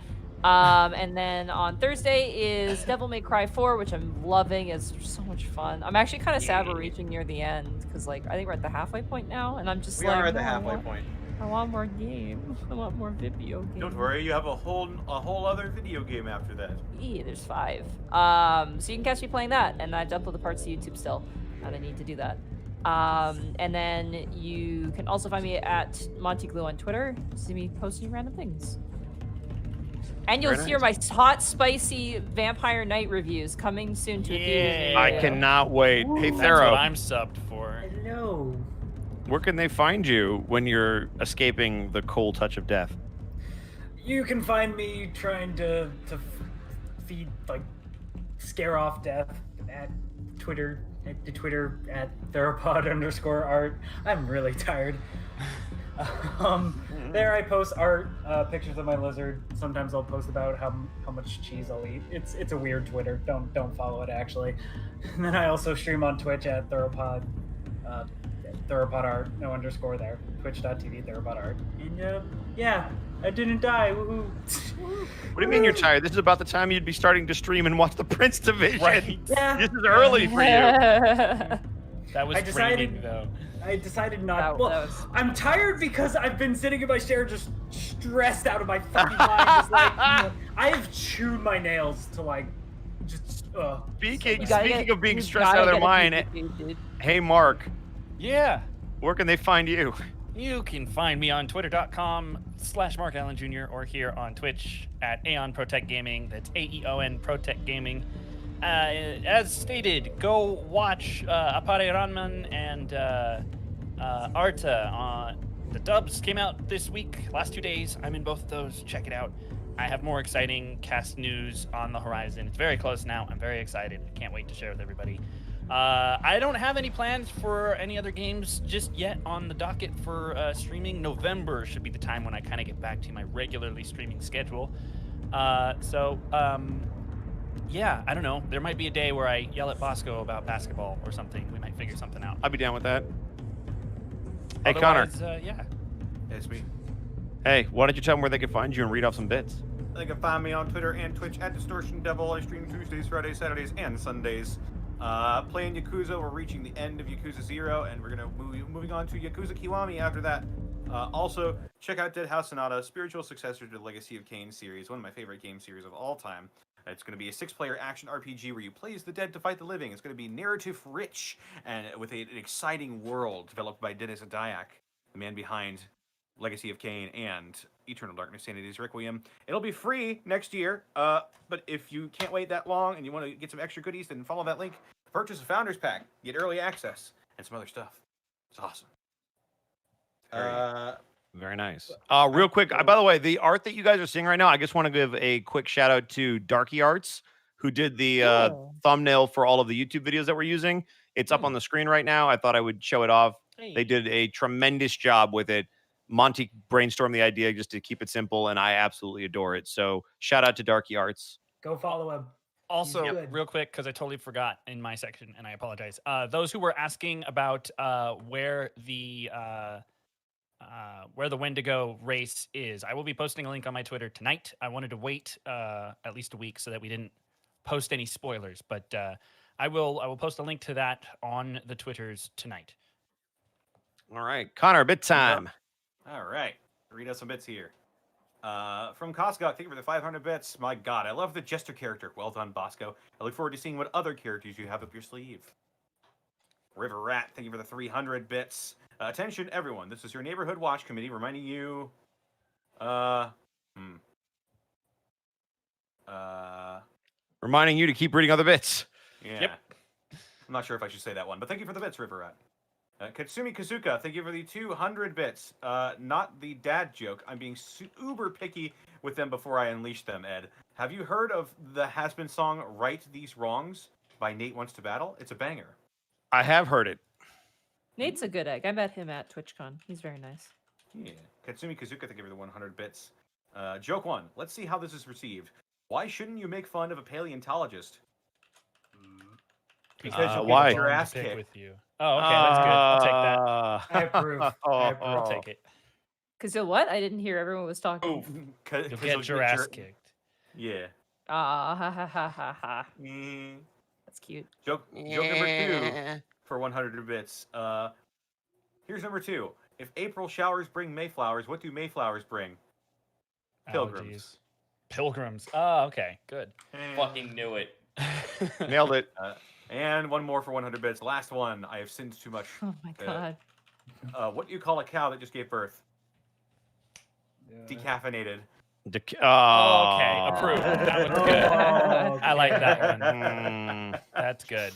And then on Thursday is Devil May Cry 4, which I'm loving. It's so much fun. I'm actually kind of sad we're reaching near the end, because like I think we're at the halfway point now, and I'm just We like, are at the "No, halfway point. I want more game. I want more video game." Don't worry, you have a whole other video game after that. Yeah, there's 5. So you can catch me playing that, and I upload the parts to YouTube still, and I need to do that. And then you can also find me at MontyGlue on Twitter. See me posting random things. And you'll hear my hot, spicy Vampire Night reviews coming soon to a theater. I cannot wait. Hey, That's Thero, what I'm subbed for. Hello. where can they find you when you're escaping the cold touch of death? You can find me trying to feed, like, scare off death at Twitter at Theropod_art. I'm really tired. There I post art, pictures of my lizard. Sometimes I'll post about how much cheese I'll eat. It's a weird Twitter. Don't follow it, actually. And then I also stream on Twitch at Theropod. Theropod art, no underscore there. Twitch.tv Theropod art. And yeah, I didn't die. Woohoo! What do you mean you're tired? This is about the time you'd be starting to stream and watch the Prince Division. Right. Yeah. This is early for you. That was training, though. I decided not. That Well, was- I'm tired because I've been sitting in my chair just stressed out of my fucking mind. Just like, I have chewed my nails to like, just. Speaking gotta of being you stressed out of gotta their get a mind, piece of food, dude. hey Mark, Yeah. where can they find you? You can find me on twitter.com/Mark Allen Jr. or here on Twitch at Aeon Protect Gaming. That's AEON Protect Gaming. As stated, go watch Apare Ranman and Arta. The dubs came out this week, last 2 days. I'm in both of those. Check it out. I have more exciting cast news on the horizon. It's very close now. I'm very excited. I can't wait to share with everybody. I don't have any plans for any other games just yet on the docket for streaming. November should be the time when I kind of get back to my regularly streaming schedule. Yeah, I don't know. There might be a day where I yell at Bosco about basketball or something. We might figure something out. I'll be down with that. Hey Connor. Yeah. It's me. Hey, why don't you tell them where they can find you and read off some bits? They can find me on Twitter and Twitch at Distortion Devil. I stream Tuesdays, Fridays, Saturdays, and Sundays. Playing Yakuza, we're reaching the end of Yakuza 0, and we're gonna moving on to Yakuza Kiwami after that. Also, check out Dead House Sonata, spiritual successor to the Legacy of Kain series, one of my favorite game series of all time. It's going to be a 6-player action RPG where you play as the dead to fight the living. It's going to be narrative-rich and with an exciting world developed by Dennis Dyack, the man behind Legacy of Kain and Eternal Darkness, Sanity's Requiem. It'll be free next year, but if you can't wait that long and you want to get some extra goodies, then follow that link. Purchase a Founders Pack, get early access, and some other stuff. It's awesome. Very nice. Real quick, by the way, the art that you guys are seeing right now, I just want to give a quick shout out to Darky Arts, who did the thumbnail for all of the YouTube videos that we're using. It's up on the screen right now. I thought I would show it off. Hey. They did a tremendous job with it. Monty brainstormed the idea just to keep it simple, and I absolutely adore it. So shout out to Darky Arts. Go follow him. Also, He's good. real quick, because I totally forgot in my section, and I apologize. Those who were asking about where the Wendigo race is, I will be posting a link on my Twitter tonight. I wanted to wait at least a week so that we didn't post any spoilers, but I will post a link to that on the Twitters tonight. All right, Connor, bit time. All right. Read us some bits here. From Costco, thank you for the 500 bits. My God, I love the Jester character. Well done, Bosco. I look forward to seeing what other characters you have up your sleeve. River Rat, thank you for the 300 bits. Attention, everyone. This is your neighborhood watch committee reminding you. Reminding you to keep reading other bits. Yeah. Yep. I'm not sure if I should say that one, but thank you for the bits, River Rat. Katsumi Kazuka, thank you for the 200 bits. Not the dad joke. I'm being uber picky with them before I unleash them, Ed. Have you heard of the has-been song Right These Wrongs by Nate Wants to Battle? It's a banger. I have heard it. Nate's a good egg. I met him at TwitchCon. He's very nice. Yeah. Katsumi Kazuka, thank you for the 100 bits. Joke 1. Let's see how this is received. Why shouldn't you make fun of a paleontologist? Because you'll why? get your ass Pick kicked. with you. Oh, okay, that's good. I'll take that. I approve. I approve. I'll take it. Because you'll what? I didn't hear everyone was talking. You'll get your ass kicked. Yeah. Ah, ha ha ha ha ha. Mm. That's cute. Joke number 2 for 100 bits. Here's number 2. If April showers bring Mayflowers, what do Mayflowers bring? Pilgrims. geez. Pilgrims. Oh, okay, good. Fucking knew it. Nailed it. And one more for 100 bits. Last one. I have sinned too much. Oh my god. What do you call a cow that just gave birth? Decaffeinated. Oh, okay, approved. That one's good. I like that one. That's good.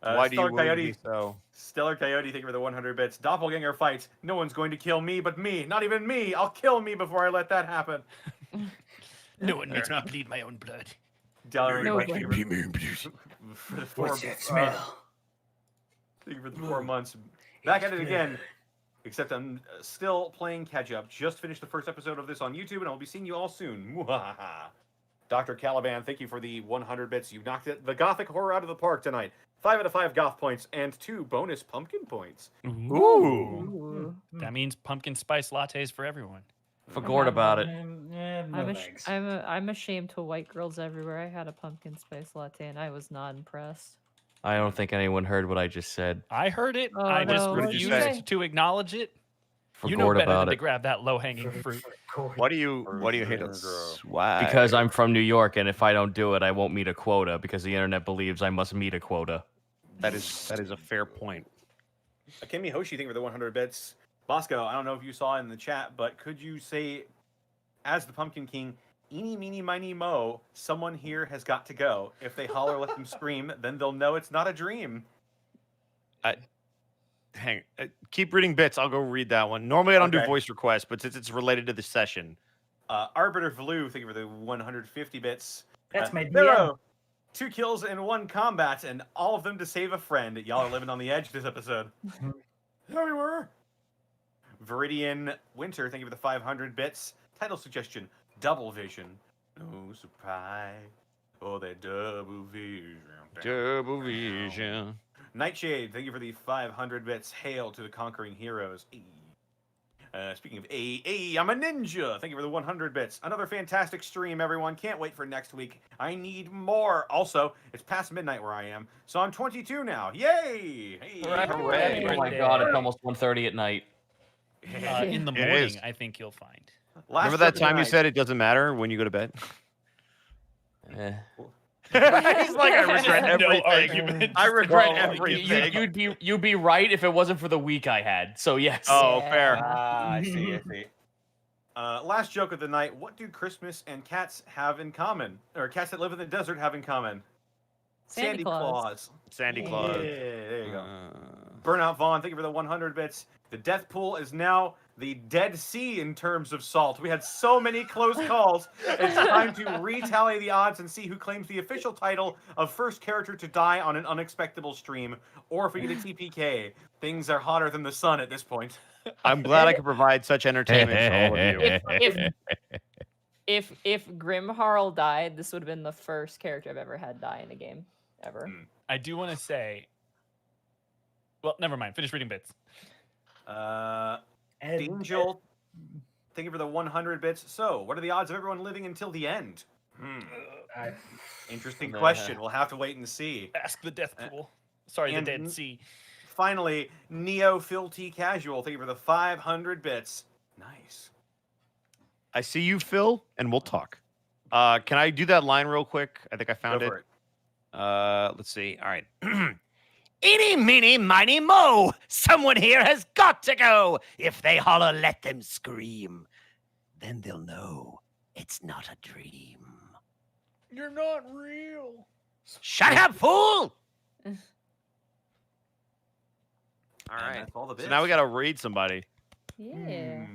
Why do you Stellar worry Coyote? me so? Stellar Coyote, thank you for the 100 bits. Doppelganger fights. No one's going to kill me but me. Not even me. I'll kill me before I let that happen. No one makes me bleed my own blood. Dollar No Request, way. thank you for the 4 What's that smell? Thank you for the 4 months. Back at it again. Except I'm still playing catch up. Just finished the first episode of this on YouTube, and I'll be seeing you all soon. Dr. Caliban, thank you for the 100 bits. You knocked the gothic horror out of the park tonight. 5 out of 5 goth points and 2 bonus pumpkin points. Ooh. Ooh. That means pumpkin spice lattes for everyone. Forgot about it. I'm ashamed to white girls everywhere. I had a pumpkin spice latte and I was not impressed. I don't think anyone heard what I just said. I heard it. Oh, I just no. What did you say? refused to acknowledge it. Forgot You know better about than to it. grab that low-hanging fruit. Why do you hate us? Why? Because I'm from New York, and if I don't do it, I won't meet a quota. Because the internet believes I must meet a quota. that is a fair point. Akemi Hoshi, thank you for the 100 bits. Bosco, I don't know if you saw in the chat, but could you say, as the Pumpkin King, eeny, meeny, miny, mo, someone here has got to go. If they holler, let them scream, then they'll know it's not a dream. Keep reading bits. I'll go read that one. Normally I don't do Okay. voice requests, but since it's related to the session. Arbiter Vlu, thank you for the 150 bits. That's my DM. Thero, 2 kills in 1 combat, and all of them to save a friend. Y'all are living on the edge this episode. There we were. Viridian Winter, thank you for the 500 bits. Title suggestion, Double Vision. No surprise. Oh, that double vision. Double vision. Nightshade, thank you for the 500 bits. Hail to the conquering heroes. Speaking of I'm a ninja. Thank you for the 100 bits. Another fantastic stream, everyone. Can't wait for next week. I need more. Also, it's past midnight where I am, so I'm 22 now. Yay! Hey, Hooray. Oh my god, it's almost 1:30 at night. In the It morning, is. I think you'll find. Last Remember that joke of the time you night. said it doesn't matter when you go to bed? Eh. He's like, I regret No everything. argument. I regret Well, everything. you'd be right if it wasn't for the week I had. So yes. Oh, fair. I see. Last joke of the night. What do Christmas and cats have in common? Or cats that live in the desert have in common? Sandy Claus. Sandy Yeah, Claus. there you go. Burnout Vaughn, thank you for the 100 bits. The death pool is now the Dead Sea in terms of salt. We had so many close calls. It's time to retally the odds and see who claims the official title of first character to die on an Unexpectables stream, or if we get a TPK. Things are hotter than the sun at this point. I'm glad I could provide such entertainment to all of you. If Grimharl died, this would have been the first character I've ever had die in a game ever. I do want to say. Well, never mind. Finish reading bits. Angel, thank you for the 100 bits. So, what are the odds of everyone living until the end? Interesting question. We'll have to wait and see. Ask the death pool. Sorry, the and Dead Sea. Finally, Neo Phil T Casual, thank you for the 500 bits. Nice. I see you, Phil, and we'll talk. Can I do that line real quick? I think I found Go it. for it. Let's see. All right. Eeny, meeny, miny, mo. Someone here has got to go. If they holler, let them scream. Then they'll know it's not a dream. You're not real. Shut up, fool! And All right. that's all the bits. So now we got to raid somebody. Yeah.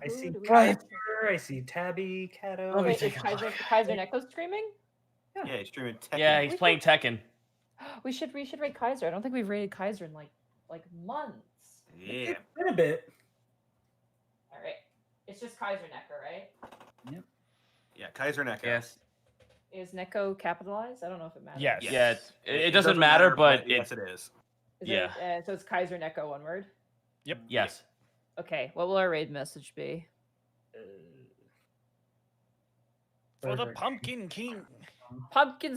I see Who do we Kaiser. I see Tabby, Kato. Wait, is Kaiser Neko streaming? Yeah, he's streaming Tekken. Yeah, he's playing Tekken. We should rate Kaiser. I don't think we've rated Kaiser in like months. Yeah. It's been a bit. All right, it's just Kaiser Neko, right? Yeah, Kaiser Neko. Yes. Is Neko capitalized? I don't know if it matters. Yes. Yeah, it doesn't matter, but yes, it is. Is yeah. It, so it's Kaiser Neko, one word. Yes. Okay. What will our raid message be? For the Pumpkin King. Pumpkin,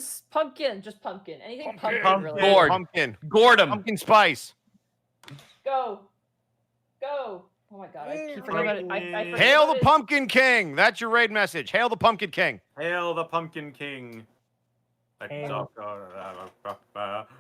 just pumpkin. Anything pumpkin, Pumpkin. related. Gourd. Pumpkin. Gordon. Pumpkin spice. Go. Oh my god, I keep forgetting about it. I forget Hail about the it. Pumpkin King. That's your raid message. Hail the Pumpkin King. Hail the Pumpkin King. Hail.